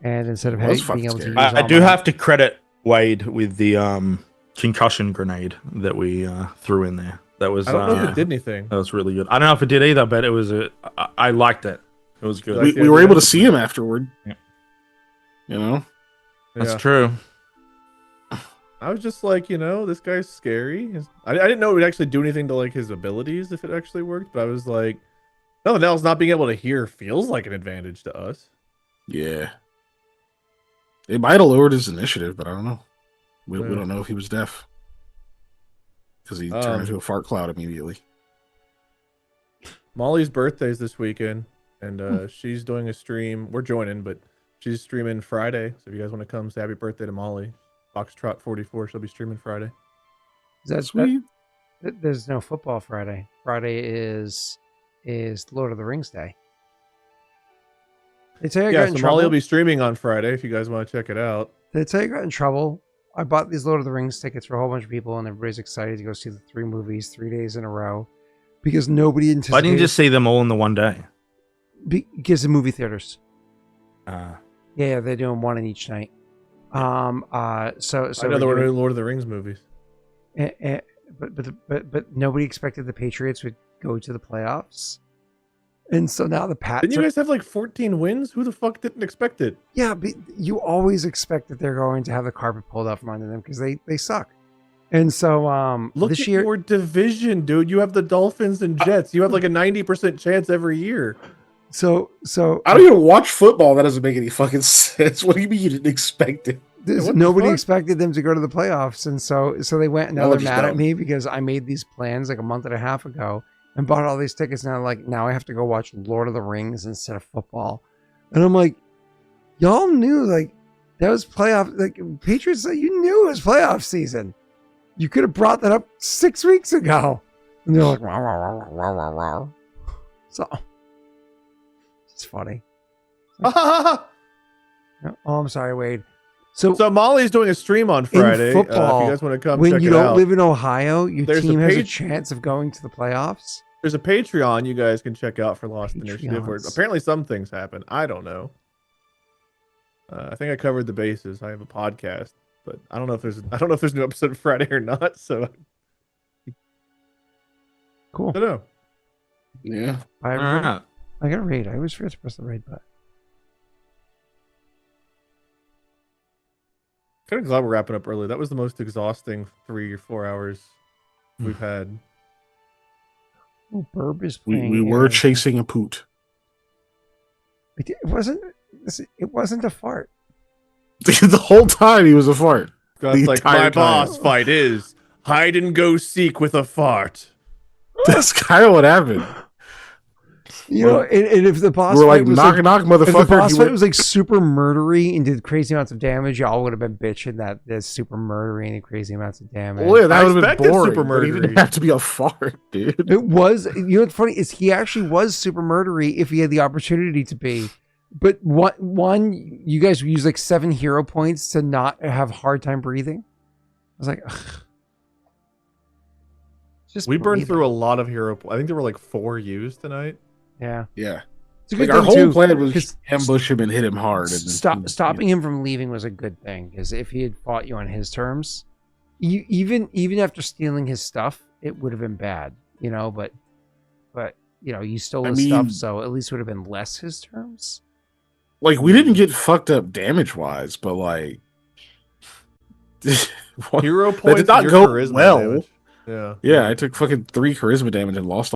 And instead of It was being able to fucking use scary. I do have to credit Wade with the concussion grenade that we threw in there. That was I don't know if it did anything. that was really good. I don't know if it did either, but it was I liked it. It was good. We were able to see him afterward. Yeah. You know? That's Yeah. true. I was just like, this guy's scary. I didn't know it would actually do anything to like his abilities if it actually worked, but I was like, nothing else. Not being able to hear feels like an advantage to us. Yeah. It might have lowered his initiative, but I don't know. We Yeah. don't know if he was deaf. Because he turned into a fart cloud immediately. Molly's birthday is this weekend, and she's doing a stream. We're joining, but she's streaming Friday. So if you guys want to come, say happy birthday to Molly. Foxtrot 44, she'll be streaming Friday. Sweet. There's no football Friday. Friday is Lord of the Rings Day. They tell you I got in so trouble. Molly will be streaming on Friday if you guys want to check it out. They tell you I got in trouble. I bought these Lord of the Rings tickets for a whole bunch of people, and everybody's excited to go see the 3 movies 3 days in a row because nobody anticipated. Why didn't you just see them all in the one day? Because the movie theaters. Uh, Yeah, they're doing one in each night. So I know there were no Lord of the Rings movies. but nobody expected the Patriots would go to the playoffs, and so now the Pats. Didn't you guys have like 14 wins? Who the fuck didn't expect it? Yeah, but you always expect that they're going to have the carpet pulled out from under them because they suck. And so Look this at year, your division, dude. You have the Dolphins and Jets. You have like a 90% chance every year. so I don't even watch football. That doesn't make any fucking sense. What do you mean you didn't expect it? nobody expected them to go to the playoffs, and so they went. And now they're Knowledge mad at dumb. me because I made these plans like a month and a half ago and bought all these tickets. Now now I have to go watch Lord of the Rings instead of football, and I'm like, y'all knew like that was playoff. Like Patriots, you knew it was playoff season. You could have brought that up 6 weeks ago. And they're like, "Rah, rah, rah, rah, rah, rah, rah." So it's funny. Oh, I'm sorry, Wade. So Molly's doing a stream on Friday. football, if you guys want to come when check you it don't out. live in Ohio, your There's a team has a page- chance of going to the playoffs. There's a Patreon you guys can check out for Lost Initiative where Patreons. apparently some things happen. I don't know. I think I covered the bases. I have a podcast, but I don't know if there's a new episode Friday or not. So Cool. I don't know. Yeah. I all right. got to raid. I always forget to press the raid button. Kind of glad we're wrapping up early. That was the most exhausting 3 or 4 hours we've had. Oh, Burb is We playing. were chasing a poot. It wasn't a fart. The whole time he was a fart. God's The like, entire my time. boss fight is hide and go seek with a fart. That's kind of what happened. You know, and if the boss We're fight like, was knock, knock, if the motherfucker. boss He fight went- was like super murdery and did crazy amounts of damage, y'all would have been bitching that there's super murdery and crazy amounts of damage. Well, yeah, that I would have been expected boring. super But he didn't murdery. have to be a fart, dude. It was, you know what's funny is he actually was super murdery if he had the opportunity to be. But you guys use like 7 hero points to not have a hard time breathing. I was like, ugh. Just We burned breathing. through a lot of hero. I think there were like 4 used tonight. Yeah. Yeah. It's a Like good our thing, whole too, plan was 'cause ambush him and hit him hard. And stopping him from leaving was a good thing because if he had fought you on his terms, even after stealing his stuff, it would have been bad, you know. But you know, you stole his stuff, so at least it would have been less his terms. Like, we didn't get fucked up damage wise, but like, Hero that points did not and your go charisma well. damage. Yeah. Yeah, I took fucking 3 charisma damage and lost